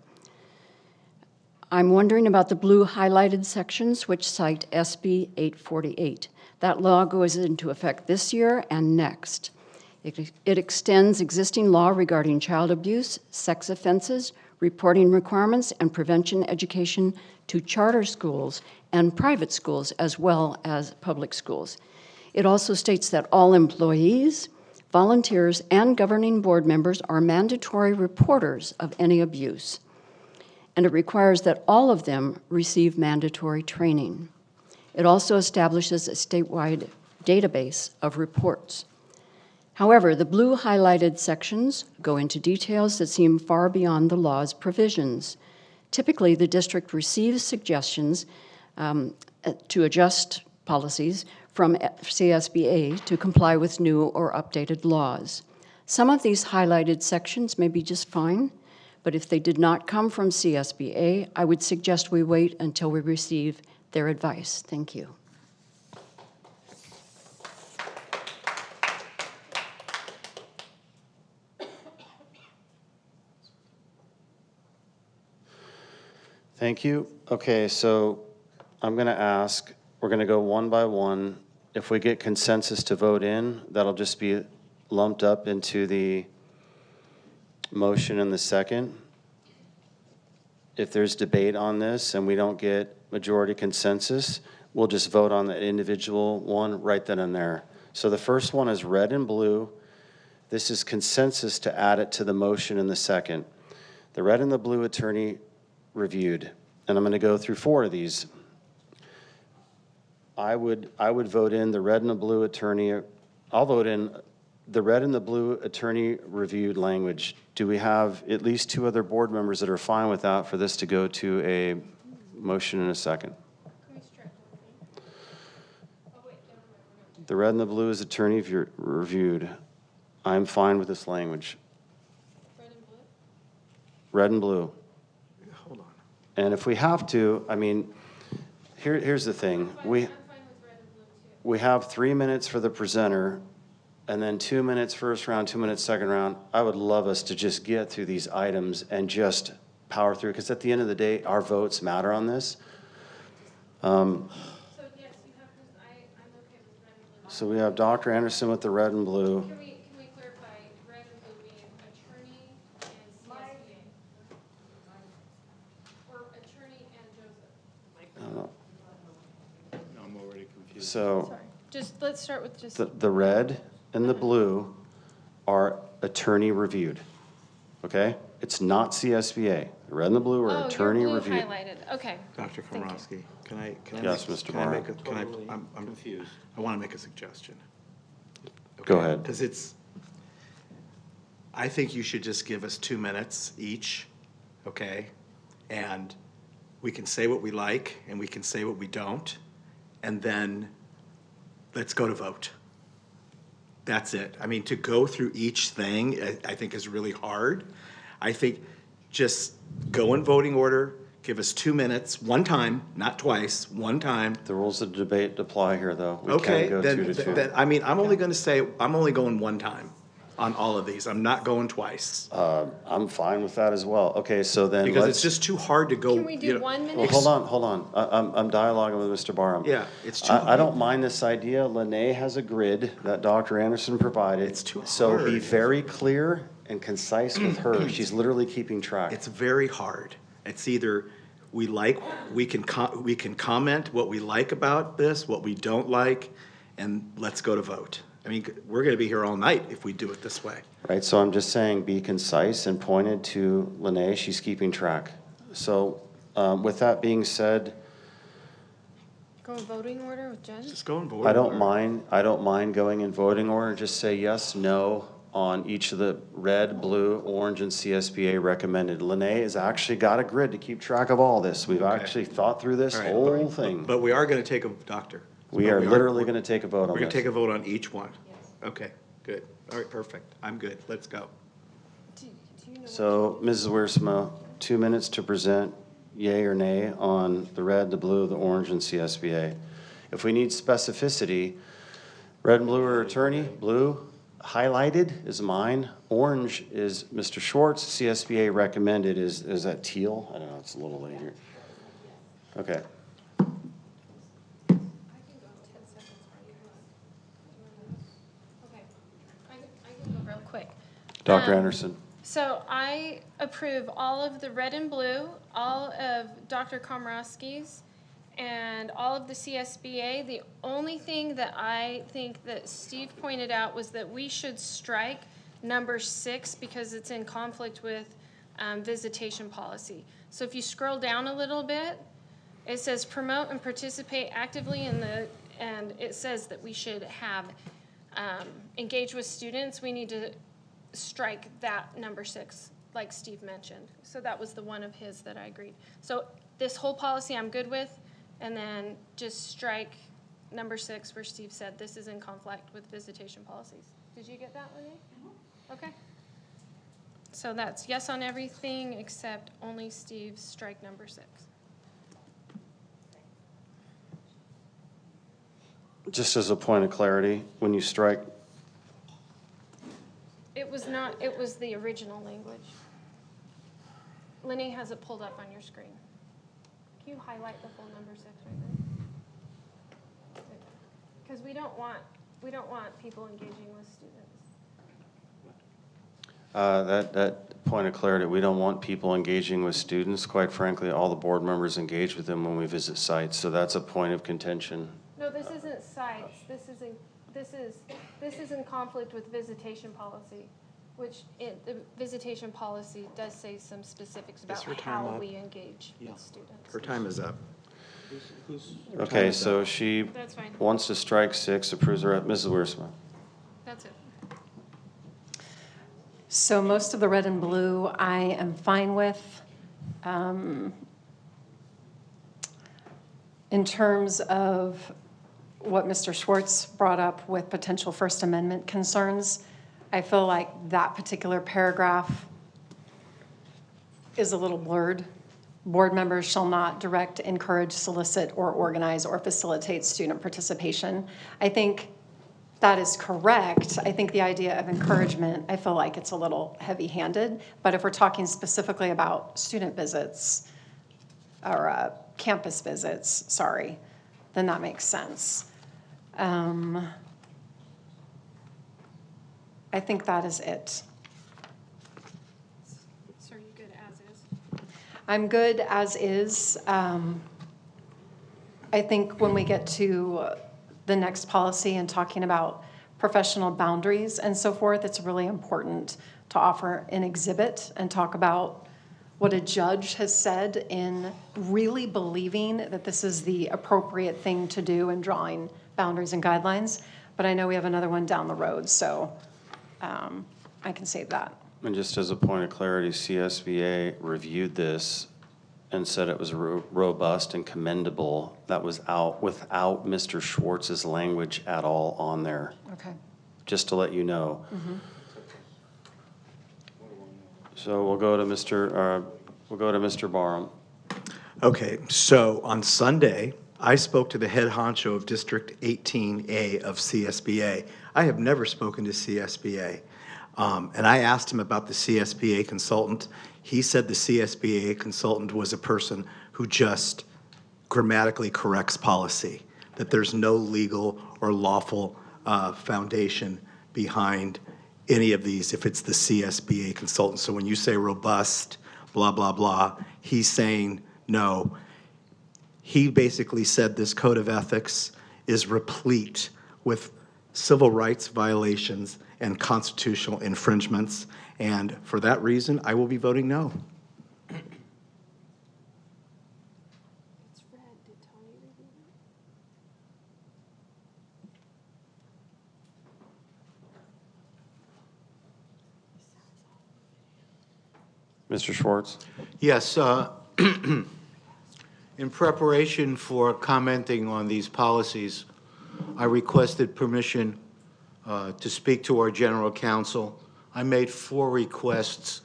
I'm wondering about the blue highlighted sections which cite SB 848. That law goes into effect this year and next. It extends existing law regarding child abuse, sex offenses, reporting requirements, and prevention education to charter schools and private schools as well as public schools. It also states that all employees, volunteers, and governing board members are mandatory reporters of any abuse. And it requires that all of them receive mandatory training. It also establishes a statewide database of reports. However, the blue highlighted sections go into details that seem far beyond the law's provisions. Typically, the district receives suggestions to adjust policies from CSBA to comply with new or updated laws. Some of these highlighted sections may be just fine, but if they did not come from CSBA, I would suggest we wait until we receive their advice. Thank you. Thank you. Okay, so I'm going to ask, we're going to go one by one. If we get consensus to vote in, that'll just be lumped up into the motion and the second. If there's debate on this and we don't get majority consensus, we'll just vote on the individual one right then and there. So the first one is red and blue. This is consensus to add it to the motion and the second. The red and the blue attorney reviewed, and I'm going to go through 4 of these. I would vote in the red and the blue attorney. I'll vote in the red and the blue attorney reviewed language. Do we have at least 2 other board members that are fine with that for this to go to a motion and a second? The red and the blue is attorney reviewed. I'm fine with this language. Red and blue. Hold on. And if we have to, I mean, here's the thing. We have 3 minutes for the presenter, and then 2 minutes first round, 2 minutes second round. I would love us to just get through these items and just power through, because at the end of the day, our votes matter on this. So we have Dr. Anderson with the red and blue. Can we clarify red and blue being attorney and CSBA? Or attorney and Joseph? I don't know. I'm already confused. So Just, let's start with just. the red and the blue are attorney reviewed, okay? It's not CSBA. The red and the blue are attorney blue reviewed. highlighted, okay. Dr. Komorowski, can I? Yes, Mr. Barr. I'm confused. I want to make a suggestion. Go ahead. Because I think you should just give us 2 minutes each, okay? And we can say what we like and we can say what we don't, and then let's go to vote. That's it. I mean, to go through each thing, I think is really hard. I think just go in voting order, give us 2 minutes, one time, not twice, one time. The rules of debate apply here, though. We Okay, can't go 2 to 2. then, I mean, I'm only going one time on all of these. I'm not going twice. I'm fine with that as well. Okay, so then Because let's. it's just too hard to go. Can we do 1 minute? Well, hold on. I'm dialoguing with Mr. Barham. Yeah, it's too I don't mind this idea. Lene has a grid that Dr. Anderson provided. It's too So be hard. very clear and concise with her. She's literally keeping track. It's very hard. It's either we can comment what we like about this, what we don't like, and let's go to vote. I mean, we're going to be here all night if we do it this way. Right, so I'm just saying, be concise and pointed to Lene. She's keeping track. So with that being said, Go in voting order with Jen? Just go and vote. I don't mind going in voting order. Just say yes, no on each of the red, blue, orange, and CSBA recommended. Lene has actually got a grid to keep track of all this. We've actually thought through this All right, whole thing. But we are going to take a, doctor. We are literally going to take a vote on We're going this. to take a vote on each one. Okay, good. All right, perfect. I'm good. Let's go. So, Mrs. Wiersma, 2 minutes to present yay or nay on the red, the blue, the orange, and CSBA. If we need specificity, red and blue are attorney, blue highlighted is mine, orange is Mr. Schwartz, CSBA recommended is that teal? I don't know, it's a little late here. Okay. I can go real quick. Dr. Anderson. So I approve all of the red and blue, all of Dr. Komorowski's, and all of the CSBA. The only thing that I think that Steve pointed out was that we should strike number 6 because it's in conflict with visitation policy. So if you scroll down a little bit, it says promote and participate actively in the, and it says that we should have engage with students. We need to strike that number 6, like Steve mentioned. So that was the one of his that I agreed. So this whole policy I'm good with, and then just strike number 6 where Steve said this is in conflict with visitation policies. Did you get that, Renee? Okay. So that's yes on everything except only Steve strike number 6. Just as a point of clarity, when you strike, It was not, it was the original language. Lenny has it pulled up on your screen. Can you highlight the full number 6 right there? Because we don't want people engaging with students. that point of clarity, we don't want people engaging with students. Quite frankly, all the board members engage with them when we visit sites, so that's a point of contention. No, this isn't sites. This is in conflict with visitation policy, which the visitation policy does say some specifics about how we engage with students. Her time is up. Okay, so she That's fine. wants to strike 6, approves her, Mrs. Wiersma. That's it. So most of the red and blue I am fine with. In terms of what Mr. Schwartz brought up with potential First Amendment concerns, I feel like that particular paragraph is a little blurred. Board members shall not direct, encourage, solicit, or organize or facilitate student participation. I think that is correct. I think the idea of encouragement, I feel like it's a little heavy-handed, but if we're talking specifically about student visits, or campus visits, sorry, then that makes sense. I think that is it. So are you good as is? I'm good as is. I think when we get to the next policy and talking about professional boundaries and so forth, it's really important to offer an exhibit and talk about what a judge has said in really believing that this is the appropriate thing to do in drawing boundaries and guidelines. But I know we have another one down the road, so I can save that. And just as a point of clarity, CSBA reviewed this and said it was robust and commendable. That was without Mr. Schwartz's language at all on there, Okay. just to let you know. So we'll go to Mr. Barham. Okay, so on Sunday, I spoke to the head honcho of District 18A of CSBA. I have never spoken to CSBA. And I asked him about the CSBA consultant. He said the CSBA consultant was a person who just grammatically corrects policy, that there's no legal or lawful foundation behind any of these if it's the CSBA consultant. So when you say robust, blah, blah, blah, he's saying no. He basically said this code of ethics is replete with civil rights violations and constitutional infringements. And for that reason, I will be voting no. Mr. Schwartz? Yes, in preparation for commenting on these policies, I requested permission to speak to our general counsel. I made 4 requests,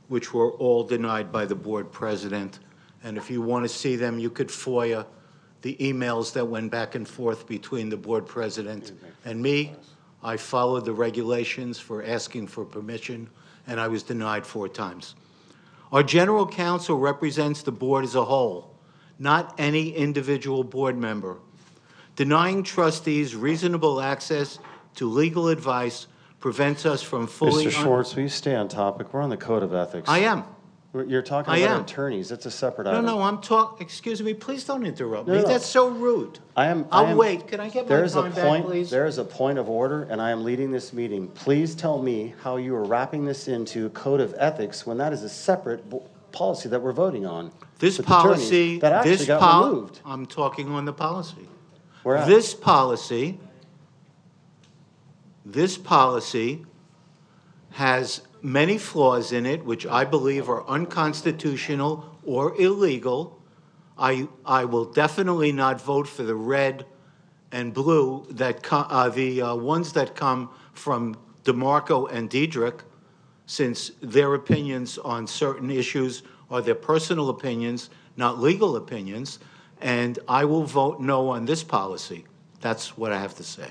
which were all denied by the board president. And if you want to see them, you could FOIA the emails that went back and forth between the board president and me. I followed the regulations for asking for permission, and I was denied 4 times. Our general counsel represents the board as a whole, not any individual board member. Denying trustees reasonable access to legal advice prevents us from fully... Mr. Schwartz, will you stay on topic? We're on the code of ethics. I am. You're talking I about am. attorneys. That's a separate No, item. no, I'm excuse me, please don't interrupt No, me. no. That's so rude. I'll wait. Can I get my time back, please? There is a point of order, and I am leading this meeting. Please tell me how you are wrapping this into code of ethics when that is a separate policy that we're voting on. This with attorneys policy, that actually got removed. I'm talking on the policy. Where at? This policy has many flaws in it, which I believe are unconstitutional or illegal. I will definitely not vote for the red and blue that the ones that come from DeMarco and Diedrich, since their opinions on certain issues are their personal opinions, not legal opinions, and I will vote no on this policy. That's what I have to say.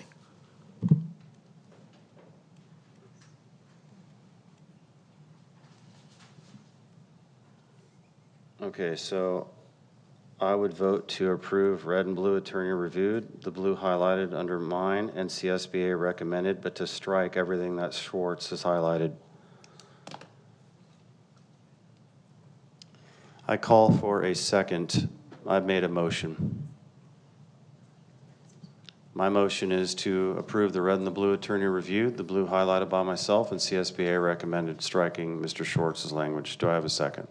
Okay, so I would vote to approve red and blue attorney reviewed, the blue highlighted under mine, and CSBA recommended, but to strike everything that Schwartz has highlighted. I call for a second. I've made a motion. My motion is to approve the red and the blue attorney reviewed, the blue highlighted by myself, and CSBA recommended striking Mr. Schwartz's language. Do I have a second?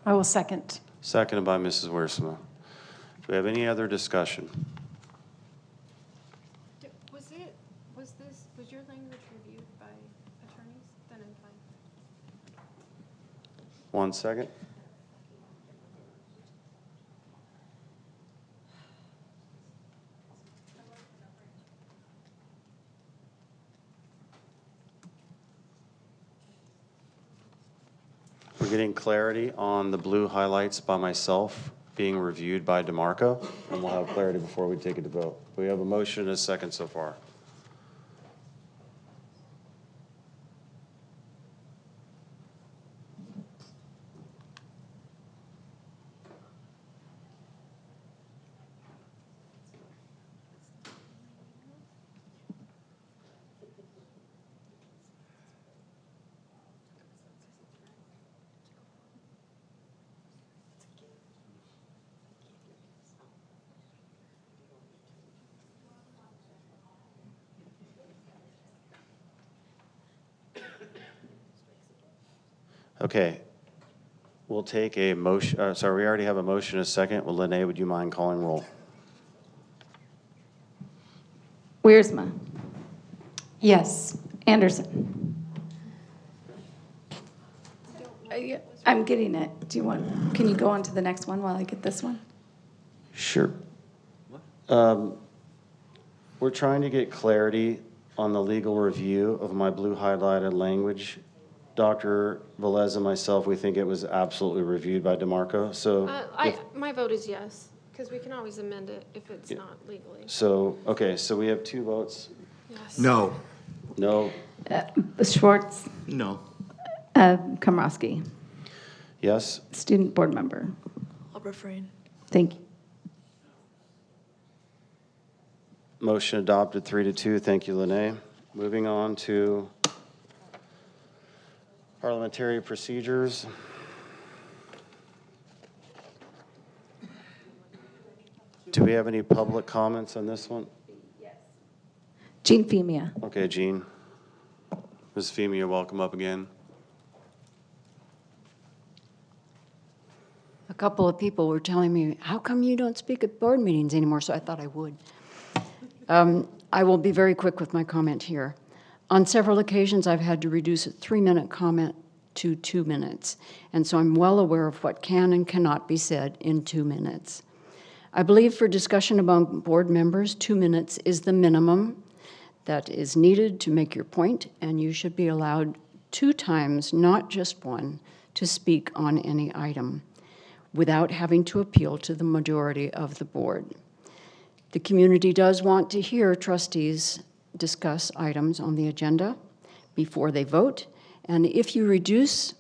I will second. Seconded by Mrs. Wiersma. Do we have any other discussion? Was your language reviewed by attorneys? Then I'm fine. 1 second. We're getting clarity on the blue highlights by myself being reviewed by DeMarco, and we'll have clarity before we take it to vote. We have a motion and a second so far. Okay, we'll take a motion, sorry, we already have a motion and a second. Well, Lene, would you mind calling roll? Wiersma. Yes. Anderson. I'm getting it. Can you go on to the next one while I get this one? Sure. We're trying to get clarity on the legal review of my blue highlighted language. Dr. Velez and myself, we think it was absolutely reviewed by DeMarco. So, My vote is yes, because we can always amend it if it's not legally. okay, so we have 2 votes. Yes. No. No. Schwartz. No. Komrosky. Yes. Student board member. I'll refrain. Thank you. Motion adopted 3-2. Thank you, Lene. Moving on to parliamentary procedures. Do we have any public comments on this one? Jean Femia. Okay, Jean. Ms. Femia, welcome up again. A couple of people were telling me, how come you don't speak at board meetings anymore? So I thought I would. I will be very quick with my comment here. On several occasions, I've had to reduce a 3-minute comment to 2 minutes, and so I'm well aware of what can and cannot be said in 2 minutes. I believe for discussion among board members, 2 minutes is the minimum that is needed to make your point, and you should be allowed 2 times, not just 1, to speak on any item without having to appeal to the majority of the board. The community does want to hear trustees discuss items on the agenda before they vote, and if you reduce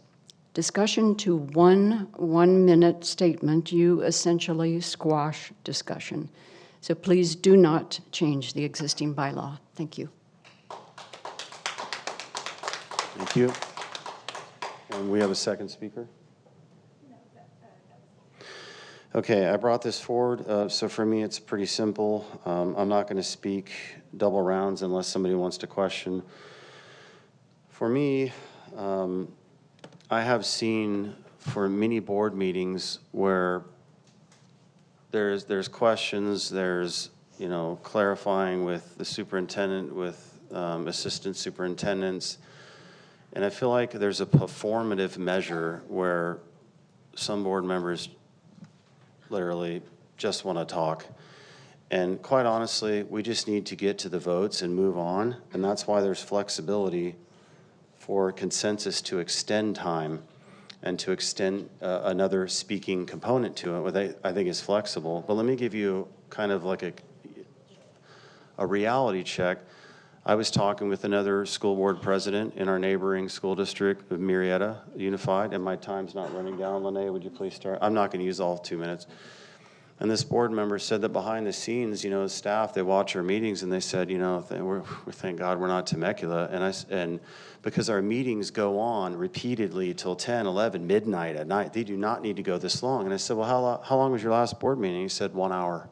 discussion to one-minute statement, you essentially squash discussion. So please do not change the existing bylaw. Thank you. Thank you. And we have a second speaker? Okay, I brought this forward. So for me, it's pretty simple. I'm not going to speak double rounds unless somebody wants to question. For me, I have seen for many board meetings where there's questions, there's clarifying with the superintendent, with assistant superintendents, and I feel like there's a performative measure where some board members literally just want to talk. And quite honestly, we just need to get to the votes and move on, and that's why there's flexibility for consensus to extend time and to extend another speaking component to it, which I think is flexible. But let me give you kind of like a reality check. I was talking with another school board president in our neighboring school district of Marietta Unified, and my time's not running down. Lene, would you please start? I'm not going to use all 2 minutes. And this board member said that behind the scenes, you know, staff, they watch our meetings and they said, you know, we thank God we're not Temecula. And because our meetings go on repeatedly till 10, 11, midnight at night, they do not need to go this long. And I said, well, how long was your last board meeting? He said 1 hour.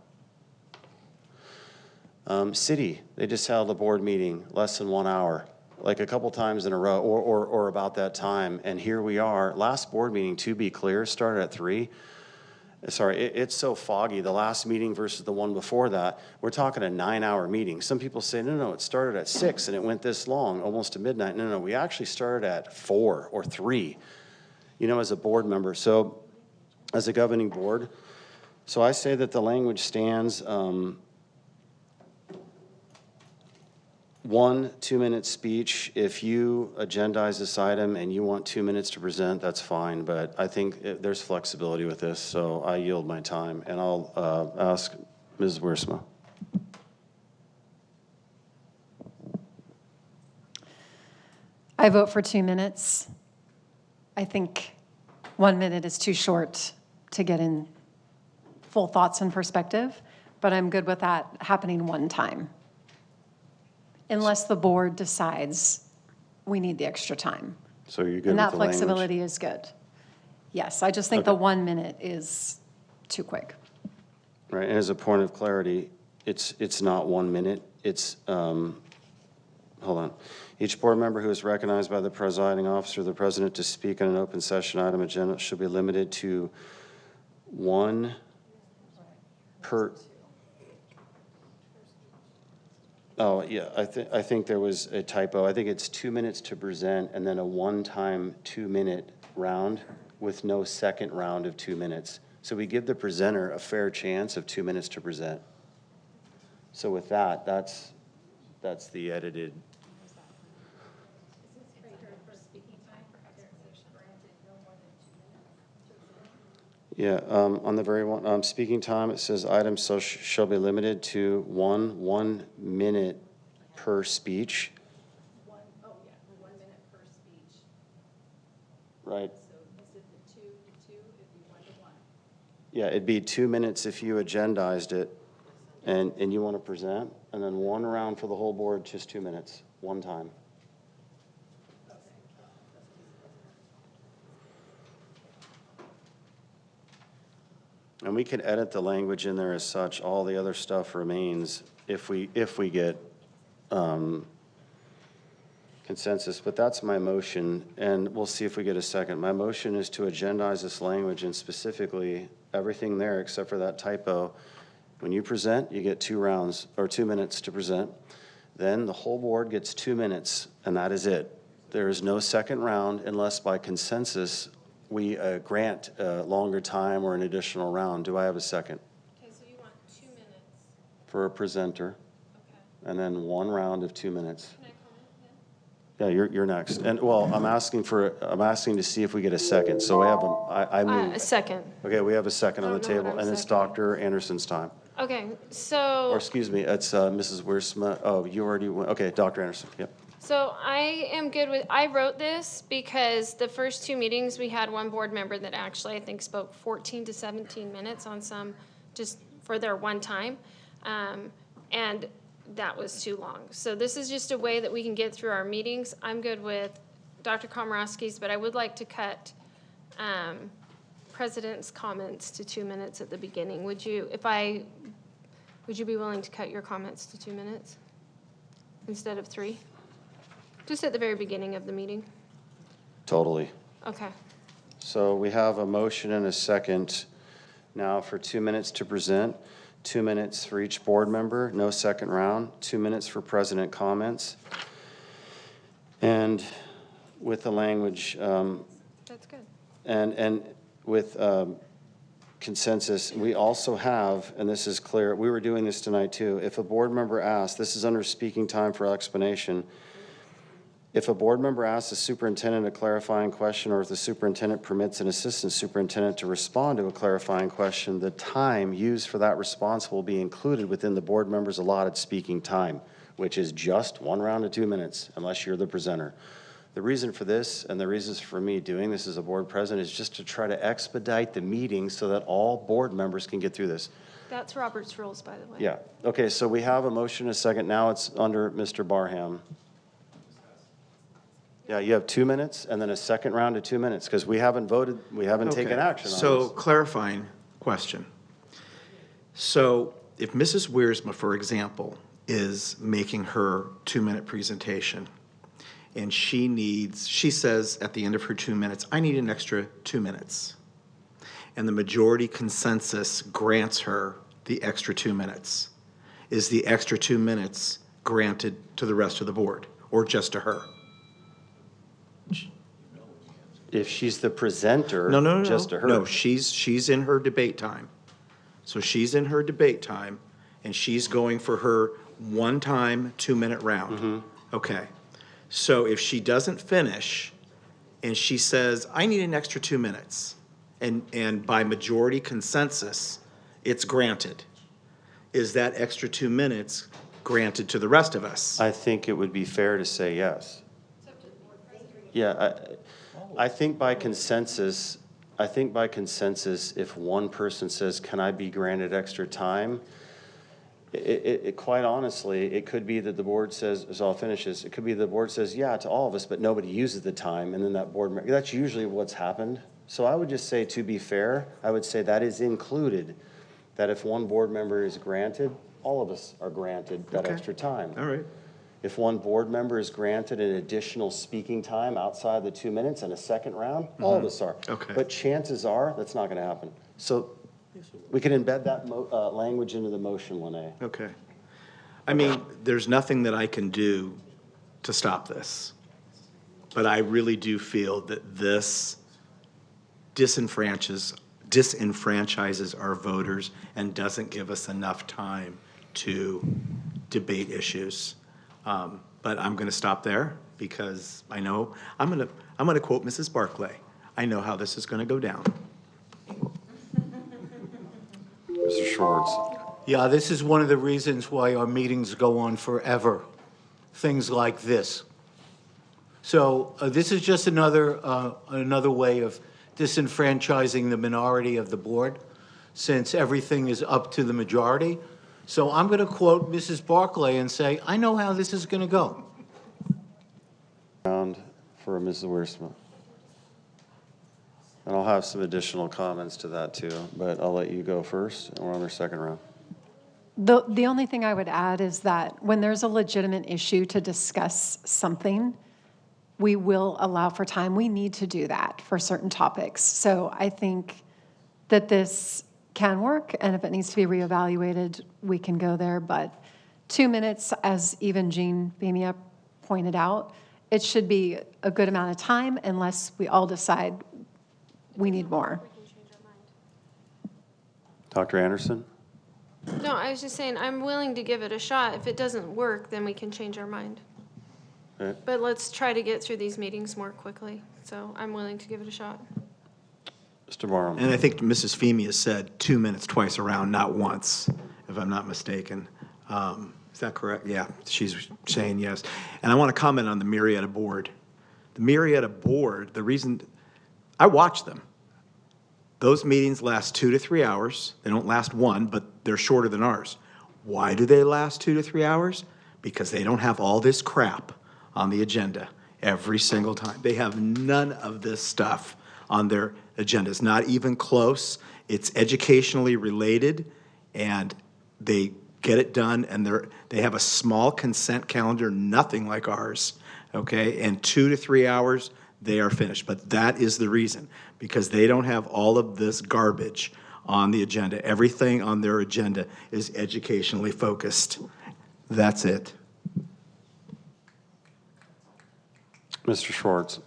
City, they just held a board meeting less than 1 hour, like a couple times in a row, or about that time. And here we are. Last board meeting, to be clear, started at 3. Sorry, it's so foggy. The last meeting versus the one before that, we're talking a 9-hour meeting. Some people say, no, it started at 6 and it went this long, almost to midnight. No, we actually started at 4 or 3, you know, as a board member. So as a governing board, so I say that the language stands, 1 2-minute speech. If you agendize this item and you want 2 minutes to present, that's fine, but I think there's flexibility with this, so I yield my time, and I'll ask Ms. Wiersma. I vote for 2 minutes. I think 1 minute is too short to get in full thoughts and perspective, but I'm good with that happening one time. Unless the board decides we need the extra time. So you're good And with that the language? flexibility is good. Yes, I just think the 1 minute is too quick. Right, and as a point of clarity, it's not 1 minute, it's, hold on. Each board member who is recognized by the presiding officer or the president to speak on an open session item agenda should be limited to 1 per. Oh, yeah, I think there was a typo. I think it's 2 minutes to present and then a one-time 2-minute round with no second round of 2 minutes. So we give the presenter a fair chance of 2 minutes to present. So with that, that's the edited. Yeah, on the very one, speaking time, it says items shall be limited to 1 minute per speech. 1 minute per speech. Right. So is it the 2 to 2, it'd be 1 to 1. Yeah, it'd be 2 minutes if you agendized it and you want to present, and then 1 round for the whole board, just 2 minutes, one time. And we can edit the language in there as such. All the other stuff remains if we get consensus. But that's my motion, and we'll see if we get a second. My motion is to agendize this language and specifically everything there except for that typo. When you present, you get 2 rounds or 2 minutes to present. Then the whole board gets 2 minutes, and that is it. There is no second round unless by consensus we grant a longer time or an additional round. Do I have a second? Okay, so you want 2 minutes. For a presenter, Okay. and then 1 round of 2 minutes. Can I comment? Yeah, you're next. And, well, I'm asking to see if we get a second. So we have I move. A second. Okay, we have a second on the I don't know what table, I'm and it's seconding. Dr. Anderson's time. Okay, so. Or, excuse me, it's Mrs. Wiersma. Oh, you already went. Okay, Dr. Anderson, yep. So I am good with, I wrote this because the first 2 meetings, we had one board member that actually, I think, spoke 14 to 17 minutes on some, just for their one time. And that was too long. So this is just a way that we can get through our meetings. I'm good with Dr. Komorowski's, but I would like to cut President's comments to 2 minutes at the beginning. Would you be willing to cut your comments to 2 minutes instead of 3? Just at the very beginning of the meeting? Totally. Okay. So we have a motion and a second now for 2 minutes to present, 2 minutes for each board member, no second round, 2 minutes for president comments. And with the language. That's good. And with consensus, we also have, and this is clear, we were doing this tonight too, if a board member asks, this is under speaking time for explanation, If a board member asks the superintendent a clarifying question, or if the superintendent permits an assistant superintendent to respond to a clarifying question, the time used for that response will be included within the board member's allotted speaking time, which is just 1 round of 2 minutes, unless you're the presenter. The reason for this, and the reasons for me doing this as a board president, is just to try to expedite the meeting so that all board members can get through this. That's Robert's rules, by the way. Yeah, okay, so we have a motion, a second. Now it's under Mr. Barham. Yeah, you have 2 minutes and then a second round of 2 minutes, because we haven't voted, we haven't taken action on So this. clarifying question. So if Mrs. Wiersma, for example, is making her 2-minute presentation, and she says at the end of her 2 minutes, I need an extra 2 minutes. And the majority consensus grants her the extra 2 minutes. Is the extra 2 minutes granted to the rest of the board, or just to her? If she's the presenter, No. just to her. No, she's in her debate time. So she's in her debate time, and she's going for her one-time 2-minute round. Okay. So if she doesn't finish, and she says, I need an extra 2 minutes, and by majority consensus, it's granted, is that extra 2 minutes granted to the rest of us? I think it would be fair to say yes. Yeah, I think by consensus, if one person says, can I be granted extra time? It quite honestly, it could be that the board says, as all finishes, it could be the board says, yeah, to all of us, but nobody uses the time, and then that board, that's usually what's happened. So I would just say, to be fair, I would say that is included, that if one board member is granted, all of us are granted that extra time. All right. If one board member is granted an additional speaking time outside the 2 minutes and a second round, all of us are. Okay. But chances are, that's not going to happen. So we can embed that language into the motion, Lene. Okay. I mean, there's nothing that I can do to stop this. But I really do feel that this disenfranchises our voters and doesn't give us enough time to debate issues. But I'm going to stop there because I know I'm going to quote Mrs. Barclay. I know how this is going to go down. Mr. Schwartz. Yeah, this is one of the reasons why our meetings go on forever, things like this. So this is just another way of disenfranchising the minority of the board, since everything is up to the majority. So I'm going to quote Mrs. Barclay and say, I know how this is going to go. Round for Mrs. Wiersma. And I'll have some additional comments to that too, but I'll let you go first, and we're on our second round. The only thing I would add is that when there's a legitimate issue to discuss something, we will allow for time. We need to do that for certain topics. So I think that this can work, and if it needs to be reevaluated, we can go there. But 2 minutes, as even Jean Bemia pointed out, it should be a good amount of time unless we all decide we need more. Dr. Anderson? No, I was just saying, I'm willing to give it a shot. If it doesn't work, then we can change our mind. Okay. But let's try to get through these meetings more quickly. So I'm willing to give it a shot. Mr. Barham. And I think Mrs. Femia said 2 minutes twice around, not once, if I'm not mistaken. Is that correct? Yeah, she's saying yes. And I want to comment on the Marietta board. The Marietta board, the reason, I watch them. Those meetings last 2 to 3 hours. They don't last 1, but they're shorter than ours. Why do they last 2 to 3 hours? Because they don't have all this crap on the agenda every single time. They have none of this stuff on their agendas, not even close. It's educationally related, and they get it done, and they have a small consent calendar, nothing like ours, okay? And 2 to 3 hours, they are finished. But that is the reason, because they don't have all of this garbage on the agenda. Everything on their agenda is educationally focused. That's it. Mr. Schwartz.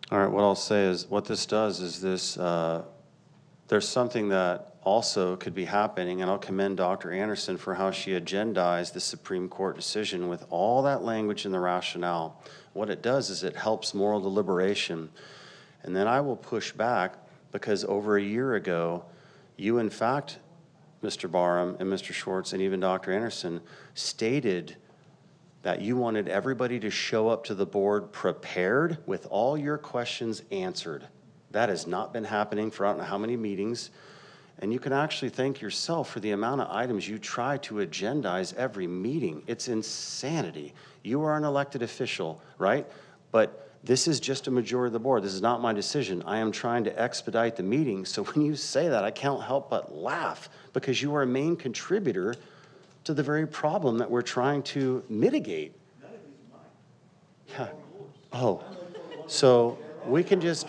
All right, what I'll say is, what this does is this there's something that also could be happening, and I'll commend Dr. Anderson for how she agendized the Supreme Court decision with all that language in the rationale. What it does is it helps moral deliberation. And then I will push back because over a year ago, you in fact, Mr. Barham and Mr. Schwartz and even Dr. Anderson stated that you wanted everybody to show up to the board prepared with all your questions answered. That has not been happening for I don't know how many meetings. And you can actually thank yourself for the amount of items you try to agendize every meeting. It's insanity. You are an elected official, right? But this is just a majority of the board. This is not my decision. I am trying to expedite the meeting. So when you say that, I can't help but laugh because you are a main contributor to the very problem that we're trying to mitigate. Yeah. Oh, so we can just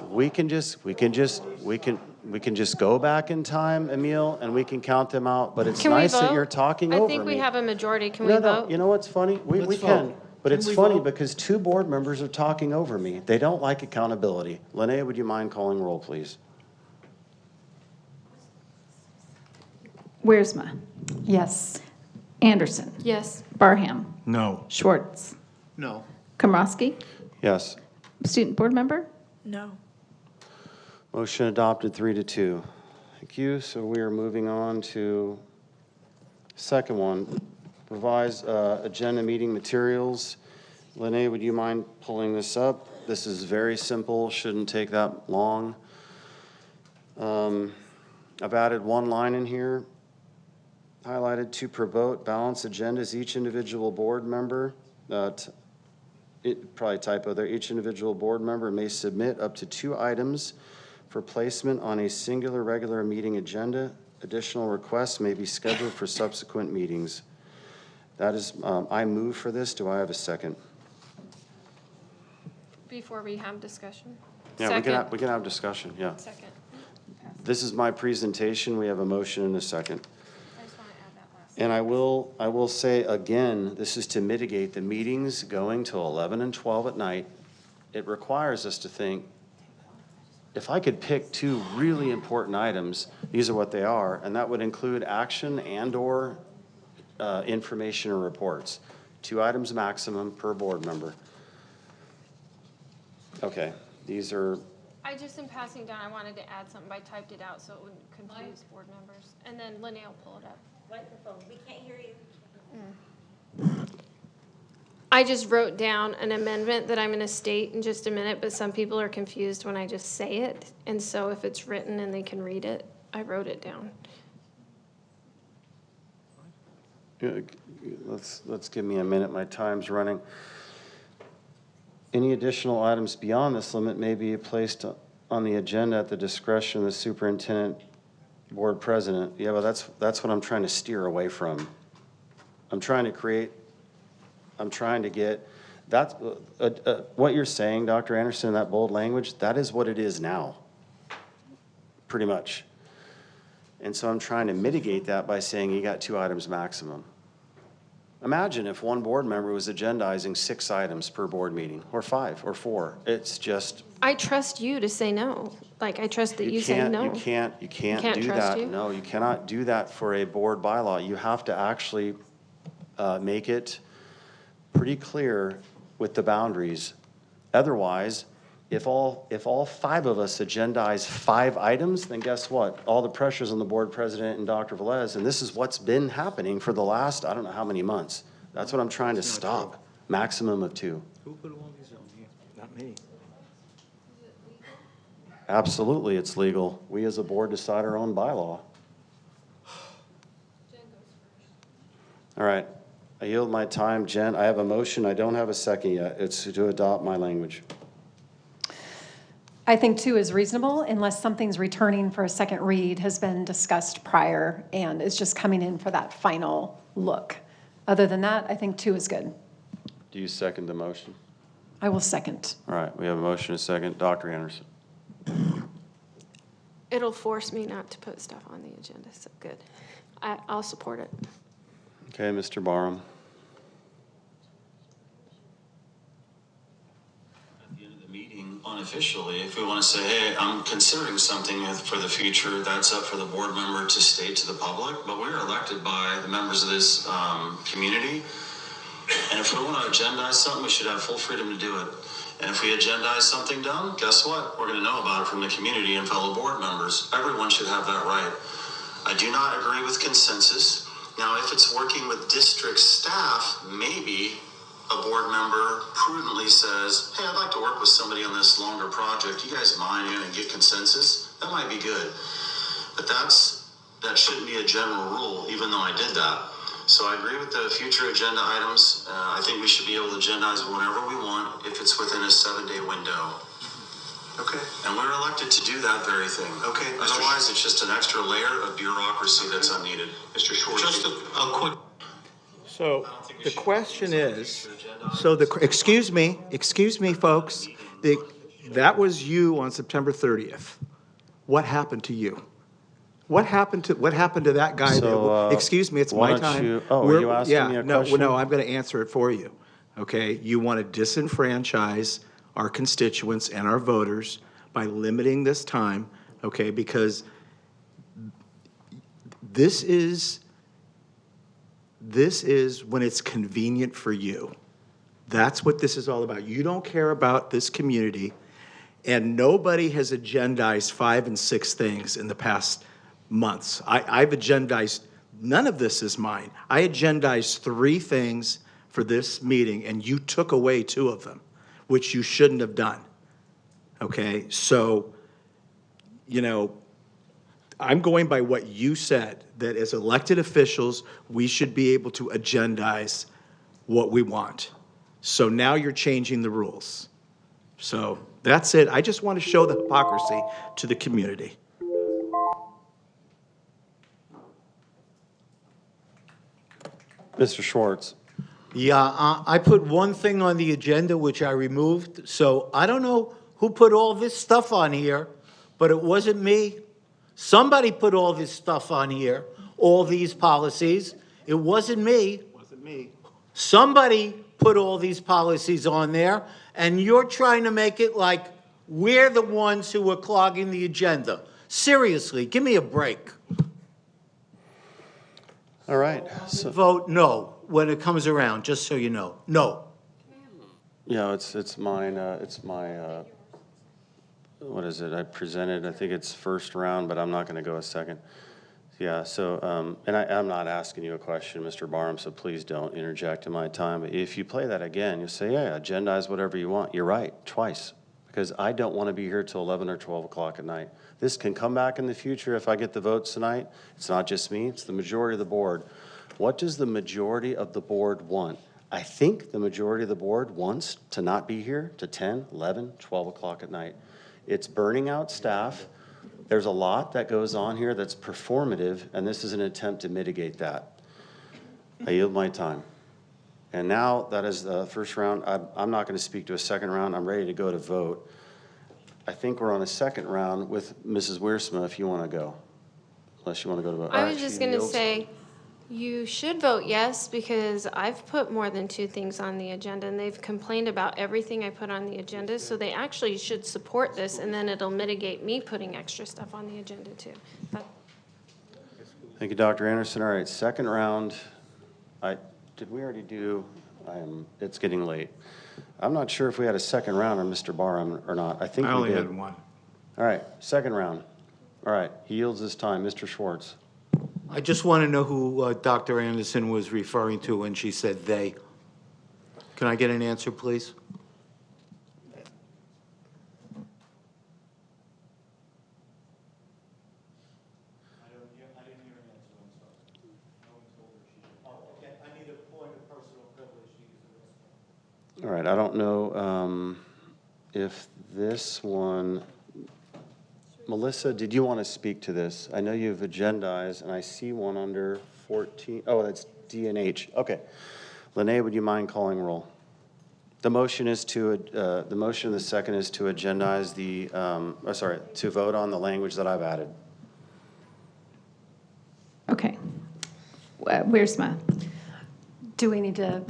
go back in time, Emil, and we can count them out. But it's Can we nice that vote? you're talking over me. I think we have a majority. Can we No, vote? you know what's funny? We Let's can. vote. But Can it's we funny vote? because two board members are talking over me. They don't like accountability. Linnea, would you mind calling roll, please? Wiersma. Yes. Anderson. Yes. Barham. No. Schwartz. No. Komrosky. Yes. Student board member. No. Motion adopted 3-2. Thank you. So we are moving on to second one, revised agenda meeting materials. Linnea, would you mind pulling this up? This is very simple, shouldn't take that long. I've added one line in here, highlighted to promote balanced agendas. Each individual board member, probably typo there, each individual board member may submit up to 2 items for placement on a singular regular meeting agenda. Additional requests may be scheduled for subsequent meetings. That is, I move for this. Do I have a second? Before we have discussion. Yeah, we can have discussion, yeah. Second. This is my presentation. We have a motion and a second. I just want to add that last. And I will say again, this is to mitigate the meetings going till 11 and 12 at night. It requires us to think, if I could pick 2 really important items, these are what they are, and that would include action and/or information or reports. 2 items maximum per board member. Okay, these are, I just, in passing down, I wanted to add something. I typed it out so it wouldn't confuse board members. And then Linnea will pull it up. Microphone, we can't hear you. I just wrote down an amendment that I'm going to state in just a minute, but some people are confused when I just say it. And so if it's written and they can read it, I wrote it down. let's give me a minute. My time's running. Any additional items beyond this limit may be placed on the agenda at the discretion of the superintendent, board president. Yeah, but that's what I'm trying to steer away from. I'm trying to get, that's, what you're saying, Dr. Anderson, in that bold language, that is what it is now, pretty much. And so I'm trying to mitigate that by saying you got 2 items maximum. Imagine if one board member was agendizing 6 items per board meeting, or 5, or 4. It's just. I trust you to say no. Like, I trust that you say no. You can't do trust that. you? No, you cannot do that for a board bylaw. You have to actually make it pretty clear with the boundaries. Otherwise, if all 5 of us agendize 5 items, then guess what? All the pressure's on the board president and Dr. Velez, and this is what's been happening for the last, I don't know how many months. That's what I'm trying to stop. Maximum of 2. Who put all these on here? Not me. Absolutely, it's legal. We as a board decide our own bylaw. All right, I yield my time. Jen, I have a motion. I don't have a second yet. It's to adopt my language. I think 2 is reasonable unless something's returning for a second read, has been discussed prior, and is just coming in for that final look. Other than that, I think 2 is good. Do you second the motion? I will second. All right, we have a motion and a second. Dr. Anderson. It'll force me not to put stuff on the agenda, so good. I'll support it. Okay, Mr. Barham. At the end of the meeting, speaking unofficially, if we want to say, hey, I'm considering something for the future, that's up for the board member to state to the public, but we're elected by the members of this community. And if we want to agendize something, we should have full freedom to do it. And if we agendize something dumb, guess what? We're going to know about it from the community and fellow board members. Everyone should have that right. I do not agree with consensus. Now, if it's working with district staff, maybe a board member prudently says, hey, I'd like to work with somebody on this longer project. You guys mind and get consensus? That might be good. But that shouldn't be a general rule, even though I did that. So I agree with the future agenda items. I think we should be able to agendize whenever we want if it's within a 7-day window. Okay. And we're elected to do that very thing. Okay. Otherwise, it's just an extra layer of bureaucracy that's unneeded. Mr. Schwartz. Just a quick. So the question is, excuse me, folks, that was you on September 30th. What happened to you? What happened to that guy? So, Excuse me, it's why my don't time. you- are you asking me a question? No, I'm going to answer it for you. Okay, you want to disenfranchise our constituents and our voters by limiting this time, okay, because this is when it's convenient for you. That's what this is all about. You don't care about this community, and nobody has agendized 5 and 6 things in the past months. I've agendized, none of this is mine. I agendized 3 things for this meeting, and you took away 2 of them, which you shouldn't have done. Okay, so, I'm going by what you said, that as elected officials, we should be able to agendize what we want. So now you're changing the rules. So that's it. I just want to show the hypocrisy to the community. Mr. Schwartz. Yeah, I put one thing on the agenda which I removed, so I don't know who put all this stuff on here, but it wasn't me. Somebody put all this stuff on here, all these policies. It wasn't me. Wasn't me. Somebody put all these policies on there, and you're trying to make it like we're the ones who are clogging the agenda. Seriously, give me a break. All right. So, Vote no when it comes around, just so you know. No. yeah, it's mine. It's my, what is it? I presented, I think it's first round, but I'm not going to go a second. Yeah, so, and I'm not asking you a question, Mr. Barham, so please don't interject in my time. But if you play that again, you'll say, yeah, agendize whatever you want. You're right, twice, because I don't want to be here till 11 or 12 o'clock at night. This can come back in the future if I get the votes tonight. It's not just me, it's the majority of the board. What does the majority of the board want? I think the majority of the board wants to not be here to 10, 11, 12 o'clock at night. It's burning out staff. There's a lot that goes on here that's performative, and this is an attempt to mitigate that. I yield my time. And now that is the first round. I'm not going to speak to a second round. I'm ready to go to vote. I think we're on a second round with Mrs. Wiersma if you want to go, unless you want to go to vote. All I right, was just she going to yields. say, you should vote yes, because I've put more than 2 things on the agenda, and they've complained about everything I put on the agenda, so they actually should support this, and then it'll mitigate me putting extra stuff on the agenda too. But Thank you, Dr. Anderson. All right, second round. Did we already do, it's getting late. I'm not sure if we had a second round on Mr. Barham or not. I think we did. I only had one. All right, second round. All right, he yields his time. Mr. Schwartz. I just want to know who Dr. Anderson was referring to when she said "they." Can I get an answer, please? All right, I don't know if this one, Melissa, did you want to speak to this? I know you've agendized, and I see one under 14. Oh, that's D and H. Okay. Lene, would you mind calling roll? The motion is to, the motion of the second is to agendize the, to vote on the language that I've added. Okay. Wiersma. Do we need to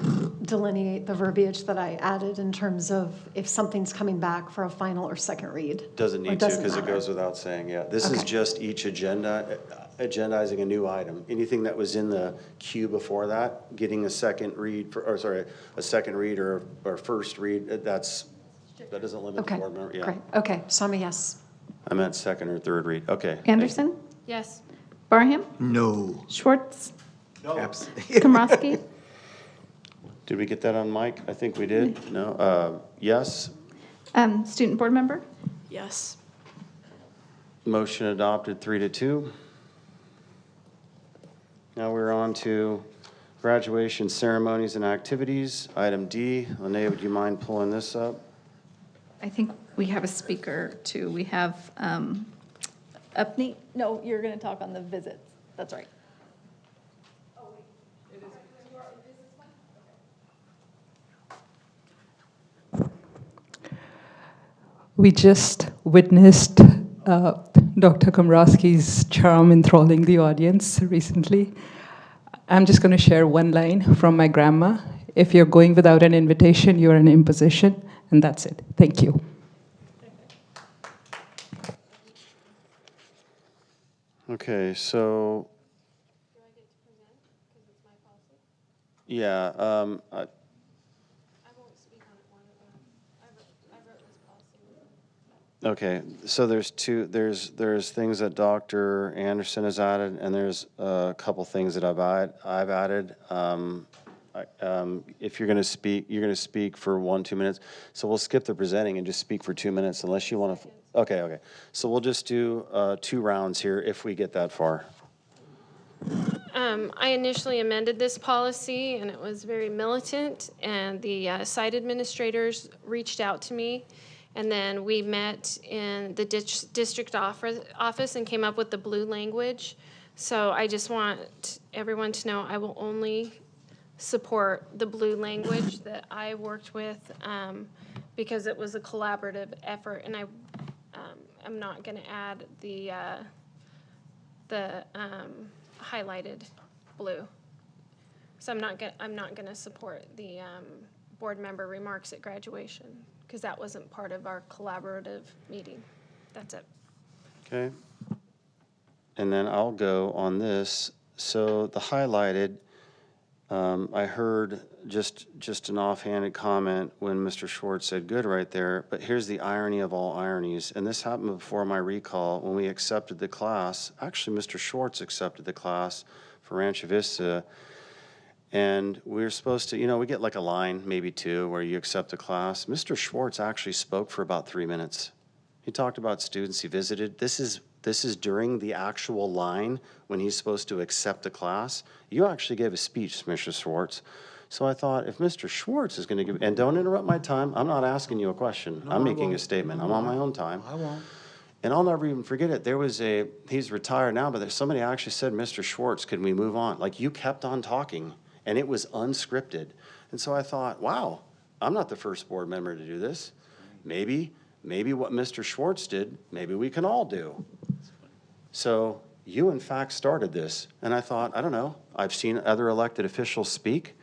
delineate the verbiage that I added in terms of if something's coming back for a final or second read? Doesn't Or need to, doesn't because it matter? goes without saying, yeah. This is Okay. just each agenda, agendizing a new item. Anything that was in the queue before that, getting a second read, a second read or first read, that doesn't limit the Okay, board member, yeah. great. Okay, so I'm a yes. I meant second or third read, okay. Anderson? Yes. Barham? No. Schwartz? Abs- Komrosky? Did we get that on mic? I think we did. No? Yes? Student board member? Yes. Motion adopted 3-2. Now we're on to graduation ceremonies and activities. Item D. Linnea, would you mind pulling this up? I think we have a speaker too. We have Upney. No, you're going to talk on the visits. That's right. We just witnessed Dr. Komrosky's charm enthralling the audience recently. I'm just going to share one line from my grandma. If you're going without an invitation, you're an imposition. And that's it. Thank you. Okay, so. Yeah, okay, so there's there's things that Dr. Anderson has added, and there's a couple things that I've added. If you're going to speak, you're going to speak for 1-2 minutes. So we'll skip the presenting and just speak for 2 minutes, unless you want to. Okay. So we'll just do 2 rounds here if we get that far. I initially amended this policy, and it was very militant, and the site administrators reached out to me, and then we met in the district office and came up with the blue language. So I just want everyone to know I will only support the blue language that I worked with because it was a collaborative effort, and I'm not going to add the highlighted blue. So I'm not going to support the board member remarks at graduation because that wasn't part of our collaborative meeting. That's it. Okay. And then I'll go on this. So the highlighted, I heard just an offhanded comment when Mr. Schwartz said good right there, but here's the irony of all ironies. And this happened before my recall when we accepted the class. Actually, Mr. Schwartz accepted the class for Rancho Vista. And we were supposed to, we get like a line, maybe 2, where you accept a class. Mr. Schwartz actually spoke for about 3 minutes. He talked about students he visited. This is during the actual line when he's supposed to accept a class. You actually gave a speech, Mr. Schwartz. So I thought, if Mr. Schwartz is going to give, and don't interrupt my time, I'm not asking you a question. No, I'm I making a won't. statement. I'm on my own time. I won't. And I'll never even forget it. There was he's retired now, but somebody actually said, Mr. Schwartz, can we move on? Like, you kept on talking, and it was unscripted. And so I thought, wow, I'm not the first board member to do this. Maybe what Mr. Schwartz did, maybe we can all do. So you, in fact, started this. And I thought, I don't know, I've seen other elected officials speak.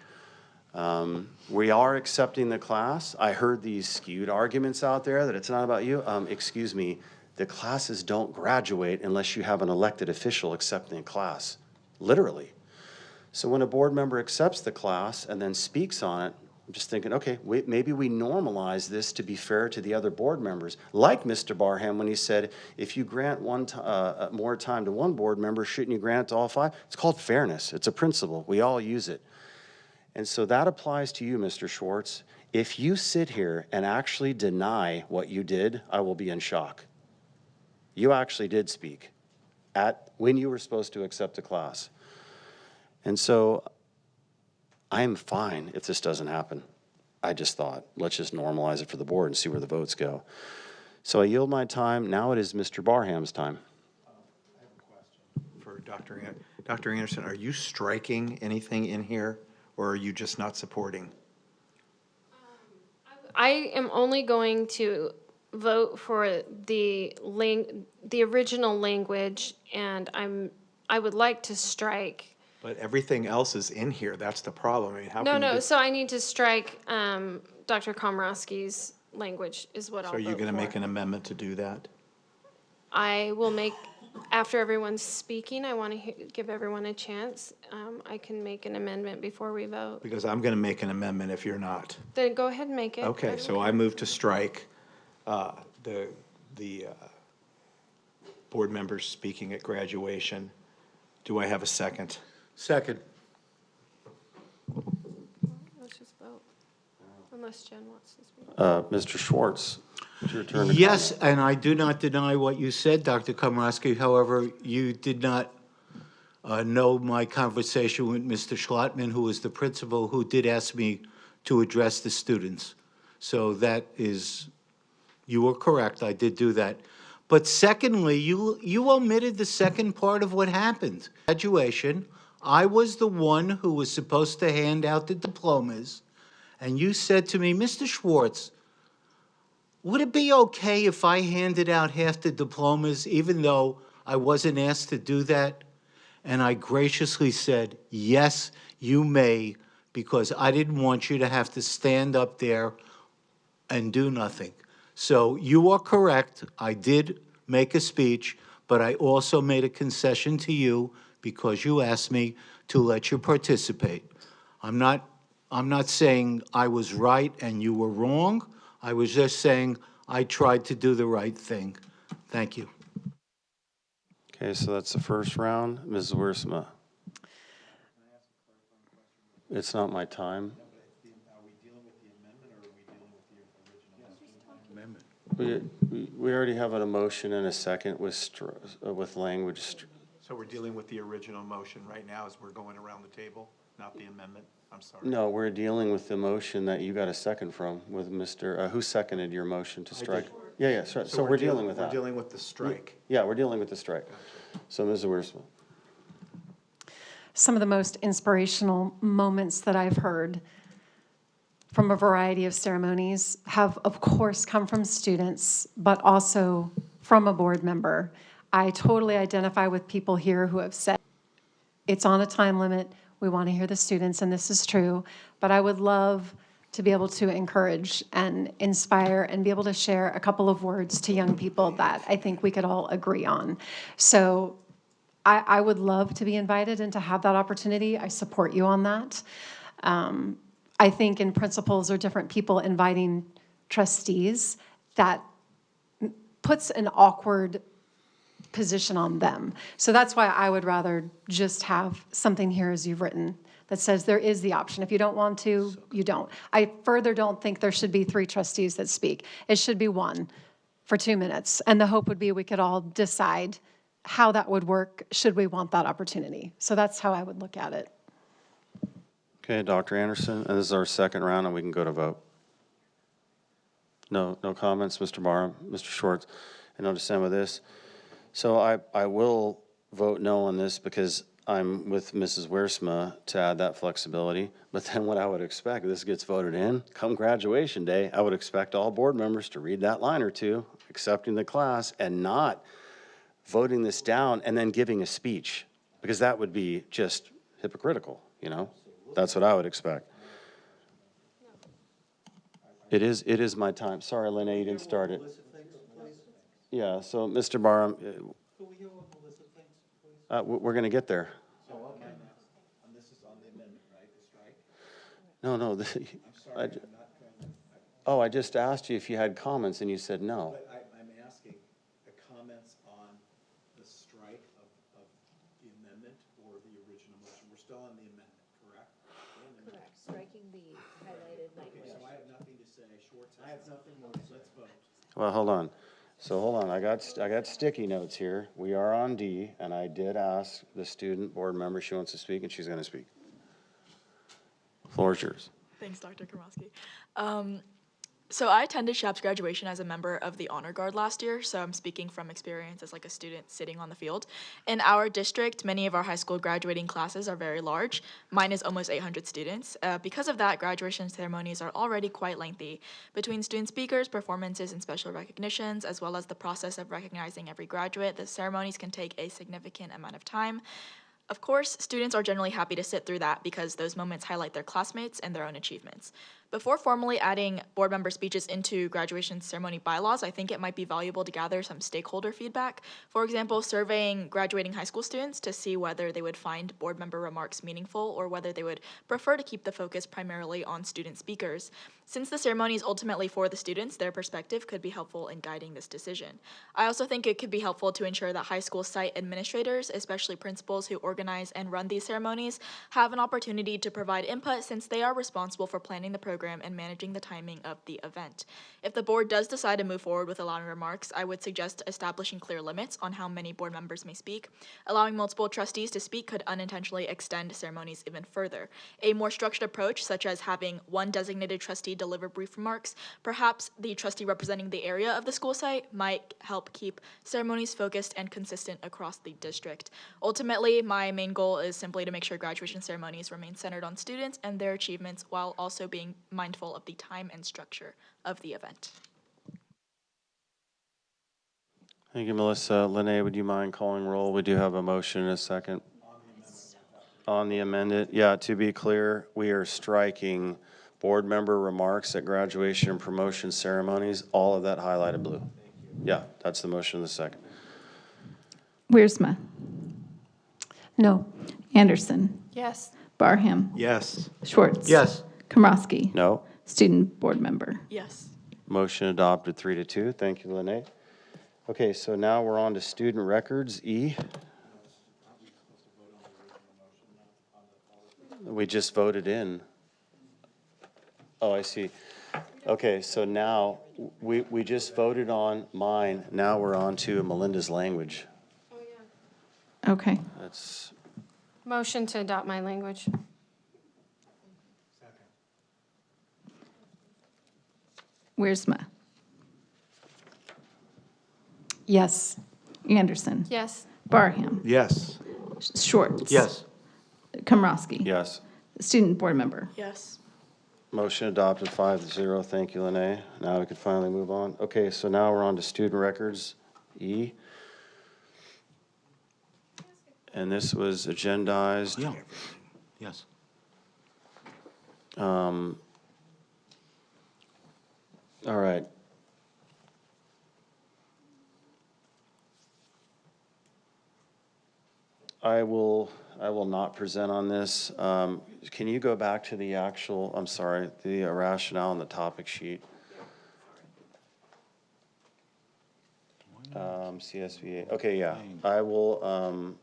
We are accepting the class. I heard these skewed arguments out there that it's not about you. Excuse me, the classes don't graduate unless you have an elected official accepting a class, literally. So when a board member accepts the class and then speaks on it, I'm just thinking, okay, maybe we normalize this to be fair to the other board members. Like Mr. Barham when he said, if you grant more time to one board member, shouldn't you grant it to all 5? It's called fairness. It's a principle. We all use it. And so that applies to you, Mr. Schwartz. If you sit here and actually deny what you did, I will be in shock. You actually did speak when you were supposed to accept a class. And so I'm fine if this doesn't happen. I just thought, let's just normalize it for the board and see where the votes go. So I yield my time. Now it is Mr. Barham's time. For Dr. Anderson, are you striking anything in here, or are you just not supporting? I am only going to vote for the original language, and I would like to strike But everything else is in here. That's the problem. I mean, how No, can you no, just... so I need to strike Dr. Komrosky's language is what I'll So vote are you going to for. make an amendment to do that? I will make, after everyone's speaking, I want to give everyone a chance. I can make an amendment before we vote. Because I'm going to make an amendment if you're not. Then go ahead and make it. Okay, so I move to strike the board members speaking at graduation. Do I have a second? Second. Let's just vote, unless Jen wants to speak. Mr. Schwartz, it's your turn to Yes, and I do not deny what you said, Dr. Komrosky. However, you did not know my conversation with Mr. Schlotman, who was the principal, who did ask me to address the students. So that is, you were correct, I did do that. But secondly, you omitted the second part of what happened. Graduation, I was the one who was supposed to hand out the diplomas, and you said to me, Mr. Schwartz, would it be okay if I handed out half the diplomas even though I wasn't asked to do that? And I graciously said, yes, you may, because I didn't want you to have to stand up there and do nothing. So you are correct. I did make a speech, but I also made a concession to you because you asked me to let you participate. I'm not saying I was right and you were wrong. I was just saying I tried to do the right thing. Thank you. Okay, so that's the first round. Ms. Wiersma. It's not my time. We already have a motion and a second with language. So we're dealing with the original motion right now as we're going around the table, not the amendment? I'm sorry. No, we're dealing with the motion that you got a second from with Mr., who seconded your motion to strike? Yeah, so we're dealing with that. We're dealing with the strike. Yeah, we're dealing with the strike. So Ms. Wiersma. Some of the most inspirational moments that I've heard from a variety of ceremonies have, of course, come from students, but also from a board member. I totally identify with people here who have said, it's on a time limit, we want to hear the students, and this is true, but I would love to be able to encourage and inspire and be able to share a couple of words to young people that I think we could all agree on. So I would love to be invited and to have that opportunity. I support you on that. I think in principals or different people inviting trustees, that puts an awkward position on them. So that's why I would rather just have something here as you've written that says there is the option. If you don't want to, you don't. I further don't think there should be 3 trustees that speak. It should be 1 for 2 minutes. And the hope would be we could all decide how that would work should we want that opportunity. So that's how I would look at it. Okay, Dr. Anderson, and this is our second round, and we can go to vote. No comments, Mr. Barham, Mr. Schwartz, and understand with this. So I will vote no on this because I'm with Mrs. Wiersma to add that flexibility. But then what I would expect, this gets voted in, come graduation day, I would expect all board members to read that line or two, accepting the class, and not voting this down and then giving a speech, because that would be just hypocritical, you know? That's what I would expect. It is my time. Sorry, Lene, you didn't start it. Yeah, so Mr. Barham, we're going to get there. This is on the amendment, right, the strike? No, I just asked you if you had comments, and you said no. But I'm asking the comments on the strike of the amendment or the original motion. We're still on the amendment, correct? Correct, striking the highlighted language. So I have nothing to say. Schwartz, I have nothing more. Let's vote. Well, hold on. So hold on, I got sticky notes here. We are on D, and I did ask the student board member, she wants to speak, and she's going to speak. Floor is yours. Thanks, Dr. Kromowski. So I attended SHAP's graduation as a member of the Honor Guard last year, so I'm speaking from experience as like a student sitting on the field. In our district, many of our high school graduating classes are very large. Mine is almost 800 students. Because of that, graduation ceremonies are already quite lengthy. Between student speakers, performances, and special recognitions, as well as the process of recognizing every graduate, the ceremonies can take a significant amount of time. Of course, students are generally happy to sit through that because those moments highlight their classmates and their own achievements. Before formally adding board member speeches into graduation ceremony bylaws, I think it might be valuable to gather some stakeholder feedback. For example, surveying graduating high school students to see whether they would find board member remarks meaningful or whether they would prefer to keep the focus primarily on student speakers. Since the ceremony is ultimately for the students, their perspective could be helpful in guiding this decision. I also think it could be helpful to ensure that high school site administrators, especially principals who organize and run these ceremonies, have an opportunity to provide input since they are responsible for planning the program and managing the timing of the event. If the board does decide to move forward with allowing remarks, I would suggest establishing clear limits on how many board members may speak. Allowing multiple trustees to speak could unintentionally extend ceremonies even further. A more structured approach, such as having one designated trustee deliver brief remarks, perhaps the trustee representing the area of the school site, might help keep ceremonies focused and consistent across the district. Ultimately, my main goal is simply to make sure graduation ceremonies remain centered on students and their achievements while also being mindful of the time and structure of the event. Thank you, Melissa. Lene, would you mind calling roll? We do have a motion in a second. On the amended, yeah, to be clear, we are striking board member remarks at graduation and promotion ceremonies, all of that highlighted blue. Yeah, that's the motion in the second. Wiersma. No. Anderson. Yes. Barham. Yes. Schwartz. Yes. Komrosky. No. Student board member. Yes. Motion adopted 3-2. Thank you, Lene. Okay, so now we're on to student records, E. We just voted in. Oh, I see. Okay, so now we just voted on mine. Now we're on to Melinda's language. Okay. That's, Motion to adopt my language. Wiersma. Yes. Anderson. Yes. Barham. Yes. Schwartz. Yes. Komrosky. yes. Student board member. Yes. Motion adopted 5-0. Thank you, Lene. Now we can finally move on. Okay, so now we're on to student records, E. And this was agendized. Yeah. Yes. All right. I will not present on this. Can you go back to the actual, I'm sorry, the rationale on the topic sheet? CSBA, okay, yeah. I will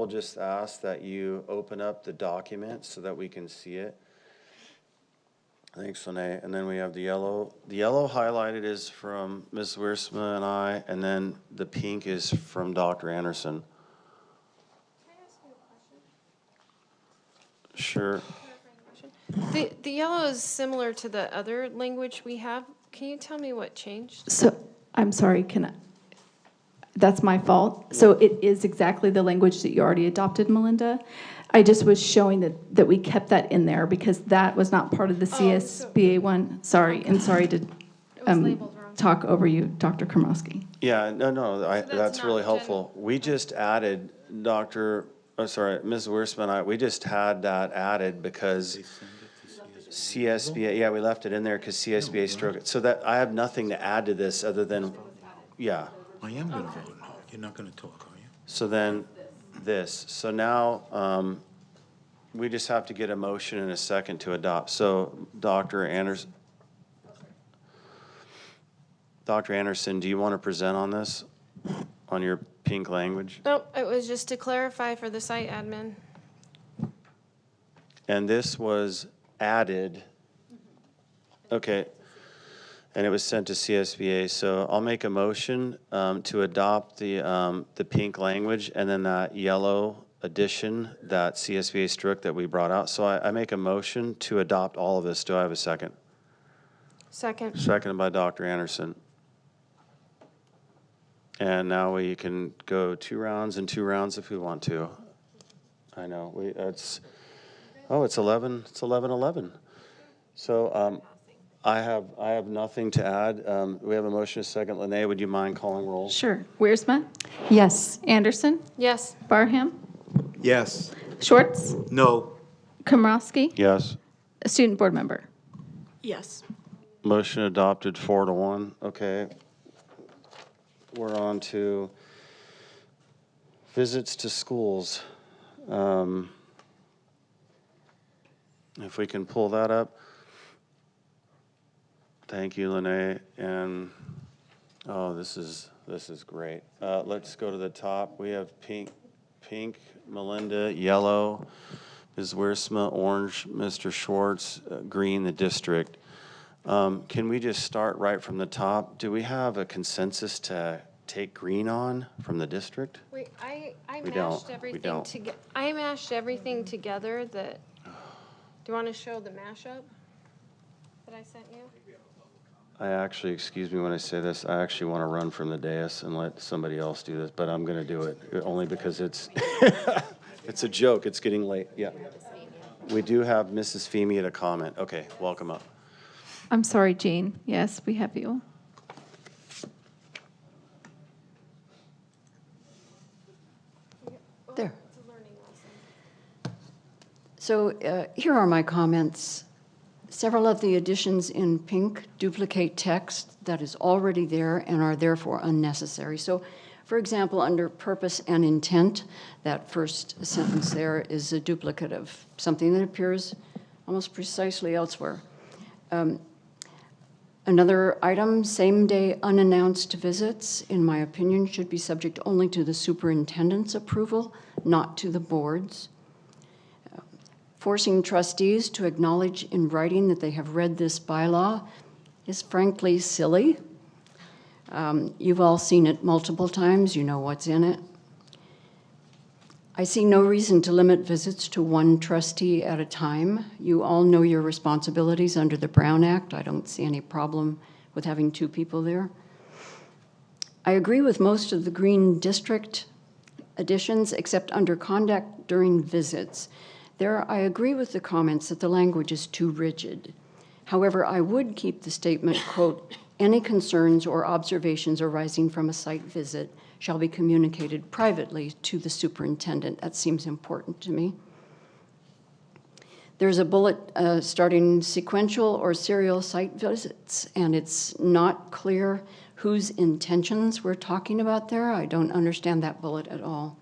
just ask that you open up the document so that we can see it. Thanks, Lene. And then we have the yellow. The yellow highlighted is from Ms. Wiersma and I, and then the pink is from Dr. Anderson. Sure. The yellow is similar to the other language we have. Can you tell me what changed? So, I'm sorry, that's my fault. So it is exactly the language that you already adopted, Melinda. I just was showing that we kept that in there because that was not part of the CSBA one. Sorry, and sorry to talk over you, Dr. Komrosky. Yeah, no, that's really helpful. We just added Ms. Wiersma and I, we just had that added because CSBA, yeah, we left it in there because CSBA struck it. So that, I have nothing to add to this other than, yeah. I am going to vote no. You're not going to talk, are you? So then this. So now we just have to get a motion in a second to adopt. So Dr. Anderson, do you want to present on this, on your pink language? Nope, it was just to clarify for the site admin. And this was added, okay, and it was sent to CSBA. So I'll make a motion to adopt the pink language and then that yellow addition that CSBA struck that we brought out. So I make a motion to adopt all of this. Do I have a second? Second. Seconded by Dr. Anderson. And now we can go 2 rounds and 2 rounds if we want to. I know, it's 11, it's 11:11. So I have nothing to add. We have a motion, a second. Lene, would you mind calling roll? Sure. Wiersma, Yes. Anderson, Yes. Barham, Yes. Schwartz, No. Komrosky, Yes. student board member. Yes. Motion adopted 4-1. Okay. We're on to visits to schools. If we can pull that up. Thank you, Lene. And, oh, this is great. Let's go to the top. We have pink, Melinda, yellow, Ms. Wiersma, orange, Mr. Schwartz, green, the district. Can we just start right from the top? Do we have a consensus to take green on from the district? Wait, I We don't. mashed We everything don't. together. I mashed everything together that, do you want to show the mashup that I sent you? I actually, excuse me when I say this, I actually want to run from the dais and let somebody else do this, but I'm going to do it, only because it's, it's a joke, it's getting late, yeah. We do have Mrs. Femi at a comment. Okay, welcome up. I'm sorry, Jean. Yes, we have you. There. So here are my comments. Several of the additions in pink duplicate text that is already there and are therefore unnecessary. So, for example, under purpose and intent, that first sentence there is a duplicate of something that appears almost precisely elsewhere. Another item, same-day unannounced visits, in my opinion, should be subject only to the superintendent's approval, not to the board's. Forcing trustees to acknowledge in writing that they have read this bylaw is frankly silly. You've all seen it multiple times. You know what's in it. I see no reason to limit visits to one trustee at a time. You all know your responsibilities under the Brown Act. I don't see any problem with having two people there. I agree with most of the Green District additions, except under conduct during visits. There, I agree with the comments that the language is too rigid. However, I would keep the statement, quote, "Any concerns or observations arising from a site visit shall be communicated privately to the superintendent." That seems important to me. There's a bullet starting sequential or serial site visits, and it's not clear whose intentions we're talking about there. I don't understand that bullet at all.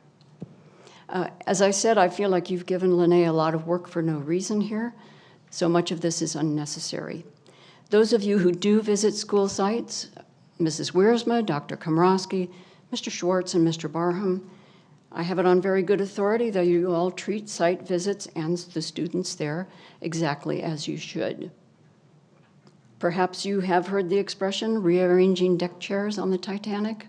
As I said, I feel like you've given Lene a lot of work for no reason here. So much of this is unnecessary. Those of you who do visit school sites, Mrs. Wiersma, Dr. Komrosky, Mr. Schwartz, and Mr. Barham, I have it on very good authority that you all treat site visits and the students there exactly as you should. Perhaps you have heard the expression, rearranging deck chairs on the Titanic.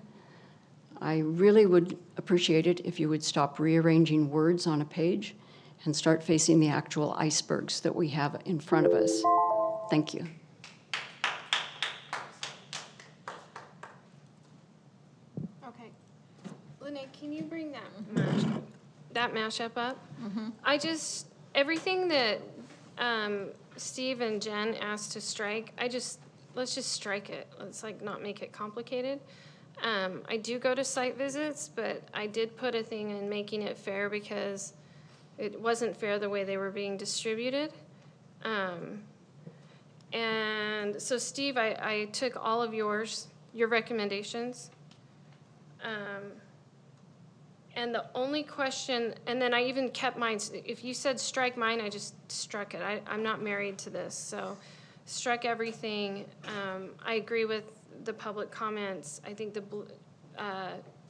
I really would appreciate it if you would stop rearranging words on a page and start facing the actual icebergs that we have in front of us. Thank you. Okay. Lene, can you bring that mashup up? Everything that Steve and Jen asked to strike, let's just strike it. Let's not make it complicated. I do go to site visits, but I did put a thing in making it fair because it wasn't fair the way they were being distributed. And so Steve, I took all of your recommendations. And the only question, and then I even kept mine. If you said strike mine, I just struck it. I'm not married to this, so struck everything. I agree with the public comments. I think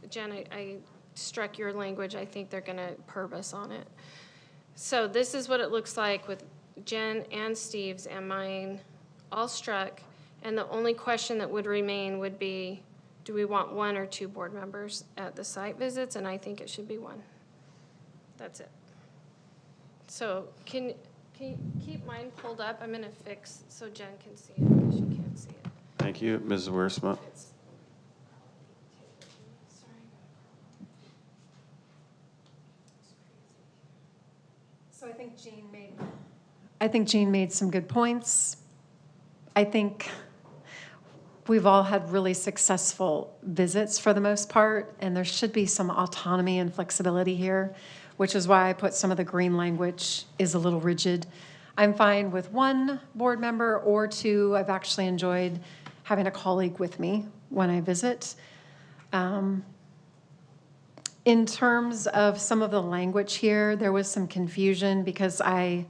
Jen, I struck your language. I think they're going to perv us on it. So this is what it looks like with Jen and Steve's and mine all struck. And the only question that would remain would be, do we want one or two board members at the site visits? And I think it should be one. That's it. So can you keep mine pulled up? I'm going to fix so Jen can see it because she can't see it. Thank you, Mrs. Wiersma. So I think Jean made some good points. I think we've all had really successful visits for the most part, and there should be some autonomy and flexibility here, which is why I put some of the green language is a little rigid. I'm fine with one board member or two. I've actually enjoyed having a colleague with me when I visit. In terms of some of the language here, there was some confusion because I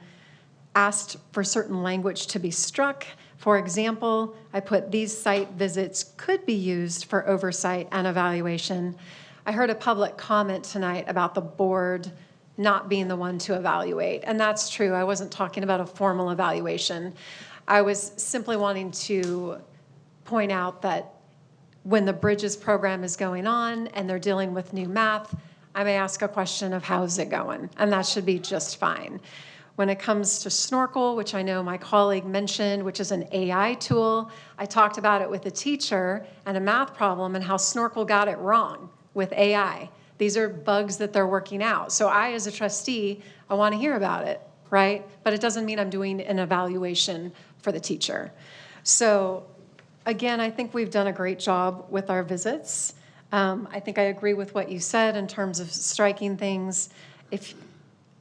asked for certain language to be struck. For example, I put these site visits could be used for oversight and evaluation. I heard a public comment tonight about the board not being the one to evaluate, and that's true. I wasn't talking about a formal evaluation. I was simply wanting to point out that when the Bridges program is going on and they're dealing with new math, I may ask a question of how's it going, and that should be just fine. When it comes to Snorkel, which I know my colleague mentioned, which is an AI tool, I talked about it with a teacher and a math problem and how Snorkel got it wrong with AI. These are bugs that they're working out. So I, as a trustee, I want to hear about it, right? But it doesn't mean I'm doing an evaluation for the teacher. So again, I think we've done a great job with our visits. I think I agree with what you said in terms of striking things. If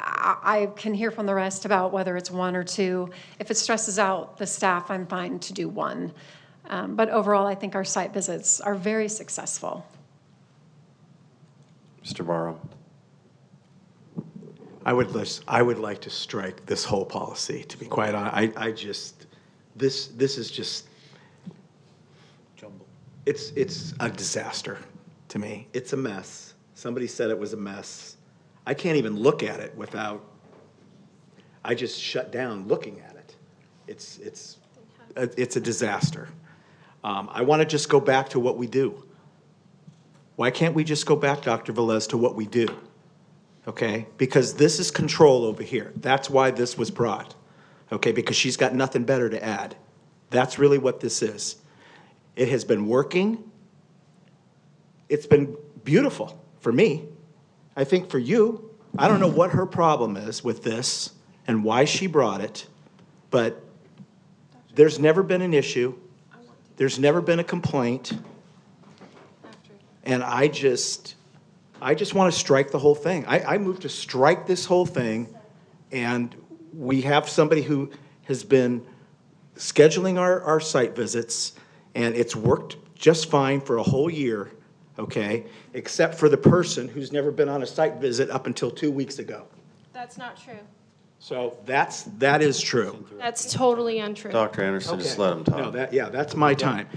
I can hear from the rest about whether it's one or two. If it stresses out the staff, I'm fine to do one. But overall, I think our site visits are very successful. Mr. Barrow. I would like to strike this whole policy, to be quite honest. This is just, it's a disaster to me. It's a mess. Somebody said it was a mess. I can't even look at it without, I just shut down looking at it. It's a disaster. I want to just go back to what we do. Why can't we just go back, Dr. Velez, to what we do? Okay? Because this is control over here. That's why this was brought. Okay? Because she's got nothing better to add. That's really what this is. It has been working. It's been beautiful for me. I think for you, I don't know what her problem is with this and why she brought it, but there's never been an issue. There's never been a complaint. And I just want to strike the whole thing. I move to strike this whole thing, and we have somebody who has been scheduling our site visits, and it's worked just fine for a whole year, okay, except for the person who's never been on a site visit up until 2 weeks ago. That's not true. So that is true. That's totally untrue. Dr. Anderson, just let him talk. No, that's my time.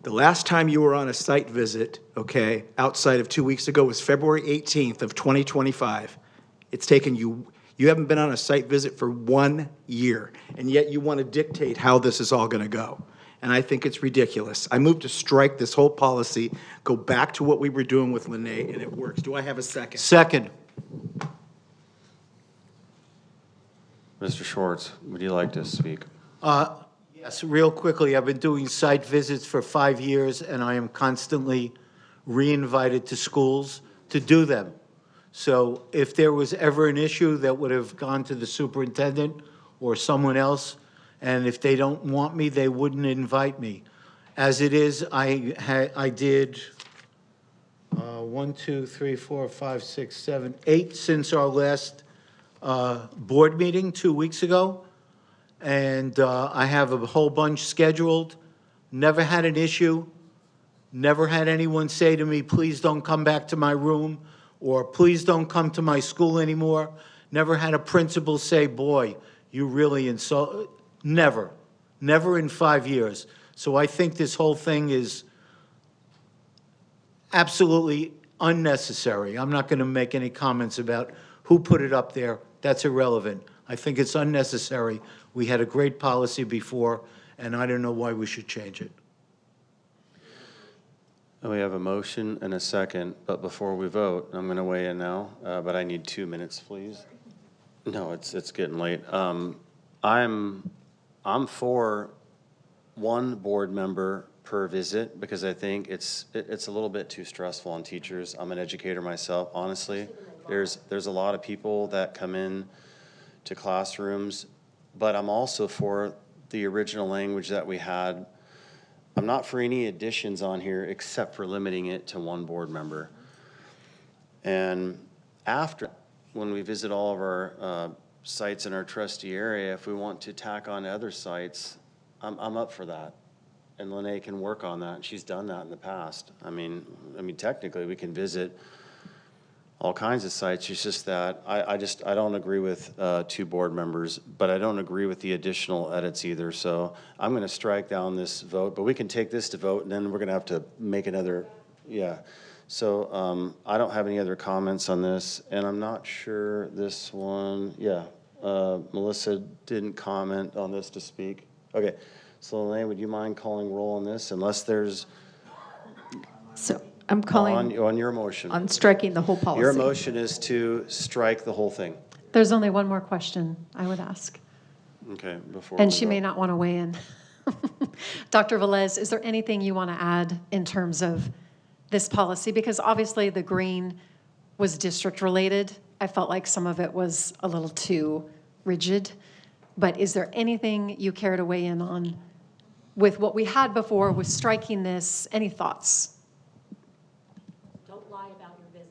The last time you were on a site visit, okay, outside of 2 weeks ago was February 18th of 2025. It's taken you haven't been on a site visit for 1 year, and yet you want to dictate how this is all going to go. And I think it's ridiculous. I move to strike this whole policy, go back to what we were doing with Lene, and it works. Do I have a second? Second. Mr. Schwartz, would you like to speak? Yes, real quickly, I've been doing site visits for 5 years, and I am constantly re-invited to schools to do them. So if there was ever an issue that would have gone to the superintendent or someone else, and if they don't want me, they wouldn't invite me. As it is, I did 1, 2, 3, 4, 5, 6, 7, 8 since our last board meeting 2 weeks ago. And I have a whole bunch scheduled. Never had an issue. Never had anyone say to me, please don't come back to my room, or please don't come to my school anymore. Never had a principal say, boy, you really insult. Never. Never in 5 years. So I think this whole thing is absolutely unnecessary. I'm not going to make any comments about who put it up there. That's irrelevant. I think it's unnecessary. We had a great policy before, and I don't know why we should change it. We have a motion and a second, but before we vote, I'm going to weigh in now, but I need 2 minutes, please. No, it's getting late. I'm for one board member per visit because I think it's a little bit too stressful on teachers. I'm an educator myself, honestly. There's a lot of people that come in to classrooms, but I'm also for the original language that we had. I'm not for any additions on here except for limiting it to one board member. And after, when we visit all of our sites in our trustee area, if we want to tack on other sites, I'm up for that. And Lene can work on that. She's done that in the past. I mean, technically we can visit all kinds of sites. It's just that I don't agree with 2 board members, but I don't agree with the additional edits either. So I'm going to strike down this vote, but we can take this to vote, and then we're going to have to make another, yeah. So I don't have any other comments on this, and I'm not sure this one, yeah. Melissa didn't comment on this to speak. Okay, so Lene, would you mind calling roll on this, unless there's So I'm calling on your motion. on striking the whole policy. Your motion is to strike the whole thing. There's only one more question I would ask, Okay, before. and we she go. may not want to weigh in. Dr. Velez, is there anything you want to add in terms of this policy? Because obviously the green was district-related. I felt like some of it was a little too rigid. But is there anything you care to weigh in on with what we had before with striking this? Any thoughts? Don't lie about your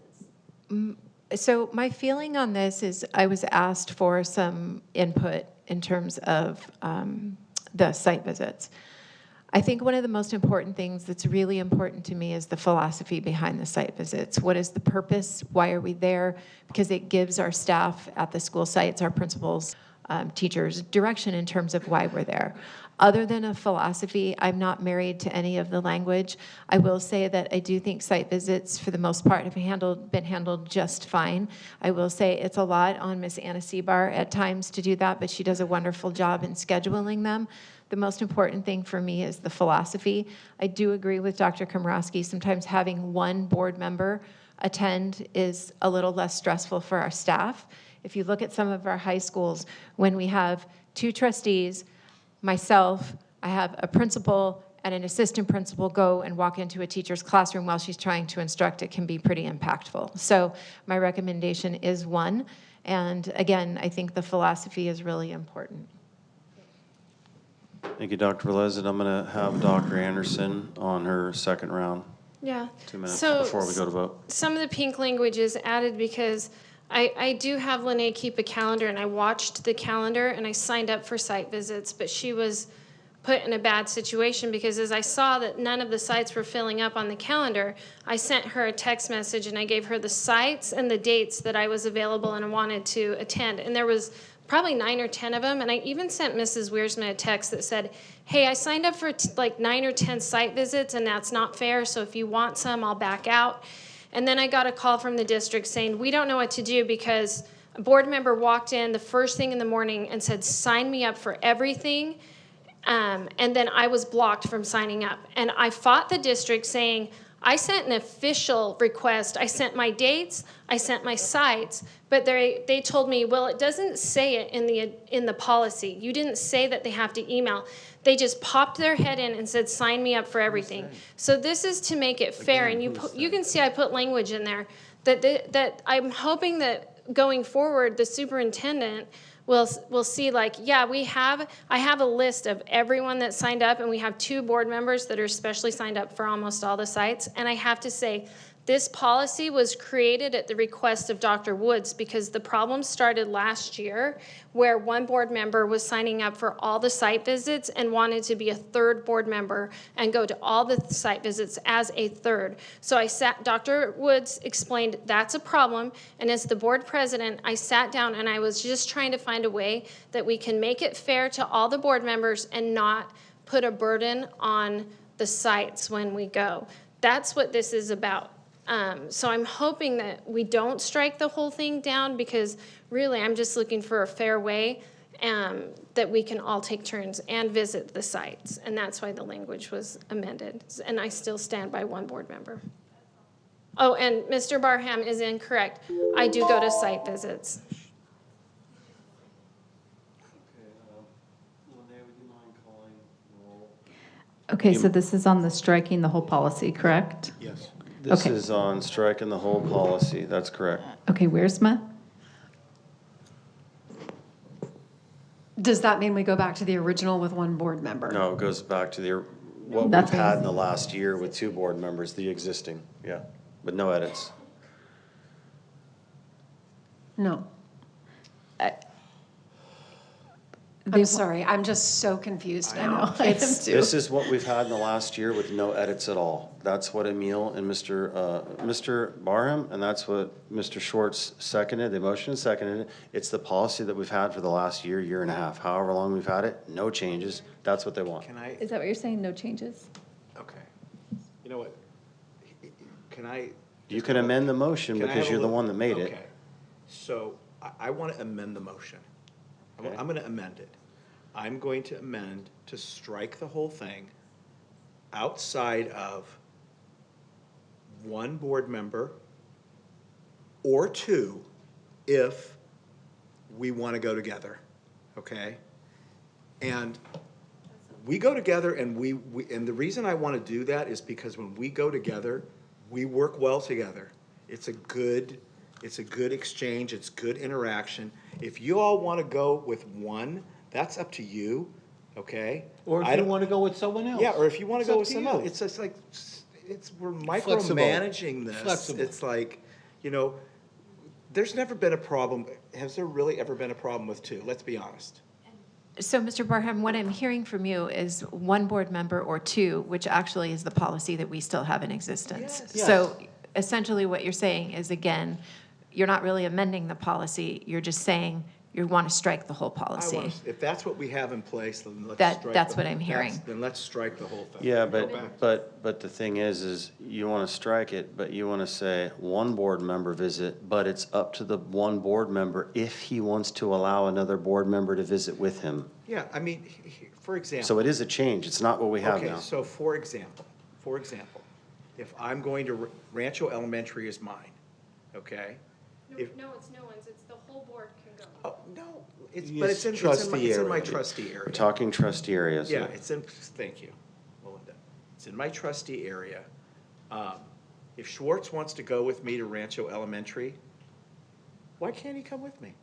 business. So my feeling on this is I was asked for some input in terms of the site visits. I think one of the most important things that's really important to me is the philosophy behind the site visits. What is the purpose? Why are we there? Because it gives our staff at the school sites, our principals, teachers, direction in terms of why we're there. Other than a philosophy, I'm not married to any of the language. I will say that I do think site visits, for the most part, have been handled just fine. I will say it's a lot on Miss Anna Seabar at times to do that, but she does a wonderful job in scheduling them. The most important thing for me is the philosophy. I do agree with Dr. Komrosky. Sometimes having one board member attend is a little less stressful for our staff. If you look at some of our high schools, when we have 2 trustees, myself, I have a principal and an assistant principal go and walk into a teacher's classroom while she's trying to instruct, it can be pretty impactful. So my recommendation is 1. And again, I think the philosophy is really important. Thank you, Dr. Velez, and I'm going to have Dr. Anderson on her second round. Yeah. 2 minutes So before we go to vote. Some of the pink language is added because I do have Lene keep a calendar, and I watched the calendar, and I signed up for site visits, but she was put in a bad situation because as I saw that none of the sites were filling up on the calendar, I sent her a text message, and I gave her the sites and the dates that I was available and wanted to attend. And there was probably 9 or 10 of them, and I even sent Mrs. Wiersma a text that said, hey, I signed up for like 9 or 10 site visits, and that's not fair, so if you want some, I'll back out. And then I got a call from the district saying, we don't know what to do because a board member walked in the first thing in the morning and said, sign me up for everything, and then I was blocked from signing up. And I fought the district saying, I sent an official request. I sent my dates, I sent my sites, but they told me, well, it doesn't say it in the policy. You didn't say that they have to email. They just popped their head in and said, sign me up for everything. So this is to make it fair, and you can see I put language in there that I'm hoping that going forward, the superintendent we'll see, like, yeah, I have a list of everyone that signed up, and we have 2 board members that are specially signed up for almost all the sites. And I have to say, this policy was created at the request of Dr. Woods because the problem started last year where one board member was signing up for all the site visits and wanted to be a 3rd board member and go to all the site visits as a 3rd. So Dr. Woods explained that's a problem, and as the board president, I sat down and I was just trying to find a way that we can make it fair to all the board members and not put a burden on the sites when we go. That's what this is about. So I'm hoping that we don't strike the whole thing down because really I'm just looking for a fair way that we can all take turns and visit the sites. And that's why the language was amended. And I still stand by 1 board member. Oh, and Mr. Barham is incorrect. I do go to site visits. Okay, so this is on the striking the whole policy, correct? Yes. This Okay. is on striking the whole policy. That's correct. Okay, Wiersma? Does that mean we go back to the original with one board member? No, it goes back to what we've That's had in the last year with 2 board members, the existing, yeah, with no edits. No. I'm sorry, I'm just so confused now. This is what we've had in the last year with no edits at all. That's what Emil and Mr. Barham, and that's what Mr. Schwartz seconded, the motion seconded. It's the policy that we've had for the last year, year and a half, however long we've had it, no changes. That's what they want. Is that what you're saying, no changes? Okay. You know what? Can I? You can amend the motion Can I because have a you're the little- one that made it. Okay. So I want to amend the motion. I'm going to amend it. I'm going to amend to strike the whole thing outside of 1 board member or 2 if we want to go together, okay? And we go together and and the reason I want to do that is because when we go together, we work well together. It's a good exchange, it's good interaction. If you all want to go with 1, that's up to you, okay? Or if you want to go with someone else. Yeah, or if you want to It's go up with to someone else. you. It's just like, we're Flexible. micromanaging this. Flexible. It's like, there's never been a problem. Has there really ever been a problem with 2? Let's be honest. So, Mr. Barham, what I'm hearing from you is 1 board member or 2, which actually is the policy that we still have in existence. Yes. So essentially what you're saying is, again, you're not really amending the policy, you're just saying you want to strike the whole policy. If that's what we have in place, then let's strike. That's what I'm hearing. Then let's strike the whole thing. Yeah, Go back. but the thing is you want to strike it, but you want to say 1 board member visit, but it's up to the 1 board member if he wants to allow another board member to visit with him. Yeah, I mean, for example. So it is a change. It's not what we have now. Okay, so for example, if I'm going to, Rancho Elementary is mine, okay? No, it's no one's, it's the whole board can go. Oh, no, But it's in my trustee area. We're talking trustee areas. Yeah, thank you, Melinda. It's in my trustee area. If Schwartz wants to go with me to Rancho Elementary, why can't he come with me?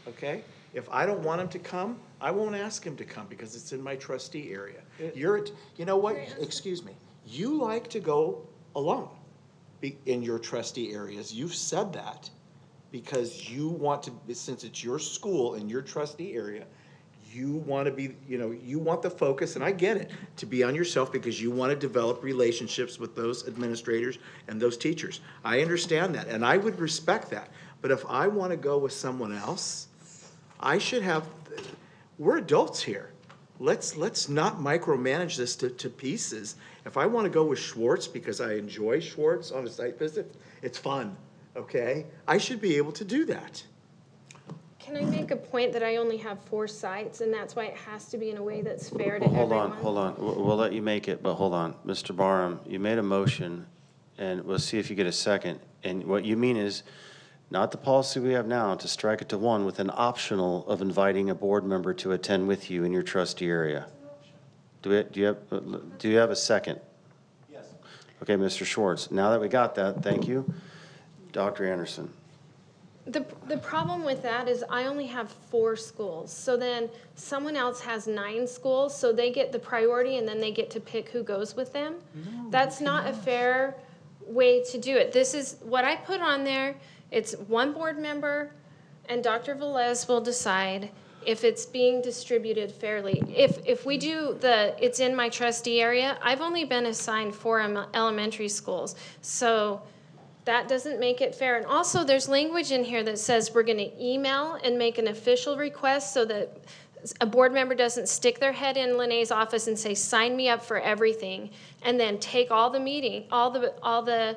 Okay? If I don't want him to come, I won't ask him to come because it's in my trustee area. You know what? Excuse me. You like to go alone in your trustee areas. You've said that because you want to, since it's your school and your trustee area, you want to be, you want the focus, and I get it, to be on yourself because you want to develop relationships with those administrators and those teachers. I understand that, and I would respect that. But if I want to go with someone else, I should have, we're adults here. Let's not micromanage this to pieces. If I want to go with Schwartz because I enjoy Schwartz on a site visit, it's fun, okay? I should be able to do that. Can I make a point that I only have 4 sites, and that's why it has to be in a way that's fair to everyone? Hold on. We'll let you make it, but hold on. Mr. Barham, you made a motion, and we'll see if you get a second. And what you mean is, not the policy we have now, to strike it to 1 with an optional of inviting a board member to attend with you in your trustee area. Do you have a second? Yes. Okay, Mr. Schwartz. Now that we got that, thank you. Dr. Anderson. The problem with that is I only have 4 schools. So then someone else has 9 schools, so they get the priority and then they get to pick who goes with them. That's not a fair way to do it. This is what I put on there. It's 1 board member, and Dr. Velez will decide if it's being distributed fairly. If we do it's in my trustee area, I've only been assigned 4 elementary schools. So that doesn't make it fair. And also, there's language in here that says we're going to email and make an official request so that a board member doesn't stick their head in Lene's office and say, sign me up for everything, and then take all the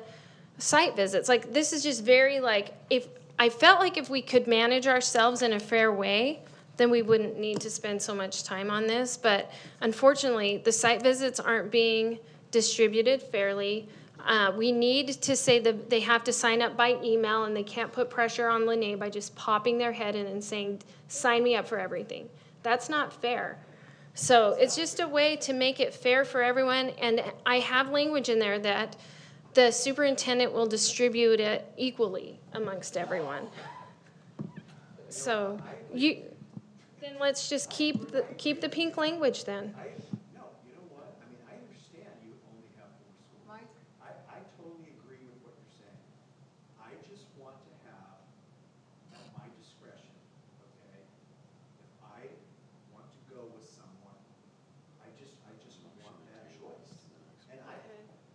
site visits. Like, this is just very, I felt like if we could manage ourselves in a fair way, then we wouldn't need to spend so much time on this. But unfortunately, the site visits aren't being distributed fairly. We need to say that they have to sign up by email, and they can't put pressure on Lene by just popping their head in and saying, sign me up for everything. That's not fair. So it's just a way to make it fair for everyone. And I have language in there that the superintendent will distribute it equally amongst everyone. So Then let's just keep the pink language then. No, you know what? I mean, I understand you only have 4 schools. I totally agree with what you're saying. I just want to have, at my discretion, okay? If I want to go with someone, I just want that choice. And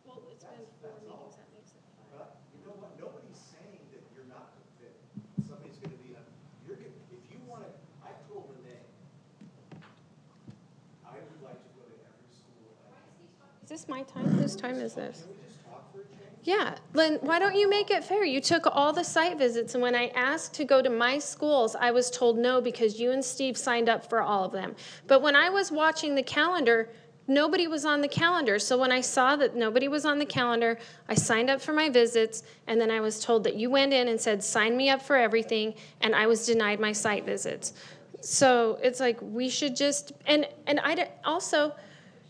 Well, it's been 4 meetings, that makes it 5. but you know what? Nobody's saying that you're not, that somebody's gonna be, you're gonna, if you wanna, I told Renee, I would like to go to every school. Is this my time? Whose time is this? Yeah, Lynn, why don't you make it fair? You took all the site visits, and when I asked to go to my schools, I was told no because you and Steve signed up for all of them. But when I was watching the calendar, nobody was on the calendar. So when I saw that nobody was on the calendar, I signed up for my visits, and then I was told that you went in and said, sign me up for everything, and I was denied my site visits. So it's like, we should just, and also,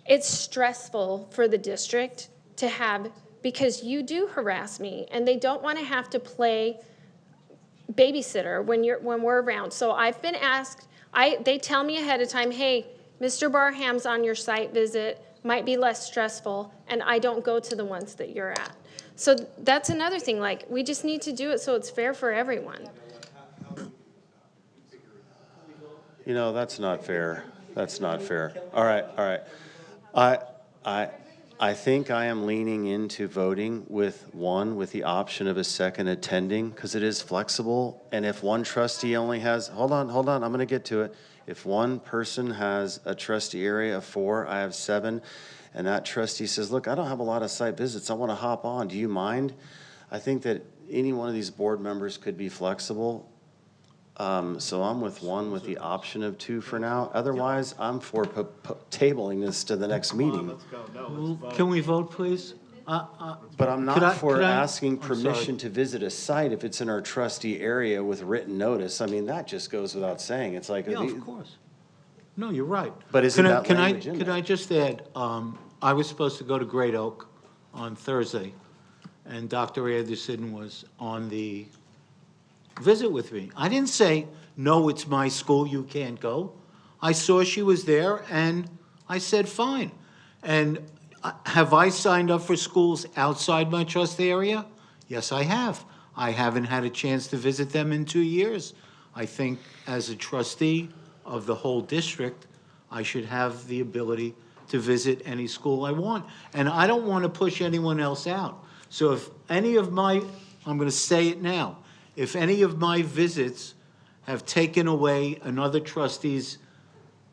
it's stressful for the district to have, because you do harass me, and they don't want to have to play babysitter when we're around. So I've been asked, they tell me ahead of time, hey, Mr. Barham's on your site visit, might be less stressful, and I don't go to the ones that you're at. So that's another thing, like, we just need to do it so it's fair for everyone. You know, that's not fair. That's not fair. All right. I think I am leaning into voting with the option of a second attending, because it is flexible. And if one trustee only has, hold on, I'm gonna get to it. If one person has a trustee area of 4, I have 7, and that trustee says, look, I don't have a lot of site visits, I wanna hop on, do you mind? I think that any one of these board members could be flexible. So I'm with 1 with the option of 2 for now. Otherwise, I'm for tabling this to the next meeting. Can we vote, please? But I'm Could not for I- asking I'm sorry. permission to visit a site if it's in our trustee area with written notice. I mean, that just goes without saying. It's like. Yeah, of course. No, you're right. But isn't that Can I- language in Can there? I just add, I was supposed to go to Great Oak on Thursday, and Dr. Anderson was on the visit with me. I didn't say, no, it's my school, you can't go. I saw she was there, and I said, fine. And have I signed up for schools outside my trust area? Yes, I have. I haven't had a chance to visit them in 2 years. I think as a trustee of the whole district, I should have the ability to visit any school I want. And I don't want to push anyone else out. So if any of my, I'm going to say it now, if any of my visits have taken away another trustee's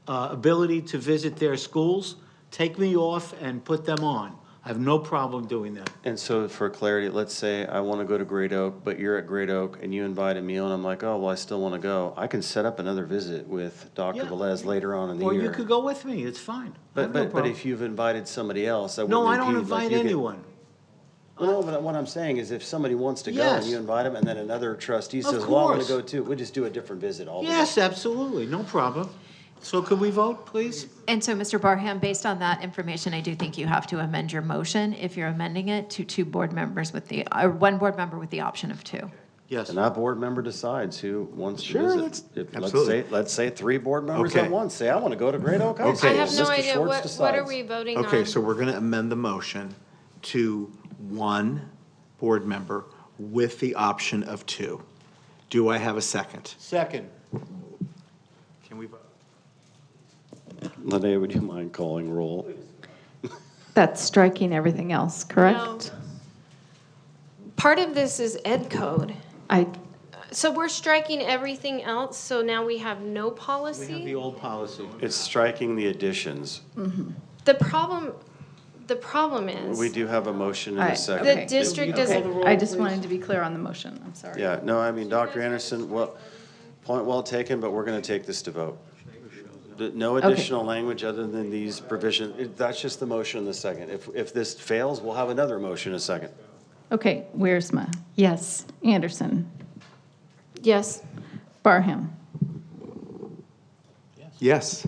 ability to visit their schools, take me off and put them on. I have no problem doing that. And so for clarity, let's say I want to go to Great Oak, but you're at Great Oak and you invited me and I'm like, oh, well, I still want to go. I can set up another visit with Dr. Yeah. Velez later on in the Or year. you could go with me, it's fine. I have But no problem. if you've invited somebody else, that No, wouldn't I don't impede, like, invite you could- anyone. Well, no, but what I'm saying is if somebody wants to go Yes. and you invite them and then another trustee Of says, well, I want to course. go too, we just do a different visit altogether. Yes, absolutely, no problem. So could we vote, please? And so, Mr. Barham, based on that information, I do think you have to amend your motion if you're amending it to 2 board members with the, or 1 board member with the option of 2. Yes. And that board member decides who wants to Sure, visit. absolutely. Let's say 3 board members Okay. at once say, I want to go to Great Oak High Okay. School. I have no Mr. idea, Schwartz what are decides. we voting on? Okay, so we're going to amend the motion to 1 board member with the option of 2. Do I have a second? Second. Can we vote? Linnea, would you mind calling roll? That's striking everything else, correct? No. Part of this is ed code. So we're striking everything else, so now we have no We have the policy? old policy. It's striking the additions. The problem is. We do have a motion in All a right, second. The district doesn't. I just wanted to be clear on the motion, I'm sorry. Yeah, no, I mean, Dr. Anderson, well, point well taken, but we're going to take this to vote. No additional language other than these provisions. That's just the motion in the second. If this fails, we'll have another motion in a second. Okay, Wiersma. Yes. Anderson. Yes. Barham. Yes.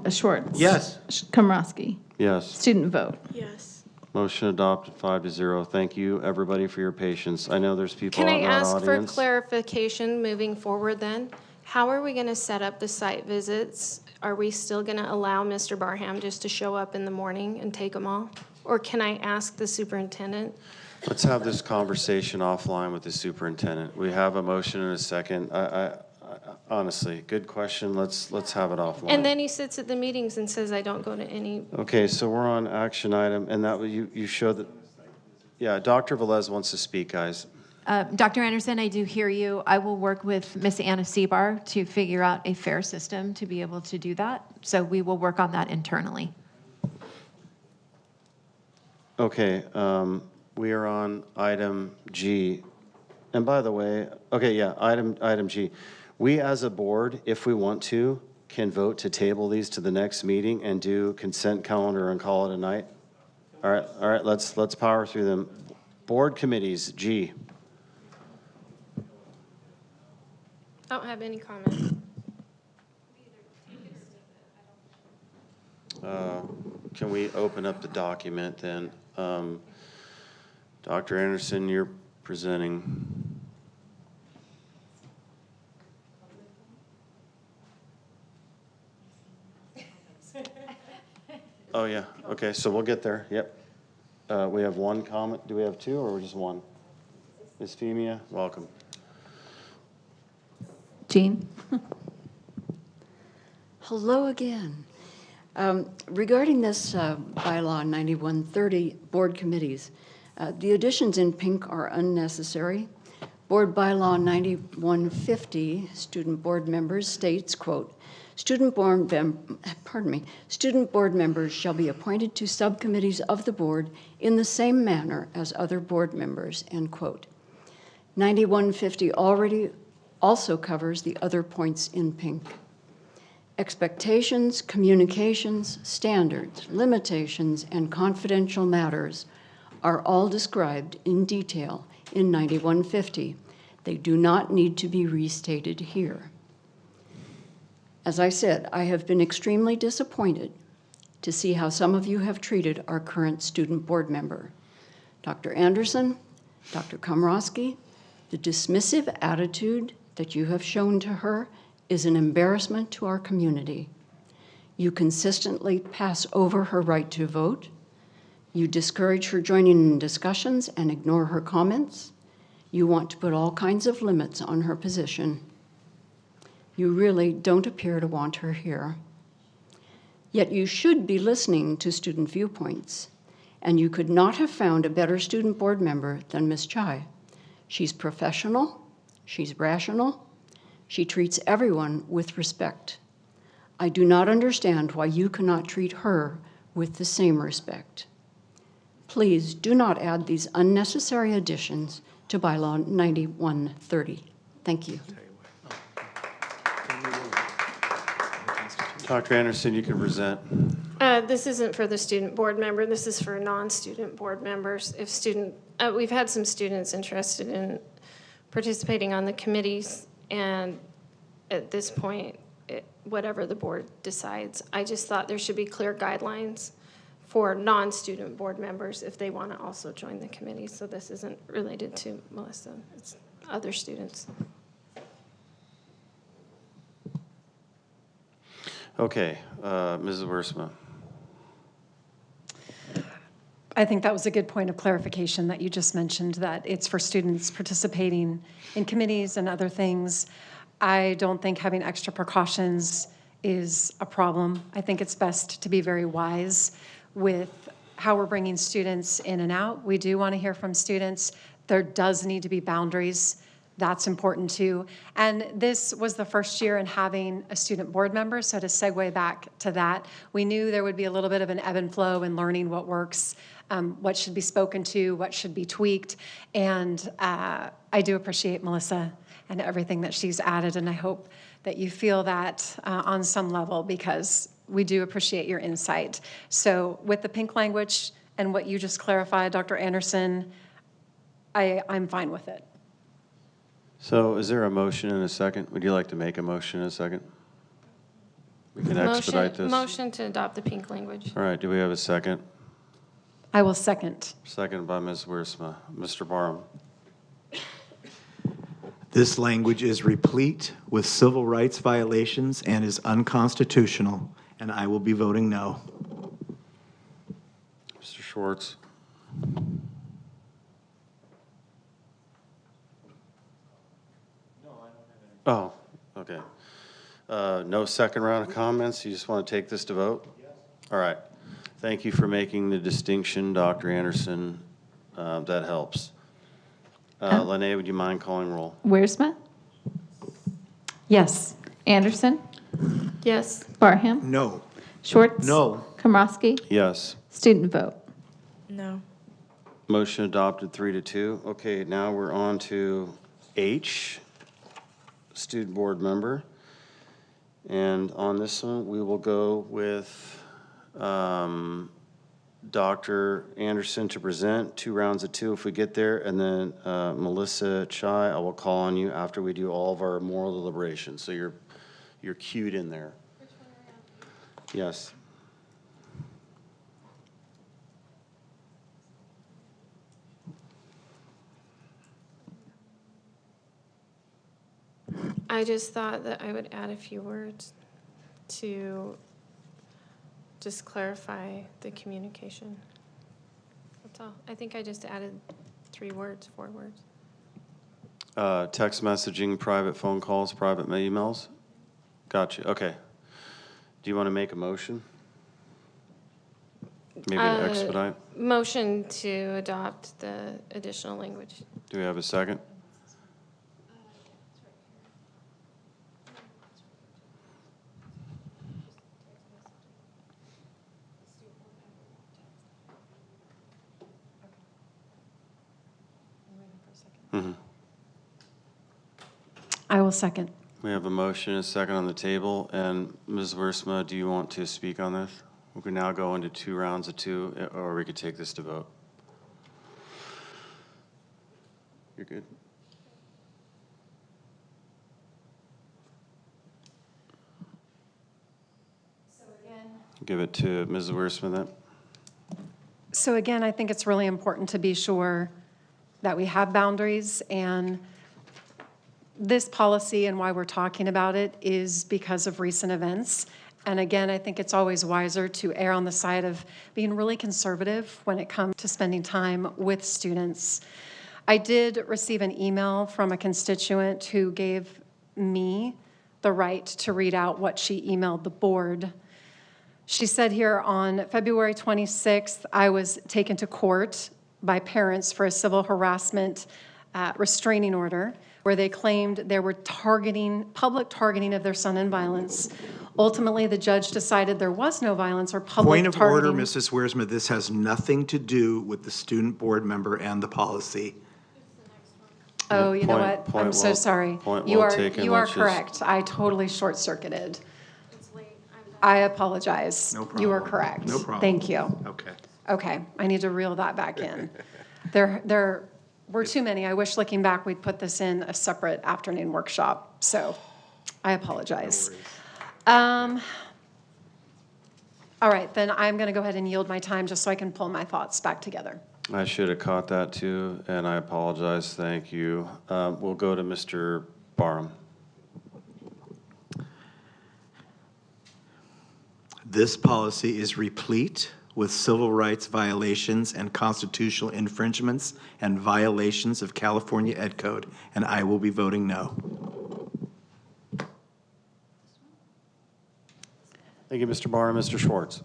Schwartz. Yes. Komrosky. Yes. Student vote. Yes. Motion adopted 5-0. Thank you, everybody, for your patience. I know there's people Can out I in our ask for audience. clarification moving forward then? How are we going to set up the site visits? Are we still going to allow Mr. Barham just to show up in the morning and take them all? Or can I ask the superintendent? Let's have this conversation offline with the superintendent. We have a motion and a second. Honestly, good question. Let's have it offline. And then he sits at the meetings and says, I don't go to any. Okay, so we're on action item, and that you showed that. Yeah, Dr. Velez wants to speak, guys. Dr. Anderson, I do hear you. I will work with Ms. Anna Sebar to figure out a fair system to be able to do that. So we will work on that internally. Okay, we are on item G. And by the way, okay, yeah, item G. We as a board, if we want to, can vote to table these to the next meeting and do consent calendar and call it a night. All right, let's power through them. Board committees, G. I don't have any comment. Can we open up the document then? Dr. Anderson, you're presenting. Oh, yeah. Okay, so we'll get there. Yep. We have one comment. Do we have two or just one? Ms. Femia, welcome. Jean? Hello again. Regarding this bylaw 9130, board committees, the additions in pink are unnecessary. Board bylaw 9150, student board members states, quote, student board members shall be appointed to subcommittees of the board in the same manner as other board members, end quote. 9150 already also covers the other points in pink. Expectations, communications, standards, limitations, and confidential matters are all described in detail in 9150. They do not need to be restated here. As I said, I have been extremely disappointed to see how some of you have treated our current student board member. Dr. Anderson, Dr. Komrosky, the dismissive attitude that you have shown to her is an embarrassment to our community. You consistently pass over her right to vote. You discourage her joining in discussions and ignore her comments. You want to put all kinds of limits on her position. You really don't appear to want her here. Yet you should be listening to student viewpoints, and you could not have found a better student board member than Ms. Chai. She's professional, she's rational, she treats everyone with respect. I do not understand why you cannot treat her with the same respect. Please do not add these unnecessary additions to bylaw 9130. Thank you. Dr. Anderson, you can present. This isn't for the student board member. This is for non-student board members. If we've had some students interested in participating on the committees, and at this point, whatever the board decides, I just thought there should be clear guidelines for non-student board members if they want to also join the committee. So this isn't related to Melissa. It's other students. Okay, Mrs. Wiersma. I think that was a good point of clarification that you just mentioned, that it's for students participating in committees and other things. I don't think having extra precautions is a problem. I think it's best to be very wise with how we're bringing students in and out. We do want to hear from students. There does need to be boundaries. That's important too. And this was the first year in having a student board member, so to segue back to that, we knew there would be a little bit of an ebb and flow in learning what works, what should be spoken to, what should be tweaked. And I do appreciate Melissa and everything that she's added, and I hope that you feel that on some level, because we do appreciate your insight. So with the pink language and what you just clarified, Dr. Anderson, I'm fine with it. So is there a motion and a second? Would you like to make a motion in a second? We can expedite this. Motion to adopt the pink language. All right, do we have a second? I will second. Second by Ms. Wiersma. Mr. Barham. This language is replete with civil rights violations and is unconstitutional, and I will be voting no. Mr. Schwartz. Oh, okay. No second round of comments? You just want to take this to vote? Yes. All right. Thank you for making the distinction, Dr. Anderson. That helps. Lene, would you mind calling roll? Wiersma? Yes. Anderson? Yes. Barham? No. Schwartz? No. Komrosky? Yes. Student vote. No. Motion adopted 3-2. Okay, now we're on to H, student board member. And on this one, we will go with Dr. Anderson to present 2 rounds of 2 if we get there. And then Melissa Chai, I will call on you after we do all of our moral deliberations. So you're cued in there. Yes. I just thought that I would add a few words to just clarify the communication. That's all. I think I just added 4 words. Text messaging, private phone calls, private emails? Gotcha, okay. Do you want to make a motion? Maybe to expedite? Motion to adopt the additional language. Do we have a second? I will second. We have a motion and a second on the table. And Ms. Wiersma, do you want to speak on this? We can now go into 2 rounds of 2, or we could take this to vote. You're good? Give it to Ms. Wiersma then. So again, I think it's really important to be sure that we have boundaries, and this policy and why we're talking about it is because of recent events. And again, I think it's always wiser to err on the side of being really conservative when it comes to spending time with students. I did receive an email from a constituent who gave me the right to read out what she emailed the board. She said here, on February 26th, I was taken to court by parents for a civil harassment restraining order, where they claimed there were public targeting of their son in violence. Ultimately, the judge decided there was no violence or public Point of targeting. order, Mrs. Wiersma, this has nothing to do with the student board member and the policy. Oh, you know Point- what? point I'm so well- sorry. point You well are taken. you are Let's just- correct. I totally short-circuited. I apologize. No problem. You are correct. No problem. Thank you. Okay. Okay, I need to reel that back in. There were too many. I wish, looking back, we'd put this in a separate afternoon workshop, so I apologize. All right, then I'm going to go ahead and yield my time just so I can pull my thoughts back together. I should have caught that too, and I apologize. Thank you. We'll go to Mr. Barham. This policy is replete with civil rights violations and constitutional infringements and violations of California Ed Code, and I will be voting no. Thank you, Mr. Barham. Mr. Schwartz?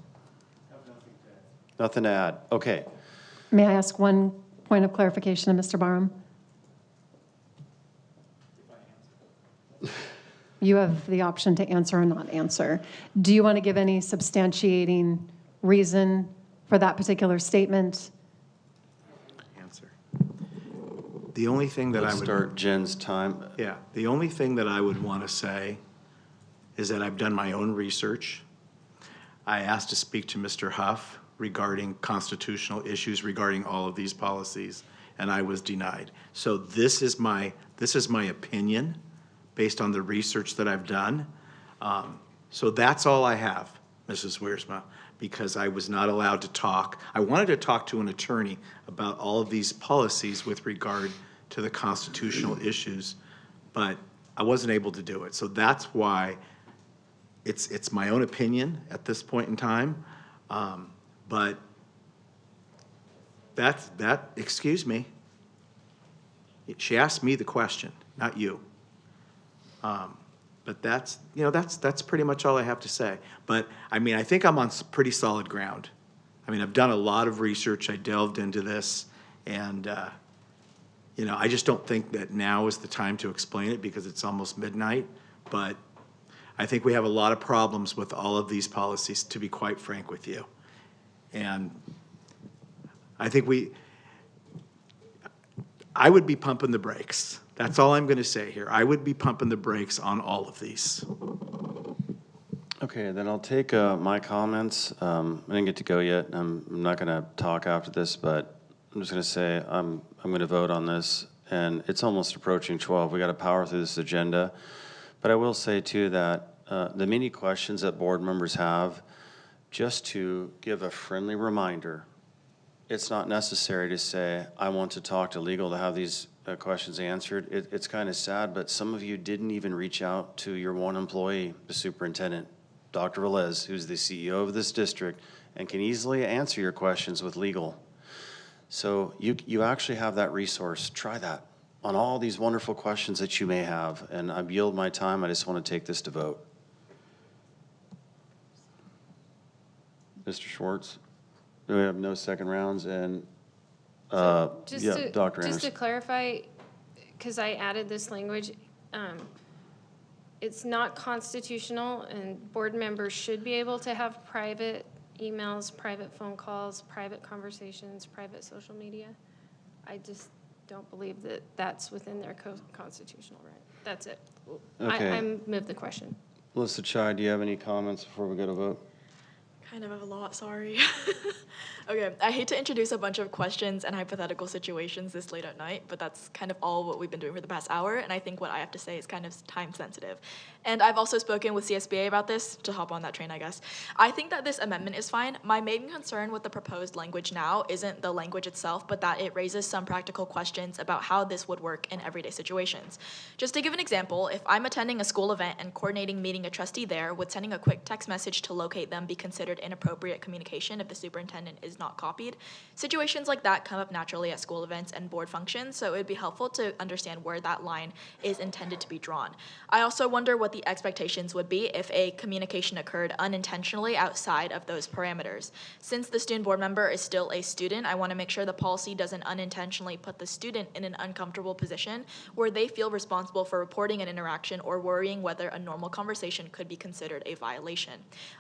Nothing to add. Okay. May I ask one point of clarification of Mr. Barham? You have the option to answer or not answer. Do you want to give any substantiating reason for that particular statement? Answer. The only thing that I Let's would... start Jen's time. Yeah, the only thing that I would want to say is that I've done my own research. I asked to speak to Mr. Huff regarding constitutional issues regarding all of these policies, and I was denied. So this is my opinion based on the research that I've done. So that's all I have, Mrs. Wiersma, because I was not allowed to talk. I wanted to talk to an attorney about all of these policies with regard to the constitutional issues, but I wasn't able to do it. So that's why it's my own opinion at this point in time. But excuse me. She asked me the question, not you. But that's pretty much all I have to say. But, I mean, I think I'm on pretty solid ground. I mean, I've done a lot of research. I delved into this, and, I just don't think that now is the time to explain it because it's almost midnight. But I think we have a lot of problems with all of these policies, to be quite frank with you. And I think I would be pumping the brakes. That's all I'm going to say here. I would be pumping the brakes on all of these. Okay, then I'll take my comments. I didn't get to go yet. I'm not going to talk after this, but I'm just going to say I'm going to vote on this, and it's almost approaching 12. We got to power through this agenda. But I will say, too, that the many questions that board members have, just to give a friendly reminder, it's not necessary to say, I want to talk to legal to have these questions answered. It's kind of sad, but some of you didn't even reach out to your one employee, the superintendent, Dr. Velez, who's the CEO of this district, and can easily answer your questions with legal. So you actually have that resource. Try that on all these wonderful questions that you may have. And I yield my time. I just want to take this to vote. Mr. Schwartz? We have no second rounds, and Dr. Anderson. Just to clarify, because I added this language, it's not constitutional, and board members should be able to have private emails, private phone calls, private conversations, private social media. I just don't believe that that's within their constitutional right. That's it. Okay. I move the question. Melissa Chai, do you have any comments before we go to vote? Kind of a lot, sorry. Okay, I hate to introduce a bunch of questions and hypothetical situations this late at night, but that's kind of all what we've been doing for the past hour, and I think what I have to say is kind of time sensitive. And I've also spoken with CSBA about this, to hop on that train, I guess. I think that this amendment is fine. My main concern with the proposed language now isn't the language itself, but that it raises some practical questions about how this would work in everyday situations. Just to give an example, if I'm attending a school event and coordinating meeting a trustee there, would sending a quick text message to locate them be considered inappropriate communication if the superintendent is not copied? Situations like that come up naturally at school events and board functions, so it would be helpful to understand where that line is intended to be drawn. I also wonder what the expectations would be if a communication occurred unintentionally outside of those parameters. Since the student board member is still a student, I want to make sure the policy doesn't unintentionally put the student in an uncomfortable position where they feel responsible for reporting an interaction or worrying whether a normal conversation could be considered a violation.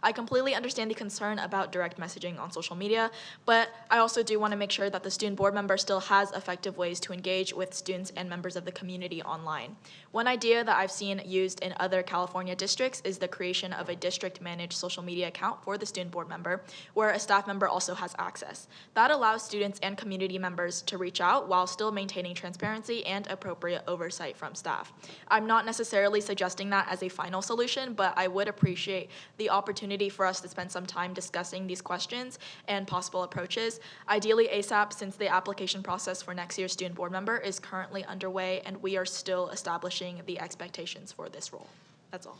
I completely understand the concern about direct messaging on social media, but I also do want to make sure that the student board member still has effective ways to engage with students and members of the community online. One idea that I've seen used in other California districts is the creation of a district-managed social media account for the student board member, where a staff member also has access. That allows students and community members to reach out while still maintaining transparency and appropriate oversight from staff. I'm not necessarily suggesting that as a final solution, but I would appreciate the opportunity for us to spend some time discussing these questions and possible approaches, ideally ASAP, since the application process for next year's student board member is currently underway and we are still establishing the expectations for this role. That's all.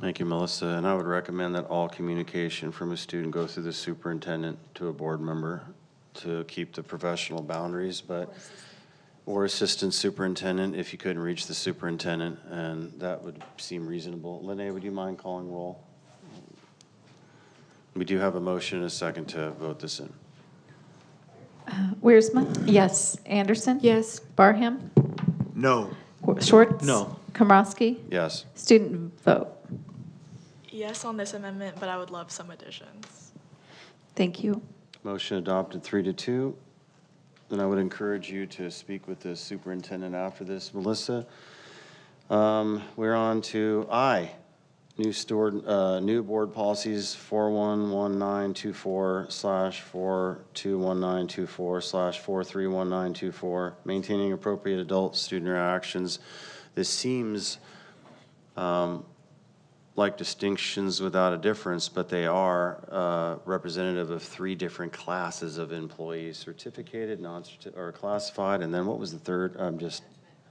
Thank you, Melissa. And I would recommend that all communication from a student go through the superintendent to a board member to keep the professional boundaries, or assistant superintendent if you couldn't reach the superintendent, and that would seem reasonable. Lene, would you mind calling roll? We do have a motion and a second to vote this in. Wiersma? Yes. Anderson? Yes. Barham? No. Schwartz? No. Komrosky? Yes. Student vote. Yes on this amendment, but I would love some additions. Thank you. Motion adopted 3-2. Then I would encourage you to speak with the superintendent after this. Melissa, we're on to I. New board policies 411924/421924/431924, maintaining appropriate adult student interactions. This seems like distinctions without a difference, but they are representative of 3 different classes of employees: certificated, or classified, and then what was the third? Just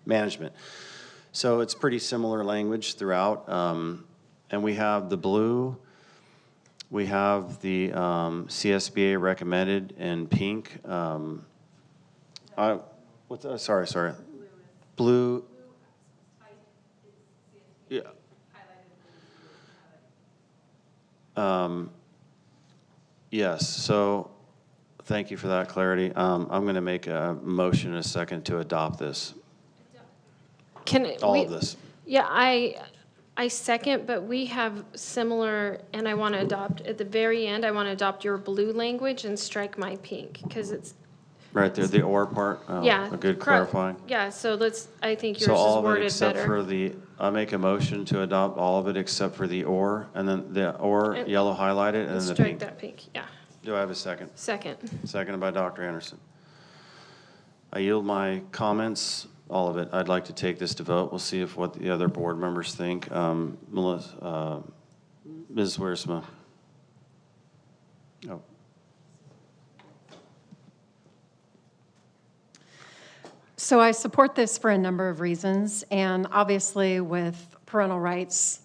management. So it's pretty similar language throughout. And we have the blue, we have the CSBA recommended in pink. Sorry. Blue. Yeah. Yes, so thank you for that clarity. I'm going to make a motion in a second to adopt this, all of this. Yeah, I second, but we have similar, and I want to adopt, at the very end, I want to adopt your blue language and strike my pink, because it's, Right there, the or part. yeah. A good correct. clarifying. Yeah, so I think So yours all is of it worded except better. for I make a motion to adopt all of it except for the or, and then the or And- yellow highlighted, and then the Strike pink. that pink, yeah. Do I have a second? Second. Seconded by Dr. Anderson. I yield my comments, all of it. I'd like to take this to vote. We'll see what the other board members think. Melissa, Ms. Wiersma. Oh. So I support this for a number of reasons, and obviously with parental rights,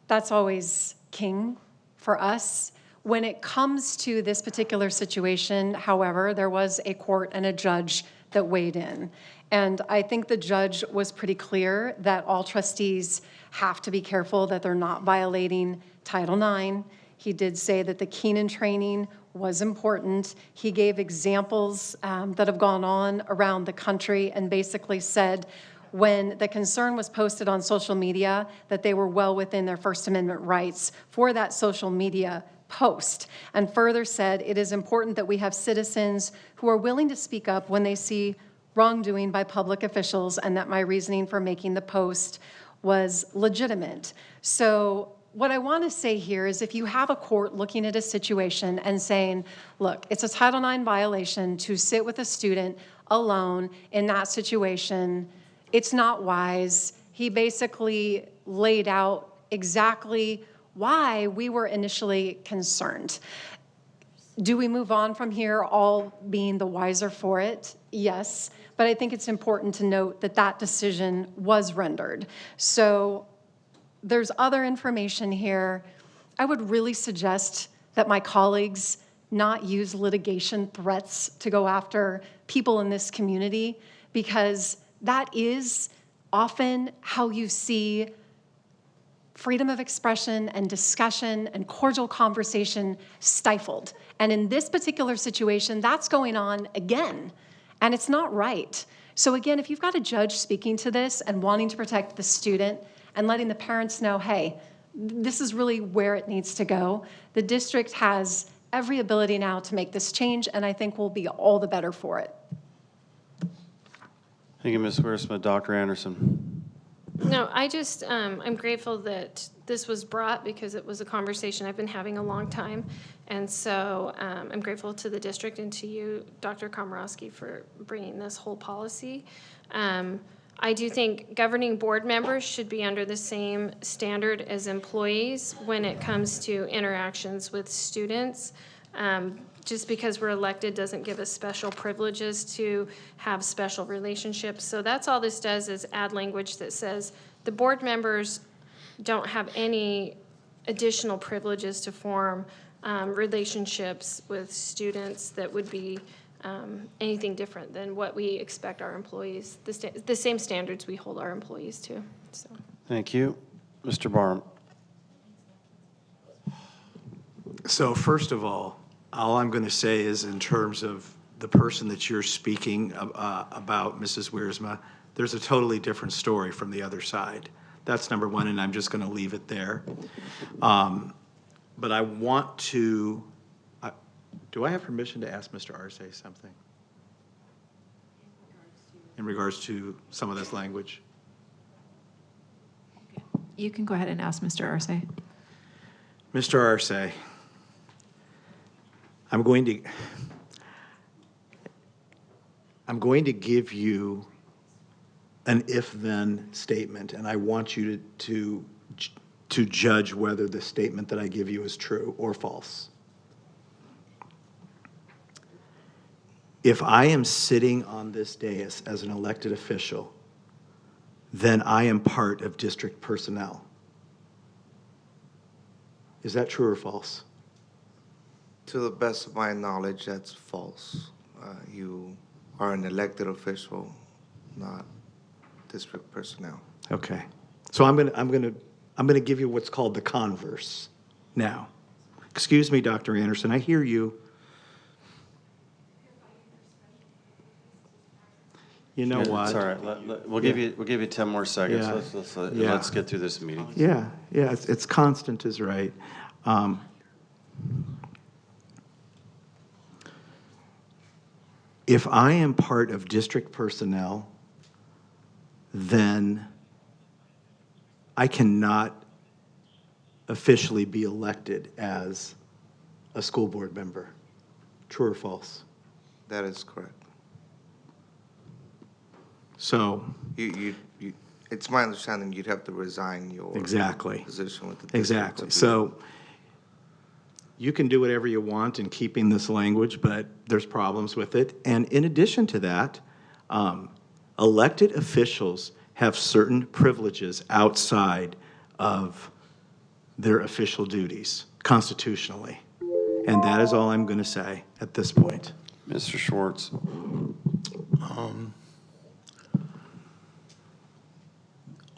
that's always king for us. When it comes to this particular situation, however, there was a court and a judge that weighed in. And I think the judge was pretty clear that all trustees have to be careful that they're not violating Title IX. He did say that the Keenan training was important. He gave examples that have gone on around the country and basically said when the concern was posted on social media that they were well within their First Amendment rights for that social media post, and further said it is important that we have citizens who are willing to speak up when they see wrongdoing by public officials, and that my reasoning for making the post was legitimate. So what I want to say here is if you have a court looking at a situation and saying, look, it's a Title IX violation to sit with a student alone in that situation, it's not wise. He basically laid out exactly why we were initially concerned. Do we move on from here all being the wiser for it? Yes, but I think it's important to note that that decision was rendered. So there's other information here. I would really suggest that my colleagues not use litigation threats to go after people in this community, because that is often how you see freedom of expression and discussion and cordial conversation stifled. And in this particular situation, that's going on again, and it's not right. So again, if you've got a judge speaking to this and wanting to protect the student and letting the parents know, hey, this is really where it needs to go, the district has every ability now to make this change, and I think we'll be all the better for it. Thank you, Ms. Wiersma. Dr. Anderson. No, I just, I'm grateful that this was brought because it was a conversation I've been having a long time. And so I'm grateful to the district and to you, Dr. Komorowski, for bringing this whole policy. I do think governing board members should be under the same standard as employees when it comes to interactions with students. Just because we're elected doesn't give us special privileges to have special relationships. So that's all this does, is add language that says the board members don't have any additional privileges to form relationships with students that would be anything different than what we expect our employees, the same standards we hold our employees to. So. Thank you. Mr. Barham. So first of all I'm going to say is in terms of the person that you're speaking about, Mrs. Wiersma, there's a totally different story from the other side. That's number one, and I'm just going to leave it there. But I want to, do I have permission to ask Mr. Arce something? In regards to some of this language? You can go ahead and ask Mr. Arce. Mr. Arce, I'm going to give you an if-then statement, and I want you to judge whether the statement that I give you is true or false. If I am sitting on this dais as an elected official, then I am part of district personnel. Is that true or false? To the best of my knowledge, that's false. You are an elected official, not district personnel. Okay. So I'm gonna give you what's called the converse now. Excuse me, Dr. Anderson, I hear you. You know what? It's all right. We'll give you 10 more seconds. Yeah. Let's get through this meeting. Yeah, it's constant is right. If I am part of district personnel, then I cannot officially be elected as a school board member. True or false? That is correct. So, it's my understanding you'd have to resign your exactly. position with the district. Exactly. So you can do whatever you want in keeping this language, but there's problems with it. And in addition to that, elected officials have certain privileges outside of their official duties constitutionally. And that is all I'm going to say at this point. Mr. Schwartz.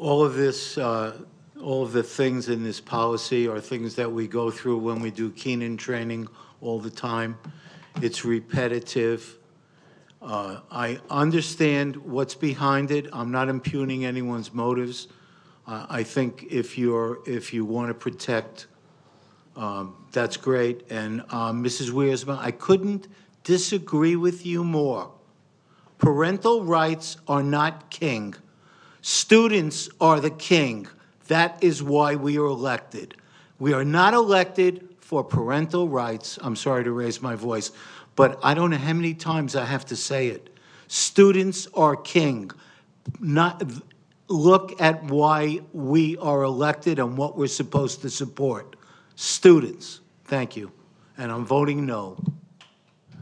All of this, all of the things in this policy are things that we go through when we do Keenan training all the time. It's repetitive. I understand what's behind it. I'm not impugning anyone's motives. I think if you want to protect, that's great. And Mrs. Wiersma, I couldn't disagree with you more. Parental rights are not king. Students are the king. That is why we are elected. We are not elected for parental rights. I'm sorry to raise my voice, but I don't know how many times I have to say it. Students are king. Look at why we are elected and what we're supposed to support. Students. Thank you. And I'm voting no.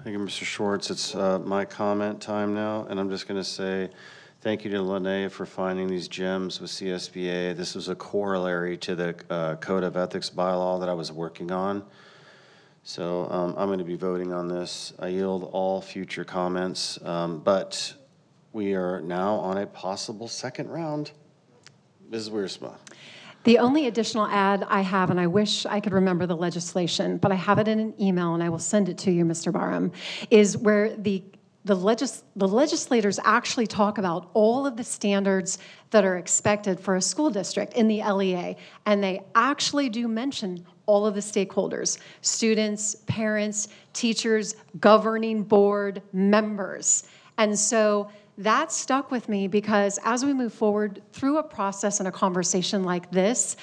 Thank you, Mr. Schwartz. It's my comment time now, and I'm just going to say thank you to Lene for finding these gems with CSBA. This was a corollary to the Code of Ethics bylaw that I was working on. So I'm going to be voting on this. I yield all future comments, but we are now on a possible second round. Ms. Wiersma. The only additional add I have, and I wish I could remember the legislation, but I have it in an email and I will send it to you, Mr. Barham, is where the legislators actually talk about all of the standards that are expected for a school district in the LEA, and they actually do mention all of the stakeholders: students, parents, teachers, governing board members. And so that stuck with me because as we move forward through a process and a conversation like this,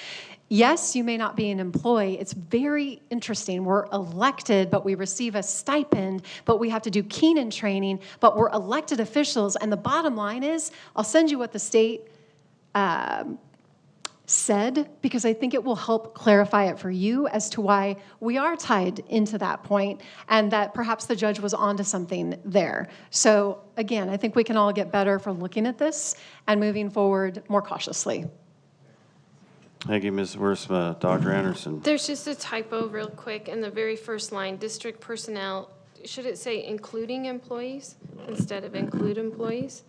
yes, you may not be an employee. It's very interesting. We're elected, but we receive a stipend, but we have to do Keenan training, but we're elected officials. And the bottom line is, I'll send you what the state said, because I think it will help clarify it for you as to why we are tied into that point and that perhaps the judge was onto something there. So again, I think we can all get better from looking at this and moving forward more cautiously. Thank you, Ms. Wiersma. Dr. Anderson. There's just a typo real quick in the very first line, district personnel. Should it say including employees instead of include employees?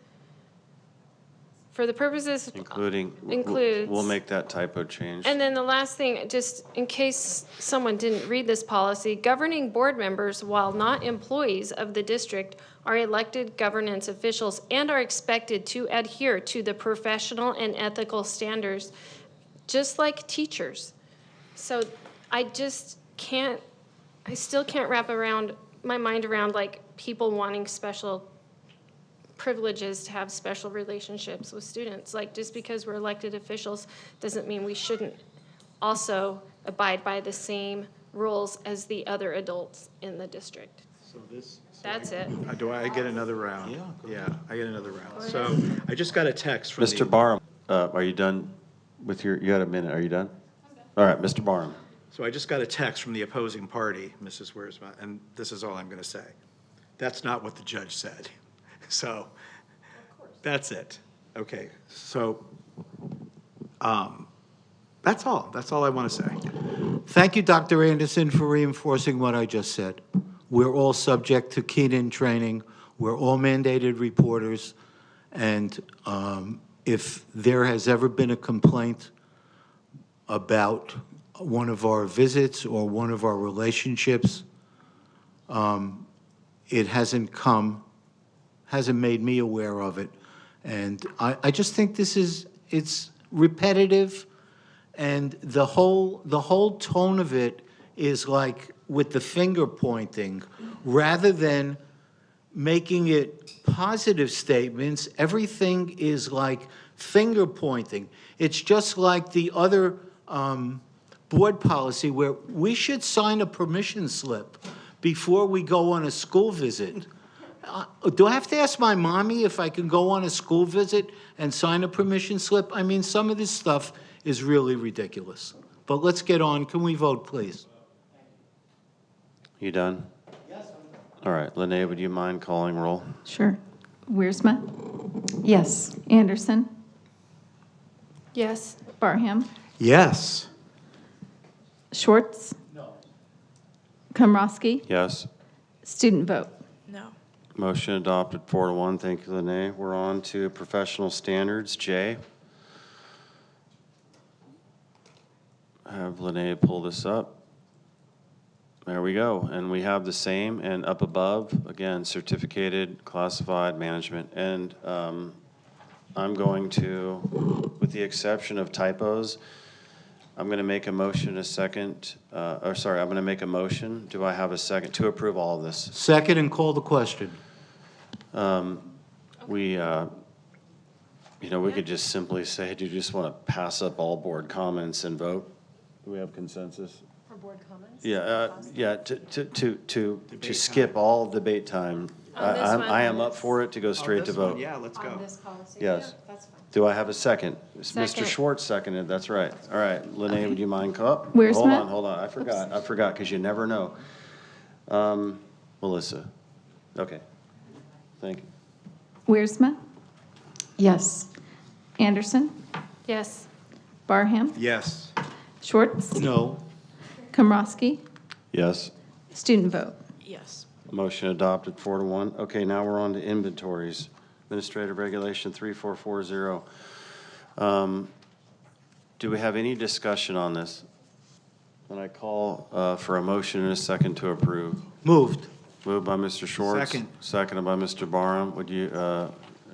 For the purposes. Includes. We'll make that typo change. And then the last thing, just in case someone didn't read this policy, governing board members, while not employees of the district, are elected governance officials and are expected to adhere to the professional and ethical standards, just like teachers. So I still can't wrap my mind around like people wanting special privileges to have special relationships with students. Like just because we're elected officials doesn't mean we shouldn't also abide by the same rules as the other adults in the district. That's it. Do I get another round? Yeah, I get another round. So I just got a text from Mr. Barham, are you done with you got a minute, are you done? All right, Mr. Barham. So I just got a text from the opposing party, Mrs. Wiersma, and this is all I'm going to say. That's not what the judge said. So that's it. Okay, so that's all. That's all I want to say. Thank you, Dr. Anderson, for reinforcing what I just said. We're all subject to keyed-in training. We're all mandated reporters. And if there has ever been a complaint about one of our visits or one of our relationships, it hasn't made me aware of it. And I just think it's repetitive, and the whole tone of it is like with the finger pointing, rather than making it positive statements. Everything is like finger pointing. It's just like the other board policy where we should sign a permission slip before we go on a school visit. Do I have to ask my mommy if I can go on a school visit and sign a permission slip? I mean, some of this stuff is really ridiculous. But let's get on. Can we vote, please? You done? Yes. All right, Lene, would you mind calling roll? Sure. Wiersma? Yes. Anderson? Yes. Barham? Yes. Schwartz? No. Komrosky? Yes. Student vote? No. Motion adopted 4-1. Thank you, Lene. We're on to professional standards. Jay. Have Lene pull this up. There we go. And we have the same, and up above, again, certificated, classified management. And I'm going to, with the exception of typos, I'm going to make a motion in a second, I'm going to make a motion. Do I have a second to approve all of this? Second, and call the question. We could just simply say, do you just want to pass up all board comments and vote? Do we have consensus? For board comments? Yeah, to skip all debate time. I am up for it to go straight to vote. Yeah, let's go. On this policy? Yes. Yeah, that's fine. Do I have a second? Mr. Second. Schwartz seconded, that's right. All right, Lene, would you mind up? Where's Hold Matt? on, hold on, I forgot, because you never know. Melissa, okay, thank you. Wiersma? Yes. Anderson? Yes. Barham? Yes. Schwartz? No. Komrosky? Yes, Student vote? Yes. motion adopted 4-1. Okay, now we're on to inventories. Administrative Regulation 3440. Do we have any discussion on this? When I call for a motion and a second to approve. Moved. Moved by Mr. Schwartz. Second. Seconded by Mr. Barham. Would you,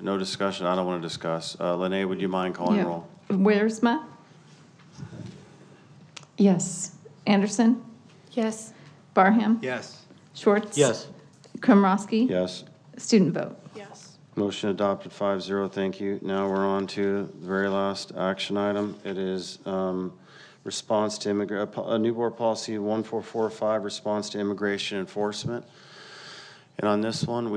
no discussion? I don't want to discuss. Lene, would you mind calling Yeah. roll? Wiersma? Yes. Anderson? Yes. Barham? Yes. Schwartz? Yes. Komrosky? Yes. Student vote? Yes. Motion adopted 5-0. Thank you. Now we're on to the very last action item. It is response to a new board policy 1445, response to immigration enforcement. And on this one,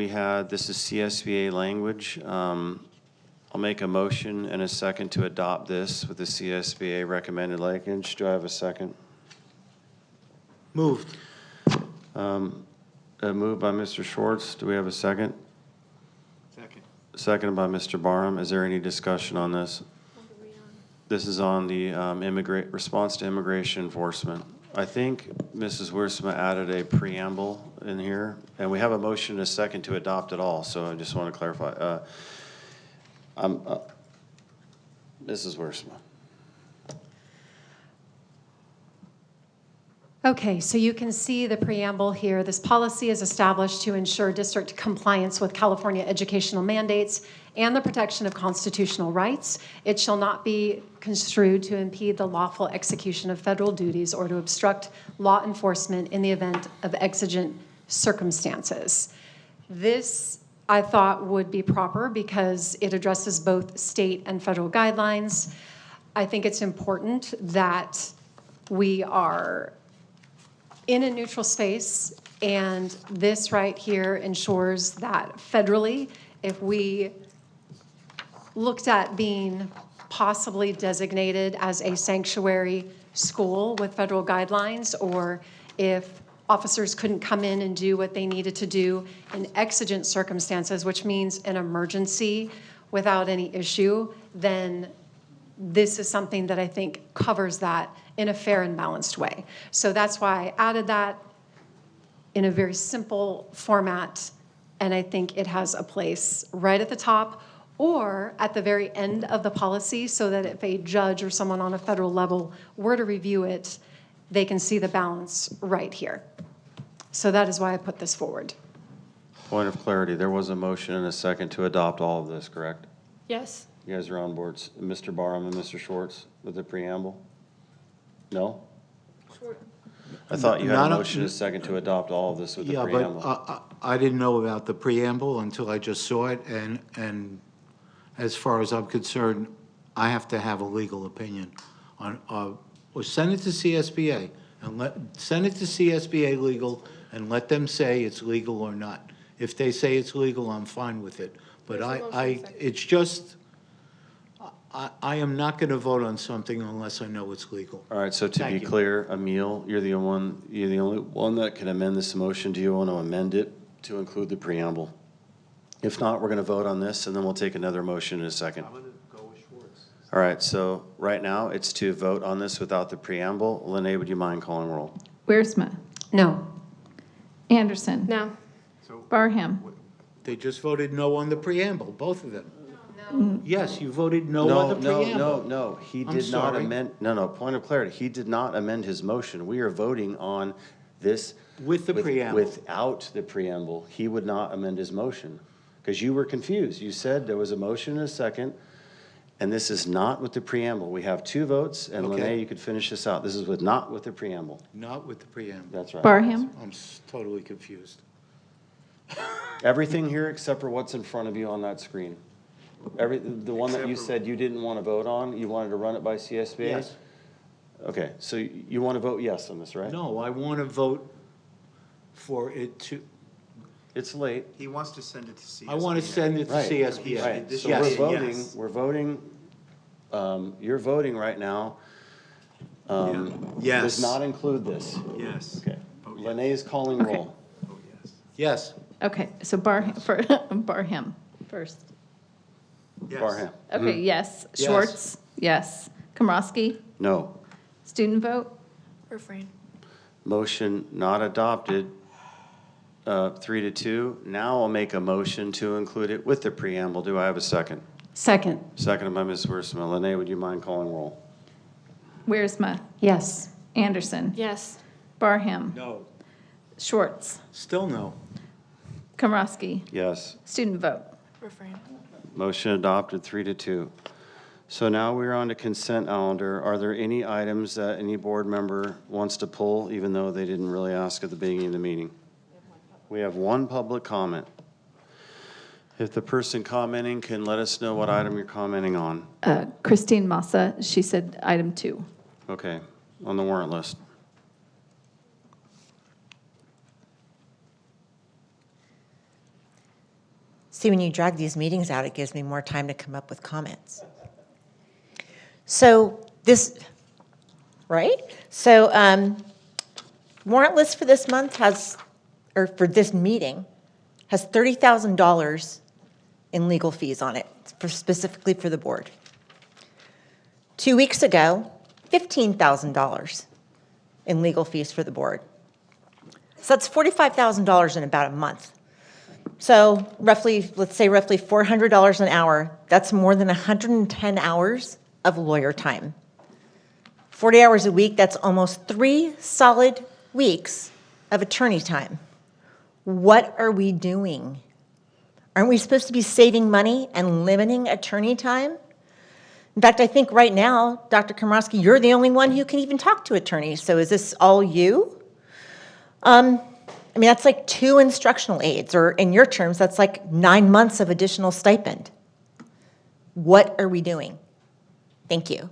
this is CSBA language. I'll make a motion and a second to adopt this with the CSBA recommended language. Do I have a second? Moved. Moved by Mr. Schwartz. Do we have a second? Second. Seconded by Mr. Barham. Is there any discussion on this? This is on the response to immigration enforcement. I think Mrs. Wiersma added a preamble in here, and we have a motion and a second to adopt it all, so I just want to clarify. Mrs. Wiersma. Okay, so you can see the preamble here. This policy is established to ensure district compliance with California educational mandates and the protection of constitutional rights. It shall not be construed to impede the lawful execution of federal duties or to obstruct law enforcement in the event of exigent circumstances. This, I thought, would be proper because it addresses both state and federal guidelines. I think it's important that we are in a neutral space, and this right here ensures that federally, if we looked at being possibly designated as a sanctuary school with federal guidelines, or if officers couldn't come in and do what they needed to do in exigent circumstances, which means an emergency without any issue, then this is something that I think covers that in a fair and balanced way. So that's why I added that in a very simple format, and I think it has a place right at the top or at the very end of the policy, so that if a judge or someone on a federal level were to review it, they can see the balance right here. So that is why I put this forward. Point of clarity, there was a motion and a second to adopt all of this, correct? Yes. You guys are on board, Mr. Barham and Mr. Schwartz, with the preamble? No? I thought you had Not a a- motion and a second to adopt all of this with the Yeah, preamble. but I didn't know about the preamble until I just saw it, and as far as I'm concerned, I have to have a legal opinion on, or send it to CSBA, and send it to CSBA legal, and let them say it's legal or not. If they say it's legal, I'm fine with it. But it's just, I am not going to vote on something unless I know it's legal. All right, so to be Thank you. clear, Emil, you're the only one that can amend this motion. Do you want to amend it to include the preamble? If not, we're going to vote on this, and then we'll take another motion in a second. I'm going to go with Schwartz. All right, so right now, it's to vote on this without the preamble. Lene, would you mind calling roll? Wiersma. No. Anderson. No. Barham. They just voted no on the preamble, both of them. Yes, you voted no on the preamble. No, he I'm did not sorry. amend, no, point of clarity. He did not amend his motion. We are voting on this. With the preamble. Without the preamble. He would not amend his motion. Because you were confused. You said there was a motion and a second, and this is not with the preamble. We have two votes, and Okay. Lene, you could finish this out. This is not with the preamble. Not with the preamble. That's right. Barham. I'm totally confused. Everything here except for what's in front of you on that screen. The one that you said you didn't want to vote on, you wanted to run it by CSBA? Yes. Okay, so you want to vote yes on this, right? No, I want to vote for it to, It's late. He wants to send it to CSBA. I want to send it to Right. CSBA. Right, so Yes. we're voting, you're voting right now. Yes. Does not include this. Yes. Okay. Lene is calling Okay. roll. Yes. Okay, so Barham first. Yes. Barham. Okay, yes. Yes. Schwartz, yes. Komrosky, No. student vote, Refrain. Motion not adopted, 3-2. Now I'll make a motion to include it with the preamble. Do I have a second? Second. Seconded by Ms. Wiersma. Lene, would you mind calling roll? Wiersma, Yes. Anderson, Yes. Barham, No. Schwartz, Still no. Komrosky, Yes. student vote. Refrain. Motion adopted, 3-2. So now we're on to consent calendar. Are there any items that any board member wants to pull, even though they didn't really ask at the beginning of the meeting? We have one public comment. If the person commenting can let us know what item you're commenting on. Christine Massa, she said item 2. Okay, on the warrant list. See, when you drag these meetings out, it gives me more time to come up with comments. So this, right? So warrant list for this month has, or for this meeting, has $30,000 in legal fees on it, specifically for the board. 2 weeks ago, $15,000 in legal fees for the board. So that's $45,000 in about a month. So roughly, let's say roughly $400 an hour, that's more than 110 hours of lawyer time. 40 hours a week, that's almost 3 solid weeks of attorney time. What are we doing? Aren't we supposed to be saving money and limiting attorney time? In fact, I think right now, Dr. Komrosky, you're the only one who can even talk to attorneys, so is this all you? I mean, that's like 2 instructional aides, or in your terms, that's like 9 months of additional stipend. What are we doing? Thank you.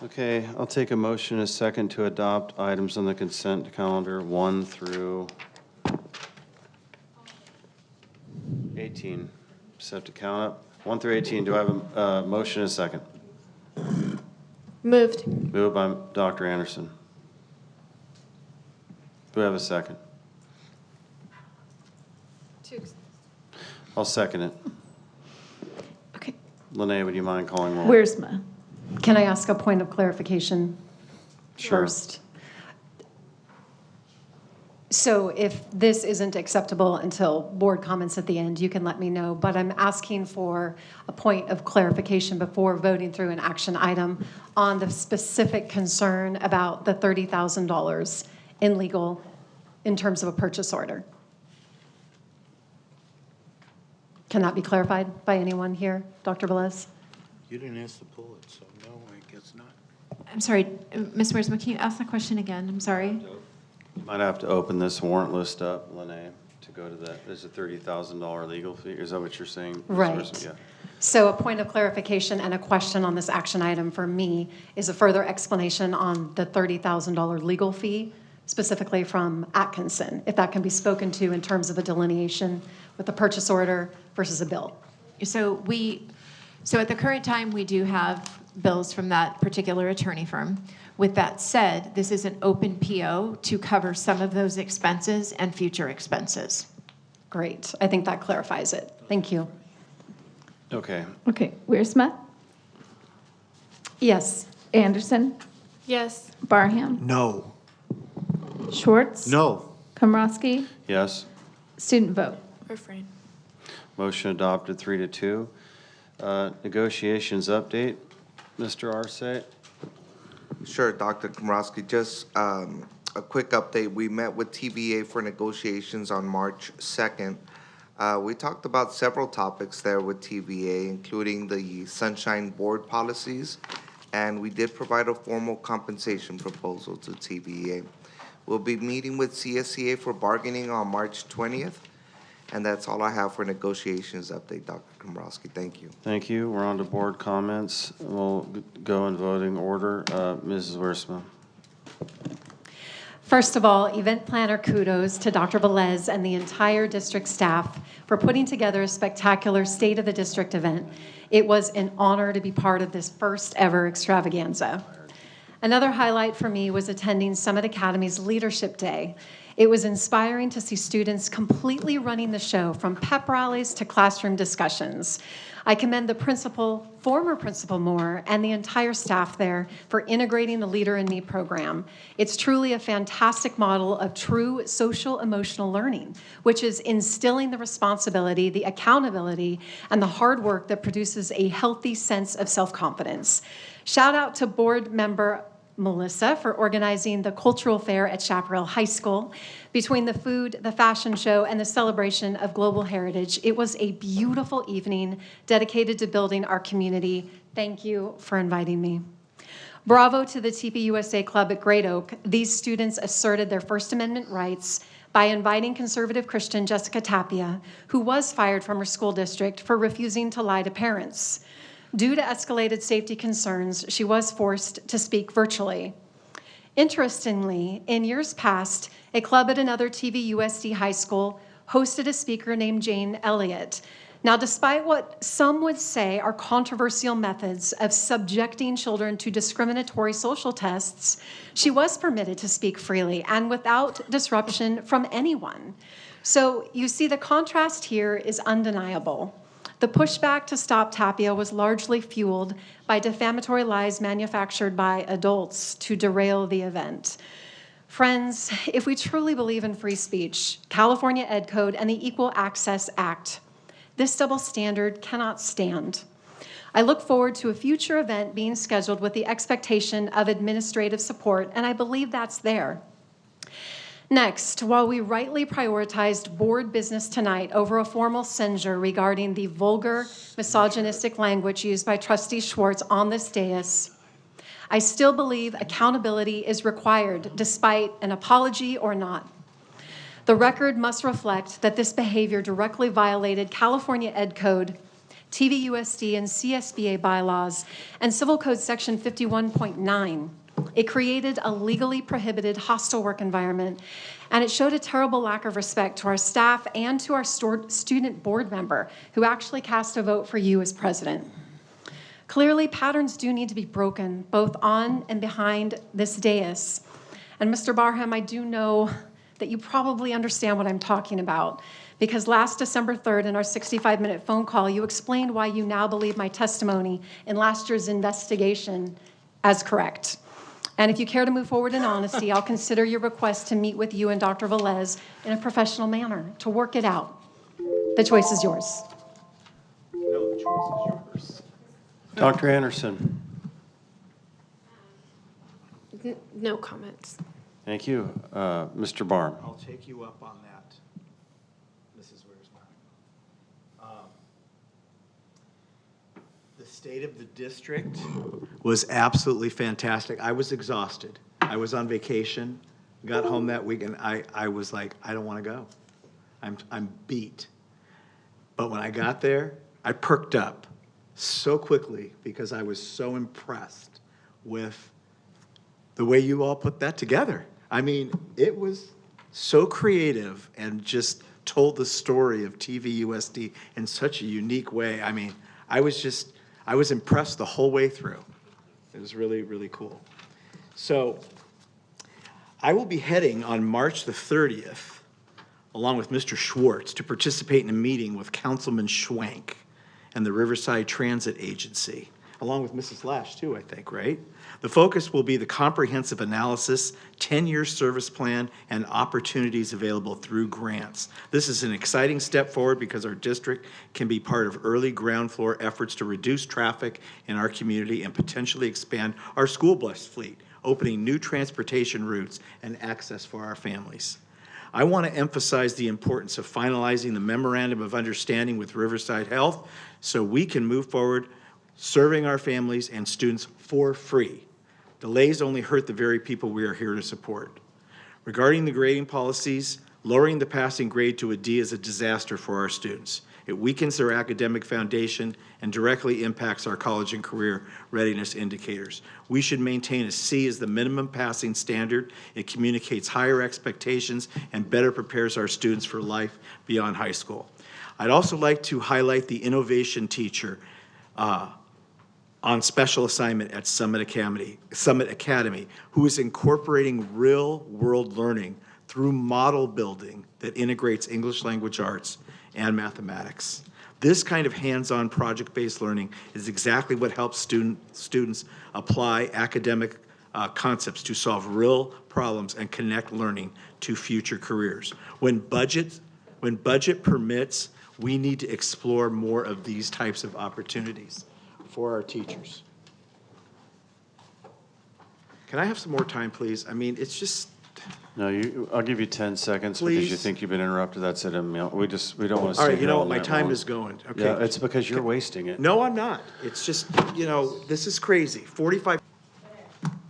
Okay, I'll take a motion in a second to adopt items on the consent calendar 1 through 18. Just have to count up. 1 through 18, do I have a motion and a second? Moved. Moved by Dr. Anderson. Do I have a second? I'll second it. Okay. Lene, would you mind calling roll? Wiersma. Can I ask a point of clarification Sure. first? So if this isn't acceptable until board comments at the end, you can let me know. But I'm asking for a point of clarification before voting through an action item on the specific concern about the $30,000 in legal in terms of a purchase order. Can that be clarified by anyone here? Dr. Velez? You didn't ask to pull it, so no, I guess not. I'm sorry, Ms. Wiersma, can you ask the question again? I'm sorry. You might have to open this warrant list up, Lene, to go to that. There's a $30,000 legal fee. Is that what you're saying? Ms. Right. Wiersma? Yeah. So a point of clarification and a question on this action item for me is a further explanation on the $30,000 legal fee, specifically from Atkinson, if that can be spoken to in terms of a delineation with a purchase order versus a bill. So at the current time, we do have bills from that particular attorney firm. With that said, this is an open PO to cover some of those expenses and future expenses. Great. I think that clarifies it. Thank you. Okay. Okay, Wiersma, Yes. Anderson, Yes. Barham, No. Schwartz, No. Komrosky, Yes. student vote. Refrain. Motion adopted 3-2. Negotiations update, Mr. Arce? Sure, Dr. Komrosky, just a quick update. We met with TVA for negotiations on March 2nd. We talked about several topics there with TVA, including the Sunshine Board policies, and we did provide a formal compensation proposal to TVA. We'll be meeting with CSEA for bargaining on March 20th, and that's all I have for negotiations update, Dr. Komrosky. Thank you. Thank you. We're on to board comments. We'll go in voting order. Mrs. Wiersma. First of all, event planner kudos to Dr. Velez and the entire district staff for putting together a spectacular State of the District event. It was an honor to be part of this first ever extravaganza. Another highlight for me was attending Summit Academy's Leadership Day. It was inspiring to see students completely running the show, from pep rallies to classroom discussions. I commend the principal, former Principal Moore, and the entire staff there for integrating the Leader in Me program. It's truly a fantastic model of true social emotional learning, which is instilling the responsibility, the accountability, and the hard work that produces a healthy sense of self-confidence. Shout out to board member Melissa for organizing the cultural fair at Chaparral High School. Between the food, the fashion show, and the celebration of global heritage, it was a beautiful evening dedicated to building our community. Thank you for inviting me. Bravo to the TPUSA Club at Great Oak. These students asserted their First Amendment rights by inviting conservative Christian Jessica Tapia, who was fired from her school district for refusing to lie to parents. Due to escalated safety concerns, she was forced to speak virtually. Interestingly, in years past, a club at another TVUSD high school hosted a speaker named Jane Elliott. Now, despite what some would say are controversial methods of subjecting children to discriminatory social tests, she was permitted to speak freely and without disruption from anyone. So you see, the contrast here is undeniable. The pushback to stop Tapia was largely fueled by defamatory lies manufactured by adults to derail the event. Friends, if we truly believe in free speech, California Ed Code, and the Equal Access Act, this double standard cannot stand. I look forward to a future event being scheduled with the expectation of administrative support, and I believe that's there. Next, while we rightly prioritized board business tonight over a formal censure regarding the vulgar, misogynistic language used by Trustee Schwartz on this dais, I still believe accountability is required, despite an apology or not. The record must reflect that this behavior directly violated California Ed Code, TVUSD and CSBA bylaws, and Civil Code Section 51.9. It created a legally prohibited hostile work environment, and it showed a terrible lack of respect to our staff and to our student board member, who actually cast a vote for you as president. Clearly, patterns do need to be broken, both on and behind this dais. And Mr. Barham, I do know that you probably understand what I'm talking about, Because last December 3rd, in our 65-minute phone call, you explained why you now believe my testimony in last year's investigation as correct. And if you care to move forward in honesty, I'll consider your request to meet with you and Dr. Velez in a professional manner to work it out. The choice is yours. No, the choice is yours. Dr. Anderson. No comments. Thank you. Mr. Barm. I'll take you up on that, Mrs. Wiersma. The state of the district was absolutely fantastic. I was exhausted. I was on vacation, got home that week, and I was like, I don't want to go. I'm beat. But when I got there, I perked up so quickly because I was so impressed with the way you all put that together. I mean, it was so creative and just told the story of TVUSD in such a unique way. I mean, I was impressed the whole way through. It was really, really cool. So I will be heading on March the 30th, along with Mr. Schwartz, to participate in a meeting with Councilman Schwank and the Riverside Transit Agency, along with Mrs. Lash too, I think, right? The focus will be the comprehensive analysis, 10-year service plan, and opportunities available through grants. This is an exciting step forward because our district can be part of early ground floor efforts to reduce traffic in our community and potentially expand our school bus fleet, opening new transportation routes and access for our families. I want to emphasize the importance of finalizing the memorandum of understanding with Riverside Health so we can move forward serving our families and students for free. Delays only hurt the very people we are here to support. Regarding the grading policies, lowering the passing grade to a D is a disaster for our students. It weakens their academic foundation and directly impacts our college and career readiness indicators. We should maintain a C as the minimum passing standard. It communicates higher expectations and better prepares our students for life beyond high school. I'd also like to highlight the innovation teacher on special assignment at Summit Academy, who is incorporating real-world learning through model building that integrates English language arts and mathematics. This kind of hands-on project-based learning is exactly what helps students apply academic concepts to solve real problems and connect learning to future careers. When budget permits, we need to explore more of these types of opportunities for our teachers. Can I have some more time, please? I mean, it's just... No, I'll give you 10 seconds because you Please. think you've been interrupted. That's it. We don't want to stay All right, you here know all what, my night time long. is going. Okay. Yeah, it's because you're wasting it. No, I'm not. It's just, this is crazy. 45...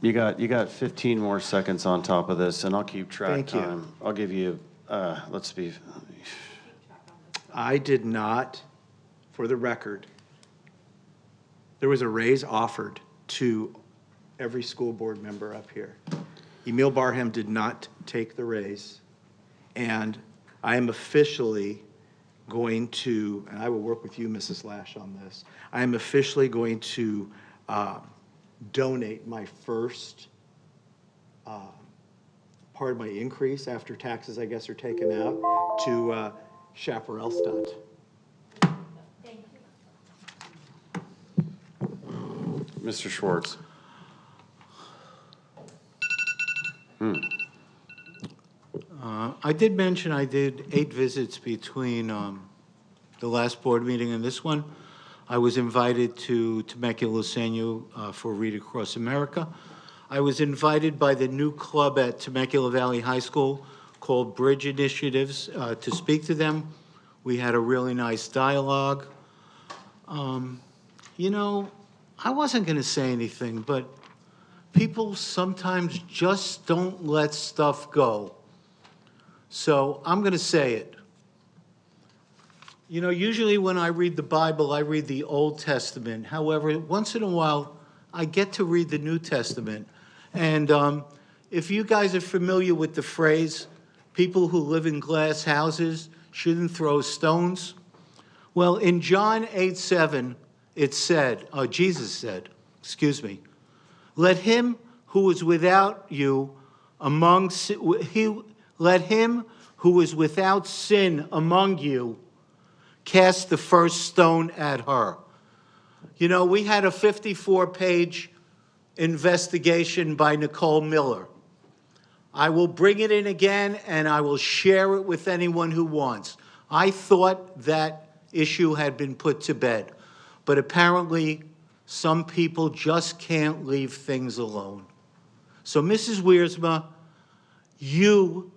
You got 15 more seconds on top of this, and I'll keep track Thank you. time. I'll give you, let's be, I did not, for the record, there was a raise offered to every school board member up here. Emil Barham did not take the raise, and I am officially going to, and I will work with you, Mrs. Lash, on this, I am officially going to donate my first part of my increase after taxes, I guess, are taken out to Chaparral Stunt. Mr. Schwartz. I did mention I did 8 visits between the last board meeting and this one. I was invited to Temecula Luceño for Read Across America. I was invited by the new club at Temecula Valley High School called Bridge Initiatives to speak to them. We had a really nice dialogue. You know, I wasn't going to say anything, but people sometimes just don't let stuff go. So I'm going to say it. You know, usually when I read the Bible, I read the Old Testament. However, once in a while, I get to read the New Testament. And if you guys are familiar with the phrase, people who live in glass houses shouldn't throw stones. Well, in John 8:7, it said, Jesus said, let him who is without you let him who is without sin among you cast the first stone at her. You know, we had a 54-page investigation by Nicole Miller. I will bring it in again, and I will share it with anyone who wants. I thought that issue had been put to bed, but apparently some people just can't leave things alone. So, Mrs. Wiersma, you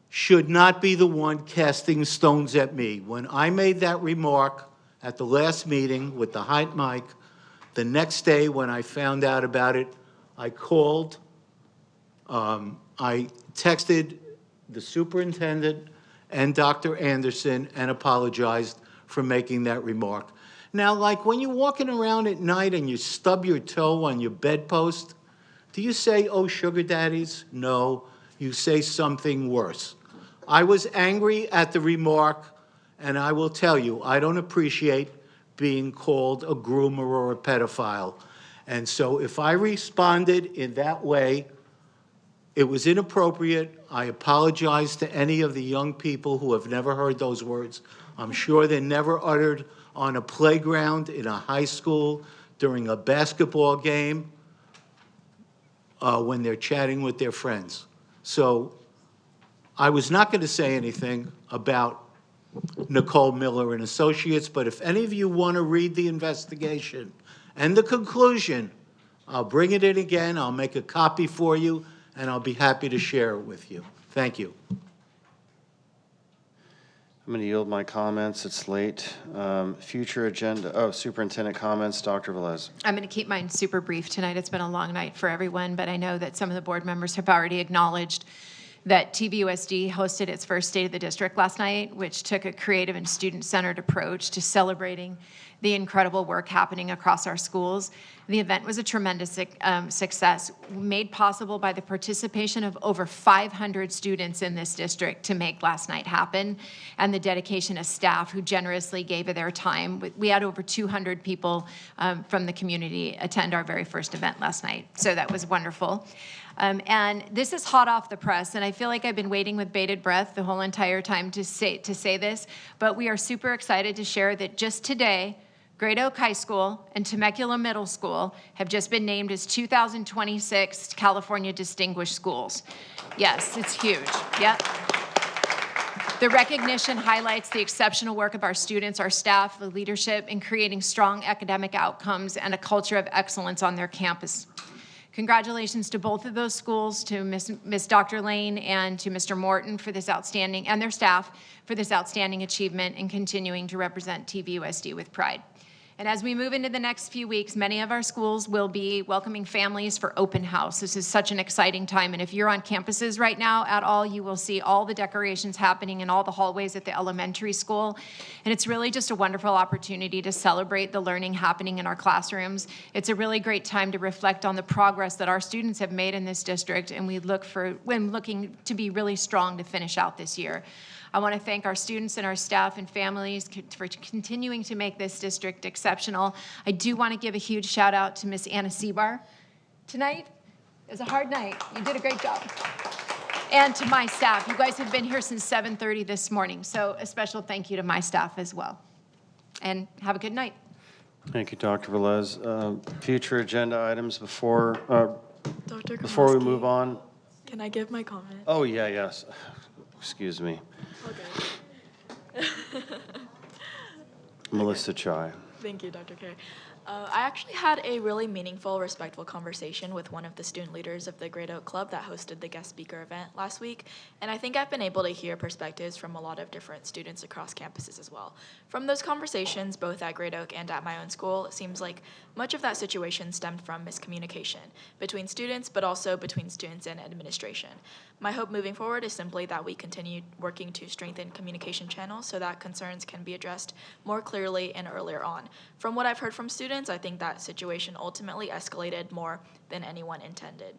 should not be the one casting stones at me. When I made that remark at the last meeting with the hot mic, the next day when I found out about it, I called, I texted the superintendent and Dr. Anderson and apologized for making that remark. Now, like when you're walking around at night and you stub your toe on your bedpost, do you say, "Oh, sugar daddies"? No, you say something worse. I was angry at the remark, and I will tell you, I don't appreciate being called a groomer or a pedophile. And so if I responded in that way, it was inappropriate. I apologize to any of the young people who have never heard those words. I'm sure they're never uttered on a playground, in a high school, during a basketball game, when they're chatting with their friends. So I was not going to say anything about Nicole Miller and Associates, but if any of you want to read the investigation and the conclusion, I'll bring it in again, I'll make a copy for you, and I'll be happy to share it with you. Thank you. I'm going to yield my comments. It's late. Future agenda, superintendent comments, Dr. Velez. I'm going to keep mine super brief tonight. It's been a long night for everyone, but I know that some of the board members have already acknowledged that TVUSD hosted its first State of the District last night, which took a creative and student-centered approach to celebrating the incredible work happening across our schools. The event was a tremendous success, made possible by the participation of over 500 students in this district to make last night happen, and the dedication of staff who generously gave of their time. We had over 200 people from the community attend our very first event last night, so that was wonderful. And this is hot off the press, and I feel like I've been waiting with bated breath the whole entire time to say this, but we are super excited to share that just today, Great Oak High School and Temecula Middle School have just been named as 2026 California Distinguished Schools. Yes, it's huge. Yep. The recognition highlights the exceptional work of our students, our staff, the leadership in creating strong academic outcomes and a culture of excellence on their campus. Congratulations to both of those schools, to Miss Dr. Lane and to Mr. Morton for this outstanding, and their staff for this outstanding achievement in continuing to represent TVUSD with pride. And as we move into the next few weeks, many of our schools will be welcoming families for open house. This is such an exciting time. And if you're on campuses right now at all, you will see all the decorations happening in all the hallways at the elementary school. And it's really just a wonderful opportunity to celebrate the learning happening in our classrooms. It's a really great time to reflect on the progress that our students have made in this district, and we're looking to be really strong to finish out this year. I want to thank our students and our staff and families for continuing to make this district exceptional. I do want to give a huge shout out to Miss Anna Seabar tonight. It was a hard night. You did a great job. And to my staff. You guys have been here since 7:30 this morning, so a special thank you to my staff as well. And have a good night. Thank you, Dr. Velez. Future agenda items before Dr. we move on. Can I give my comment? Oh, yeah, yes. Excuse me. Okay. Melissa Chai. Thank you, Dr. Carey. I actually had a really meaningful, respectful conversation with one of the student leaders of the Great Oak Club that hosted the guest speaker event last week, and I think I've been able to hear perspectives from a lot of different students across campuses as well. From those conversations, both at Great Oak and at my own school, it seems like much of that situation stemmed from miscommunication between students, but also between students and administration. My hope moving forward is simply that we continue working to strengthen communication channels so that concerns can be addressed more clearly and earlier on. From what I've heard from students, I think that situation ultimately escalated more than anyone intended.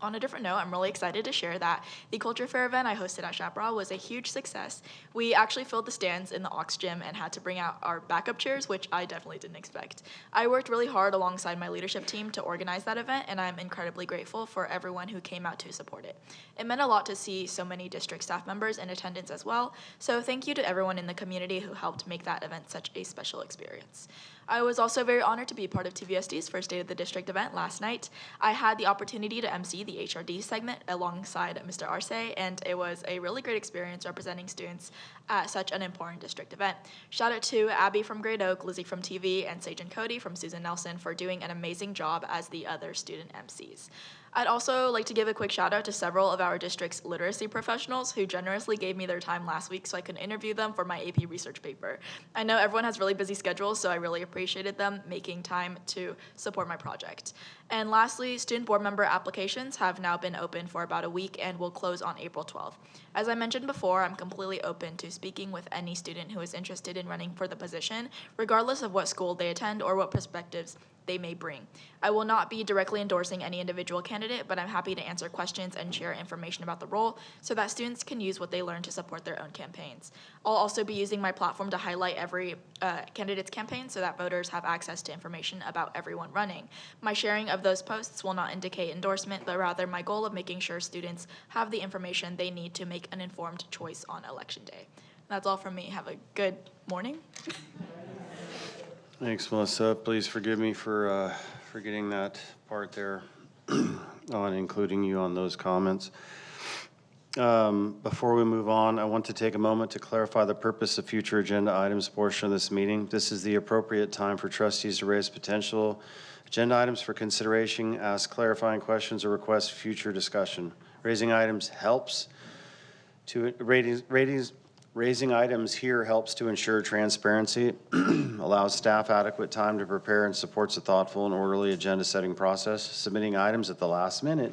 On a different note, I'm really excited to share that the Culture Fair event I hosted at Chaparral was a huge success. We actually filled the stands in the Aux Gym and had to bring out our backup chairs, which I definitely didn't expect. I worked really hard alongside my leadership team to organize that event, and I'm incredibly grateful for everyone who came out to support it. It meant a lot to see so many district staff members in attendance as well, so thank you to everyone in the community who helped make that event such a special experience. I was also very honored to be part of TVSD's first State of the District event last night. I had the opportunity to MC the HRD segment alongside Mr. Arce, and it was a really great experience representing students at such an important district event. Shout out to Abby from Great Oak, Lizzie from TV, and Sage and Cody from Susan Nelson for doing an amazing job as the other student MCs. I'd also like to give a quick shout out to several of our district's literacy professionals who generously gave me their time last week so I could interview them for my AP research paper. I know everyone has really busy schedules, so I really appreciated them making time to support my project. And lastly, student board member applications have now been open for about a week and will close on April 12th. As I mentioned before, I'm completely open to speaking with any student who is interested in running for the position, regardless of what school they attend or what perspectives they may bring. I will not be directly endorsing any individual candidate, but I'm happy to answer questions and share information about the role so that students can use what they learn to support their own campaigns. I'll also be using my platform to highlight every candidate's campaign so that voters have access to information about everyone running. My sharing of those posts will not indicate endorsement, but rather my goal of making sure students have the information they need to make an informed choice on Election Day. That's all from me. Have a good morning. Thanks, Melissa. Please forgive me for forgetting that part there on including you on those comments. Before we move on, I want to take a moment to clarify the purpose of future agenda items portion of this meeting. This is the appropriate time for trustees to raise potential agenda items for consideration, ask clarifying questions, or request future discussion. Raising items helps to Raising items here helps to ensure transparency, allows staff adequate time to prepare, and supports a thoughtful and orderly agenda-setting process. Submitting items at the last minute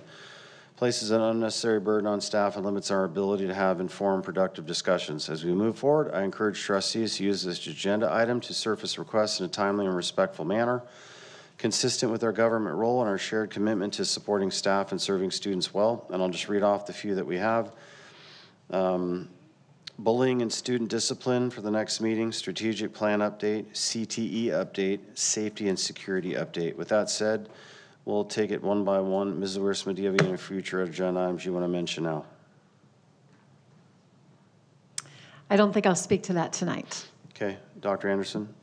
places an unnecessary burden on staff and limits our ability to have informed, productive discussions. As we move forward, I encourage trustees to use this agenda item to surface requests in a timely and respectful manner, consistent with our government role and our shared commitment to supporting staff and serving students well. And I'll just read off the few that we have. Bullying and student discipline for the next meeting, strategic plan update, CTE update, safety and security update. With that said, we'll take it one by one. Mrs. Wiersma, do you have any future agenda items you want to mention now? I don't think I'll speak to that tonight. Okay, Dr. Anderson?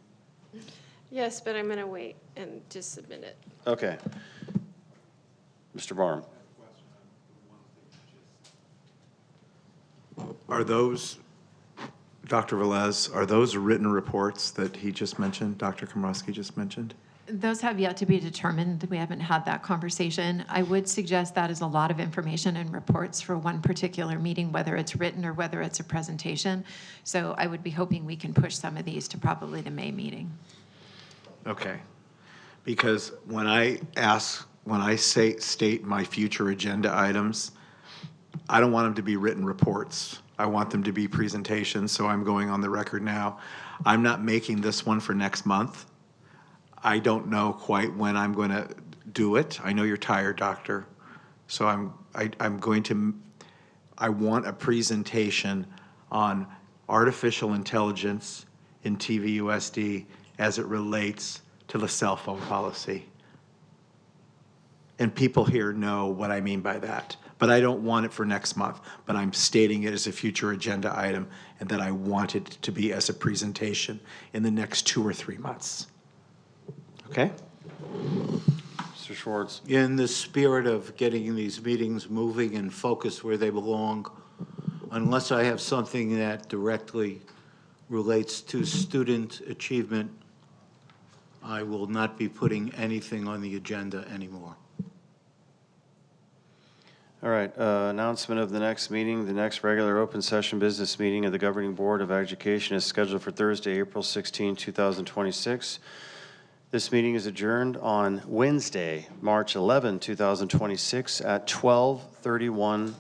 Yes, but I'm going to wait and just submit it. Okay. Mr. Barham? Are those, Dr. Velez, are those written reports that he just mentioned, Dr. Komrosky just mentioned? Those have yet to be determined. We haven't had that conversation. I would suggest that is a lot of information and reports for one particular meeting, whether it's written or whether it's a presentation. So I would be hoping we can push some of these to probably the May meeting. Okay. Because when I state my future agenda items, I don't want them to be written reports. I want them to be presentations, so I'm going on the record now. I'm not making this one for next month. I don't know quite when I'm going to do it. I know you're tired, doctor. So I want a presentation on artificial intelligence in TVUSD as it relates to the cell phone policy. And people here know what I mean by that. But I don't want it for next month, but I'm stating it as a future agenda item and that I want it to be as a presentation in the next 2 or 3 months. Okay? Mr. Schwartz. In the spirit of getting these meetings moving and focused where they belong, unless I have something that directly relates to student achievement, I will not be putting anything on the agenda anymore. All right, announcement of the next meeting. The next regular open session business meeting of the Governing Board of Education is scheduled for Thursday, April 16, 2026. This meeting is adjourned on Wednesday, March 11, 2026 at 12:31 p.m.